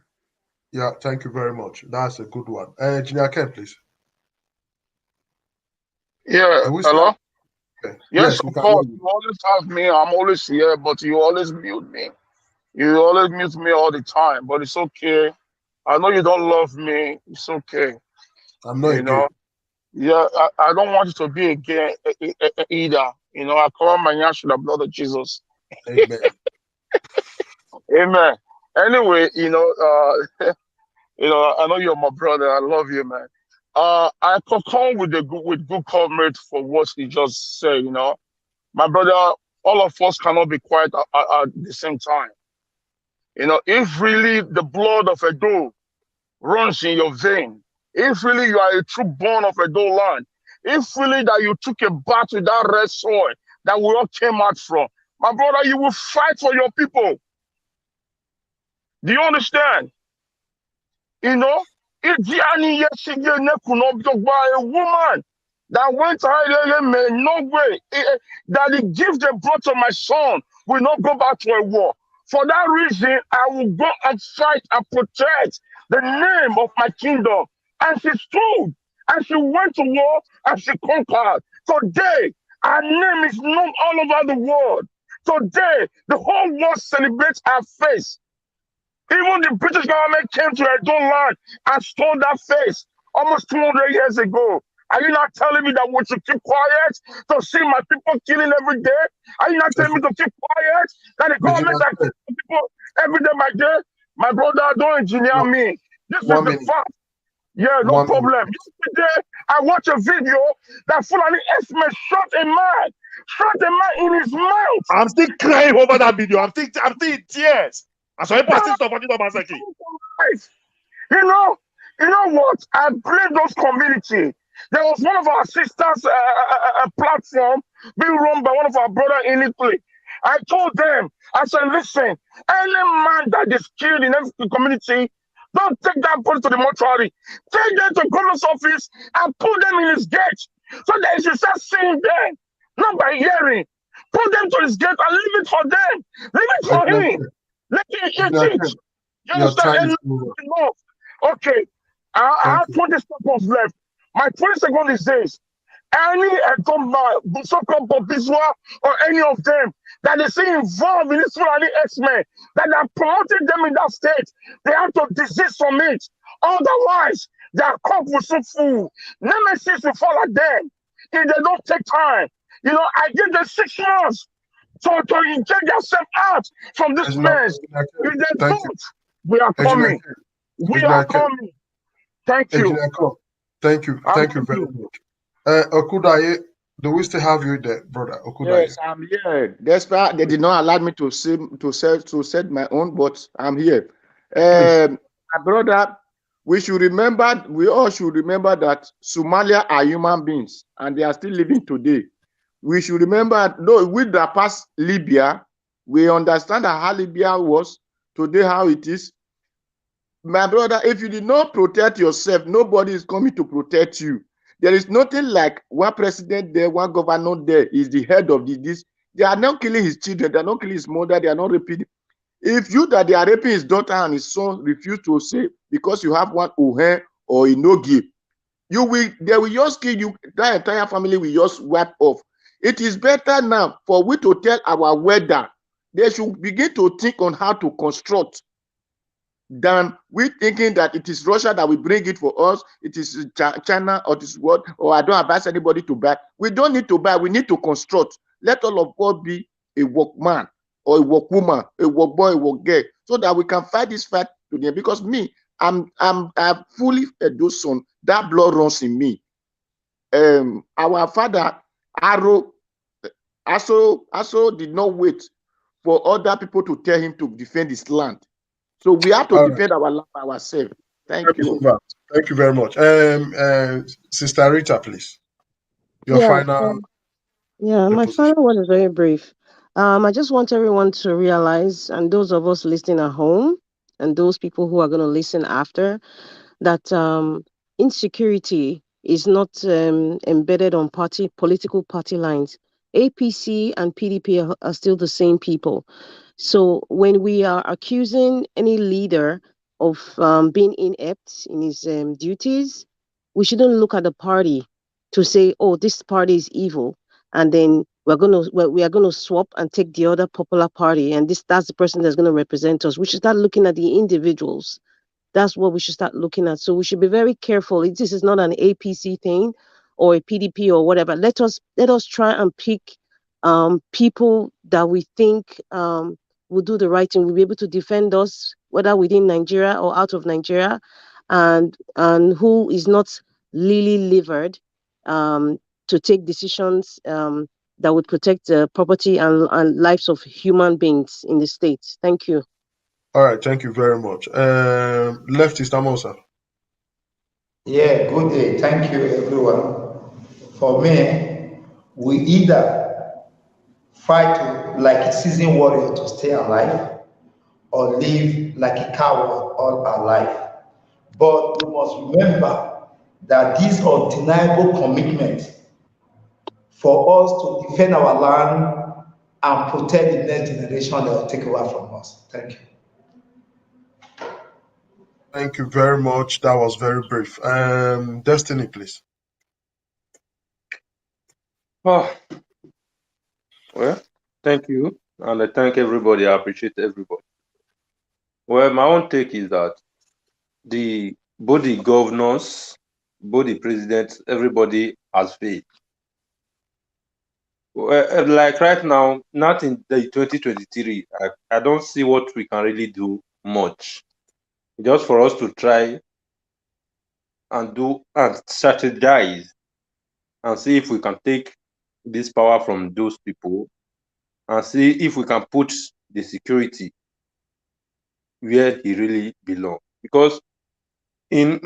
Yeah, thank you very much. That's a good one. Engineer Ken, please. Yeah, hello? Okay. Yes, of course. You always have me. I'm always here, but you always mute me. You always mute me all the time, but it's okay. I know you don't love me. It's okay. I'm not you know. Yeah, I don't want you to be a gay either. You know, I cover my nyash with the blood of Jesus. Amen. Amen. Anyway, you know, I know you're my brother. I love you, man. I concur with good comrade for what he just said. You know, my brother, all of us cannot be quiet at the same time. You know, if really the blood of Edo runs in your vein, if really you are a true born of Edo land, if really that you took a bath with that red soil that we all came out from, my brother, you will fight for your people. Do you understand? You know, a woman that went high, no way that the gift they brought to my son will not go back to a war. For that reason, I will go and fight and protect the name of my kingdom. And she stood, and she went to war, and she conquered. Today, our name is known all over the world. Today, the whole world celebrates our face. Even the British government came to Edo land and stole that face almost 200 years ago. Are you not telling me that we should keep quiet to see my people killing every day? Are you not telling me to keep quiet? That the government are killing people every day by day? My brother, don't engineer me. This is the fact. Yeah, no problem. Yesterday, I watched a video that Fulani Herdsmen shot a man in his mouth. I'm still crying over that video. I'm still in tears. I saw people still supporting Obaseki. You know what? I blame those community. There was one of our sisters' platform being run by one of our brothers in Italy. I told them, I said, listen, any man that is killed in every community, don't take that body to the mortuary. Take them to governor's office and put them in his gate so that he should start seeing them, not by hearing. Put them to his gate and leave it for them. Leave it for him. Let him eat it. You understand? Okay. I have 20 seconds left. My 20 seconds is this. Any so-called Bobiswa or any of them that is involved in this Fulani Herdsmen that are promoting them in that state, they have to desist from it. Otherwise, their cup will soon full. Nemesis will fall at them if they don't take time. You know, I give them 6 months So to inject yourself out from this mess, with the thank you. truth, we are coming. We are coming. Thank you. Thank you. Thank you very much. Okudaye, do we still have you there, brother? Okudaye. Yes, I'm here. Despite they did not allow me to set my own, but I'm here. My brother, we all should remember that Somalia are human beings and they are still living today. We should remember, though with the past Libya, we understand how Libya was today, how it is. My brother, if you did not protect yourself, nobody is coming to protect you. There is nothing like one president there, one governor there is the head of this. They are not killing his children, they are not killing his mother, they are not raping. If you that they are raping his daughter and his son refuse to say because you have one Ohe or a no give, they will just kill you, that entire family will just wipe off. It is better now for we to tell our weather. They should begin to think on how to construct than we thinking that it is Russia that will bring it for us, it is China or this world, or I don't advise anybody to buy. We don't need to buy, we need to construct. Let all of us be a workman or a workwoman, a work boy, a work girl, so that we can fight this fight today. Because me, I'm fully Edo son. That blood runs in me. Our father, Aso did not wait for other people to tell him to defend his land. So we have to defend our land ourselves. Thank you. Thank you very much. Sister Rita, please. Your final. My final word is very brief. I just want everyone to realize, and those of us listening at home, and those people who are going to listen after, that insecurity is not embedded on political party lines. APC and PDP are still the same people. So when we are accusing any leader of being inept in his duties, we shouldn't look at the party to say, "Oh, this party is evil," and then we are gonna swap and take the other popular party, and that's the person that's gonna represent us. We should start looking at the individuals. That's what we should start looking at. So we should be very careful. This is not an APC thing or a PDP or whatever. Let us try and pick people that we think will do the right thing, will be able to defend us, whether within Nigeria or out of Nigeria, and who is not lily-livered to take decisions that would protect the property and lives of human beings in the state. Thank you. All right, thank you very much. Leftist Amosa. Yeah, good day. Thank you, everyone. For me, we either fight like a seasoned warrior to stay alive or live like a coward all our life. But we must remember that these are undeniable commitments for us to defend our land and protect the next generation that will take over from us. Thank you. Thank you very much. That was very brief. Destiny, please. Oh, well, thank you. And I thank everybody. I appreciate everybody. Well, my own take is that both the governors, both the presidents, everybody has failed. Well, like right now, not in the 2023, I don't see what we can really do much. Just for us to try and do and strategize and see if we can take this power from those people and see if we can put the security where he really belongs. Because I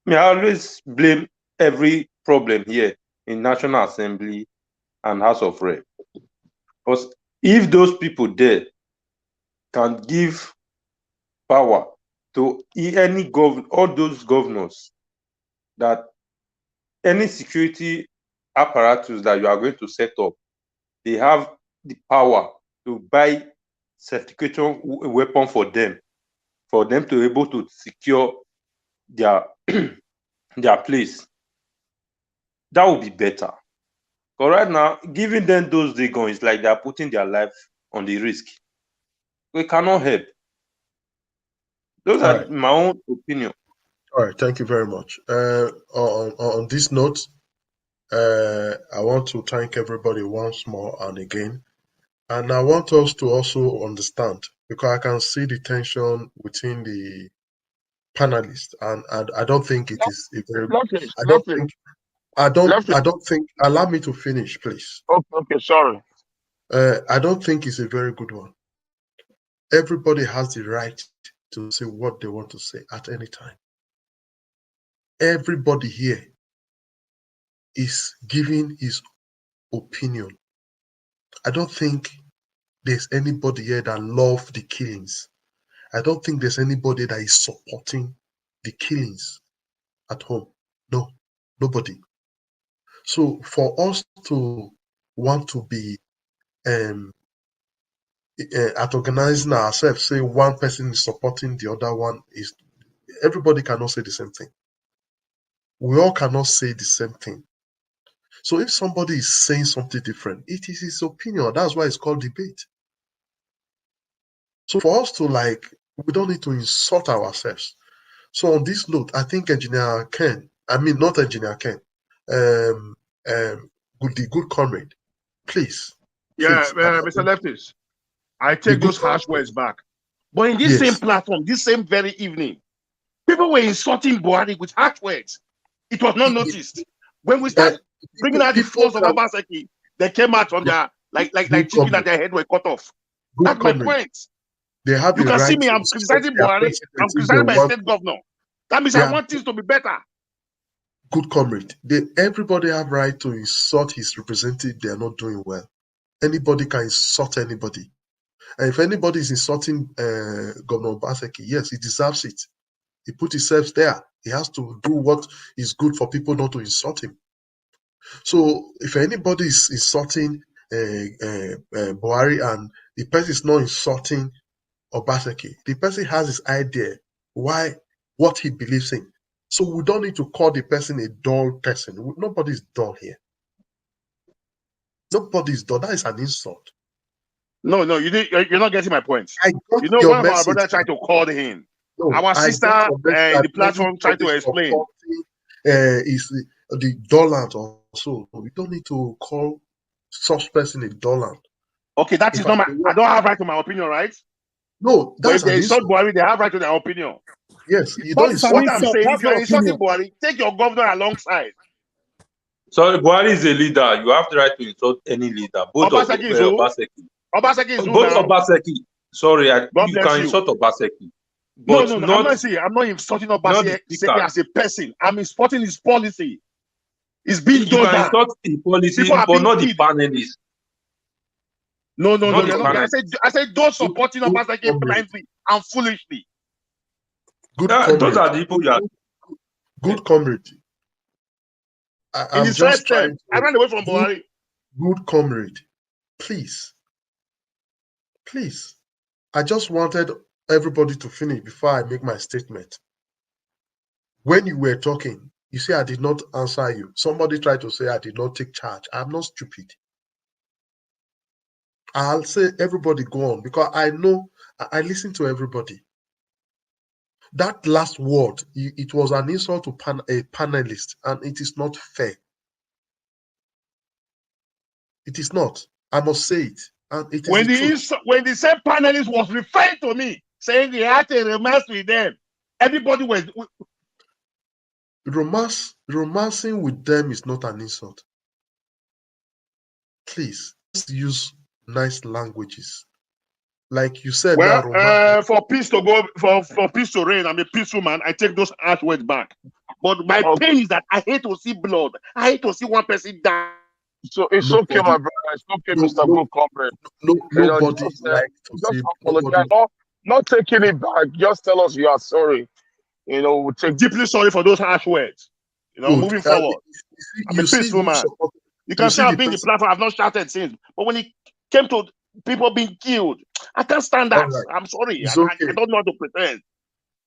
always blame every problem here in National Assembly and House of Rep. Because if those people there can give power to all those governors, that any security apparatus that you are going to set up, they have the power to buy certification weapon for them to be able to secure their their place. That would be better. But right now, giving them those day guns, it's like they are putting their life on the risk. We cannot help. Those are my own opinion. All right, thank you very much. On this note, I want to thank everybody once more and again And I want us to also understand, because I can see the tension within the panelists, and I don't think it is a very. I don't think. Allow me to finish, please. Okay, sorry. I don't think it's a very good one. Everybody has the right to say what they want to say at any time. Everybody here is giving his opinion. I don't think there's anybody here that loves the killings. I don't think there's anybody that is supporting the killings at home. No, nobody. So for us to want to be at organizing ourselves, say one person is supporting the other one, is everybody cannot say the same thing. We all cannot say the same thing. So if somebody is saying something different, it is his opinion. That's why it's called debate. So for us to we don't need to insult ourselves. So on this note, I think Engineer Ken, not Engineer Ken, the good comrade, please. Yeah, Mr. Leftist, I take those harsh words back. But in this same platform, this same very evening, people were insulting Buhari with harsh words. It was not noticed. When we start bringing out the flaws of Obaseki, they came out on their like chicken and their head were cut off. That's my point. They have you can see me, I'm criticizing Buhari, I'm criticizing my state governor. That means I want things to be better. Good comrade. Everybody have right to insult his representative. They are not doing well. Anybody can insult anybody. And if anybody is insulting Governor Obaseki, yes, he deserves it. He put himself there. He has to do what is good for people not to insult him. So if anybody is insulting Buhari and the person is not insulting Obaseki, the person has his idea what he believes in. So we don't need to call the person a dull person. Nobody's dull here. Nobody's dull. That is an insult. No, you're not getting my point. I got you know, your one of our message. brothers tried to call him. No, our sister in the platform tried to explain. Is the dollar also. We don't need to call such person a dollar. Okay, that is not my. I don't have right to my opinion, right? No, that's but if they insult Buhari, they have right to their opinion. Yes, you don't insult. What I'm saying, if you're insulting Buhari, take your governor alongside. So Buhari is a leader. You have the right to insult any leader. Both Obaseki is who? Obaseki is who both now? Obaseki. Sorry, you can you. insult Obaseki. No, I'm not insulting Obaseki as a person. I'm insulting his policy. It's being done. You can insult the policy, but not the panelists. No. I said those supporting Obaseki blindly and foolishly. Good comrade. Those are the people you are. Good comrade. I'm just trying. I ran away from Buhari. Good comrade. Please. I just wanted everybody to finish before I make my statement. When you were talking, you say I did not answer you. Somebody tried to say I did not take charge. I'm not stupid. I'll say everybody go on, because I know I listen to everybody. That last word, it was an insult to a panelist, and it is not fair. It is not. I must say it. And it is when the same panelist was referring to me, saying he had a romance with them, everybody was. Romancing with them is not an insult. Please, let's use nice languages. Like you said, for peace to go, for peace to reign, I'm a peaceful man. I take those harsh words back. But my pain is that I hate to see blood. I hate to see one person die. So it's okay, my brother. It's okay, Mr. Good Comrade. Nobody likes to see. Apologize. Not taking it back. Just tell us you are sorry. We'll take deeply sorry for those harsh words. Moving forward. I'm a peaceful man. You can say I've been in the platform. I've not shouted since. But when it came to people being killed, I can't stand that. Right. I'm sorry. I don't know how to pretend.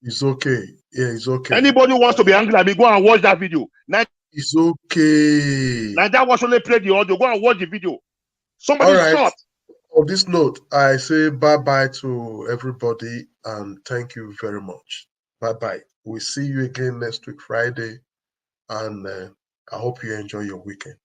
It's okay. Yeah, it's okay. Anybody who wants to be angry at me, go and watch that video. It's okay. Like that was only played the audio. Go and watch the video. Somebody shot. On this note, I say bye-bye to everybody and thank you very much. Bye-bye. We'll see you again next week, Friday. And I hope you enjoy your weekend.